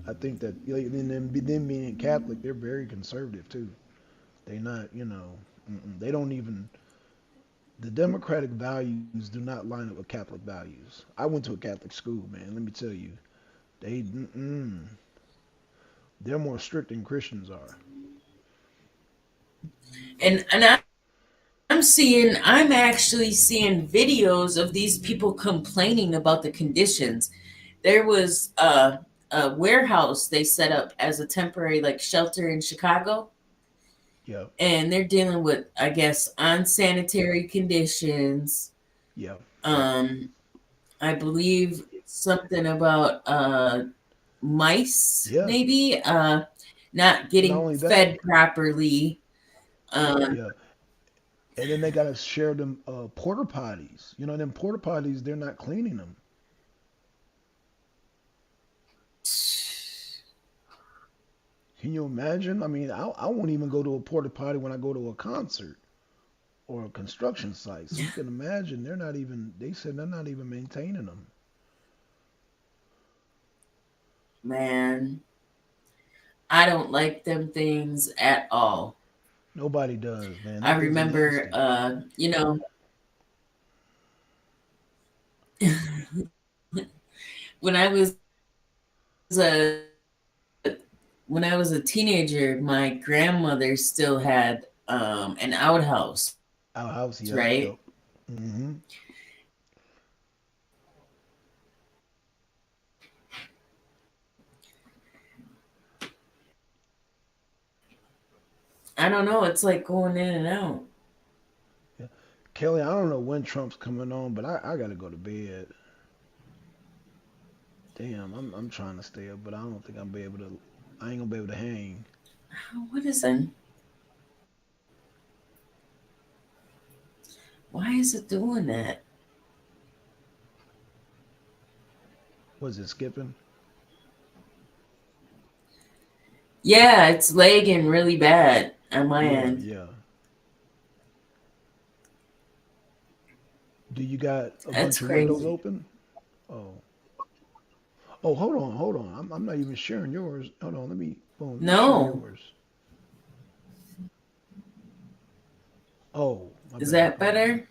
I think that them being Catholic, they're very conservative too. They not, you know, they don't even. The democratic values do not line up with Catholic values. I went to a Catholic school, man. Let me tell you, they're more strict than Christians are. And I'm actually seeing videos of these people complaining about the conditions. There was a warehouse they set up as a temporary like shelter in Chicago. Yeah. And they're dealing with, I guess, unsanitary conditions. Yeah. I believe something about mice, maybe not getting fed properly. Yeah. And then they gotta share them porta potties. You know, them porta potties, they're not cleaning them. Can you imagine? I mean, I won't even go to a porta potty when I go to a concert or a construction site. So you can imagine they said they're not even maintaining them. Man, I don't like them things at all. Nobody does, man. I remember, you know, when I was a teenager, my grandmother still had an outhouse. Outhouse, yeah. Right? Yep. Mm-hmm. I don't know. It's like going in and out. Yeah. Kelly, I don't know when Trump's coming on, but I gotta go to bed. Damn, I'm trying to stay up, but I don't think I ain't gonna be able to hang. What is it? Why is it doing that? Was it skipping? Yeah, it's lagging really bad on my end. Yeah. Do you got a That's bunch of crazy. windows open? Oh. Oh, hold on. I'm not even sharing yours. Hold on, let me share No. yours. Oh, my Is bad. that better?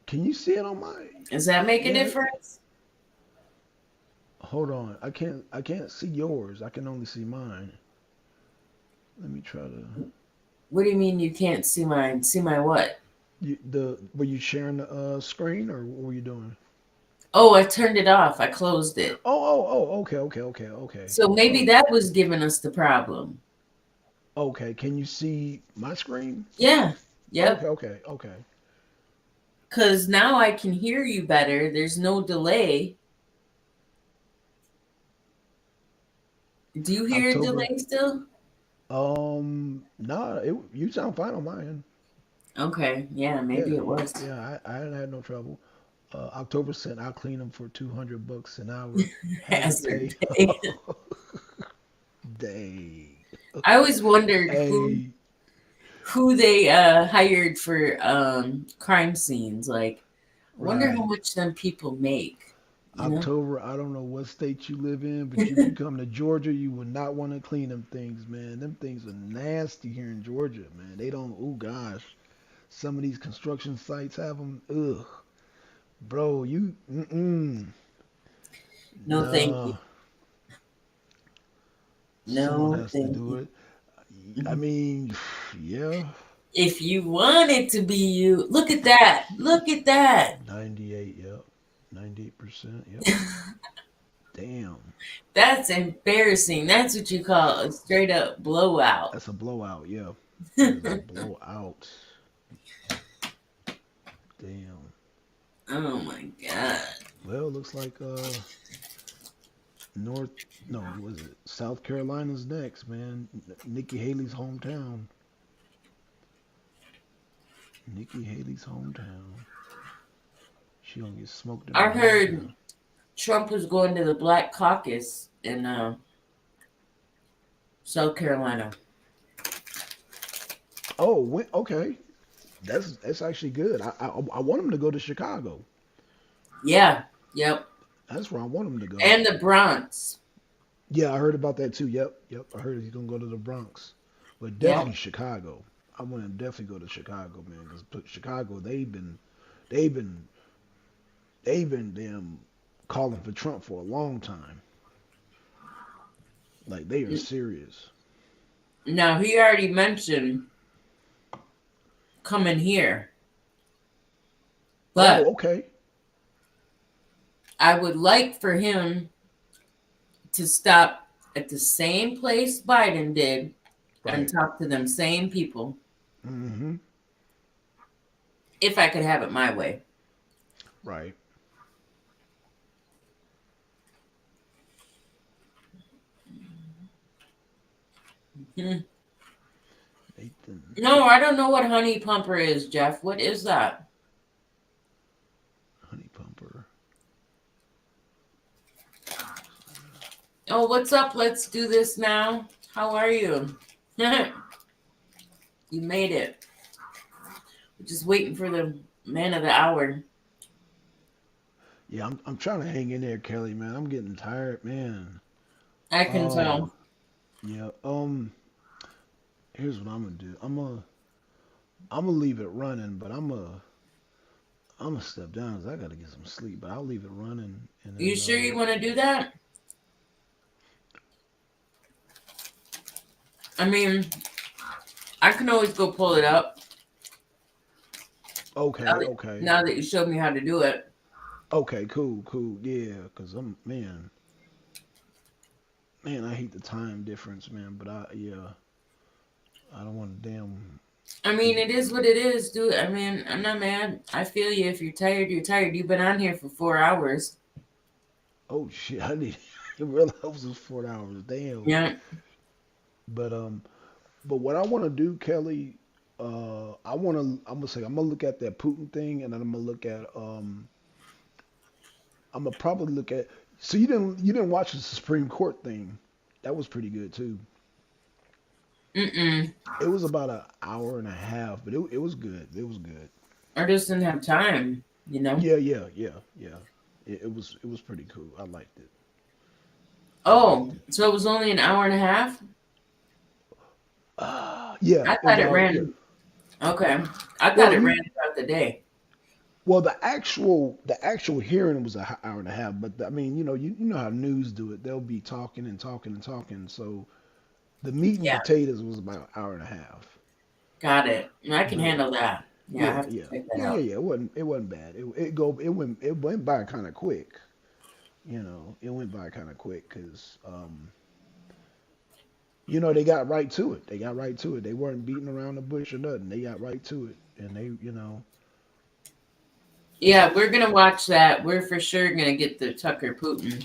Can you see it on mine? Does that make a Yeah. difference? Hold on. I can't see yours. I can only see mine. Let me try to. What do you mean you can't see mine? See my what? Were you sharing the screen or what were you doing? Oh, I turned it off. I closed it. Oh, okay. So maybe that was giving us the problem. Okay, can you see my screen? Yeah. Yep. Okay. Because now I can hear you better. There's no delay. Do you hear a delay still? Nah, you sound fine on my end. Okay, yeah, maybe Yeah, it was. yeah, I hadn't had no trouble. October said I'll clean them for $200 an hour. Had to Hazard pay. day. Dang. I always wondered Hey, who they hired for crime scenes. Like, I wonder how right. much them people make. You know? October, I don't know what state you live in, but if you come to Georgia, you would not want to clean them things, man. Them things are nasty here in Georgia, man. They don't, oh gosh. Some of these construction sites have them. Ugh. Bro, No, thank you. nah. Someone No, has to thank do you. it. I mean, yeah. If you want it to be you, look at that. Look at that. 98, yep. 98%, yep. Damn. That's embarrassing. That's what you call a straight up blowout. That's a blowout, yeah. That is a blowout. Damn. Oh my God. Well, looks like what was it? South Carolina's next, man. Nikki Haley's hometown. Nikki Haley's hometown. She gonna get smoked in I her heard hometown. Trump was going to the Black Caucus in South Carolina. Oh, okay. That's actually good. I want him to go to Chicago. Yeah. Yep. That's where I want him to go. And the Bronx. Yeah, I heard about that too. Yep. I heard he's gonna go to the Bronx, but Yeah. definitely Chicago. I want him to definitely go to Chicago, man, because Chicago they've been them calling for Trump for a long time. Like they are serious. Now he already mentioned coming here, but Oh, okay. I would like for him to stop at the same place Biden did and Right. talk to them same people Mm-hmm. if I could have it my way. Right. Mhm. Nathan. No, I don't know what honey pumper is, Jeff. What is that? Honey pumper. Oh, what's up? Let's do this now. How are you? You made it. We're just waiting for the man of the hour. Yeah, I'm trying to hang in there, Kelly, man. I'm getting tired, man. I can tell. Yeah. Here's what I'm gonna do. I'm gonna leave it running, but I'm gonna step down because I gotta get some sleep. But I'll leave it running. And You then, sure you want to do that? I mean, I can always go pull it up. Okay. Okay. Now that you showed me how to do it. Okay. Cool. Yeah. Cause man, I hate the time difference, man. But I don't want to damn. I mean, it is what it is, dude. I mean, I'm not mad. I feel you. If you're tired, you're tired. You've been on here for 4 hours. Oh shit! I didn't realize it was 4 hours. Damn. Yeah. But what I want to do, Kelly, I'm gonna look at that Putin thing, and then I'm gonna look at I'm gonna probably look at. So you didn't watch the Supreme Court thing? That was pretty good too. Mm-mm. It was about an hour and a half, but it was good. It was good. I just didn't have time, you know? Yeah. It was pretty cool. I liked it. Oh, so it was only an hour and a half? Yeah. I thought it was, ran. Okay. I thought Well, it ran throughout the day. Well, the actual hearing was an hour and a half, but I mean, you know how news do it. They'll be talking and talking and talking. So the meat and Yeah. potatoes was about an hour and a half. Got it. I can But handle that. Yeah, I have to yeah. check that out. It wasn't bad. It went by kind of quick. It went by kind of quick because they got right to it. They weren't beating around the bush or nothing. They got right to it, and they. Yeah, we're going to watch that. We're for sure going to get the Tucker Putin.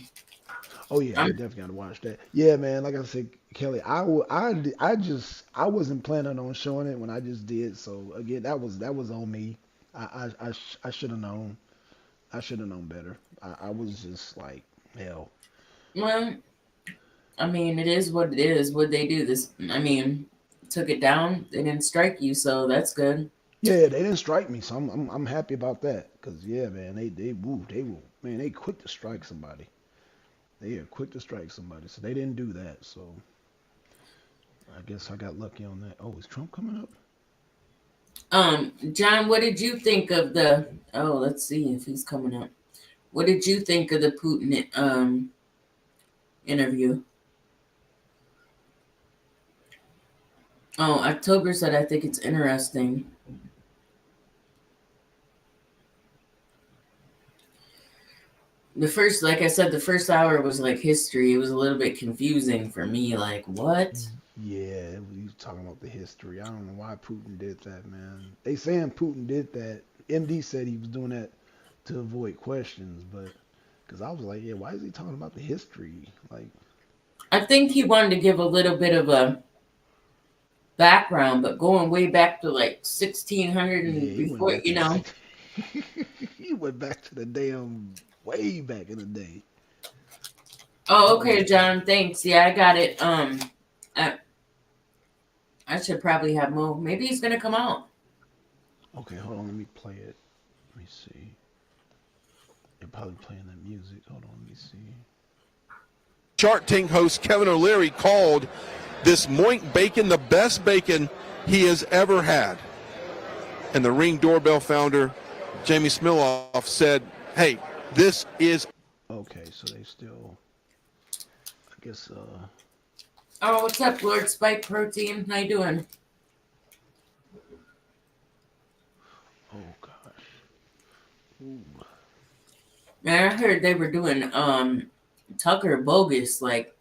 Oh yeah, I definitely gotta watch that. Yeah, man. Like I said, Kelly, I wasn't planning on showing it when I just did. So again, that was on me. I should have known. I should have known better. I was just like, hell. Well, I mean, it is what it is. What they do this, I mean, took it down. They didn't strike you, so that's good. Yeah, they didn't strike me, so I'm happy about that. Cause yeah, man, they quick to strike somebody. They are quick to strike somebody, so they didn't do that. So I guess I got lucky on that. Oh, is Trump coming up? John, what did you think of the? Oh, let's see if he's coming up. What did you think of the Putin interview? Oh, October said, I think it's interesting. Like I said, the first hour was like history. It was a little bit confusing for me. Like, what? Yeah, he was talking about the history. I don't know why Putin did that, man. They saying Putin did that. MD said he was doing that to avoid questions, but because I was like, yeah, why is he talking about the history? Like, I think he wanted to give a little bit of a background, but going way back to like 1600 and before, you know. He went back to the damn way back in the day. Oh, okay, John. Thanks. Yeah, I got it. I should probably have more. Maybe he's gonna come out. Okay, hold on. Let me play it. Let me see. They're probably playing that music. Hold on. Let me see. Shark Tank host Kevin O'Leary called this Moink bacon the best bacon he has ever had. And the Ring doorbell founder, Jamie Smiloff, said, hey, this is... Okay, so they still... I guess... Oh, what's up, Lord Spike Protein? How you doing? Oh, gosh. Ooh. Man, I heard they were doing Tucker bogus, like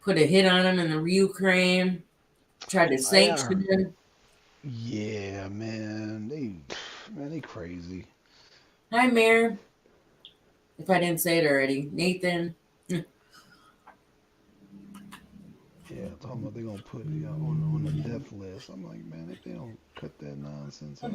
put a hit on him in the Ukraine, tried to sanction him. Yeah, man. They crazy. Hi, Mayor. If I didn't say it already. Nathan. Yeah, talking about they're gonna put it on the death list. I'm like, man, if they don't cut that nonsense out.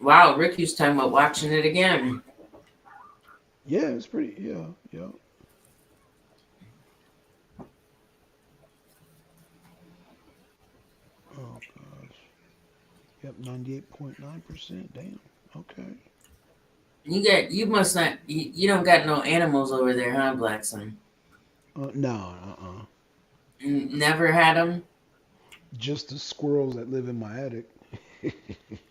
Wow, Ricky's talking about watching it again. Yeah, it's pretty. Yeah. Oh gosh. Yep, 98.9%. Damn. Okay. You must not. You don't got no animals over there, huh, Blackson? No. Never had them. Just the squirrels that live in my attic.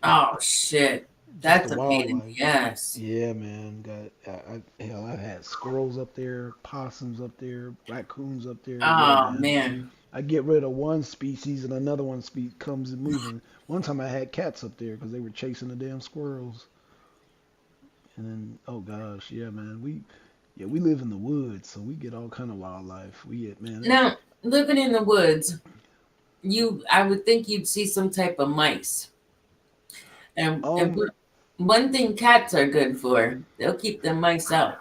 Oh shit, that's a pain in the ass. Yeah, man. I've had squirrels up there, possums up there, raccoons up there. Oh man. I get rid of one species and another one comes and moving. One time I had cats up there because they were chasing the damn squirrels. And then, oh gosh, yeah, man, we live in the woods, so we get all kind of wildlife. Now, living in the woods, I would think you'd see some type of mice. And one thing cats are good for, they'll keep the mice out.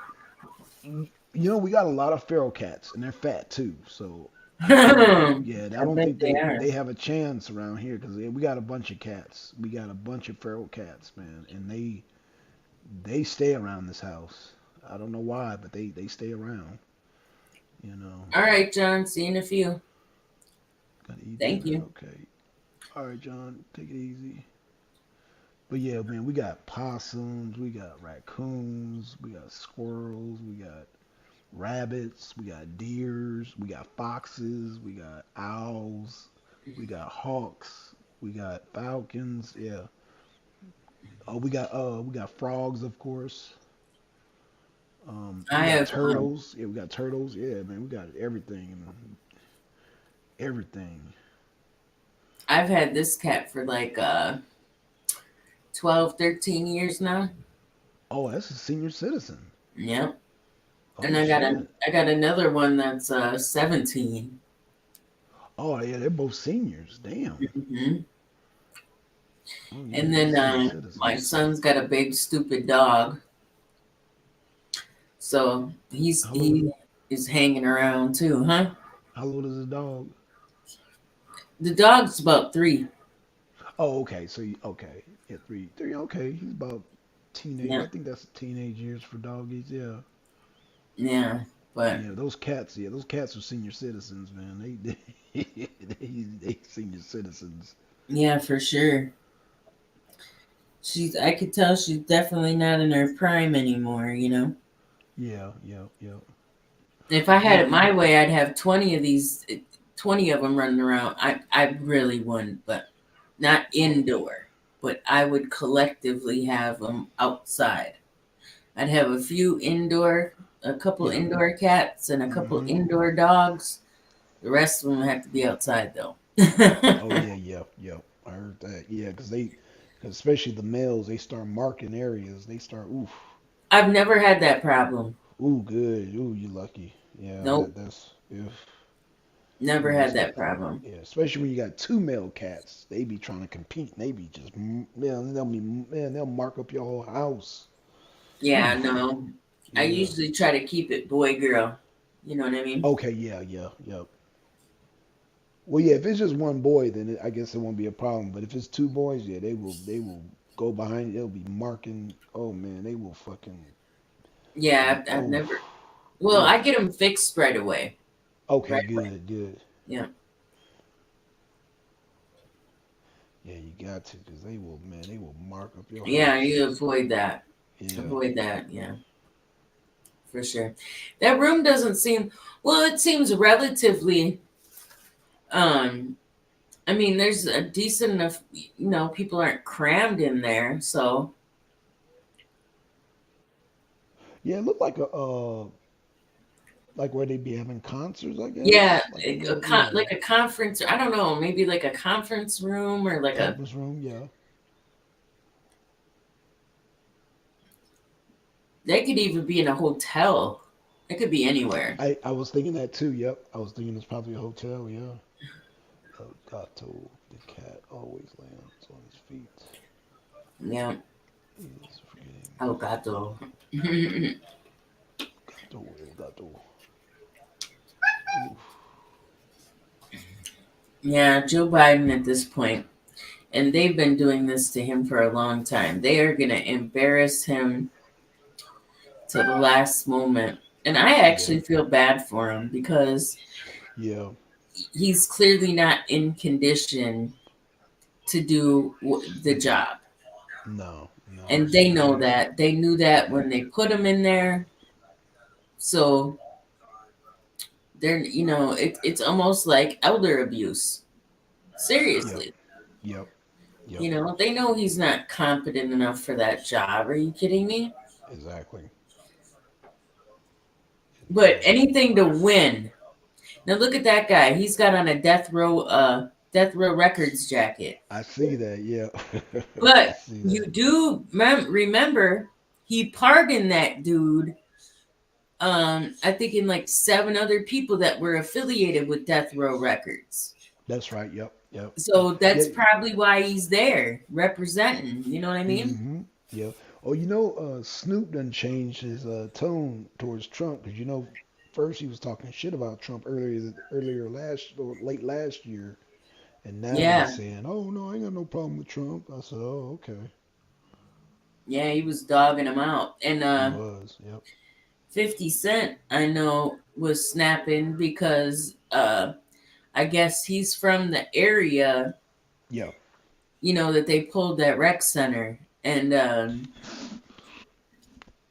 We got a lot of feral cats, and they're fat too. So yeah, I don't think they have a chance around here because we got a bunch of cats. We got a bunch of feral cats, man, and they stay around this house. I don't know why, but they stay around. All right, John. See you in a few. Thank you. Okay. All right, John. Take it easy. But yeah, man, we got possums, we got raccoons, we got squirrels, we got rabbits, we got deers, we got foxes, we got owls, we got hawks, we got falcons. Yeah. Oh, we got frogs, of course. I have turtles. Yeah, we got turtles. Yeah, man, we got everything. Everything. I've had this cat for like 12, 13 years now. Oh, that's a senior citizen. Yep. Oh, And I got another one that's 17. Oh yeah, they're both seniors. Damn. Hmm. Oh, yeah, And they're then senior citizens. my son's got a big stupid dog, so he is hanging around too, huh? How old is the dog? The dog's about 3. Oh, okay. So okay, yeah, three. Okay, he's about teenage. Yeah. I think that's teenage years for doggies. Yeah. Yeah, but Yeah, those cats. Yeah, those cats are senior citizens, man. They senior citizens. yeah, for sure. I could tell she's definitely not in her prime anymore, you know. Yeah. If I had it my way, I'd have 20 of them running around. I really wouldn't, but not indoor. But I would collectively have them outside. I'd have a couple indoor cats and a couple indoor dogs. The rest of them have to be outside, though. Oh yeah. I heard that. Yeah, because especially the males, they start marking areas. They start. Oof. I've never had that problem. Ooh, good. Ooh, you lucky. Yeah. Nope. That's. If. Never had that problem. Yeah, especially when you got 2 male cats, they be trying to compete. And they be just they'll mark up your whole house. Yeah, no. I usually try to keep it boy girl. You know what I mean? Okay, yeah. Well, yeah, if it's just one boy, then I guess it won't be a problem. But if it's 2 boys, yeah, they will go behind. They'll be marking. Oh man, they will fucking. Yeah, I've never. Well, I get them fixed right away. Okay, right good, away. good. Yeah. Yeah, you got to, because they will mark up your. Yeah, house. you avoid that. Yeah. Avoid that. Yeah. For sure. That room doesn't seem. Well, it seems relatively. I mean, there's a decent enough. People aren't crammed in there, so. Yeah, it looked like like where they be having concerts, I guess. Yeah, Like like a conference. I don't know, maybe like a conference room or like conference room. Yeah. They could even be in a hotel. It could be anywhere. I was thinking that too. Yep, I was thinking it's probably a hotel. Yeah. El gato, the cat, always lands on his feet. Yeah. He's forgetting. El gato. Gato. Yeah, Joe Biden at this point, and they've been doing this to him for a long time. They are going to embarrass him to the last moment. And I actually feel bad for him because he's clearly not in condition to do the job. No. And they know that. They knew that when they put him in there. So they're, it's almost like elder abuse. Seriously. Yep. They know he's not competent enough for that job. Are you kidding me? Exactly. But anything to win. Now look at that guy. He's got on a Death Row Records jacket. I see that, yeah. But you do remember he pardoned that dude. I think in like 7 other people that were affiliated with Death Row Records. That's right. Yep. So that's probably why he's there representing. You know what I mean? Mm-hmm. Yeah. Oh, Snoop done changed his tone towards Trump because first he was talking shit about Trump late last year, and now he's saying, "Oh no, I ain't got no problem with Trump." I said, "Oh, okay." Yeah, he was dogging him out, and he was. Yep. 50 Cent, I know, was snapping because I guess he's from the area. Yeah. That they pulled that rec center. And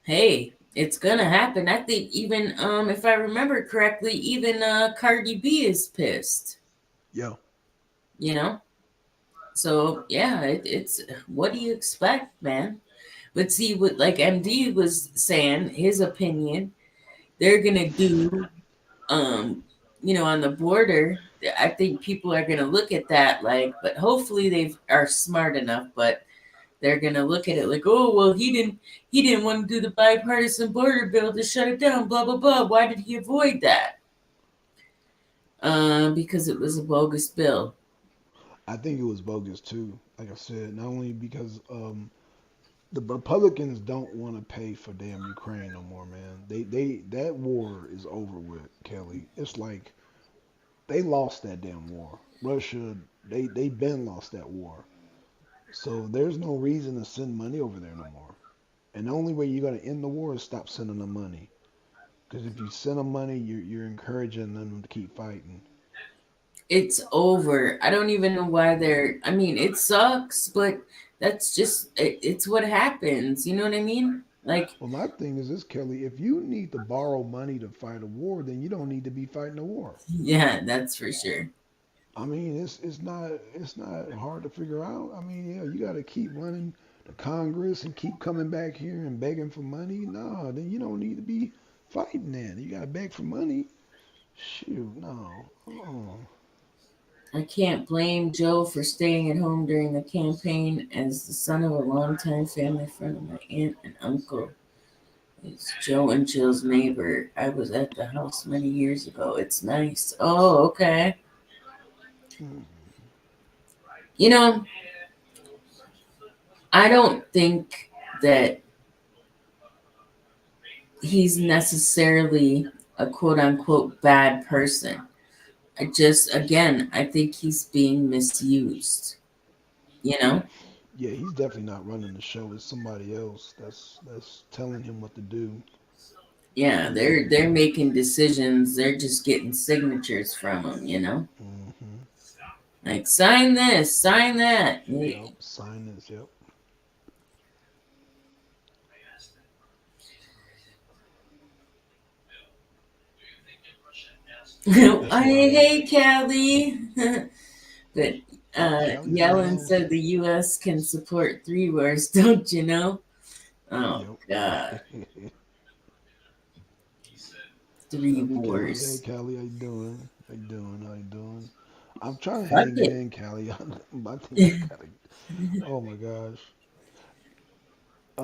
hey, it's gonna happen. I think even if I remember correctly, even Cardi B is pissed. Yeah. So yeah, it's what do you expect, man? But see, what like MD was saying, his opinion, they're gonna do on the border. I think people are gonna look at that but hopefully they are smart enough, but they're gonna look at it like, oh well, he didn't want to do the bipartisan border bill to shut it down, blah blah blah. Why did he avoid that? because it was a bogus bill. I think it was bogus too. Like I said, not only because the Republicans don't want to pay for damn Ukraine no more, man. They that war is over with, Kelly. It's like they lost that damn war. Russia, they been lost that war. So there's no reason to send money over there no more. And the only way you're gonna end the war is stop sending them money. Because if you send them money, you're encouraging them to keep fighting. It's over. I don't even know why they're. I mean, it sucks, but that's just it's what happens. You know what I mean? Like, Well, my thing is this, Kelly. If you need to borrow money to fight a war, then you don't need to be fighting a war. yeah, that's for sure. I mean, it's not hard to figure out. I mean, yeah, you got to keep running to Congress and keep coming back here and begging for money. No, then you don't need to be fighting that. You got to beg for money. Shoot, no. Oh. I can't blame Joe for staying at home during the campaign. As the son of a longtime family friend of my aunt and uncle, it's Joe and Jill's neighbor. I was at the house many years ago. It's nice. Oh, okay. You know, I don't think that he's necessarily a quote unquote bad person. I think he's being misused. You know? Yeah, he's definitely not running the show. It's somebody else that's telling him what to do. Yeah, they're making decisions. They're just getting signatures from him, you know? Like, sign this, sign that. Yep, sign this, yep. Hey, Callie. But Yellen said the U.S. can support 3 wars, don't you know? Oh, God. 3 wars. Hey, Callie, how you doing? How you doing? I'm trying to hang in, Callie. I think I gotta. Oh my gosh.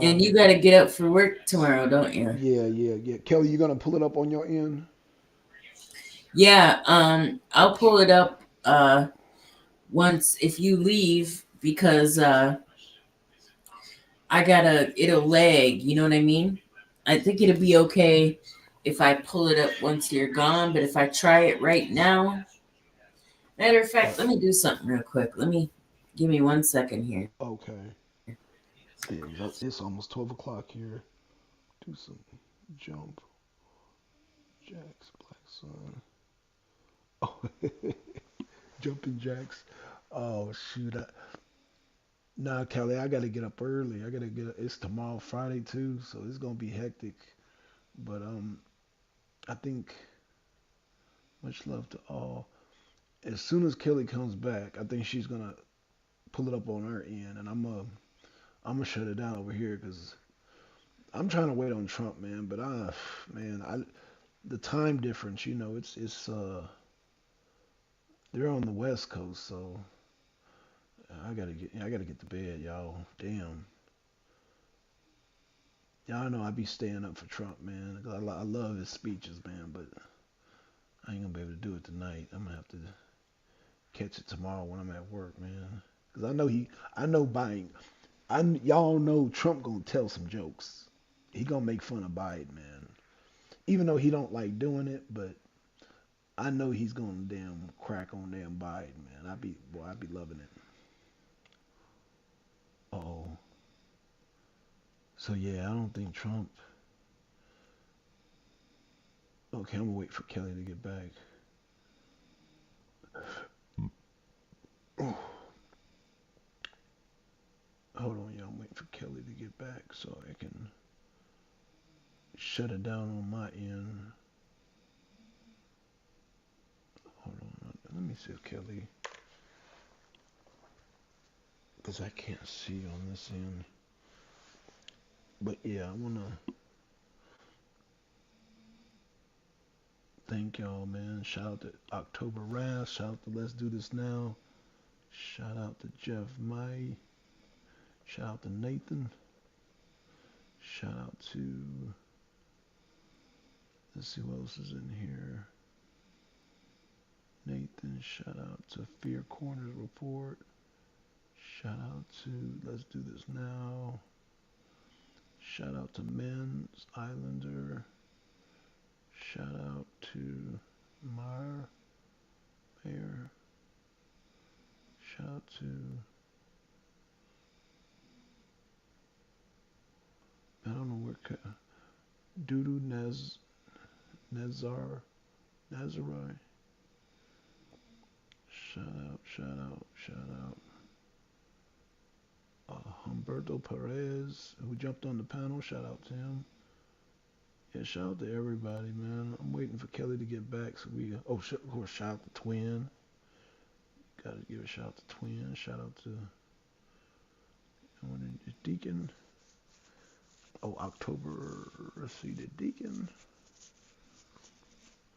And you got to get up for work tomorrow, don't you? Yeah. Kelly, you gonna pull it up on your end? Yeah, I'll pull it up once if you leave because it'll lag, you know what I mean? I think it'll be okay if I pull it up once you're gone, but if I try it right now, matter of fact, let me do something real quick. Give me 1 second here. Okay. Yeah, it's almost 12 o'clock here. Do some jump jacks, Black Sun. Oh, jumping jacks. Oh shoot! Nah, Kelly, I gotta get up early. I gotta get. It's tomorrow, Friday too, so it's gonna be hectic. But I think much love to all. As soon as Kelly comes back, I think she's gonna pull it up on her end, and I'm gonna shut it down over here because I'm trying to wait on Trump, man. But the time difference, you know, it's they're on the West Coast, so I gotta get to bed, y'all. Damn. Y'all know I be staying up for Trump, man. 'Cause I love his speeches, man. But I ain't gonna be able to do it tonight. I'm gonna have to catch it tomorrow when I'm at work, man. 'Cause I know y'all know Trump gonna tell some jokes. He gonna make fun of Biden, man. Even though he don't like doing it, but I know he's gonna damn crack on damn Biden, man. I'd be loving it. Oh. So yeah, I don't think Trump. Okay, I'm gonna wait for Kelly to get back. Hold on, y'all. I'm waiting for Kelly to get back so I can shut it down on my end. Hold on. Let me see if Kelly. Because I can't see on this end. But yeah, I want to thank y'all, man. Shout out to October Raz. Shout out to Let's Do This Now. Shout out to Jeff May. Shout out to Nathan. Shout out to, let's see who else is in here. Nathan, shout out to Fear Corners Report. Shout out to Let's Do This Now. Shout out to Men's Islander. Shout out to Mayor. Shout out to I don't know where Dudu Nazari. Shout out. Humberto Perez, who jumped on the panel. Shout out to him. Yeah, shout out to everybody, man. I'm waiting for Kelly to get back so we. Of course, shout out to Twin. Gotta give a shout out to Twin. Shout out to Deacon. Oh, October. Let's see, the Deacon.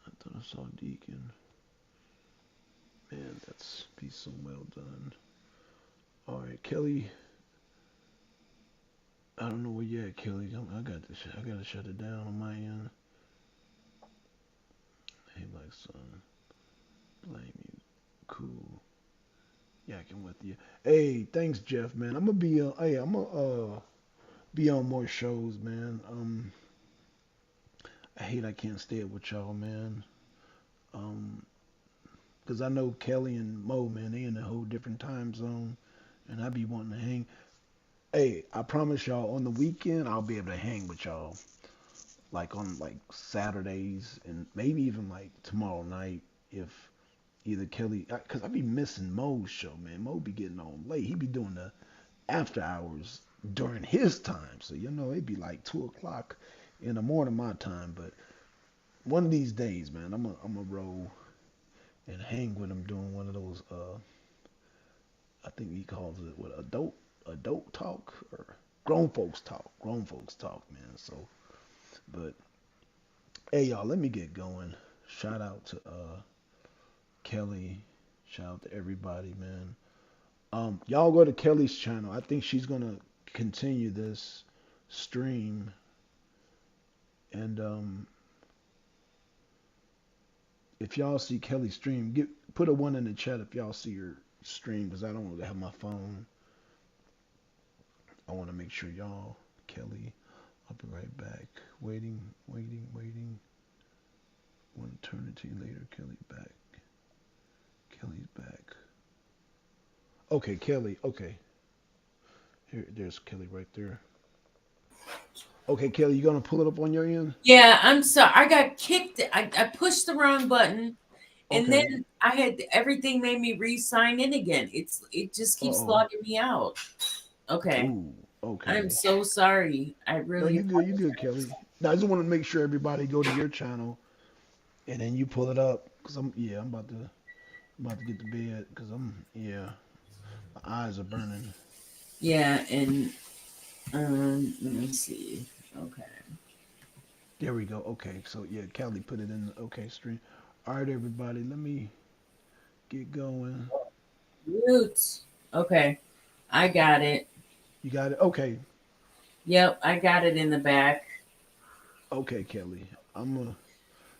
I thought I saw Deacon. Man, that's piece so well done. All right, Kelly. I don't know where you at, Kelly. I gotta shut it down on my end. Hey, Black Sun. Blame you. Cool. Yakking with you. Hey, thanks, Jeff, man. I'm gonna be be on more shows, man. I hate I can't stay up with y'all, man. Cause I know Kelly and Mo, man, they in a whole different time zone, and I be wanting to hang. Hey, I promise y'all, on the weekend I'll be able to hang with y'all, like on like Saturdays and maybe even like tomorrow night if either Kelly, cause I be missing Mo's show, man. Mo be getting on late. He be doing the after hours during his time, so you know it'd be like 2:00 in the morning my time. But one of these days, man, I'm a roll and hang with him doing one of those. I think he calls it what adult talk or grown folks talk, man. So, but hey, y'all, let me get going. Shout out to Kelly. Shout out to everybody, man. Y'all go to Kelly's channel. I think she's gonna continue this stream, and if y'all see Kelly's stream, put a 1 in the chat if y'all see her stream, because I don't really have my phone. I want to make sure y'all, Kelly, I'll be right back. Waiting. 1 eternity later, Kelly's back. Okay, Kelly, okay. There's Kelly right there. Okay, Kelly, you gonna pull it up on your end? Yeah, I'm sorry. I got kicked. I pushed the wrong button, and then I had everything made me re-sign in again. It just keeps logging me out. Okay. Ooh, okay. I'm so sorry. I really. No, you good, Kelly. No, I just want to make sure everybody go to your channel, and then you pull it up. Cause I'm about to get to bed. Cause my eyes are burning. Yeah, and let me see. Okay. There we go. Okay, so yeah, Kelly put it in the stream. All right, everybody, let me get going. Mute. Okay, I got it. You got it? Okay. Yep, I got it in the back. Okay, Kelly. I'm going to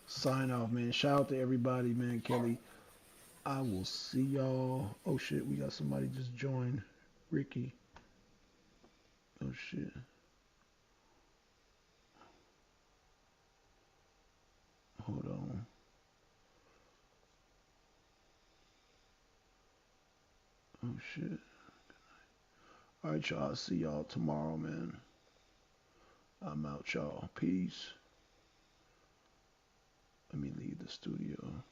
sign off, man. Shout out to everybody, man. Kelly, I will see y'all. Oh, shit. We got somebody just joined. Ricky. Oh, shit. Hold on. Oh, shit. All right, y'all. I'll see y'all tomorrow, man. I'm out, y'all. Peace. Let me leave the studio.